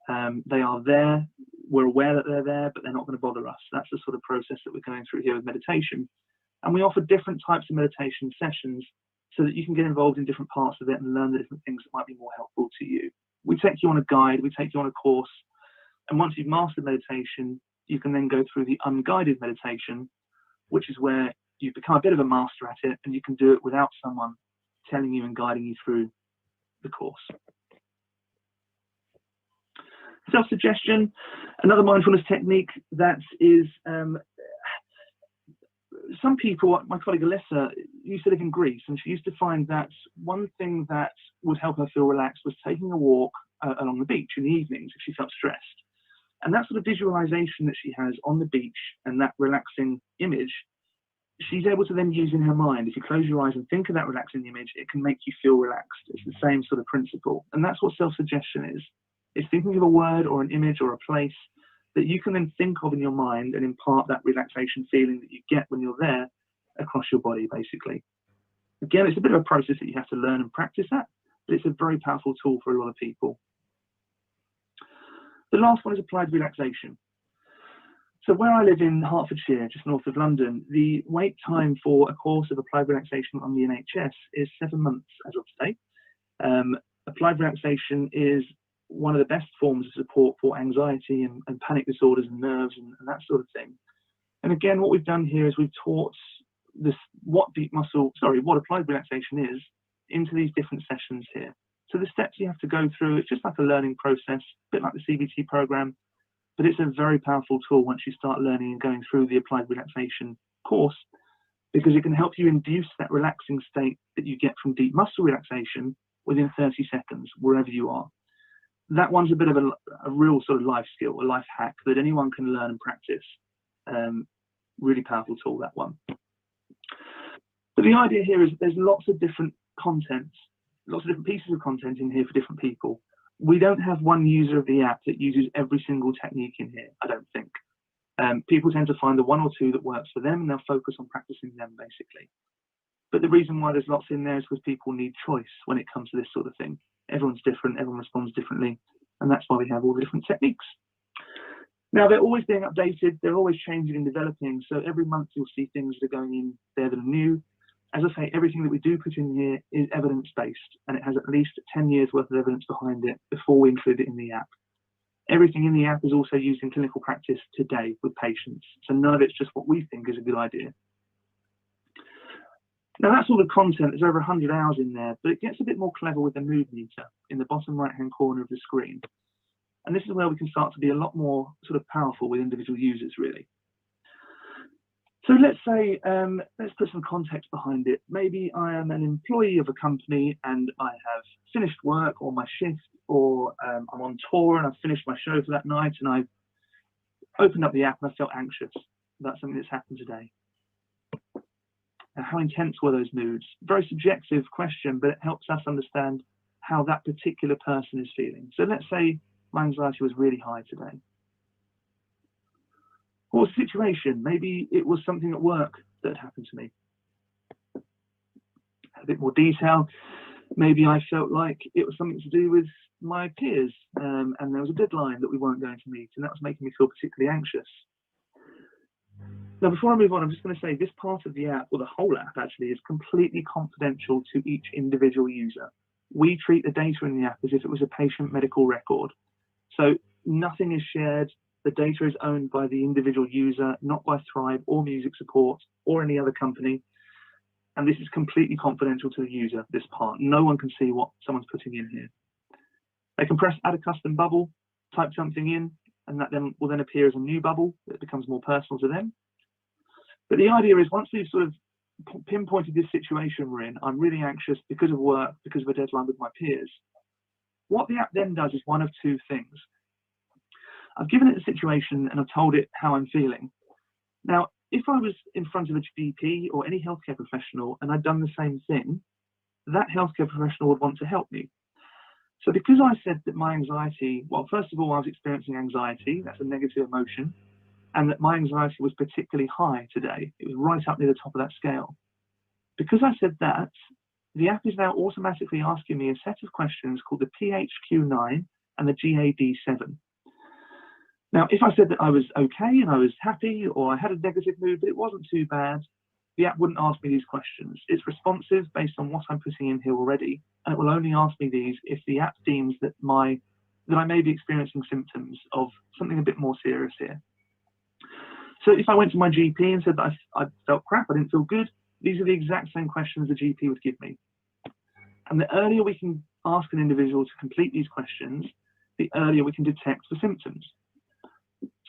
They are there. We're aware that they're there, but they're not going to bother us. That's the sort of process that we're going through here with meditation. And we offer different types of meditation sessions so that you can get involved in different parts of it and learn the different things that might be more helpful to you. We take you on a guide, we take you on a course, and once you've mastered meditation, you can then go through the unguided meditation, which is where you become a bit of a master at it, and you can do it without someone telling you and guiding you through the course. Self-suggestion, another mindfulness technique that is, some people, my colleague Alyssa used to live in Greece, and she used to find that one thing that would help her feel relaxed was taking a walk along the beach in the evenings if she felt stressed. And that sort of visualization that she has on the beach and that relaxing image, she's able to then use in her mind. If you close your eyes and think of that relaxing image, it can make you feel relaxed. It's the same sort of principle. And that's what self-suggestion is. It's thinking of a word or an image or a place that you can then think of in your mind and impart that relaxation feeling that you get when you're there across your body, basically. Again, it's a bit of a process that you have to learn and practice at, but it's a very powerful tool for a lot of people. The last one is applied relaxation. So where I live in Hertfordshire, just north of London, the wait time for a course of applied relaxation on the NHS is 7 months as of today. Applied relaxation is one of the best forms of support for anxiety and panic disorders and nerves and that sort of thing. And again, what we've done here is we've taught this what applied relaxation is into these different sessions here. So the steps you have to go through, it's just like a learning process, a bit like the CBT program, but it's a very powerful tool once you start learning and going through the applied relaxation course, because it can help you induce that relaxing state that you get from deep muscle relaxation within 30 seconds, wherever you are. That one's a bit of a real sort of life skill, a life hack that anyone can learn and practice. Really powerful tool, that one. But the idea here is there's lots of different content, lots of different pieces of content in here for different people. We don't have one user of the app that uses every single technique in here, I don't think. People tend to find the one or two that works for them and they'll focus on practicing them basically. But the reason why there's lots in there is because people need choice when it comes to this sort of thing. Everyone's different, everyone responds differently, and that's why we have all the different techniques. Now, they're always being updated, they're always changing and developing, so every month you'll see things that are going in there that are new. As I say, everything that we do put in here is evidence-based, and it has at least 10 years worth of evidence behind it before we include it in the app. Everything in the app is also used in clinical practice today with patients, so none of it's just what we think is a good idea. Now that's all the content, there's over 100 hours in there, but it gets a bit more clever with the mood meter in the bottom right-hand corner of the screen. And this is where we can start to be a lot more sort of powerful with individual users, really. So let's say, let's put some context behind it. Maybe I am an employee of a company and I have finished work or my shift, or I'm on tour and I've finished my show for that night and I've opened up the app and I felt anxious about something that's happened today. Now, how intense were those moods? Very subjective question, but it helps us understand how that particular person is feeling. So let's say my anxiety was really high today. Or situation, maybe it was something at work that happened to me. A bit more detail, maybe I felt like it was something to do with my peers and there was a deadline that we weren't going to meet and that was making me feel particularly anxious. Now, before I move on, I'm just going to say this part of the app, or the whole app actually, is completely confidential to each individual user. We treat the data in the app as if it was a patient medical record. So nothing is shared. The data is owned by the individual user, not by Thrive or Music Support or any other company. And this is completely confidential to the user, this part. No one can see what someone's putting in here. They can press add a custom bubble, type something in, and that then will then appear as a new bubble that becomes more personal to them. But the idea is once we've sort of pinpointed this situation we're in, I'm really anxious because of work, because of a deadline with my peers. What the app then does is one of two things. I've given it a situation and I've told it how I'm feeling. Now, if I was in front of a GP or any healthcare professional and I'd done the same thing, that healthcare professional would want to help me. So because I said that my anxiety, well, first of all, I was experiencing anxiety, that's a negative emotion, and that my anxiety was particularly high today. It was right up near the top of that scale. Because I said that, the app is now automatically asking me a set of questions called the PHQ-9 and the GAD-7. Now, if I said that I was okay and I was happy or I had a negative mood, but it wasn't too bad, the app wouldn't ask me these questions. It's responsive based on what I'm putting in here already, and it will only ask me these if the app deems that I may be experiencing symptoms of something a bit more serious here. So if I went to my GP and said that I felt crap, I didn't feel good, these are the exact same questions the GP would give me. And the earlier we can ask an individual to complete these questions, the earlier we can detect the symptoms.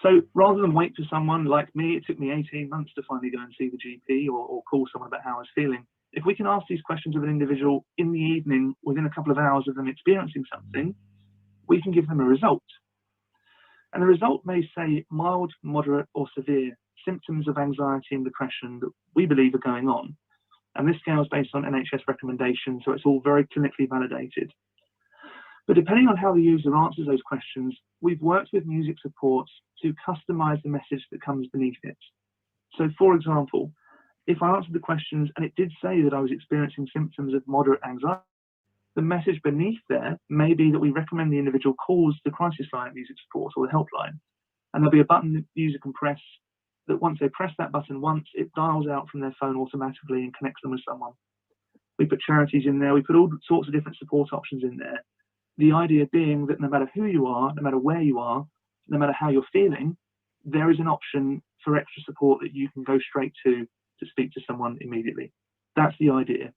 So rather than wait for someone like me, it took me 18 months to finally go and see the GP or call someone about how I was feeling. If we can ask these questions of an individual in the evening, within a couple of hours of them experiencing something, we can give them a result. And the result may say mild, moderate, or severe symptoms of anxiety and depression that we believe are going on. And this scale is based on NHS recommendations, so it's all very clinically validated. But depending on how the user answers those questions, we've worked with Music Support to customize the message that comes beneath it. So for example, if I answered the questions and it did say that I was experiencing symptoms of moderate anxiety, the message beneath there may be that we recommend the individual calls the crisis line at Music Support or the helpline. And there'll be a button that the user can press, that once they press that button once, it dials out from their phone automatically and connects them with someone. We put charities in there, we put all sorts of different support options in there. The idea being that no matter who you are, no matter where you are, no matter how you're feeling, there is an option for extra support that you can go straight to speak to someone immediately. That's the idea.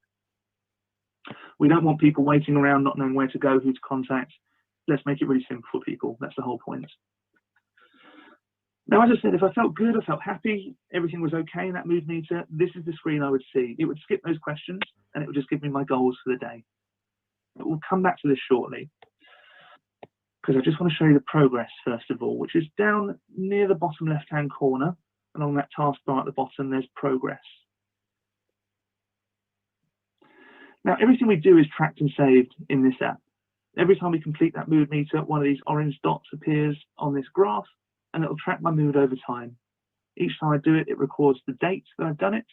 We don't want people waiting around, not knowing where to go, who to contact. Let's make it really simple for people. That's the whole point. Now, as I said, if I felt good, I felt happy, everything was okay in that mood meter, this is the screen I would see. It would skip those questions and it would just give me my goals for the day. But we'll come back to this shortly, because I just want to show you the progress first of all, which is down near the bottom left-hand corner. Along that taskbar at the bottom, there's progress. Now, everything we do is tracked and saved in this app. Every time we complete that mood meter, one of these orange dots appears on this graph, and it'll track my mood over time. Each time I do it, it records the date that I've done it.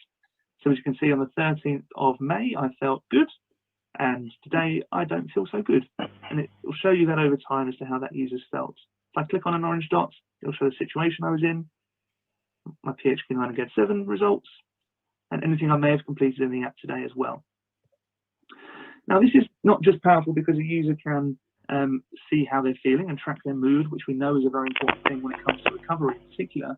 So as you can see, on the 13th of May, I felt good, and today I don't feel so good. And it will show you that over time as to how that user's felt. If I click on an orange dot, it'll show the situation I was in, my PHQ-9 and GED7 results, and anything I may have completed in the app today as well. Now, this is not just powerful because a user can see how they're feeling and track their mood, which we know is a very important thing when it comes to recovery in particular,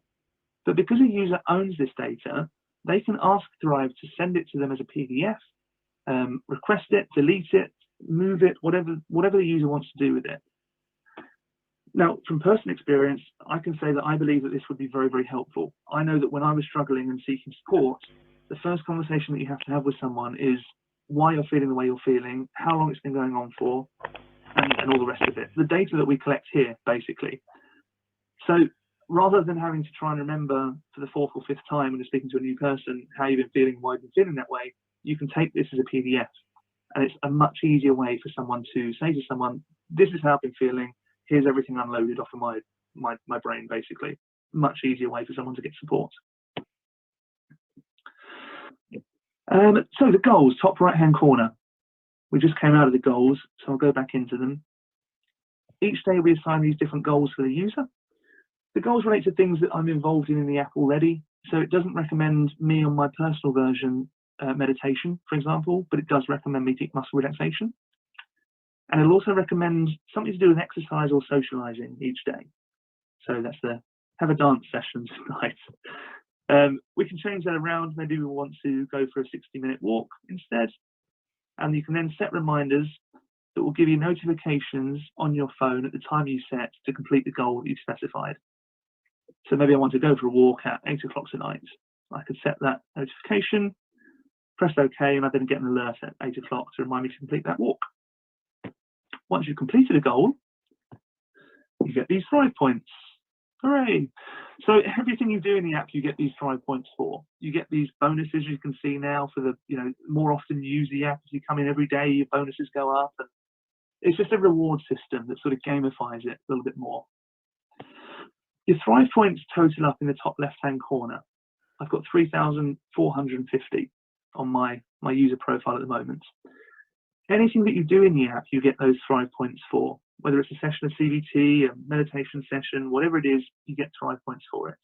but because a user owns this data, they can ask Thrive to send it to them as a PDF, request it, delete it, move it, whatever the user wants to do with it. Now, from personal experience, I can say that I believe that this would be very, very helpful. I know that when I was struggling and seeking support, the first conversation that you have to have with someone is why you're feeling the way you're feeling, how long it's been going on for, and all the rest of it. The data that we collect here, basically. So rather than having to try and remember for the fourth or fifth time when you're speaking to a new person how you've been feeling, why you've been feeling that way, you can take this as a PDF. And it's a much easier way for someone to say to someone, this is how I've been feeling, here's everything unloaded off of my brain, basically. Much easier way for someone to get support. So the goals, top right-hand corner. We just came out of the goals, so I'll go back into them. Each day we assign these different goals for the user. The goals relate to things that I'm involved in the app already, so it doesn't recommend me on my personal version meditation, for example, but it does recommend me deep muscle relaxation. And it'll also recommend something to do with exercise or socializing each day. So that's the have a dance session tonight. We can change that around. Maybe we want to go for a 60-minute walk instead. And you can then set reminders that will give you notifications on your phone at the time you set to complete the goal that you've specified. So maybe I want to go for a walk at 8 o'clock tonight. I could set that notification, press OK, and I then get an alert at 8 o'clock to remind me to complete that walk. Once you've completed a goal, you get these Thrive points. Hooray! So everything you do in the app, you get these Thrive points for. You get these bonuses you can see now for the, more often you use the app. If you come in every day, your bonuses go up. And it's just a reward system that sort of gamifies it a little bit more. Your Thrive points total up in the top left-hand corner. I've got 3,450 on my user profile at the moment. Anything that you do in the app, you get those Thrive points for. Whether it's a session of CBT, a meditation session, whatever it is, you get Thrive points for it.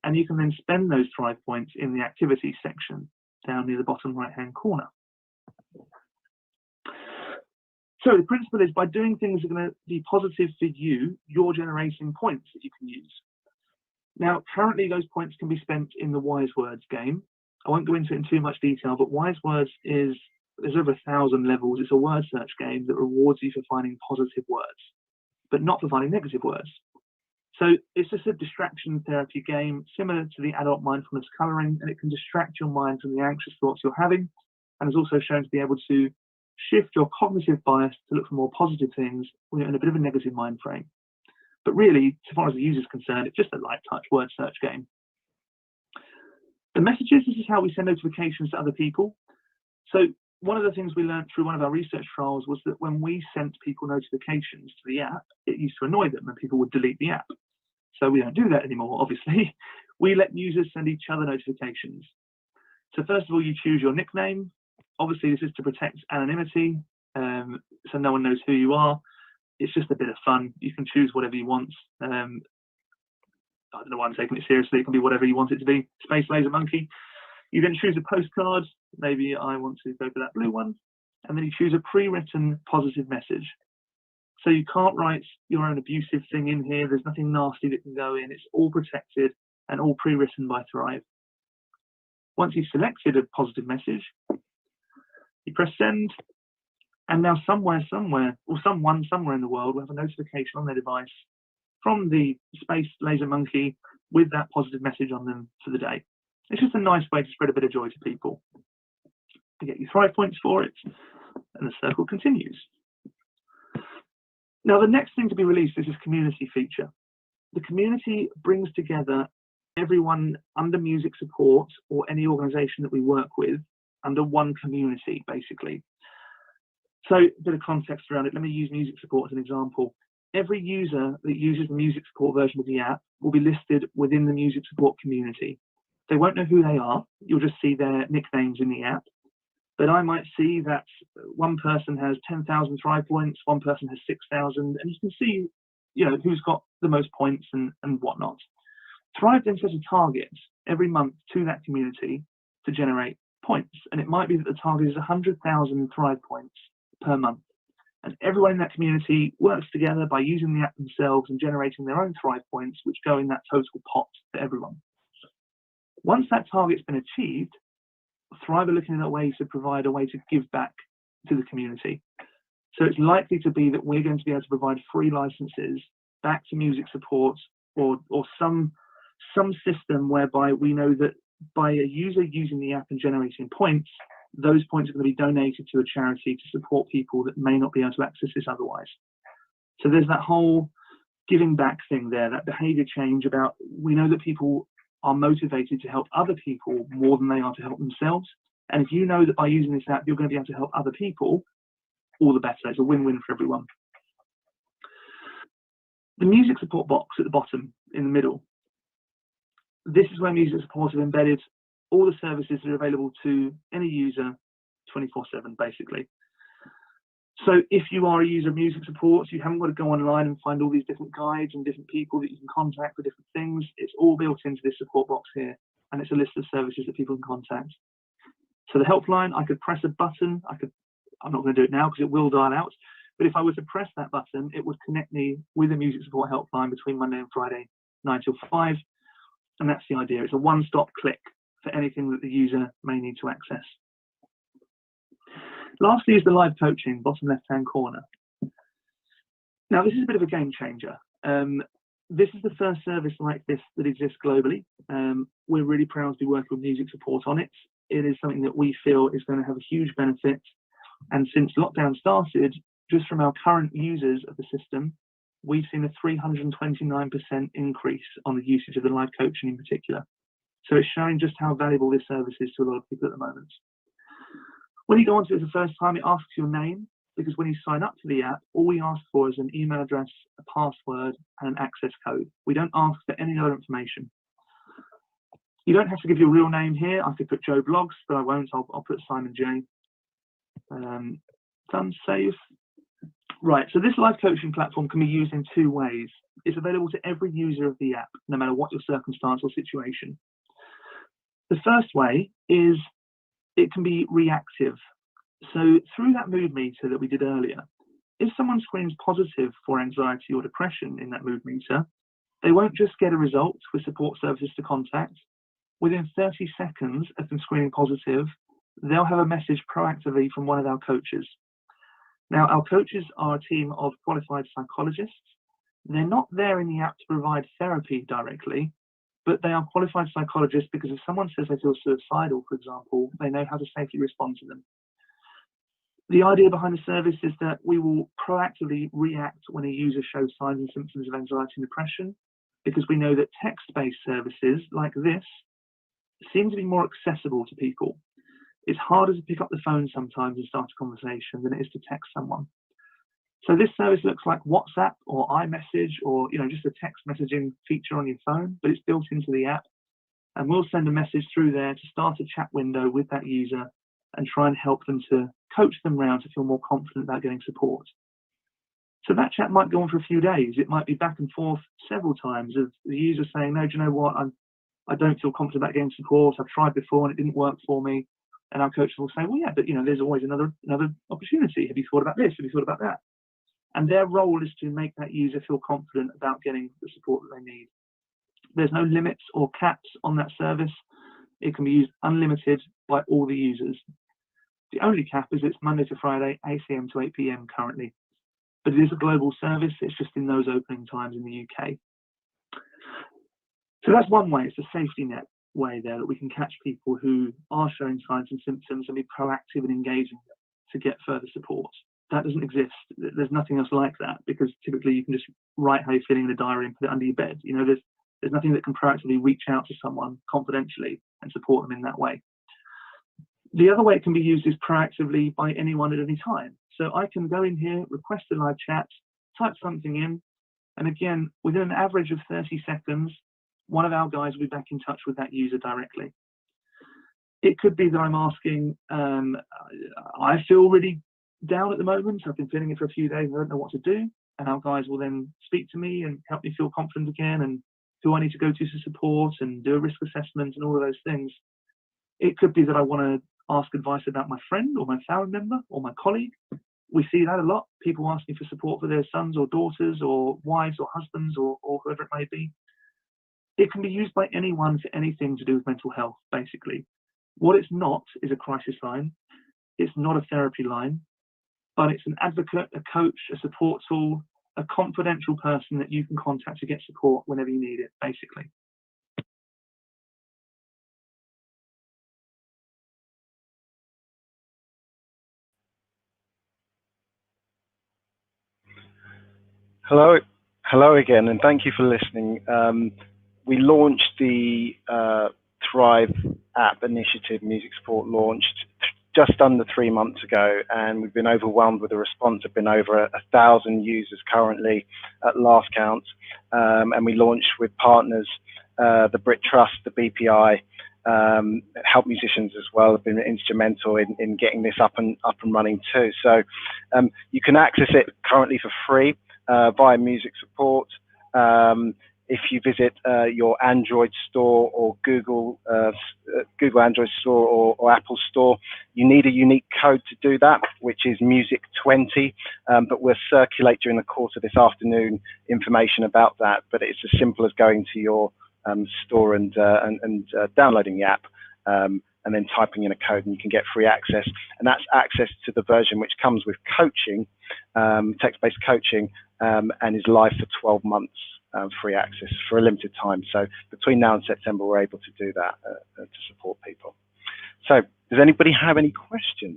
And you can then spend those Thrive points in the activities section down near the bottom right-hand corner. So the principle is by doing things that are going to be positive for you, you're generating points that you can use. Now, currently those points can be spent in the Wise Words game. I won't go into it in too much detail, but Wise Words there's over 1,000 levels. It's a word search game that rewards you for finding positive words, but not for finding negative words. So it's just a distraction therapy game, similar to the adult mindfulness colouring, and it can distract your mind from the anxious thoughts you're having, and is also shown to be able to shift your cognitive bias to look for more positive things when you're in a bit of a negative mind frame. But really, so far as the user is concerned, it's just a light touch word search game. The messages, this is how we send notifications to other people. So one of the things we learned through one of our research trials was that when we sent people notifications to the app, it used to annoy them and people would delete the app. So we don't do that anymore, obviously. We let users send each other notifications. So first of all, you choose your nickname. Obviously, this is to protect anonymity, so no one knows who you are. It's just a bit of fun. You can choose whatever you want. I don't know why I'm taking it seriously. It can be whatever you want it to be. Space Laser Monkey. You then choose a postcard. Maybe I want to go for that blue one. And then you choose a pre-written positive message. So you can't write your own abusive thing in here. There's nothing nasty that can go in. It's all protected and all pre-written by Thrive. Once you've selected a positive message, you press send. And now someone somewhere in the world will have a notification on their device from the Space Laser Monkey with that positive message on them for the day. It's just a nice way to spread a bit of joy to people. To get you Thrive points for it, and the circle continues. Now, the next thing to be released is this community feature. The community brings together everyone under music support or any organisation that we work with under one community, basically. So, a bit of context around it. Let me use music support as an example. Every user that uses the music support version of the app will be listed within the music support community. They won't know who they are. You'll just see their nicknames in the app. But I might see that one person has 10,000 Thrive points, one person has 6,000, and you can see, who's got the most points and whatnot. Thrive then sets a target every month to that community to generate points, and it might be that the target is 100,000 Thrive points per month. And everyone in that community works together by using the app themselves and generating their own Thrive points, which go in that total pot for everyone. Once that target's been achieved, Thrive are looking at ways to provide a way to give back to the community. So it's likely to be that we're going to be able to provide free licenses back to music support or some system whereby we know that by a user using the app and generating points, those points are going to be donated to a charity to support people that may not be able to access this otherwise. So there's that whole giving back thing there, that behavior change about, we know that people are motivated to help other people more than they are to help themselves. And if you know that by using this app, you're going to be able to help other people, all the better. It's a win-win for everyone. The music support box at the bottom in the middle, this is where music support have embedded all the services that are available to any user 24/7, basically. So if you are a user of music support, you haven't got to go online and find all these different guides and different people that you can contact for different things. It's all built into this support box here, and it's a list of services that people can contact. So the helpline, I could press a button. I'm not going to do it now because it will dial out. But if I were to press that button, it would connect me with a music support helpline between Monday and Friday, 9 till 5. And that's the idea. It's a one-stop click for anything that the user may need to access. Lastly is the live coaching, bottom left-hand corner. Now, this is a bit of a game changer. This is the first service like this that exists globally. We're really proud to be working with music support on it. It is something that we feel is going to have a huge benefit. And since lockdown started, just from our current users of the system, we've seen a 329% increase on the usage of the live coaching in particular. So it's showing just how valuable this service is to a lot of people at the moment. When you go onto it for the first time, it asks your name, because when you sign up to the app, all we ask for is an email address, a password, and an access code. We don't ask for any other information. You don't have to give your real name here. I could put Joe Blogs, but I won't. I'll put Simon J. Done, save. Right, so this live coaching platform can be used in two ways. It's available to every user of the app, no matter what your circumstance or situation. The first way is it can be reactive. So through that mood meter that we did earlier, if someone screens positive for anxiety or depression in that mood meter, they won't just get a result with support services to contact. Within 30 seconds of them screening positive, they'll have a message proactively from one of our coaches. Now, our coaches are a team of qualified psychologists. They're not there in the app to provide therapy directly, but they are qualified psychologists because if someone says they feel suicidal, for example, they know how to safely respond to them. The idea behind the service is that we will proactively react when a user shows signs and symptoms of anxiety and depression, because we know that text-based services like this seem to be more accessible to people. It's harder to pick up the phone sometimes and start a conversation than it is to text someone. So this service looks like WhatsApp or iMessage or just a text messaging feature on your phone, but it's built into the app. And we'll send a message through there to start a chat window with that user and try and help them to coach them around to feel more confident about getting support. So that chat might go on for a few days. It might be back and forth several times of the user saying, no, do you know what? I don't feel confident about getting support. I've tried before and it didn't work for me. And our coach will say, well, yeah, but there's always another opportunity. Have you thought about this? Have you thought about that? And their role is to make that user feel confident about getting the support that they need. There's no limits or caps on that service. It can be used unlimited by all the users. The only cap is it's Monday to Friday, 8 AM to 8 PM currently. But it is a global service. It's just in those opening times in the UK. So that's one way. It's a safety net way there that we can catch people who are showing signs and symptoms and be proactive in engaging them to get further support. That doesn't exist. There's nothing else like that, because typically you can just write how you're feeling in a diary and put it under your bed. There's nothing that can proactively reach out to someone confidentially and support them in that way. The other way it can be used is proactively by anyone at any time. So I can go in here, request a live chat, type something in, and again, within an average of 30 seconds, one of our guys will be back in touch with that user directly. It could be that I'm asking, I feel really down at the moment. I've been feeling it for a few days. I don't know what to do. And our guys will then speak to me and help me feel confident again, and who I need to go to for support and do a risk assessment and all of those things. It could be that I want to ask advice about my friend or my family member or my colleague. We see that a lot. People asking for support for their sons or daughters or wives or husbands or whoever it may be. It can be used by anyone for anything to do with mental health, basically. What it's not is a crisis line. It's not a therapy line, but it's an advocate, a coach, a support tool, a confidential person that you can contact to get support whenever you need it, basically. Hello again, and thank you for listening. We launched the Thrive app initiative, music support launched just under 3 months ago, and we've been overwhelmed with the response. There have been over 1,000 users currently at last count, and we launched with partners, the Brit Trust, the BPI, Help Musicians as well have been instrumental in getting this up and running too. So you can access it currently for free via music support. If you visit your Android store or Google Android store or Apple store, you need a unique code to do that, which is music20. But we'll circulate during the course of this afternoon information about that. But it's as simple as going to your store and downloading the app and then typing in a code, and you can get free access. And that's access to the version which comes with coaching, text-based coaching, and is live for 12 months. Free access for a limited time. So between now and September, we're able to do that to support people. So does anybody have any questions?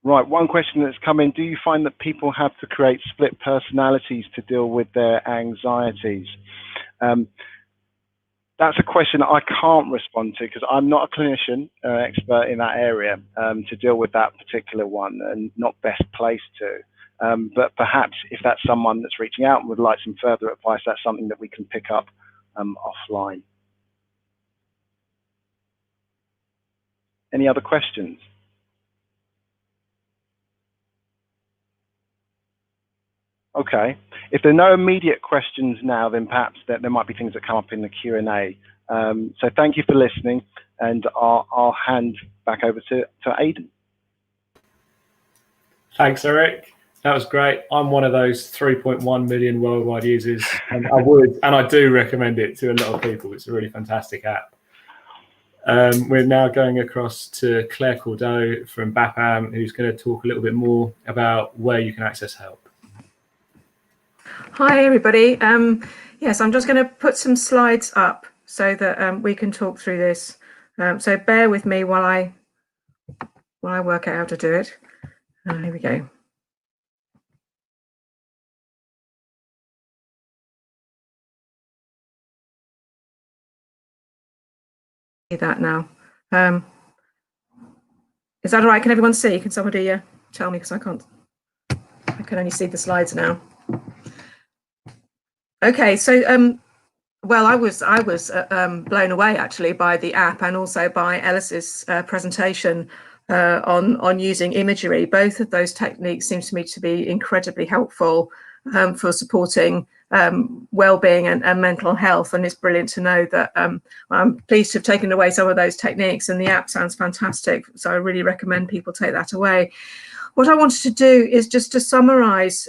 Right, one question that's come in: do you find that people have to create split personalities to deal with their anxieties? That's a question I can't respond to because I'm not a clinician expert in that area to deal with that particular one, and not best placed to. But perhaps if that's someone that's reaching out and would like some further advice, that's something that we can pick up offline. Any other questions? Okay. If there are no immediate questions now, then perhaps there might be things that come up in the Q&A. So thank you for listening, and I'll hand back over to Aidan. Thanks, Eric. That was great. I'm one of those 3.1 million worldwide users, and I do recommend it to a lot of people. It's a really fantastic app. We're now going across to Claire Cordeau from BAPAM, who's going to talk a little bit more about where you can access help. Hi, everybody. Yes, I'm just going to put some slides up so that we can talk through this. So bear with me while I work out how to do it. Here we go. See that now. Is that all right? Can everyone see? Can somebody tell me, because I can't. I can only see the slides now. Okay, so well, I was blown away actually by the app and also by Ellis's presentation on using imagery. Both of those techniques seem to me to be incredibly helpful for supporting well-being and mental health, and it's brilliant to know that I'm pleased to have taken away some of those techniques, and the app sounds fantastic, so I really recommend people take that away. What I wanted to do is just to summarize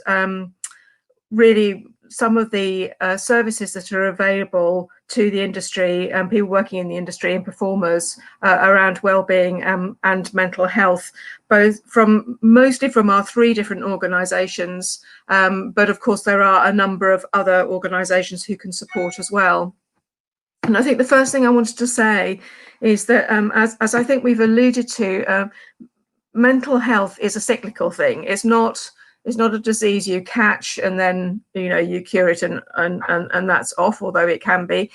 really some of the services that are available to the industry and people working in the industry and performers around well-being and mental health, mostly from our 3 different organisations, but of course there are a number of other organisations who can support as well. And I think the first thing I wanted to say is that as I think we've alluded to, mental health is a cyclical thing. It's not a disease you catch and then you cure it and that's off, although it can be.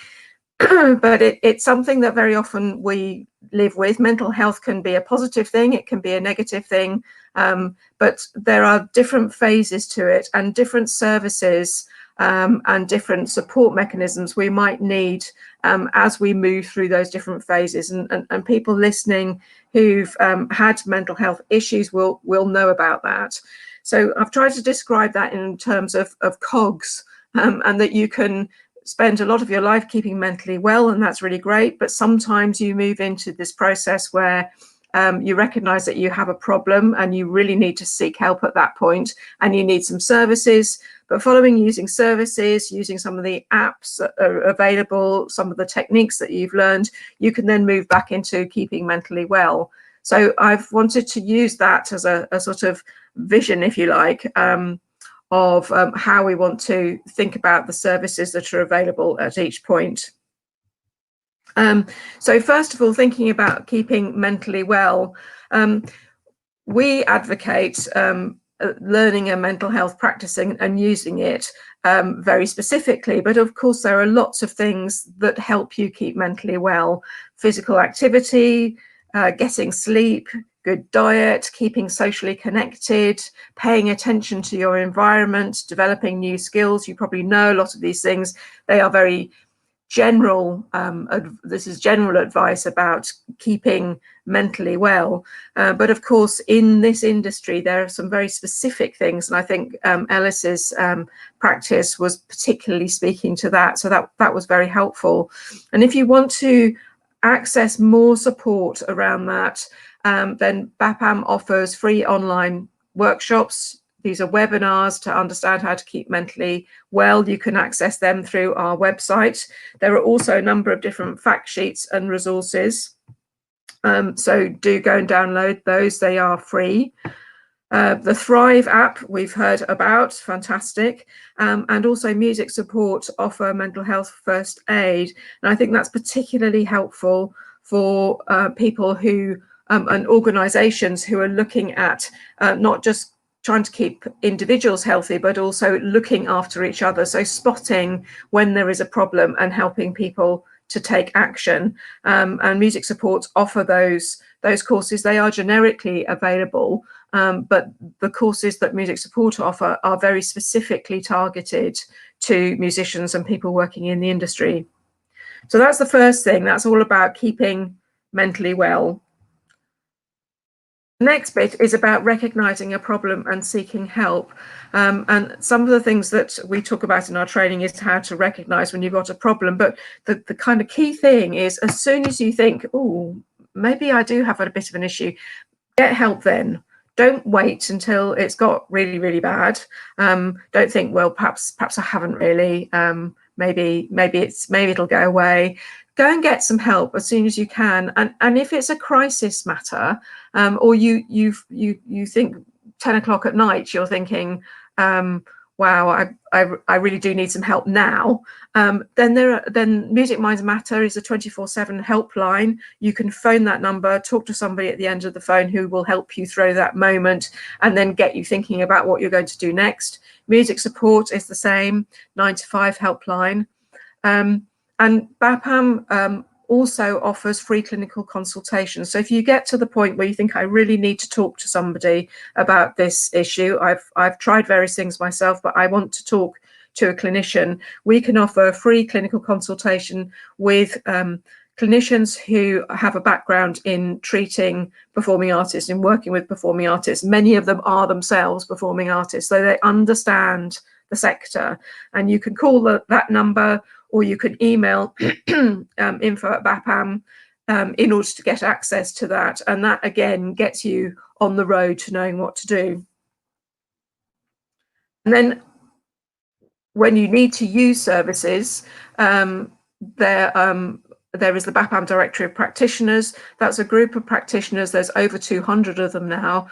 But it's something that very often we live with. Mental health can be a positive thing, it can be a negative thing, but there are different phases to it and different services and different support mechanisms we might need as we move through those different phases. And people listening who've had mental health issues will know about that. So I've tried to describe that in terms of cogs, and that you can spend a lot of your life keeping mentally well, and that's really great. But sometimes you move into this process where you recognize that you have a problem and you really need to seek help at that point, and you need some services. But following using services, using some of the apps that are available, some of the techniques that you've learned, you can then move back into keeping mentally well. So I've wanted to use that as a sort of vision, if you like, of how we want to think about the services that are available at each point. So first of all, thinking about keeping mentally well, we advocate learning a mental health practice and using it very specifically. But of course, there are lots of things that help you keep mentally well. Physical activity, getting sleep, good diet, keeping socially connected, paying attention to your environment, developing new skills. You probably know a lot of these things. They are very general. This is general advice about keeping mentally well. But of course, in this industry, there are some very specific things. And I think Ellis's practice was particularly speaking to that. So that was very helpful. And if you want to access more support around that, then BAPAM offers free online workshops. These are webinars to understand how to keep mentally well. You can access them through our website. There are also a number of different fact sheets and resources. So do go and download those. They are free. The Thrive app we've heard about, fantastic. And also Music Support offer mental health first aid. And I think that's particularly helpful for people who and organisations who are looking at not just trying to keep individuals healthy, but also looking after each other. So spotting when there is a problem and helping people to take action. And Music Support offer those courses. They are generically available, but the courses that Music Support offer are very specifically targeted to musicians and people working in the industry. So that's the first thing. That's all about keeping mentally well. The next bit is about recognizing a problem and seeking help. And some of the things that we talk about in our training is how to recognize when you've got a problem. But the kind of key thing is, as soon as you think, oh, maybe I do have a bit of an issue, get help then. Don't wait until it's got really, really bad. Don't think, well, perhaps I haven't really. Maybe it'll go away. Go and get some help as soon as you can. And if it's a crisis matter, or you think 10 o'clock at night, you're thinking, wow, I really do need some help now. Then Music Minds Matter is a 24/7 helpline. You can phone that number, talk to somebody at the end of the phone who will help you through that moment and then get you thinking about what you're going to do next. Music Support is the same, 9 to 5 helpline. And BAPAM also offers free clinical consultations. So if you get to the point where you think, I really need to talk to somebody about this issue, I've tried various things myself, but I want to talk to a clinician, we can offer a free clinical consultation with clinicians who have a background in treating performing artists, in working with performing artists. Many of them are themselves performing artists, so they understand the sector. And you can call that number, or you can email info@bapam in order to get access to that. And that, again, gets you on the road to knowing what to do. And then when you need to use services, there is the BAPAM Directory of Practitioners. That's a group of practitioners, there's over 200 of them now,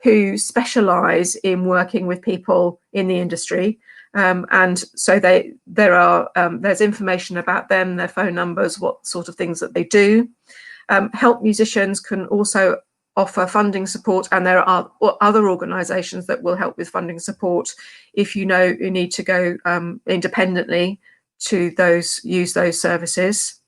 who specialise in working with people in the industry. And so there's information about them, their phone numbers, what sort of things that they do. Help Musicians can also offer funding support, and there are other organisations that will help with funding support if you know you need to go independently to use those services.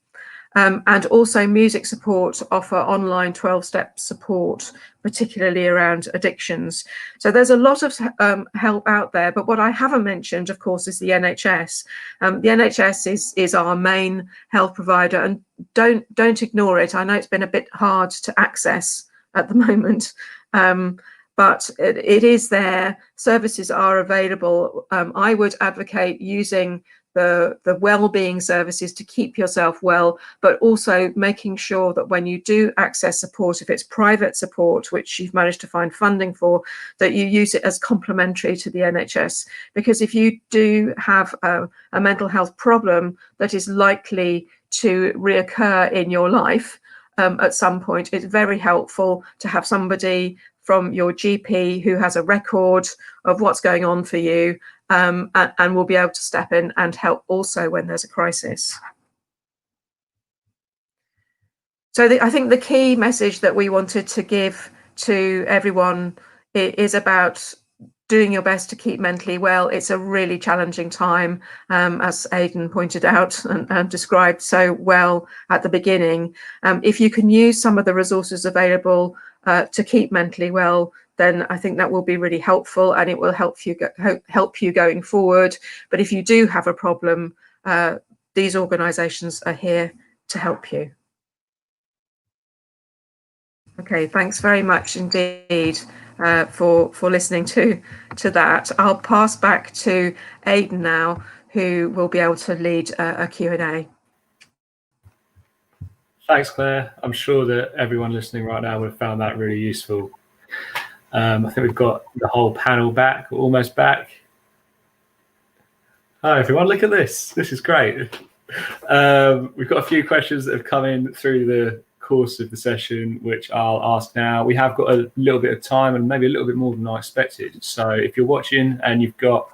And also Music Support offer online 12-step support, particularly around addictions. So there's a lot of help out there, but what I haven't mentioned, of course, is the NHS. The NHS is our main health provider, and don't ignore it. I know it's been a bit hard to access at the moment, but it is there. Services are available. I would advocate using the well-being services to keep yourself well, but also making sure that when you do access support, if it's private support, which you've managed to find funding for, that you use it as complementary to the NHS. Because if you do have a mental health problem that is likely to reoccur in your life at some point, it's very helpful to have somebody from your GP who has a record of what's going on for you, and will be able to step in and help also when there's a crisis. So I think the key message that we wanted to give to everyone is about doing your best to keep mentally well. It's a really challenging time, as Aidan pointed out and described so well at the beginning. If you can use some of the resources available to keep mentally well, then I think that will be really helpful, and it will help you going forward. But if you do have a problem, these organisations are here to help you. Okay, thanks very much indeed for listening to that. I'll pass back to Aidan now, who will be able to lead a Q&A. Thanks, Claire. I'm sure that everyone listening right now would have found that really useful. I think we've got the whole panel back, almost back. Hi, everyone. Look at this. This is great. We've got a few questions that have come in through the course of the session, which I'll ask now. We have got a little bit of time, and maybe a little bit more than I expected. So if you're watching and you've got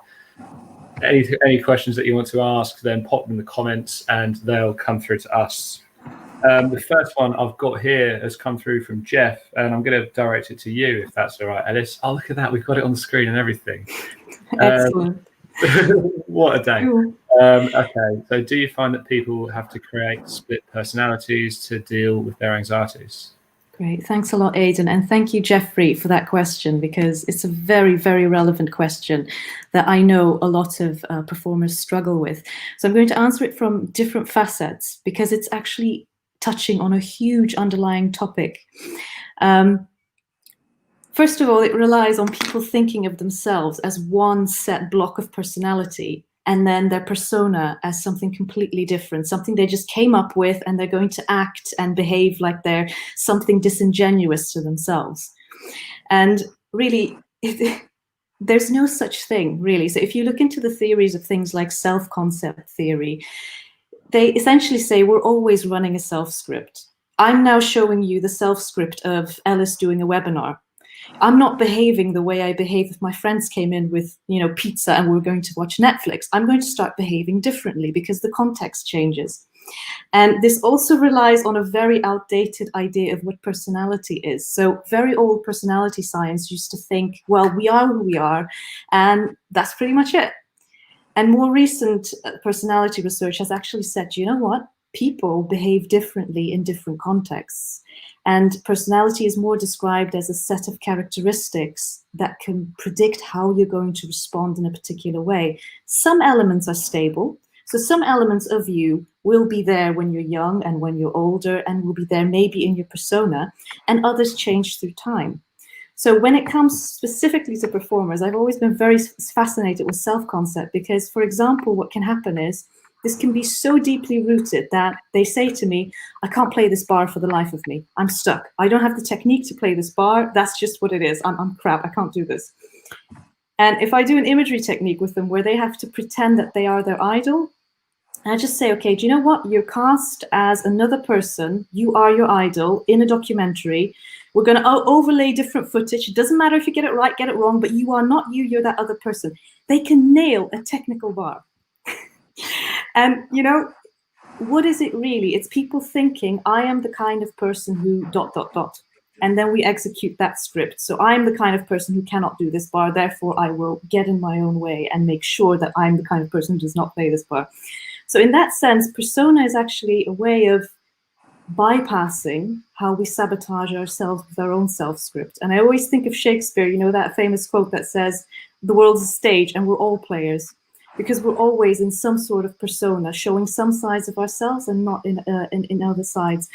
any questions that you want to ask, then pop them in the comments and they'll come through to us. The first one I've got here has come through from Jeff, and I'm going to direct it to you, if that's all right, Alice. Oh, look at that. We've got it on the screen and everything. Excellent. What a day. Okay, so do you find that people have to create split personalities to deal with their anxieties? Great. Thanks a lot, Aidan. And thank you, Jeffrey, for that question, because it's a very, very relevant question that I know a lot of performers struggle with. So I'm going to answer it from different facets, because it's actually touching on a huge underlying topic. First of all, it relies on people thinking of themselves as one set block of personality, and then their persona as something completely different, something they just came up with, and they're going to act and behave like they're something disingenuous to themselves. And really, there's no such thing, really. So if you look into the theories of things like self-concept theory, they essentially say we're always running a self-script. I'm now showing you the self-script of Ellis doing a webinar. I'm not behaving the way I behaved if my friends came in with, pizza and we were going to watch Netflix. I'm going to start behaving differently because the context changes. And this also relies on a very outdated idea of what personality is. So very old personality science used to think, well, we are who we are, and that's pretty much it. And more recent personality research has actually said, you know what? people behave differently in different contexts. And personality is more described as a set of characteristics that can predict how you're going to respond in a particular way. Some elements are stable. So some elements of you will be there when you're young and when you're older, and will be there maybe in your persona, and others change through time. So when it comes specifically to performers, I've always been very fascinated with self-concept, because, for example, what can happen is this can be so deeply rooted that they say to me, I can't play this bar for the life of me. I'm stuck. I don't have the technique to play this bar. That's just what it is. I'm crap. I can't do this. And if I do an imagery technique with them where they have to pretend that they are their idol, I just say, okay, do you know what? You're cast as another person. You are your idol in a documentary. We're going to overlay different footage. It doesn't matter if you get it right, get it wrong, but you are not you. You're that other person. They can nail a technical bar. And, you know, what is it really? It's people thinking, I am the kind of person who ... And then we execute that script. So I'm the kind of person who cannot do this bar. Therefore, I will get in my own way and make sure that I'm the kind of person who does not play this bar. So in that sense, persona is actually a way of bypassing how we sabotage ourselves with our own self-script. And I always think of Shakespeare, you know, that famous quote that says, the world's a stage and we're all players. Because we're always in some sort of persona, showing some sides of ourselves and not in other sides.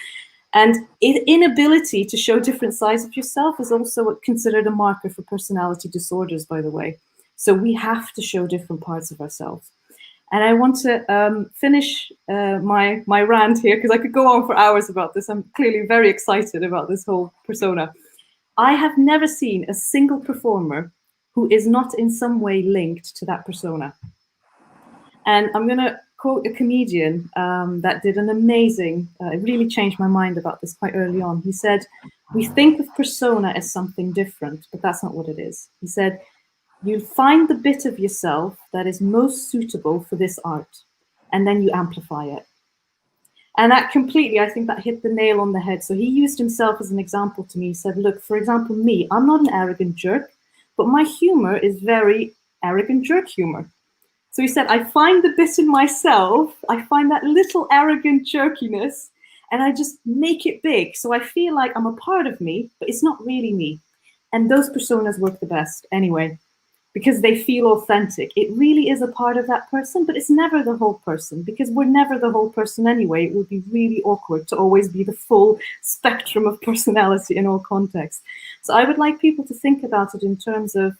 And inability to show different sides of yourself is also considered a marker for personality disorders, by the way. So we have to show different parts of ourselves. And I want to finish my rant here, because I could go on for hours about this. I'm clearly very excited about this whole persona. I have never seen a single performer who is not in some way linked to that persona. And I'm going to quote a comedian that did an amazing, it really changed my mind about this quite early on. He said, we think of persona as something different, but that's not what it is. He said, you find the bit of yourself that is most suitable for this art, and then you amplify it. And that completely, I think that hit the nail on the head. So he used himself as an example to me. He said, look, for example, me, I'm not an arrogant jerk, but my humor is very arrogant jerk humor. So he said, I find the bit in myself, I find that little arrogant jerkiness, and I just make it big. So I feel like I'm a part of me, but it's not really me. And those personas work the best anyway, because they feel authentic. It really is a part of that person, but it's never the whole person, because we're never the whole person anyway. It would be really awkward to always be the full spectrum of personality in all contexts. So I would like people to think about it in terms of,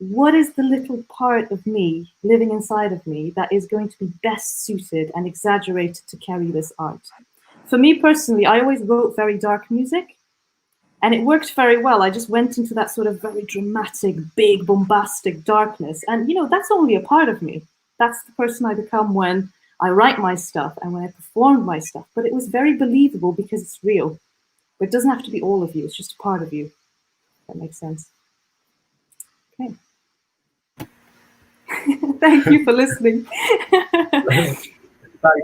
what is the little part of me living inside of me that is going to be best suited and exaggerated to carry this art? For me personally, I always wrote very dark music, and it worked very well. I just went into that sort of very dramatic, big, bombastic darkness. And, you know, that's only a part of me. That's the person I become when I write my stuff and when I perform my stuff. But it was very believable because it's real. But it doesn't have to be all of you. It's just a part of you. If that makes sense. Okay. Thank you for listening. Thanks,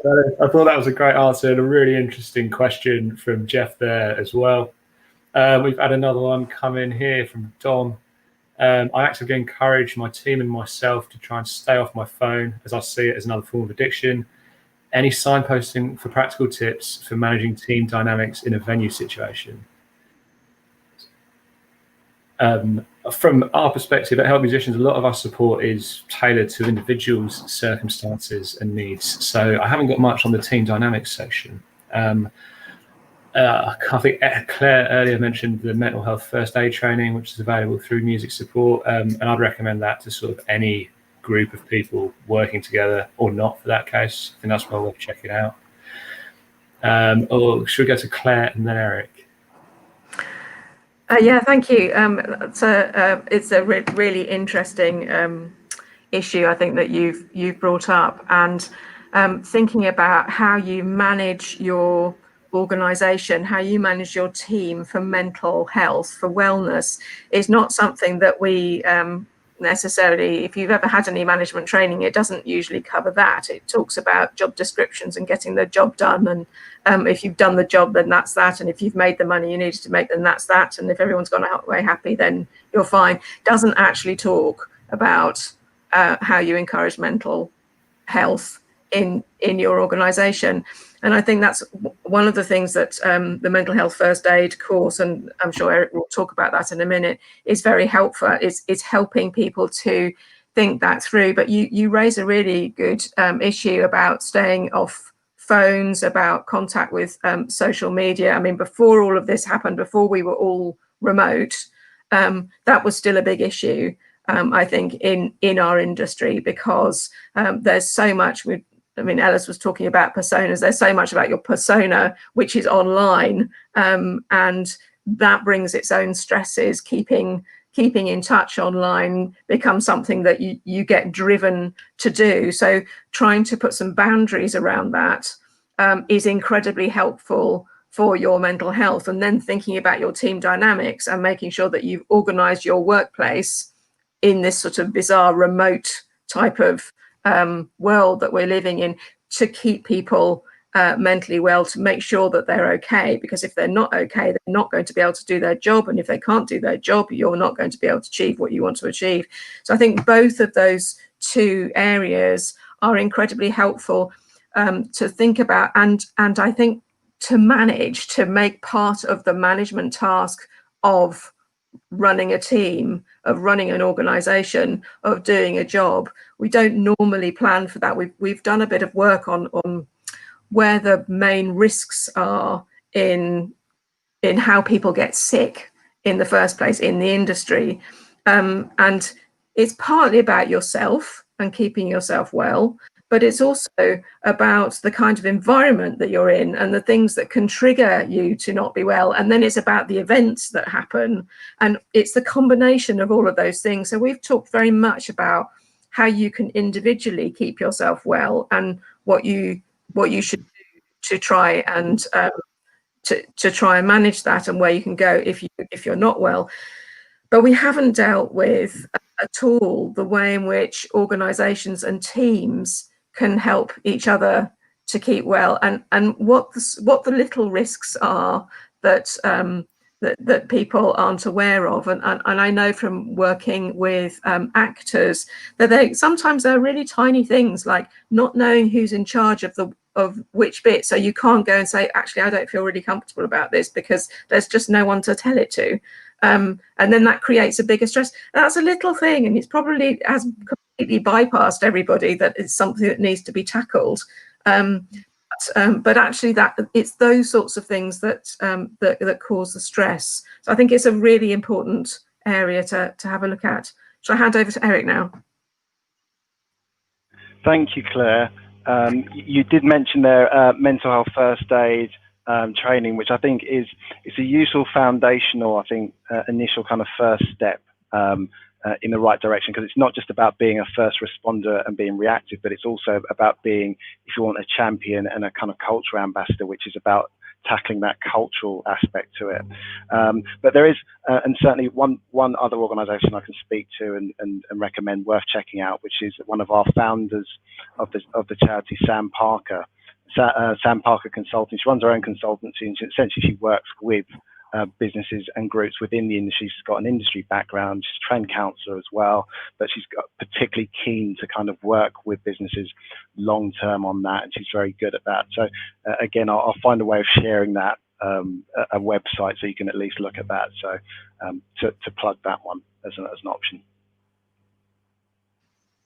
Ellen. I thought that was a great answer and a really interesting question from Jeff there as well. We've had another one come in here from Dom. I actively encourage my team and myself to try and stay off my phone, as I see it as another form of addiction. Any signposting for practical tips for managing team dynamics in a venue situation? From our perspective at Help Musicians, a lot of our support is tailored to individuals' circumstances and needs. So I haven't got much on the team dynamics section. I think Claire earlier mentioned the mental health first aid training, which is available through Music Support, and I'd recommend that to sort of any group of people working together, or not for that case. I think that's well worth checking out. Or should we go to Claire and then Eric? Yeah, thank you. It's a really interesting issue, I think, that you've brought up, and thinking about how you manage your organization, how you manage your team for mental health, for wellness, is not something that we necessarily, if you've ever had any management training, it doesn't usually cover that. It talks about job descriptions and getting the job done, and if you've done the job, then that's that, and if you've made the money you needed to make, then that's that, and if everyone's gone away happy, then you're fine. Doesn't actually talk about how you encourage mental health in your organization. And I think that's one of the things that the mental health first aid course, and I'm sure Eric will talk about that in a minute, is very helpful. It's helping people to think that through. But you raise a really good issue about staying off phones, about contact with social media. I mean, before all of this happened, before we were all remote, that was still a big issue, I think, in our industry, because there's so much. I mean, Ellis was talking about personas. There's so much about your persona, which is online, and that brings its own stresses. Keeping in touch online becomes something that you get driven to do. So trying to put some boundaries around that is incredibly helpful for your mental health. And then thinking about your team dynamics and making sure that you've organized your workplace in this sort of bizarre remote type of world that we're living in, to keep people mentally well, to make sure that they're okay, because if they're not okay, they're not going to be able to do their job, and if they can't do their job, you're not going to be able to achieve what you want to achieve. So I think both of those two areas are incredibly helpful to think about, and I think to manage, to make part of the management task of running a team, of running an organization, of doing a job. We don't normally plan for that. We've done a bit of work on where the main risks are in how people get sick in the first place in the industry, and it's partly about yourself and keeping yourself well, but it's also about the kind of environment that you're in and the things that can trigger you to not be well. And then it's about the events that happen. And it's the combination of all of those things. So we've talked very much about how you can individually keep yourself well and what you should do to try and to try and manage that, and where you can go if you're not well. But we haven't dealt with at all the way in which organizations and teams can help each other to keep well, and what the little risks are that that people aren't aware of. And I know from working with actors that sometimes they're really tiny things, like not knowing who's in charge of which bit. So you can't go and say, actually, I don't feel really comfortable about this, because there's just no one to tell it to. And then that creates a bigger stress. That's a little thing, and it's probably has completely bypassed everybody, that it's something that needs to be tackled. But actually, that it's those sorts of things that that cause the stress. So I think it's a really important area to have a look at. Shall I hand over to Eric now? Thank you, Claire. You did mention there mental health first aid training, which I think is a useful foundational, initial kind of first step in the right direction, because it's not just about being a first responder and being reactive, but it's also about being, if you want, a champion and a kind of cultural ambassador, which is about tackling that cultural aspect to it. But there is, and certainly one other organisation I can speak to and recommend worth checking out, which is one of our founders of the charity, Sam Parker. Sam Parker Consulting. She runs her own consultancy, and essentially she works with businesses and groups within the industry. She's got an industry background. She's a trained counsellor as well, but she's got particularly keen to kind of work with businesses long term on that, and she's very good at that. So again, I'll find a way of sharing that, a website, so you can at least look at that. So to plug that one as an option.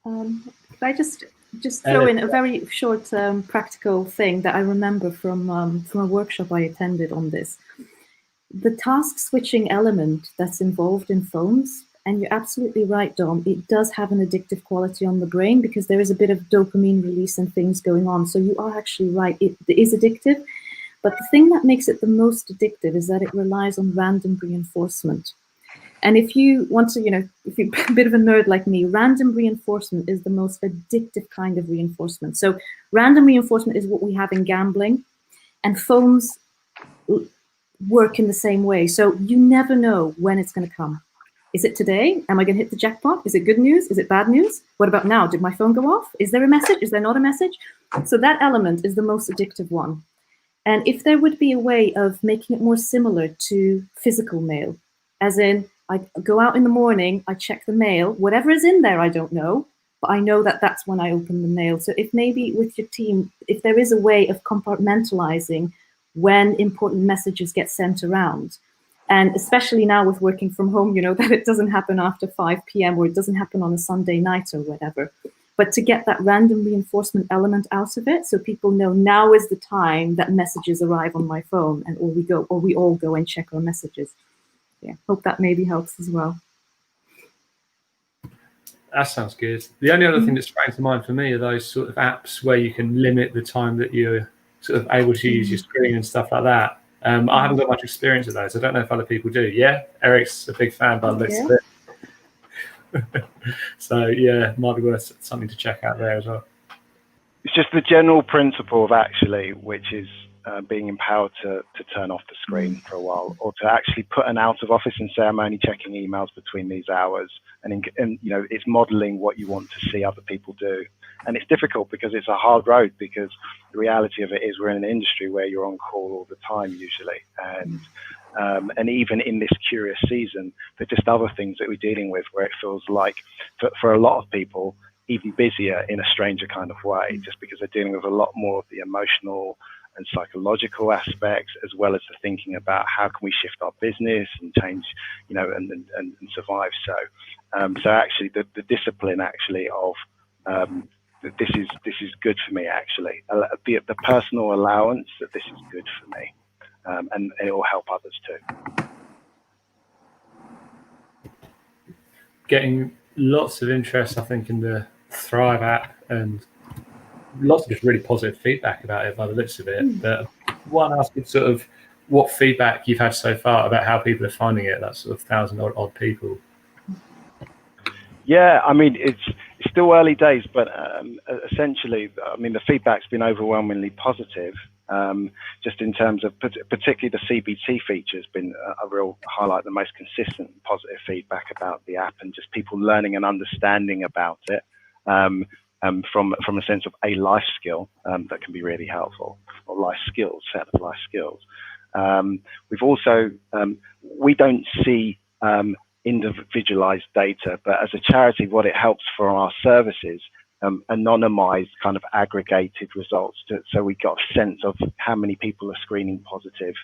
Could I just throw in a very short practical thing that I remember from a workshop I attended on this. The task switching element that's involved in phones, and you're absolutely right, Dom, it does have an addictive quality on the brain, because there is a bit of dopamine release and things going on. So you are actually right, it is addictive. But the thing that makes it the most addictive is that it relies on random reinforcement. And if you want to, if you're a bit of a nerd like me, random reinforcement is the most addictive kind of reinforcement. So random reinforcement is what we have in gambling, and phones work in the same way. So you never know when it's going to come. Is it today? Am I going to hit the jackpot? Is it good news? Is it bad news? What about now? Did my phone go off? Is there a message? Is there not a message? So that element is the most addictive one. And if there would be a way of making it more similar to physical mail, as in I go out in the morning, I check the mail, whatever is in there, I don't know, but I know that that's when I open the mail. So if maybe with your team, if there is a way of compartmentalizing when important messages get sent around, and especially now with working from home, you know, that it doesn't happen after 5 p.m. or it doesn't happen on a Sunday night or whatever, but to get that random reinforcement element out of it, so people know now is the time that messages arrive on my phone, and we all go and check our messages. Yeah, hope that maybe helps as well. That sounds good. The only other thing that sprang to mind for me are those sort of apps where you can limit the time that you're sort of able to use your screen and stuff like that. I haven't got much experience with those. I don't know if other people do. Yeah, Eric's a big fan by the looks of it. So yeah, might be worth something to check out there as well. It's just the general principle of actually, which is being empowered to turn off the screen for a while, or to actually put an out of office and say, I'm only checking emails between these hours. And you know, it's modeling what you want to see other people do. And it's difficult because it's a hard road, because the reality of it is we're in an industry where you're on call all the time usually. And even in this curious season, there's just other things that we're dealing with where it feels like for a lot of people, even busier in a stranger kind of way, just because they're dealing with a lot more of the emotional and psychological aspects, as well as the thinking about how can we shift our business and change, you know, and survive. So actually the discipline actually of this is good for me, actually, the personal allowance that this is good for me, and it will help others too. Getting lots of interest, I think, in the Thrive app, and lots of just really positive feedback about it by the looks of it. But one asking sort of what feedback you've had so far about how people are finding it, that sort of 1,000 odd people. Yeah, I mean, it's still early days, but essentially, I mean, the feedback's been overwhelmingly positive. Just in terms of particularly the CBT feature has been a real highlight, the most consistent positive feedback about the app, and just people learning and understanding about it from a sense of a life skill that can be really helpful, or set of life skills. We've also, we don't see individualized data, but as a charity, what it helps for our services, anonymized kind of aggregated results, so we got a sense of how many people are screening positive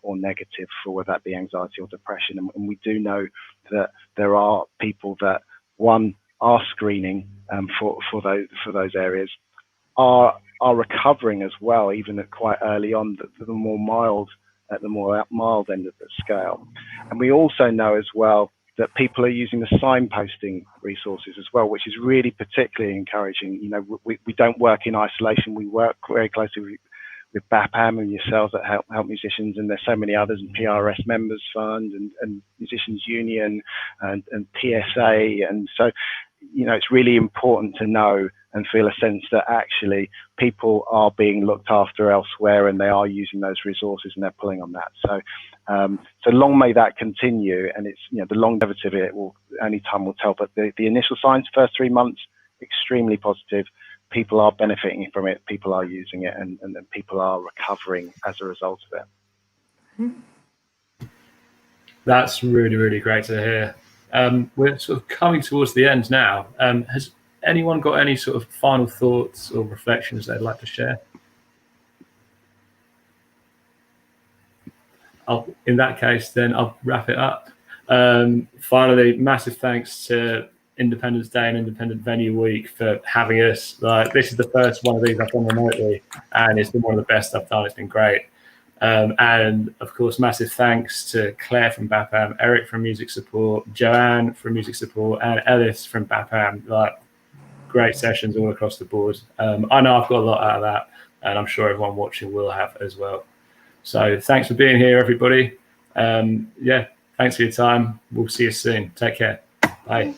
or negative for whether that be anxiety or depression. And we do know that there are people that, one, are screening for those areas, are recovering as well, even at quite early on, the more mild end of the scale. And we also know as well that people are using the signposting resources as well, which is really particularly encouraging. You know, we don't work in isolation. We work very closely with BAPAM and yourselves that help musicians, and there's so many others, and PRS Members Fund and Musicians Union and PSA. And so, you know, it's really important to know and feel a sense that actually people are being looked after elsewhere, and they are using those resources and they're pulling on that. So long may that continue, and it's, you know, the longevity of it will only time will tell. But the initial signs, first 3 months, extremely positive. People are benefiting from it, people are using it, and then people are recovering as a result of it. That's really, really great to hear. We're sort of coming towards the end now. Has anyone got any sort of final thoughts or reflections they'd like to share? In that case, then I'll wrap it up. Finally, massive thanks to Independence Day and Independent Venue Week for having us. Like, this is the first one of these I've done remotely, and it's been one of the best I've done. It's been great. And of course, massive thanks to Claire from BAPAM, Eric from Music Support, Joanne from Music Support, and Ellis from BAPAM. Like, great sessions all across the board. I know I've got a lot out of that, and I'm sure everyone watching will have as well. So thanks for being here, everybody. Yeah, thanks for your time. We'll see you soon. Take care. Bye.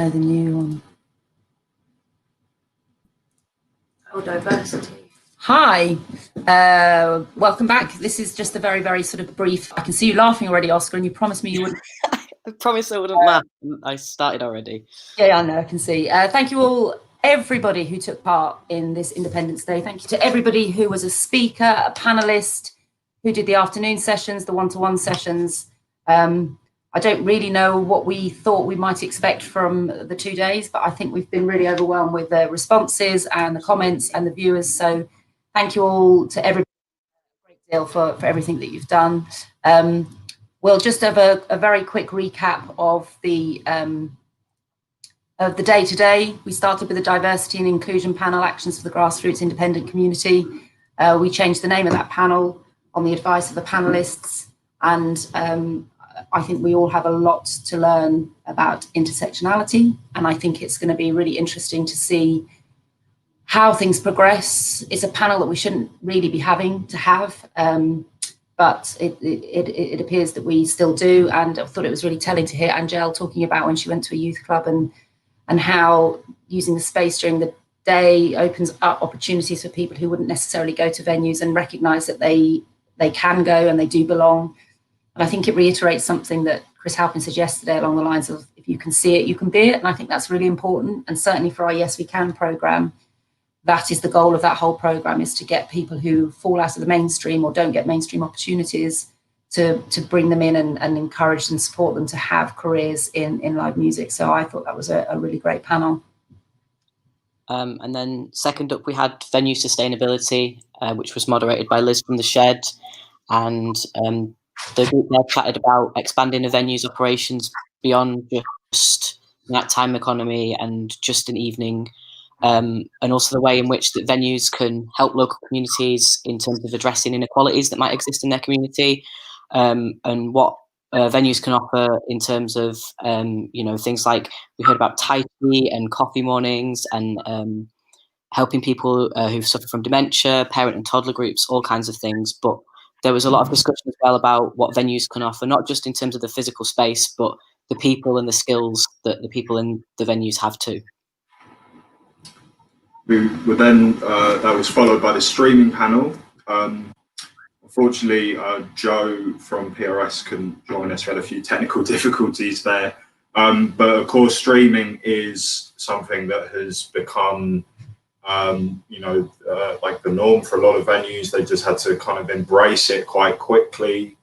know the new one. Oh, diversity. Hi, welcome back. This is just a very, very sort of brief. I can see you laughing already, Oscar, and you promised me you wouldn't. I promised I wouldn't laugh. I started already. Yeah, I know, I can see. Thank you all, everybody who took part in this Independence Day. Thank you to everybody who was a speaker, a panelist, who did the afternoon sessions, the one-to-one sessions. I don't really know what we thought we might expect from the 2 days, but I think we've been really overwhelmed with the responses and the comments and the viewers. So thank you all to everybody, a great deal for everything that you've done. We'll just have a very quick recap of the day today. We started with the Diversity and Inclusion Panel, Actions for the Grassroots Independent Community. We changed the name of that panel on the advice of the panelists, and I think we all have a lot to learn about intersectionality, and I think it's going to be really interesting to see how things progress. It's a panel that we shouldn't really be having to have, but it appears that we still do, and I thought it was really telling to hear Angel talking about when she went to a youth club and how using the space during the day opens up opportunities for people who wouldn't necessarily go to venues and recognise that they can go and they do belong. And I think it reiterates something that Chris Halpin said yesterday along the lines of, if you can see it, you can be it. And I think that's really important. And certainly for our Yes We Can programme, that is the goal of that whole programme, is to get people who fall out of the mainstream or don't get mainstream opportunities to bring them in and encourage and support them to have careers in live music. So I thought that was a really great panel. And then second up, we had venue sustainability, which was moderated by Liz from The Shed. And the group there chatted about expanding the venue's operations beyond just that time economy and just an evening, and also the way in which that venues can help local communities in terms of addressing inequalities that might exist in their community, and what venues can offer in terms of things like we heard about Thai tea and coffee mornings, and helping people who suffer from dementia, parent and toddler groups, all kinds of things. But there was a lot of discussion as well about what venues can offer, not just in terms of the physical space, but the people and the skills that the people in the venues have too. We were then, that was followed by the streaming panel. Unfortunately, Joe from PRS couldn't join us. We had a few technical difficulties there. But of course, streaming is something that has become like the norm for a lot of venues. They just had to kind of embrace it quite quickly.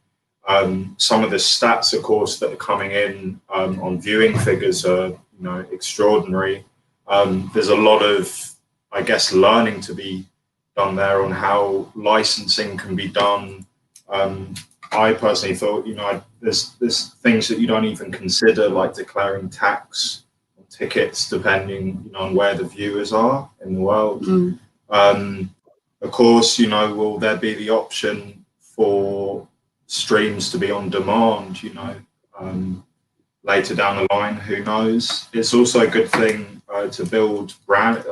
Some of the stats, of course, that are coming in on viewing figures are, extraordinary. There's a lot of, I guess, learning to be done there on how licensing can be done. I personally thought, there's things that you don't even consider, like declaring tax tickets depending on where the viewers are in the world. Of course, will there be the option for streams to be on demand, later down the line? Who knows? It's also a good thing to build brand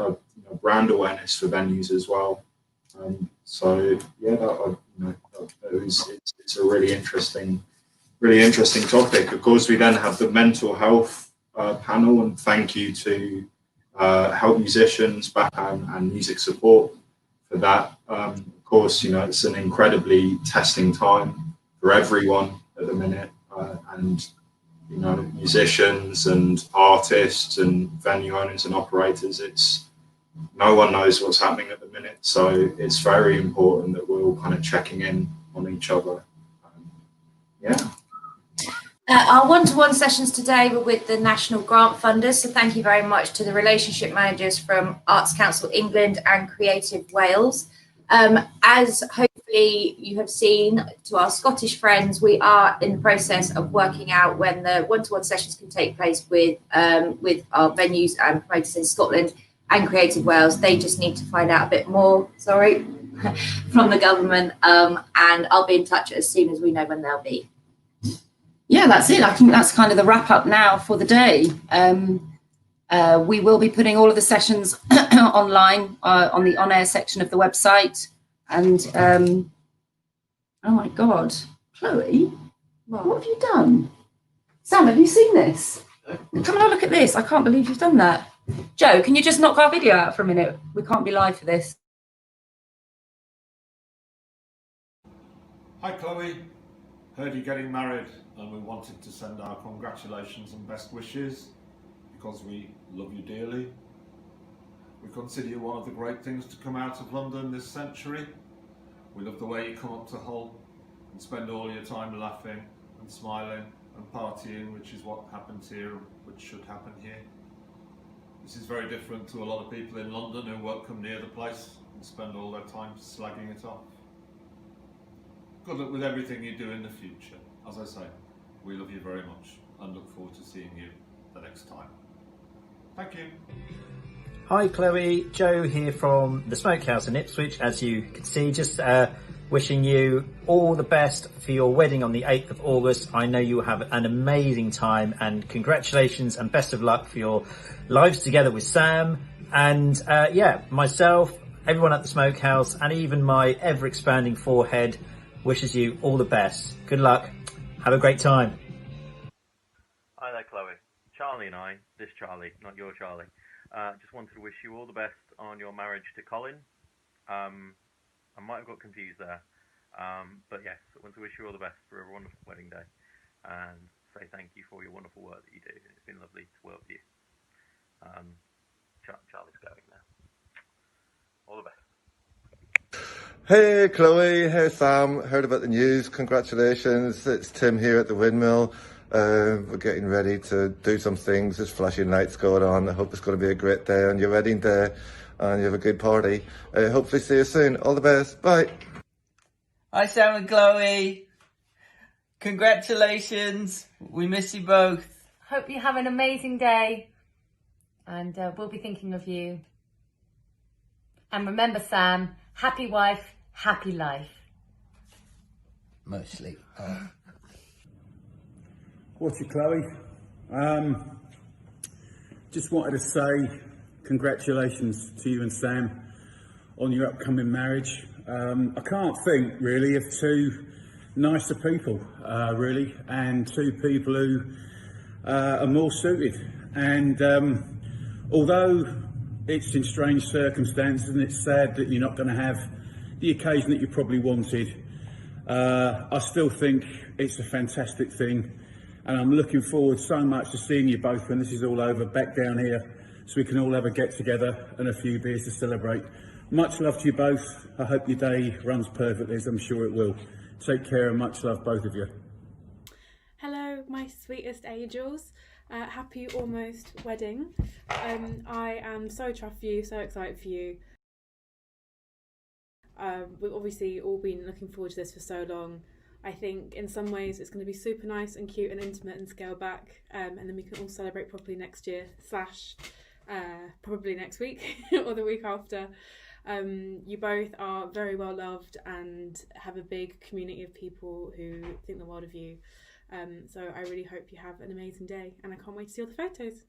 awareness for venues as well. So yeah, it's a really interesting topic. Of course, we then have the mental health panel, and thank you to Help Musicians and Music Support for that. Of course, it's an incredibly testing time for everyone at the minute, and musicians and artists and venue owners and operators. No one knows what's happening at the minute, so it's very important that we're all kind of checking in on each other. Our one-to-one sessions today were with the National Grant Funders, so thank you very much to the relationship managers from Arts Council England and Creative Wales. As hopefully you have seen, to our Scottish friends, we are in the process of working out when the one-to-one sessions can take place with our venues and promoters in Scotland and Creative Wales. They just need to find out a bit more, from the government, and I'll be in touch as soon as we know when they'll be. Yeah, that's it. I think that's kind of the wrap up now for the day. We will be putting all of the sessions online on the on-air section of the website. And oh my God, Chloe, what have you done? Sam, have you seen this? Come and look at this. I can't believe you've done that. Joe, can you just knock our video out for a minute? We can't be live for this. Hi Chloe, heard you're getting married and we wanted to send our congratulations and best wishes because we love you dearly. We consider you one of the great things to come out of London this century. We love the way you come up to Hull and spend all your time laughing and smiling and partying, which is what happens here, which should happen here. This is very different to a lot of people in London who won't come near the place and spend all their time slagging it off. Good luck with everything you do in the future. As I say, we love you very much and look forward to seeing you the next time. Thank you. Hi Chloe, Joe here from the Smokehouse in Ipswich. As you can see, just wishing you all the best for your wedding on the 8th of August. I know you will have an amazing time, and congratulations and best of luck for your lives together with Sam. And yeah, myself, everyone at the Smokehouse, and even my ever-expanding forehead wishes you all the best. Good luck. Have a great time. Hi there, Chloe. Charlie and I, this Charlie, not your Charlie, just wanted to wish you all the best on your marriage to Colin. I might have got confused there, but yes, I want to wish you all the best for a wonderful wedding day and say thank you for your wonderful work that you do. It's been lovely to work with you. Charlie's going now. All the best. Hey Chloe, hey Sam, heard about the news, congratulations, it's Tim here at the Windmill. We're getting ready to do some things, there's flashing lights going on. I hope it's going to be a great day on your wedding day and you have a good party. Hopefully see you soon, all the best, bye. Hi Sam and Chloe, congratulations, we miss you both. Hope you have an amazing day and we'll be thinking of you. And remember Sam, happy wife, happy life. Mostly. What's your Chloe? Just wanted to say congratulations to you and Sam on your upcoming marriage. I can't think really of two nicer people, really, and two people who are more suited. And although it's in strange circumstances and it's sad that you're not going to have the occasion that you probably wanted, I still think it's a fantastic thing, and I'm looking forward so much to seeing you both when this is all over back down here so we can all have a get together and a few beers to celebrate. Much love to you both. I hope your day runs perfectly, as I'm sure it will. Take care and much love, both of you. Hello, my sweetest angels. Happy almost wedding. I am so chuffed for you, so excited for you. We've obviously all been looking forward to this for so long. I think in some ways it's going to be super nice and cute and intimate and scale back, and then we can all celebrate properly next year, / probably next week or the week after. You both are very well loved and have a big community of people who think the world of you. So I really hope you have an amazing day, and I can't wait to see all the photos.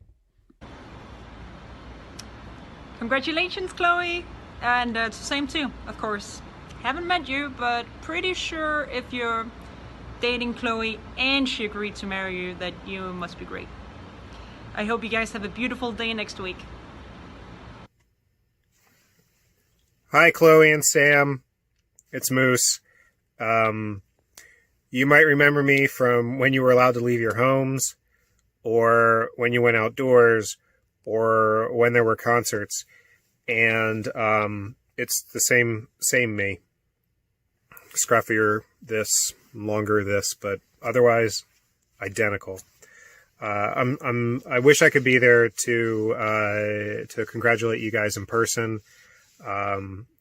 Congratulations, Chloe, and it's the same too, of course. Haven't met you, but pretty sure if you're dating Chloe and she agreed to marry you, that you must be great. I hope you guys have a beautiful day next week. Hi, Chloe and Sam. It's Moose. You might remember me from when you were allowed to leave your homes, or when you went outdoors, or when there were concerts. And it's the same me. Scruffier this, longer this, but otherwise identical. I wish I could be there to congratulate you guys in person.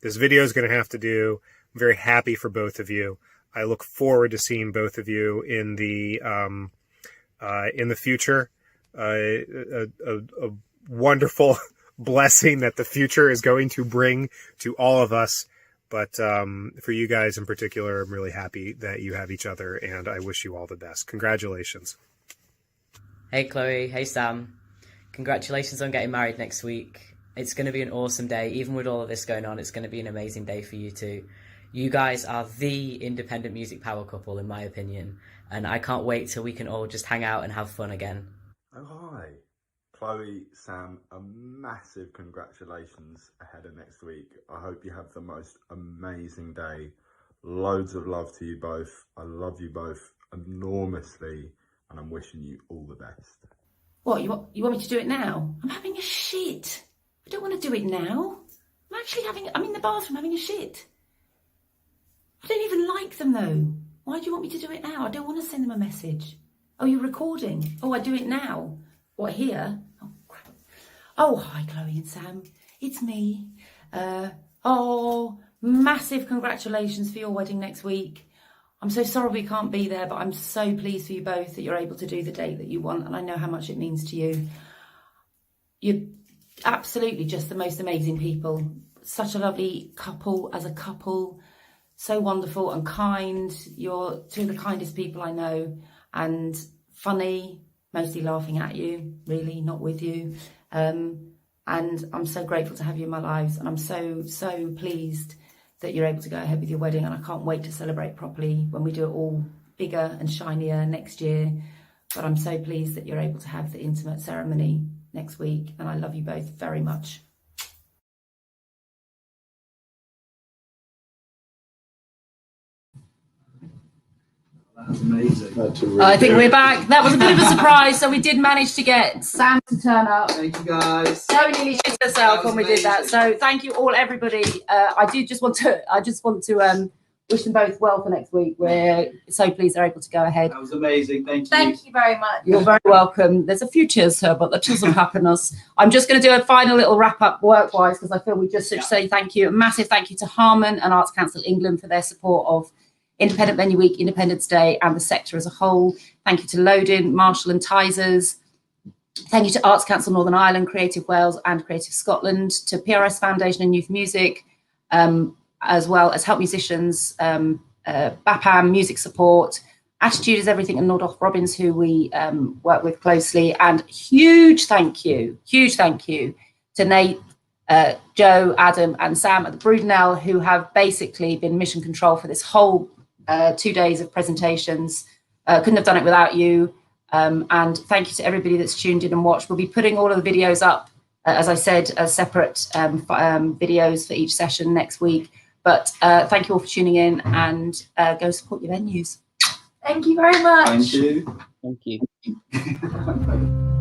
This video is going to have to do. I'm very happy for both of you. I look forward to seeing both of you in the future. A wonderful blessing that the future is going to bring to all of us. But for you guys in particular, I'm really happy that you have each other, and I wish you all the best. Congratulations. Hey, Chloe. Hey, Sam. Congratulations on getting married next week. It's going to be an awesome day. Even with all of this going on, it's going to be an amazing day for you too. You guys are the independent music power couple, in my opinion, and I can't wait till we can all just hang out and have fun again. Oh, hi. Chloe, Sam, a massive congratulations ahead of next week. I hope you have the most amazing day. Loads of love to you both. I love you both enormously, and I'm wishing you all the best. What, you want me to do it now? I'm having a shit. I don't want to do it now. I'm in the bathroom having a shit. I don't even like them though. Why do you want me to do it now? I don't want to send them a message. Oh, you're recording. Oh, I do it now. What, here? Oh, crap. Oh, hi, Chloe and Sam. It's me. Massive congratulations for your wedding next week. I'm so sorry we can't be there, but I'm so pleased for you both that you're able to do the date that you want, and I know how much it means to you. You're absolutely just the most amazing people. Such a lovely couple as a couple. So wonderful and kind. You're two of the kindest people I know, and funny, mostly laughing at you, really, not with you. And I'm so grateful to have you in my lives, and I'm so, so pleased that you're able to go ahead with your wedding, and I can't wait to celebrate properly when we do it all bigger and shinier next year. But I'm so pleased that you're able to have the intimate ceremony next week, and I love you both very much. That's amazing. I think we're back. That was a bit of a surprise. So we did manage to get Sam to turn up. Thank you, guys. So nearly shit herself when we did that. So thank you all, everybody. I just want to wish them both well for next week. We're so pleased they're able to go ahead. That was amazing. Thank you. Thank you very much. You're very welcome. There's a few cheers here, but that doesn't happen us. I'm just going to do a final little wrap up work-wise, because I feel we just should say thank you. A massive thank you to Harman and Arts Council England for their support of Independent Venue Week, Independence Day, and the sector as a whole. Thank you to Loading, Marshall and Tysers. Thank you to Arts Council Northern Ireland, Creative Wales and Creative Scotland, to PRS Foundation and Youth Music, as well as Help Musicians, BAPAM, Music Support, Attitude is Everything and Lord Off Robbins, who we work with closely. And huge thank you to Nate, Joe, Adam and Sam at the Brudenell, who have basically been mission control for this whole 2 days of presentations. Couldn't have done it without you. And thank you to everybody that's tuned in and watched. We'll be putting all of the videos up, as I said, as separate videos for each session next week. But thank you all for tuning in, and go support your venues. Thank you very much. Thank you. Thank you.